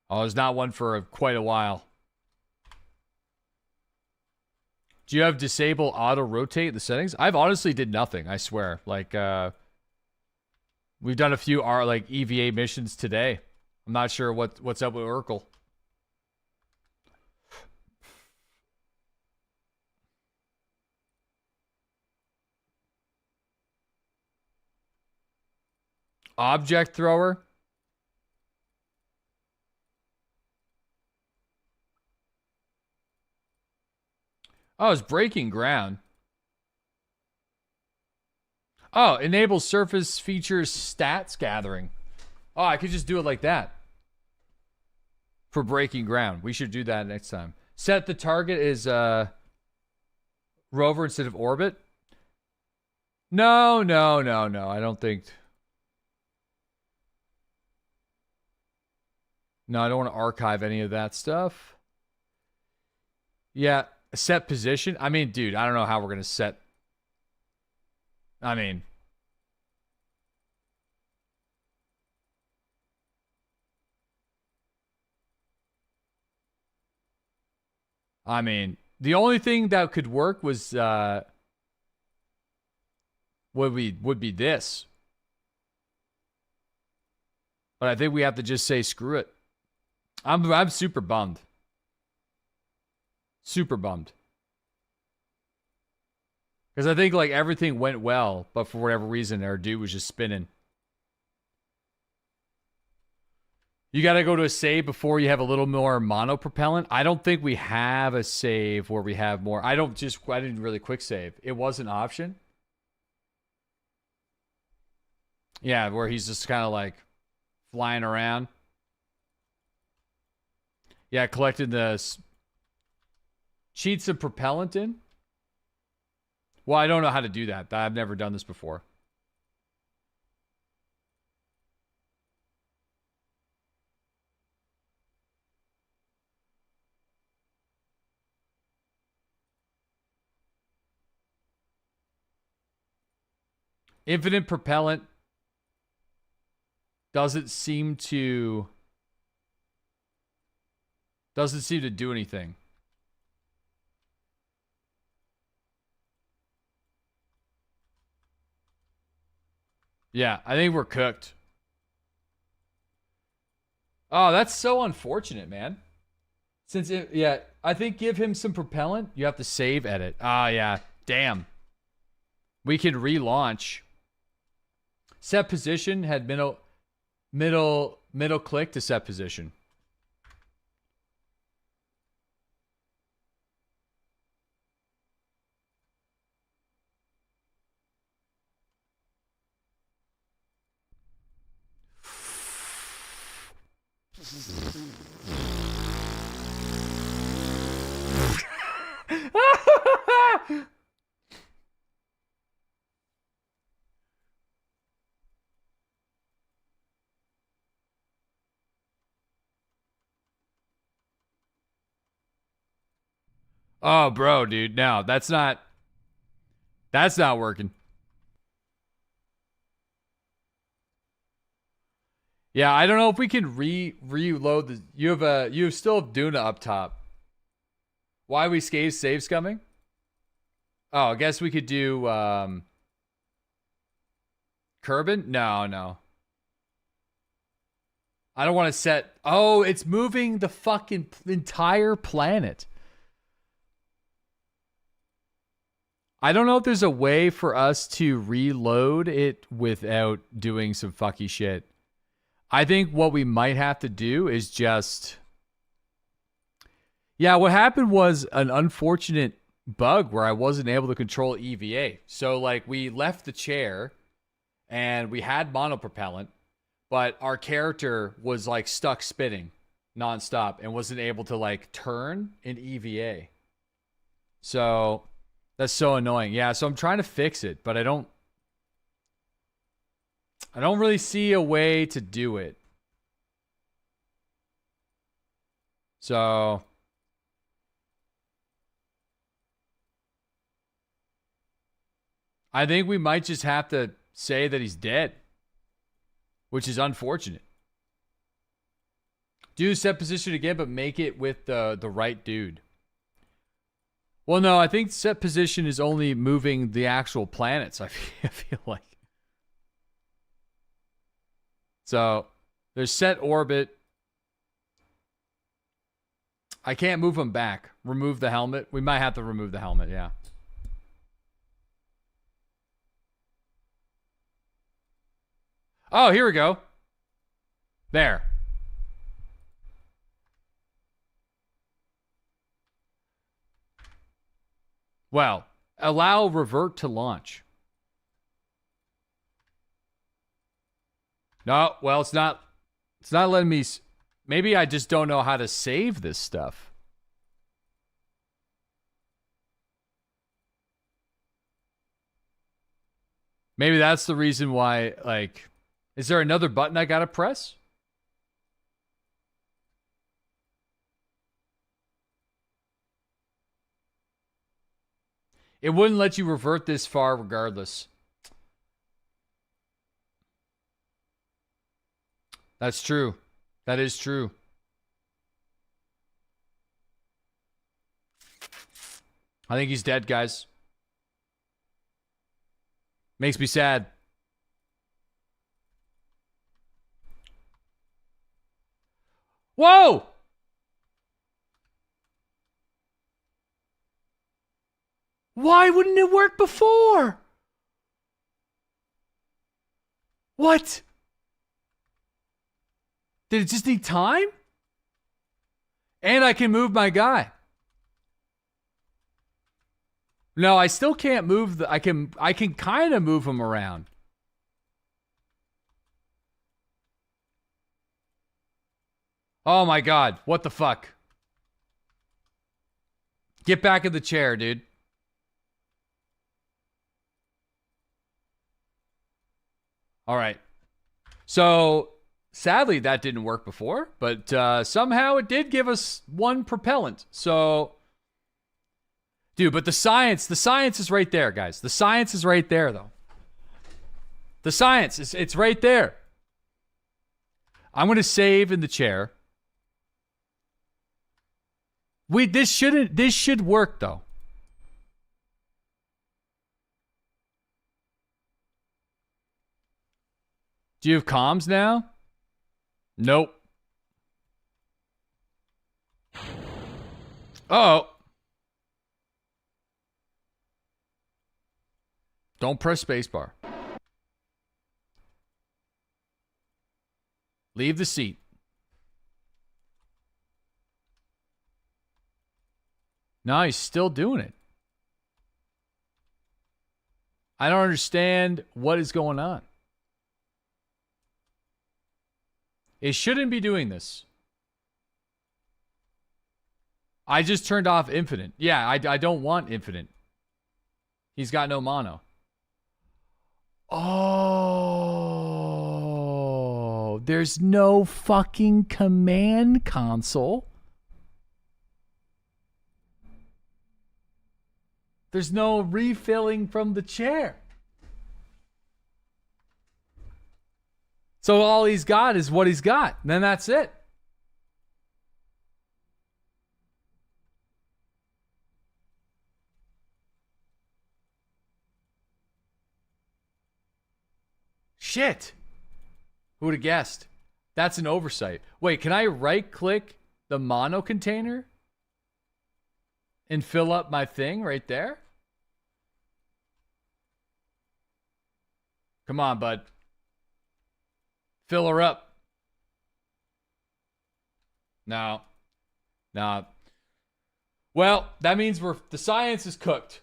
Oh, there's not one for quite a while. Do you have disable auto rotate the settings? I've honestly did nothing, I swear. Like, we've done a few like EVA missions today. I'm not sure what's up with Urkel. Object thrower. Oh, it's breaking ground. Oh, enable surface features stats gathering. Oh, I could just do it like that. For breaking ground. We should do that next time. Set the target is rover instead of orbit. No. I don't think. No, I don't want to archive any of that stuff. Yeah, set position. I mean, dude, I don't know how we're going to set. I mean. The only thing that could work was would be this. But I think we have to just say screw it. I'm super bummed. Super bummed. Because I think like everything went well, but for whatever reason, our dude was just spinning. You got to go to a save before you have a little more monopropellant. I don't think we have a save where we have more. I didn't really quick save. It was an option. Yeah, where he's just kind of like flying around. Yeah, collected the cheats of propellant in. Well, I don't know how to do that. I've never done this before. Infinite propellant doesn't seem to do anything. Yeah, I think we're cooked. Oh, that's so unfortunate, man. Yeah, I think give him some propellant. You have to save edit. Ah, yeah. Damn. We could relaunch. Set position had middle click to set position. Oh, bro, dude. No, that's not working. Yeah, I don't know if we can reload the you still have Duna up top. Why we saves coming? Oh, I guess we could do Kerbal? No. I don't want to set. Oh, it's moving the fucking entire planet. I don't know if there's a way for us to reload it without doing some fucky shit. I think what we might have to do is just... Yeah, what happened was an unfortunate bug where I wasn't able to control EVA. So, like, we left the chair and we had monopropellant, but our character was, like, stuck spinning nonstop and wasn't able to, like, turn in EVA. So, that's so annoying. Yeah, so I'm trying to fix it, but I don't really see a way to do it. So... I think we might just have to say that he's dead, which is unfortunate. Do set position again, but make it with the right dude. Well, no, I think set position is only moving the actual planets, I feel like. So, there's set orbit. I can't move him back. Remove the helmet. We might have to remove the helmet, yeah. Oh, here we go. There. Well, allow revert to launch. No, well, it's not letting me. Maybe I just don't know how to save this stuff. Maybe that's the reason why, like... Is there another button I gotta press? It wouldn't let you revert this far regardless. That's true. That is true. I think he's dead, guys. Makes me sad. Whoa! Why wouldn't it work before? What? Did it just need time? And I can move my guy. No, I still can't move the... I can kind of move him around. Oh my god, what the fuck? Get back in the chair, dude. Alright. So, sadly that didn't work before, but somehow it did give us one propellant. So, dude, but the science is right there, guys. The science is right there, though. The science, it's right there. I'm going to save in the chair. This should work, though. Do you have comms now? Nope. Oh. Don't press spacebar. Leave the seat. No, he's still doing it. I don't understand what is going on. It shouldn't be doing this. I just turned off infinite. Yeah, I don't want infinite. He's got no mono. Oh, there's no fucking command console. There's no refilling from the chair. So all he's got is what he's got. And then that's it. Shit. Who would have guessed? That's an oversight. Wait, can I right-click the mono container and fill up my thing right there? Come on, bud. Fill her up. No. No. Well, that means the science is cooked.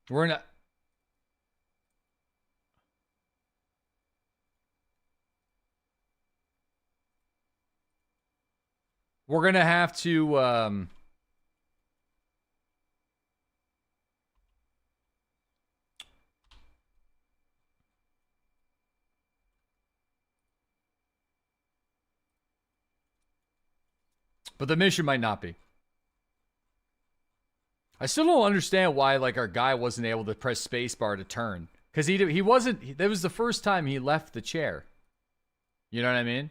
We're not. We're going to have to but the mission might not be. I still don't understand why like our guy wasn't able to press spacebar to turn, cuz he wasn't. That was the first time he left the chair. You know what I mean?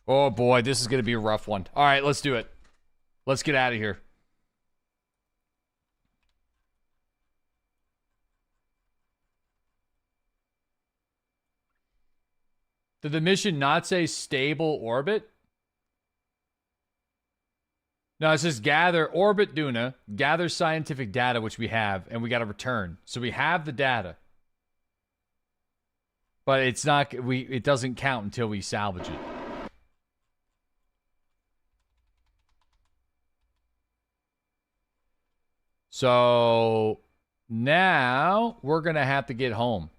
Oh boy, this is going to be a rough one. All right, let's do it. Let's get out of here. Did the mission not say stable orbit? No, it says gather orbit Duna, gather scientific data, which we have, and we got to return. So we have the data. But it's not, it doesn't count until we salvage it. So now we're going to have to get home.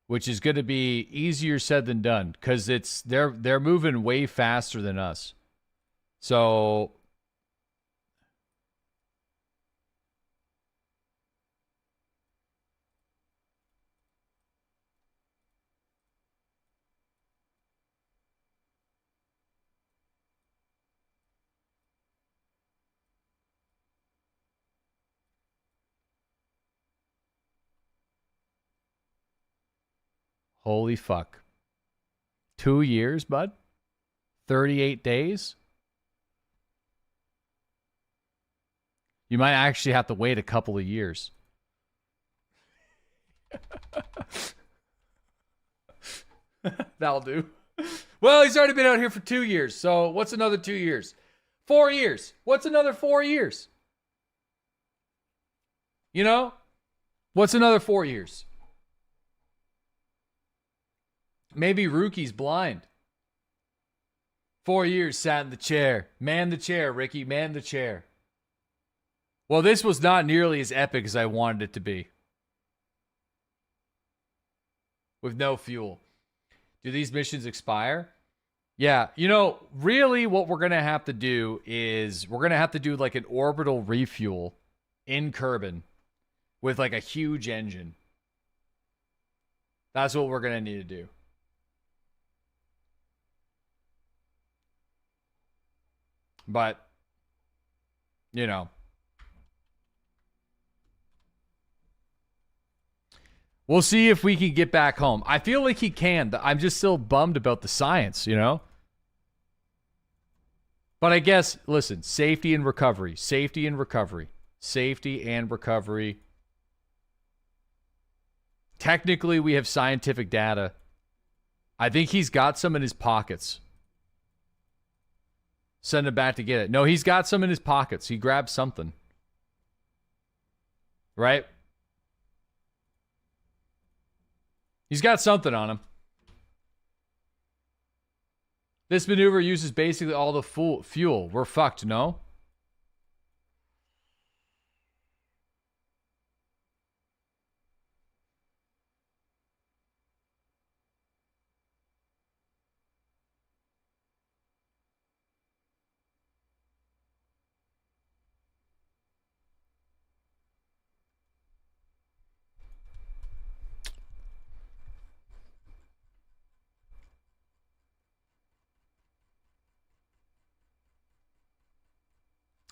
Which is going to be easier said than done because they're moving way faster than us. So holy fuck. 2 years, bud? 38 days? You might actually have to wait a couple of years. That'll do. Well, he's already been out here for 2 years. So what's another 2 years? 4 years. What's another 4 years? You know? What's another 4 years? Maybe Rookie's blind. 4 years sat in the chair. Man the chair, Ricky. Man the chair. Well, this was not nearly as epic as I wanted it to be. With no fuel. Do these missions expire? Yeah. You know, really what we're going to have to do is we're going to have to do like an orbital refuel in Kerbal with like a huge engine. That's what we're going to need to do. But, you know. We'll see if we can get back home. I feel like he can. I'm just still bummed about the science, you know? But I guess, listen, safety and recovery. Safety and recovery. Safety and recovery. Technically, we have scientific data. I think he's got some in his pockets. Send him back to get it. No, he's got some in his pockets. He grabbed something. Right? He's got something on him. This maneuver uses basically all the fuel. We're fucked, no?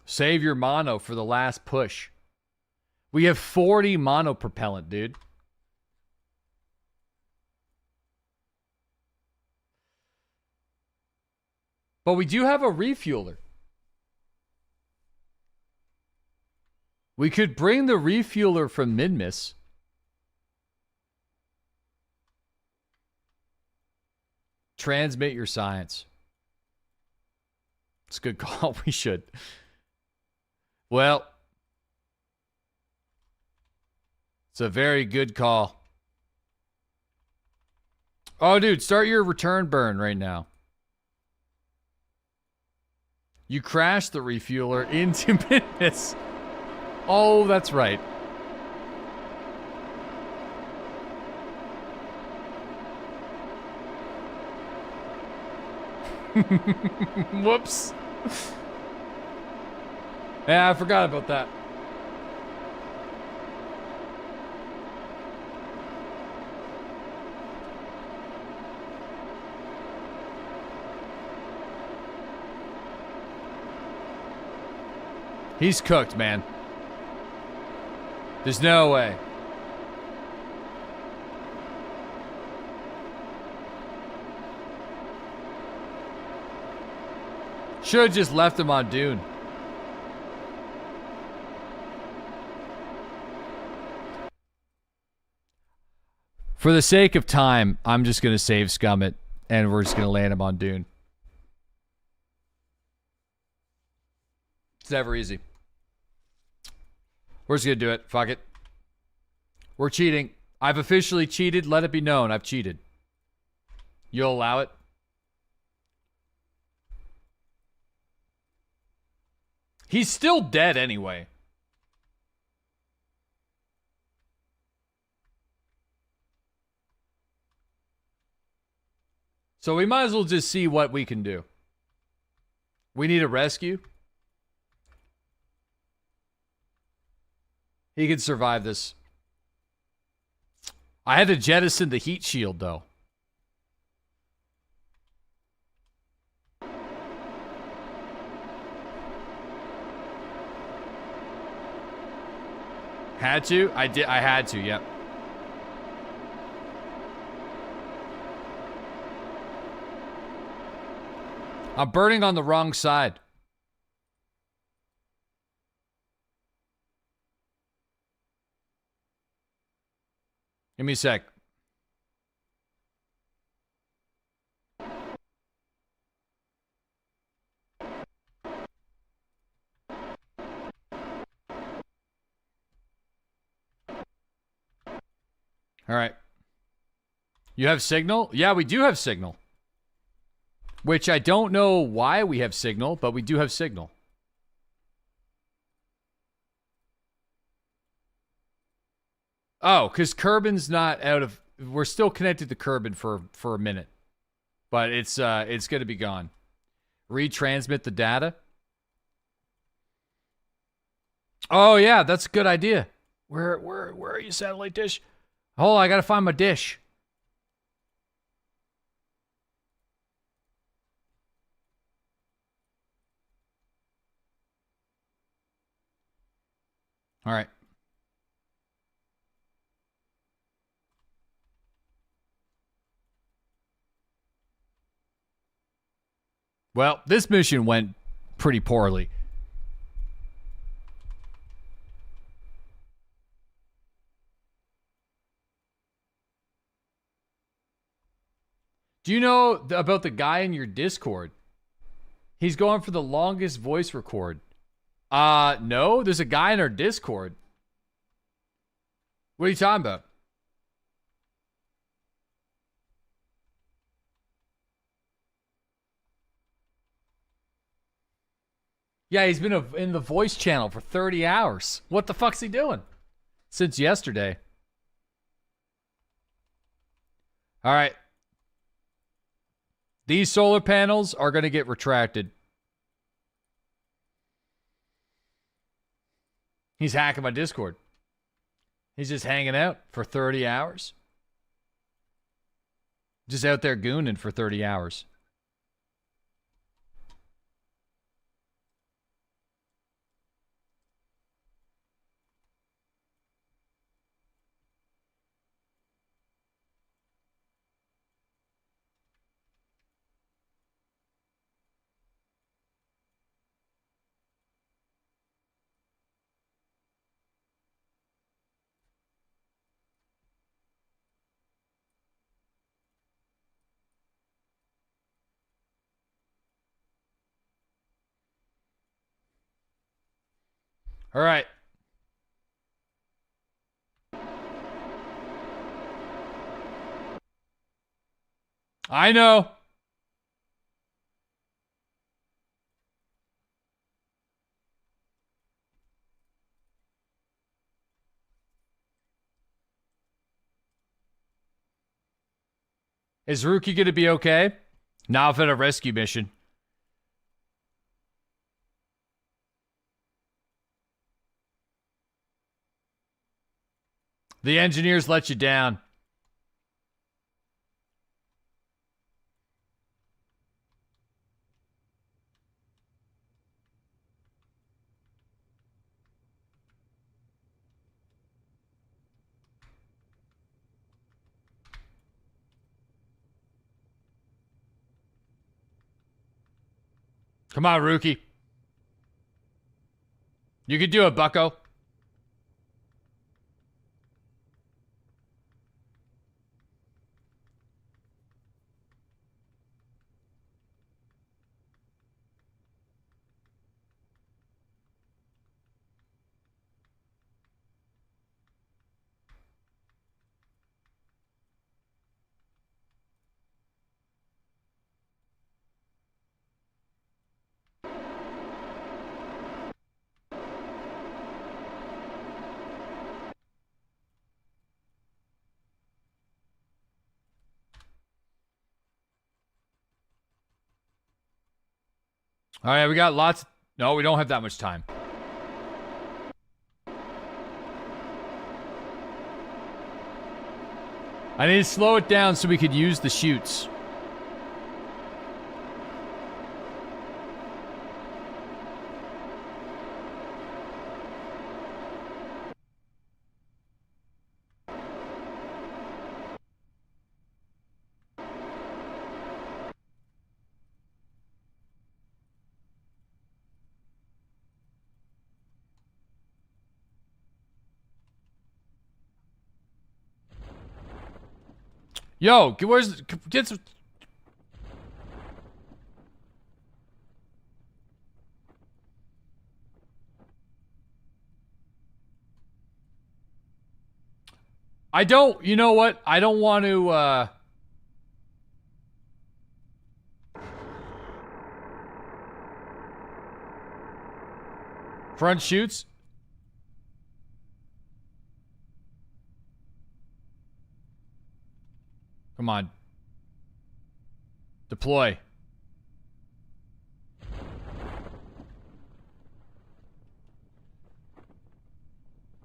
Save your mono for the last push. We have 40 mono propellant, dude. But we do have a refueler. We could bring the refueler from Minmus. Transmit your science. It's a good call. We should. Well, it's a very good call. Oh, dude, start your return burn right now. You crashed the refueler into Minmus. Oh, that's right. Whoops. Yeah, I forgot about that. He's cooked, man. There's no way. Should have just left him on Dune. For the sake of time, I'm just going to save Scum it, and we're just going to land him on Dune. It's never easy. We're just going to do it. Fuck it. We're cheating. I've officially cheated. Let it be known. I've cheated. You'll allow it? He's still dead anyway. So we might as well just see what we can do. We need a rescue. He could survive this. I had to jettison the heat shield, though. Had to? I did. I had to, yep. I'm burning on the wrong side. Give me a sec. All right. You have signal? Yeah, we do have signal. Which I don't know why we have signal, but we do have signal. Oh, because Kerbin's not out of... We're still connected to Kerbin for a minute. But it's going to be gone. Retransmit the data. Oh, yeah, that's a good idea. Where are you, satellite dish? Hold on, I gotta find my dish. All right. Well, this mission went pretty poorly. Do you know about the guy in your Discord? He's going for the longest voice record. No, there's a guy in our Discord. What are you talking about? Yeah, he's been in the voice channel for 30 hours. What the fuck's he doing? Since yesterday. All right. These solar panels are going to get retracted. He's hacking my Discord. He's just hanging out for 30 hours. Just out there gooning for 30 hours. All right. I know. Is Rookie going to be okay? Not at a rescue mission. The engineers let you down. Come on, Rookie. You can do it, bucko. All right, we got lots. No, we don't have that much time. I need to slow it down so we could use the chutes. Yo, get some. I don't, you know what? I don't want to, front shoots. Come on. Deploy.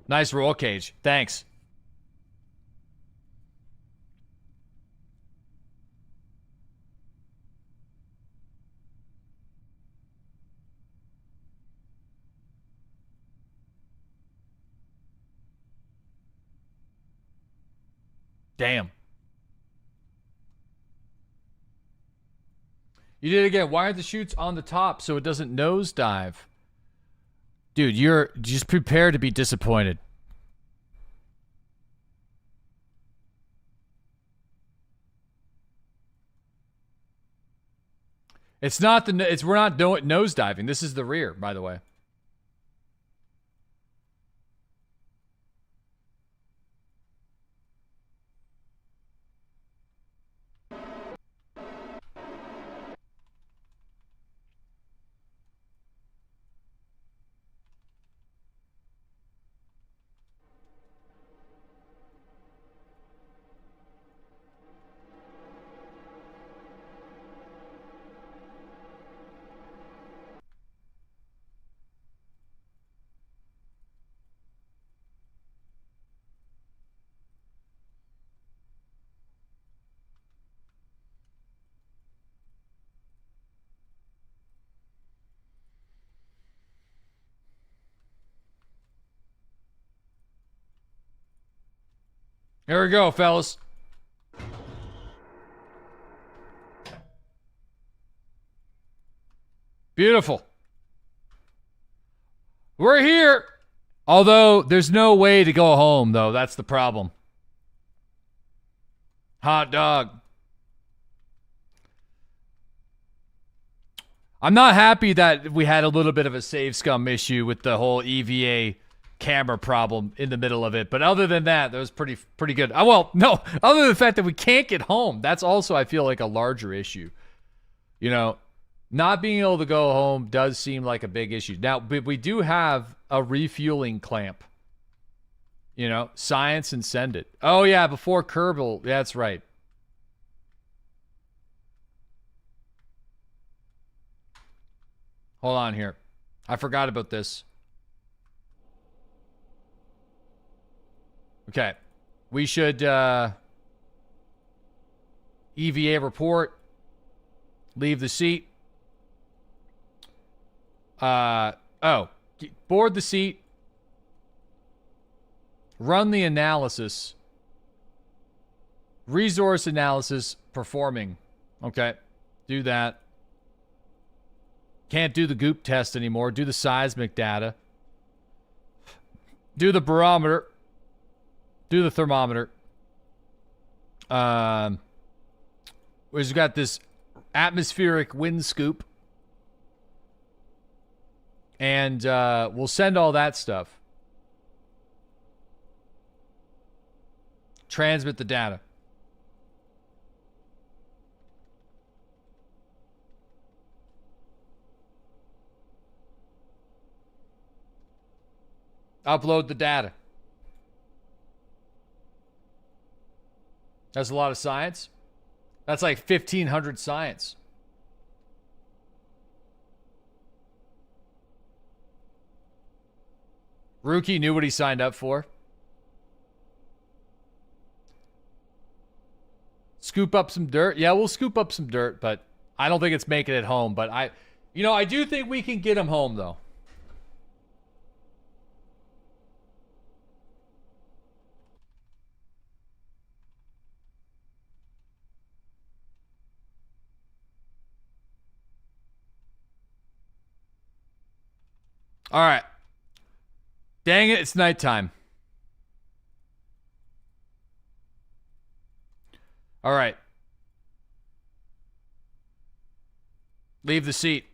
Nice roll cage. Thanks. Damn. You did it again. Why aren't the chutes on the top so it doesn't nosedive? Dude, you're just prepared to be disappointed. It's not the we're not nosediving. This is the rear, by the way. Here we go, fellas. Beautiful. We're here. Although, there's no way to go home, though. That's the problem. Hot dog. I'm not happy that we had a little bit of a save scum issue with the whole EVA camera problem in the middle of it. But other than that, that was pretty good. Well, no. Other than the fact that we can't get home. That's also, I feel like, a larger issue. You know, not being able to go home does seem like a big issue. Now, but we do have a refueling clamp. You know, science and send it. Oh, yeah, before Kerbal. Yeah, that's right. Hold on here. I forgot about this. Okay. We should EVA report. Leave the seat. Board the seat. Run the analysis. Resource analysis performing. Okay. Do that. Can't do the goop test anymore. Do the seismic data. Do the barometer. Do the thermometer. We've got this atmospheric wind scoop. And we'll send all that stuff. Transmit the data. Upload the data. That's a lot of science. That's like 1,500 science. Rookie knew what he signed up for. Scoop up some dirt. Yeah, we'll scoop up some dirt, but I don't think it's making it home. But I do think we can get him home, though. All right. Dang it, it's nighttime. All right. Leave the seat.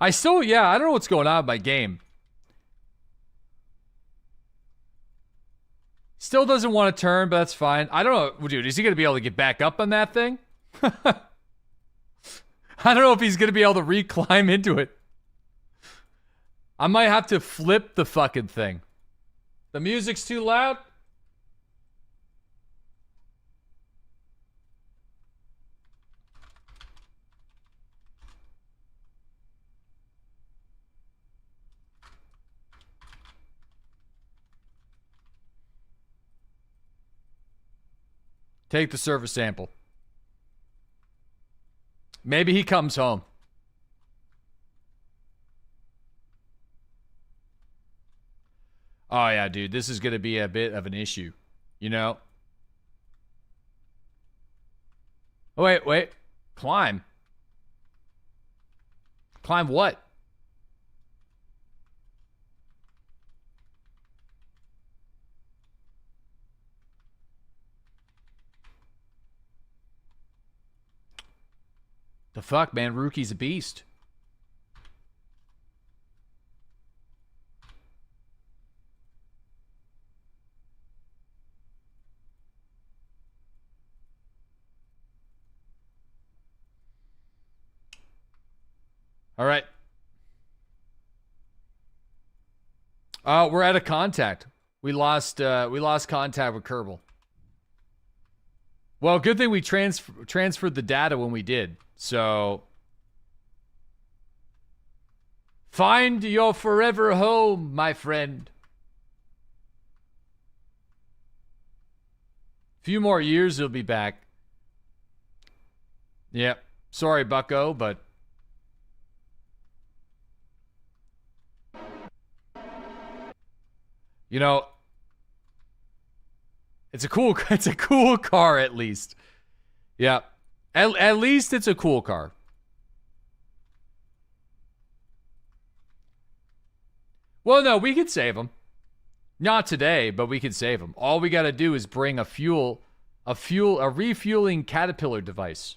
I don't know what's going on with my game. Still doesn't want to turn, but that's fine. I don't know. Dude, is he going to be able to get back up on that thing? I don't know if he's going to be able to reclimb into it. I might have to flip the fucking thing. The music's too loud? Take the surface sample. Maybe he comes home. Oh, yeah, dude. This is going to be a bit of an issue. You know? Oh, wait. Climb. Climb what? The fuck, man? Rookie's a beast. All right. We're out of contact. We lost contact with Kerbal. Well, good thing we transferred the data when we did. So, find your forever home, my friend. Few more years, he'll be back. Yep. Sorry, bucko, but... You know, it's a cool car at least. Yeah. At least it's a cool car. Well, no, we could save him. Not today, but we could save him. All we got to do is bring a refueling caterpillar device.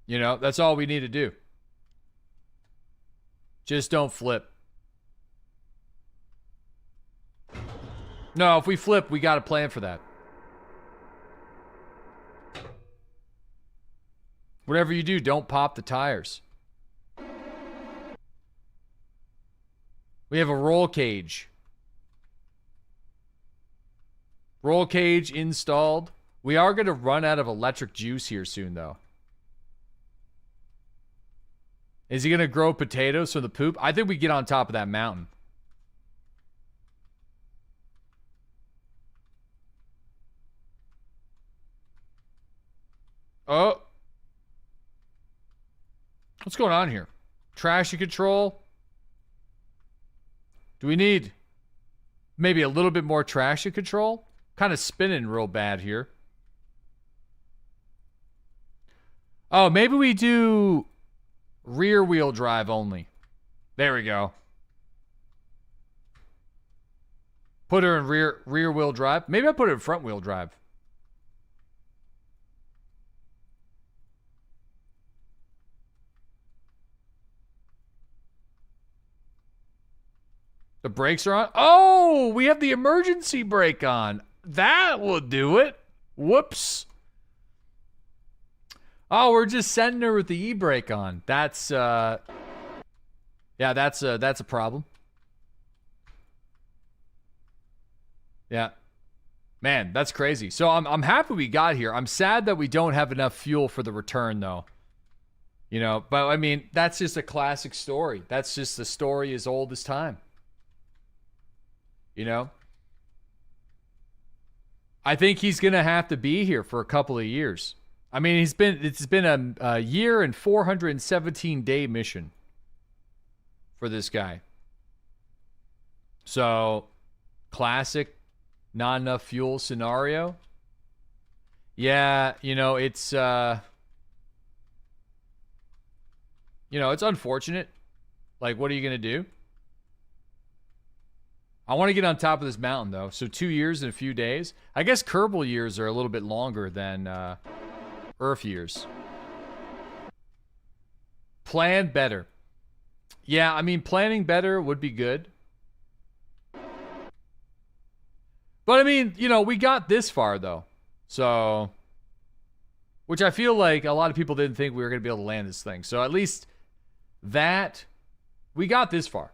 You know, that's all we need to do. Just don't flip. No, if we flip, we got a plan for that. Whatever you do, don't pop the tires. We have a roll cage. Roll cage installed. We are going to run out of electric juice here soon, though. Is he going to grow potatoes from the poop? I think we get on top of that mountain. Oh. What's going on here? Traction control? Do we need maybe a little bit more traction control? Kind of spinning real bad here. Oh, maybe we do rear wheel drive only. There we go. Put her in rear wheel drive. Maybe I put her in front wheel drive. The brakes are on. Oh, we have the emergency brake on. That will do it. Whoops. Oh, we're just sending her with the e-brake on. That's yeah, that's a problem. Yeah. Man, that's crazy. So I'm happy we got here. I'm sad that we don't have enough fuel for the return though. You know, but I mean, that's just a classic story. That's just a story as old as time. You know? I think he's going to have to be here for a couple of years. I mean, it's been a year and 417-day mission for this guy. So, classic not enough fuel scenario. Yeah, you know, it's it's unfortunate. Like, what are you going to do? I want to get on top of this mountain, though. So 2 years and a few days. I guess Kerbal years are a little bit longer than Earth years. Plan better. Yeah, I mean, planning better would be good. But, I mean, you know, we got this far, though. So, which I feel like a lot of people didn't think we were going to be able to land this thing. So, at least that, we got this far.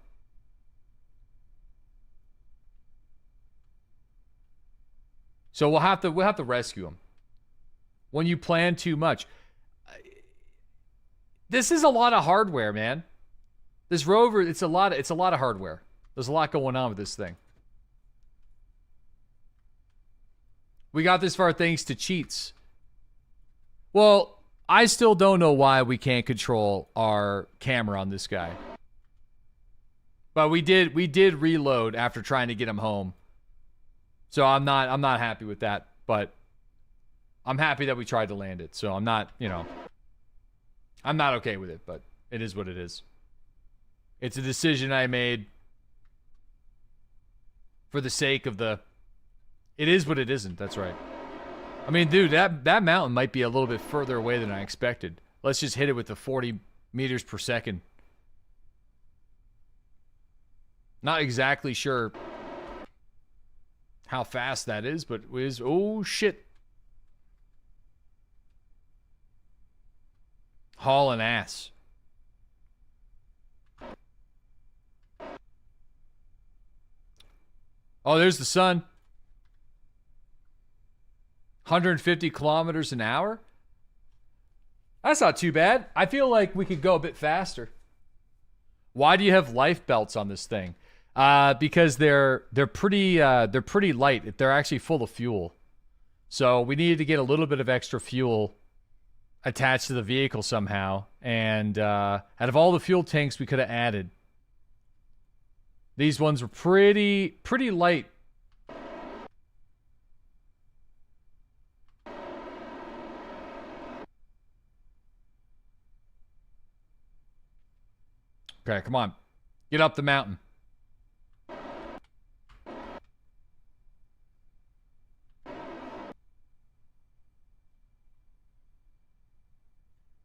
So we'll have to rescue him. When you plan too much. This is a lot of hardware, man. This Rover, it's a lot of hardware. There's a lot going on with this thing. We got this far thanks to cheats. Well, I still don't know why we can't control our camera on this guy. But we did reload after trying to get him home. So I'm not happy with that, but I'm happy that we tried to land it. So I'm not, you know, I'm not okay with it, but it is what it is. It's a decision I made for the sake of the... It is what it isn't. That's right. I mean, dude, that mountain might be a little bit further away than I expected. Let's just hit it with the 40 meters per second. Not exactly sure how fast that is, but it is... Oh, shit. Hauling ass. Oh, there's the sun. 150 kilometers an hour? That's not too bad. I feel like we could go a bit faster. Why do you have life belts on this thing? Because they're pretty light. They're actually full of fuel. So we needed to get a little bit of extra fuel attached to the vehicle somehow. And out of all the fuel tanks we could have added, these ones were pretty light. Okay, come on. Get up the mountain.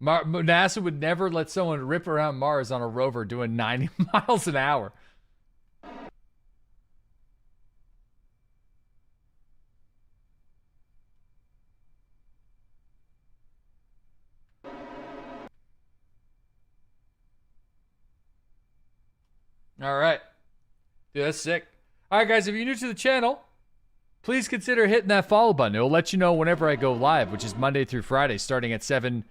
NASA would never let someone rip around Mars on a rover doing 90 miles an hour. All right. Dude, that's sick. All right, guys, if you're new to the channel, please consider hitting that follow button. It'll let you know whenever I go live, which is Monday through Friday, starting at starting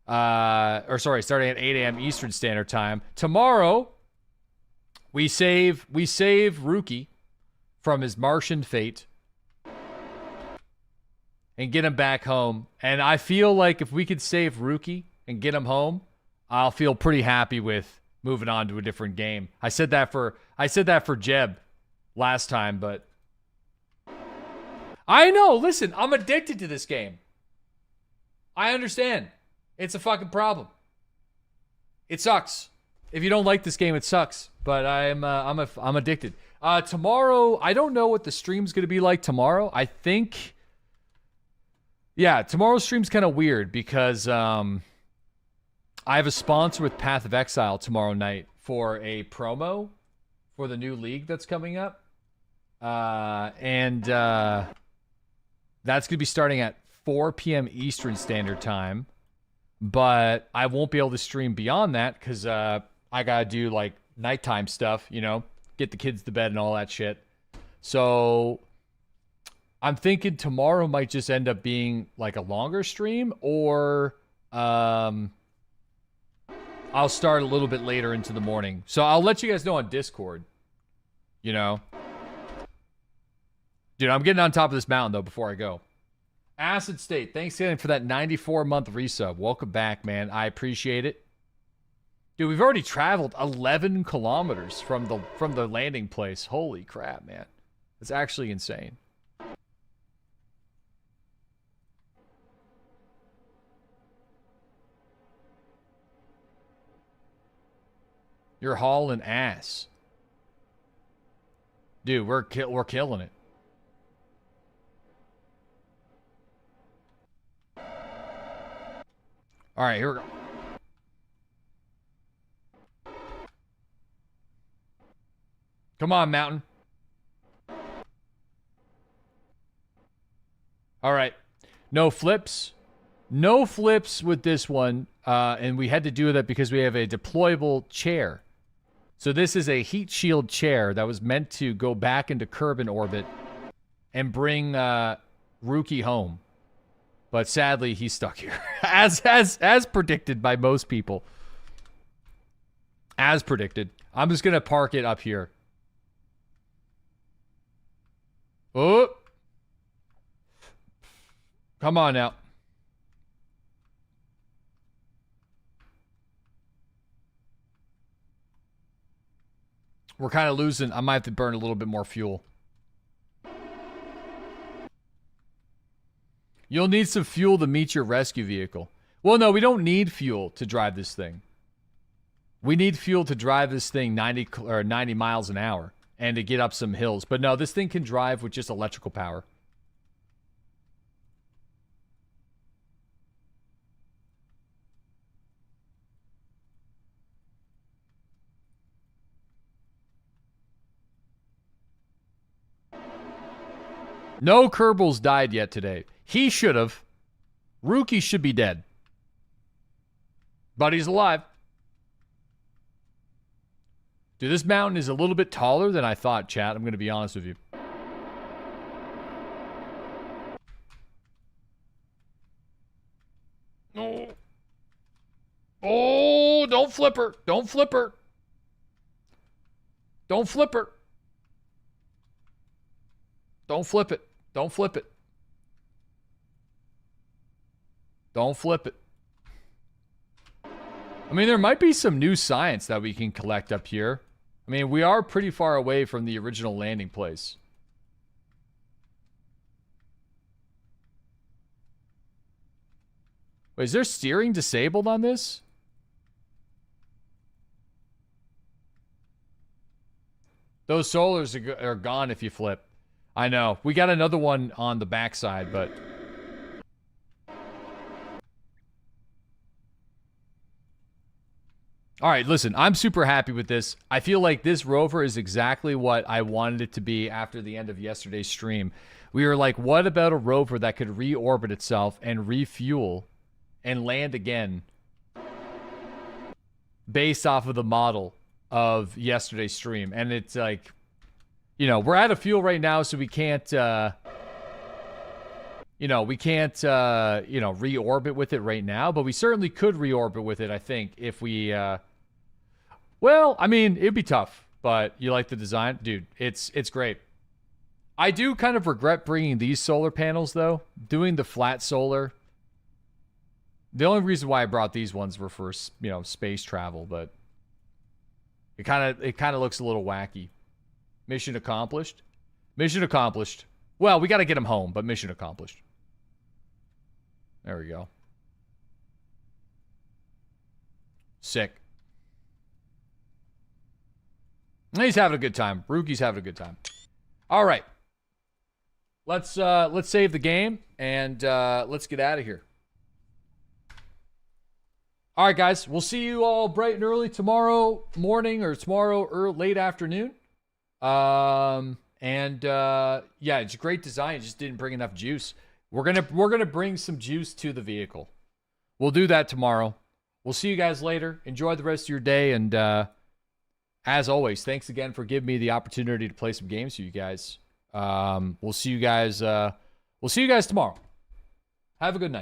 at 8 a.m. Eastern Standard Time. Tomorrow, we save Rookie from his Martian fate and get him back home. And I feel like if we could save Rookie and get him home, I'll feel pretty happy with moving on to a different game. I said that for Jeb last time, but I know, listen, I'm addicted to this game. I understand. It's a fucking problem. It sucks. If you don't like this game, it sucks. But I'm addicted. Tomorrow, I don't know what the stream's gonna be like tomorrow. I think, yeah, tomorrow's stream's kind of weird because I have a sponsor with Path of Exile tomorrow night for a promo for the new league that's coming up. And that's going to be starting at 4 p.m. Eastern Standard Time. But I won't be able to stream beyond that because I got to do like nighttime stuff, you know, get the kids to bed and all that shit. So I'm thinking tomorrow might just end up being like a longer stream, or I'll start a little bit later into the morning. So I'll let you guys know on Discord. You know? Dude, I'm getting on top of this mountain, though, before I go. Acid State, thanks again for that 94-month resub. Welcome back, man. I appreciate it. Dude, we've already traveled 11 kilometers from the landing place. Holy crap, man. It's actually insane. You're hauling ass. Dude, we're killing it. All right, here we go. Come on, mountain. All right. No flips. No flips with this one. And we had to do that because we have a deployable chair. So this is a heat shield chair that was meant to go back into Kerbal orbit and bring Rookie home. But sadly, he's stuck here. as predicted by most people. As predicted. I'm just going to park it up here. Oh. Come on now. We're kind of losing. I might have to burn a little bit more fuel. You'll need some fuel to meet your rescue vehicle. Well, no, we don't need fuel to drive this thing. We need fuel to drive this thing 90 miles an hour and to get up some hills. But no, this thing can drive with just electrical power. No Kerbals died yet today. He should have. Rookie should be dead. But he's alive. Dude, this mountain is a little bit taller than I thought, chat. I'm going to be honest with you. Oh. Oh, don't flip her. Don't flip her. Don't flip her. Don't flip it. Don't flip it. Don't flip it. I mean, there might be some new science that we can collect up here. I mean, we are pretty far away from the original landing place. Wait, is there steering disabled on this? Those solars are gone if you flip. I know. We got another one on the backside, but... All right, listen, I'm super happy with this. I feel like this Rover is exactly what I wanted it to be after the end of yesterday's stream. We were like, what about a Rover that could reorbit itself and refuel and land again based off of the model of yesterday's stream? And it's like, you know, we're out of fuel right now, so we can't, reorbit with it right now, but we certainly could reorbit with it, I think, if we, well, I mean, it'd be tough, but you like the design? Dude, it's great. I do kind of regret bringing these solar panels, though. Doing the flat solar. The only reason why I brought these ones were for, you know, space travel, but it kind of looks a little wacky. Mission accomplished. Mission accomplished. Well, we got to get him home, but mission accomplished. There we go. Sick. He's having a good time. Rookie's having a good time. All right. Let's save the game and let's get out of here. All right, guys. We'll see you all bright and early tomorrow morning or tomorrow late afternoon. Yeah, it's a great design. It just didn't bring enough juice. We're gonna bring some juice to the vehicle. We'll do that tomorrow. We'll see you guys later. Enjoy the rest of your day, and as always, thanks again for giving me the opportunity to play some games for you guys. We'll see you guys tomorrow. Have a good night.